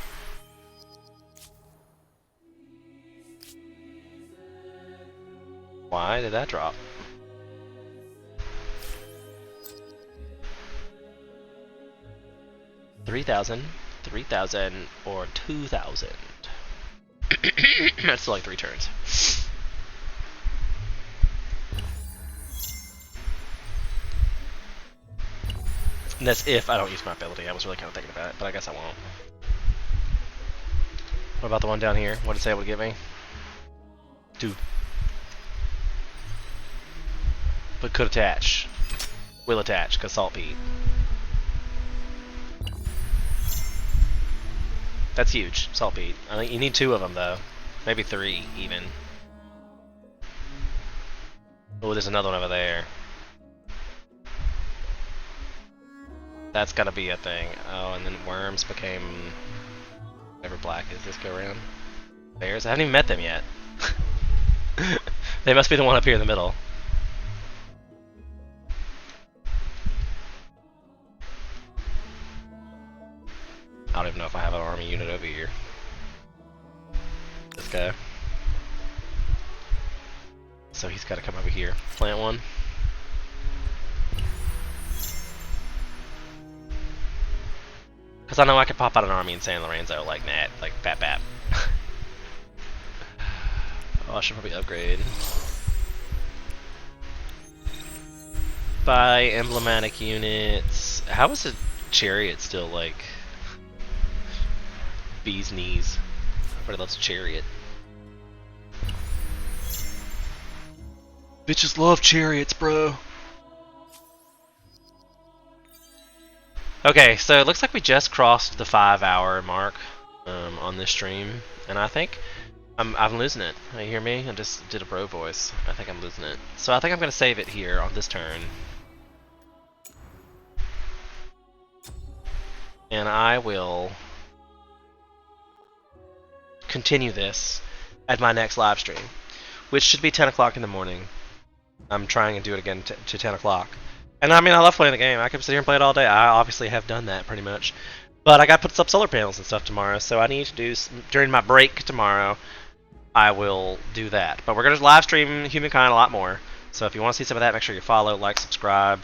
Why did that drop? $3,000, $3,000, or $2,000. That's still like 3 turns. And that's if I don't use my ability. I was really kind of thinking about it, but I guess I won't. What about the one down here? What did it say it would give me? 2. But could attach. Will attach, because saltpeat. That's huge, saltpeat. I think you need 2 of them, though. Maybe 3, even. Oh, there's another one over there. That's gotta be a thing. Oh, and then worms became whatever black is this go around. Bears? I haven't even met them yet. They must be the one up here in the middle. I don't even know if I have an army unit over here. This guy. So he's gotta come over here. Plant one. Because I know I could pop out an army in San Lorenzo like that, like bap bap. Oh, I should probably upgrade. Buy emblematic units. How is a chariot still like bee's knees? Everybody loves a chariot. Bitches love chariots, bro. Okay, so it looks like we just crossed the 5-hour mark on this stream, and I think I'm losing it. You hear me? I just did a bro voice. I think I'm losing it. So I think I'm gonna save it here on this turn, and I will continue this at my next live stream, which should be 10 o'clock in the morning. I'm trying to do it again to 10 o'clock. And I mean, I love playing the game. I can sit here and play it all day. I obviously have done that pretty much. But I got to put up solar panels and stuff tomorrow, so I need to do, during my break tomorrow, I will do that. But we're going to live stream Humankind a lot more. So if you want to see some of that, make sure you follow, like, subscribe.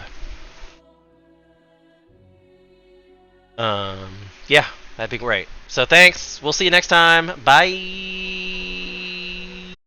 Yeah, that'd be great. So thanks. We'll see you next time. Bye.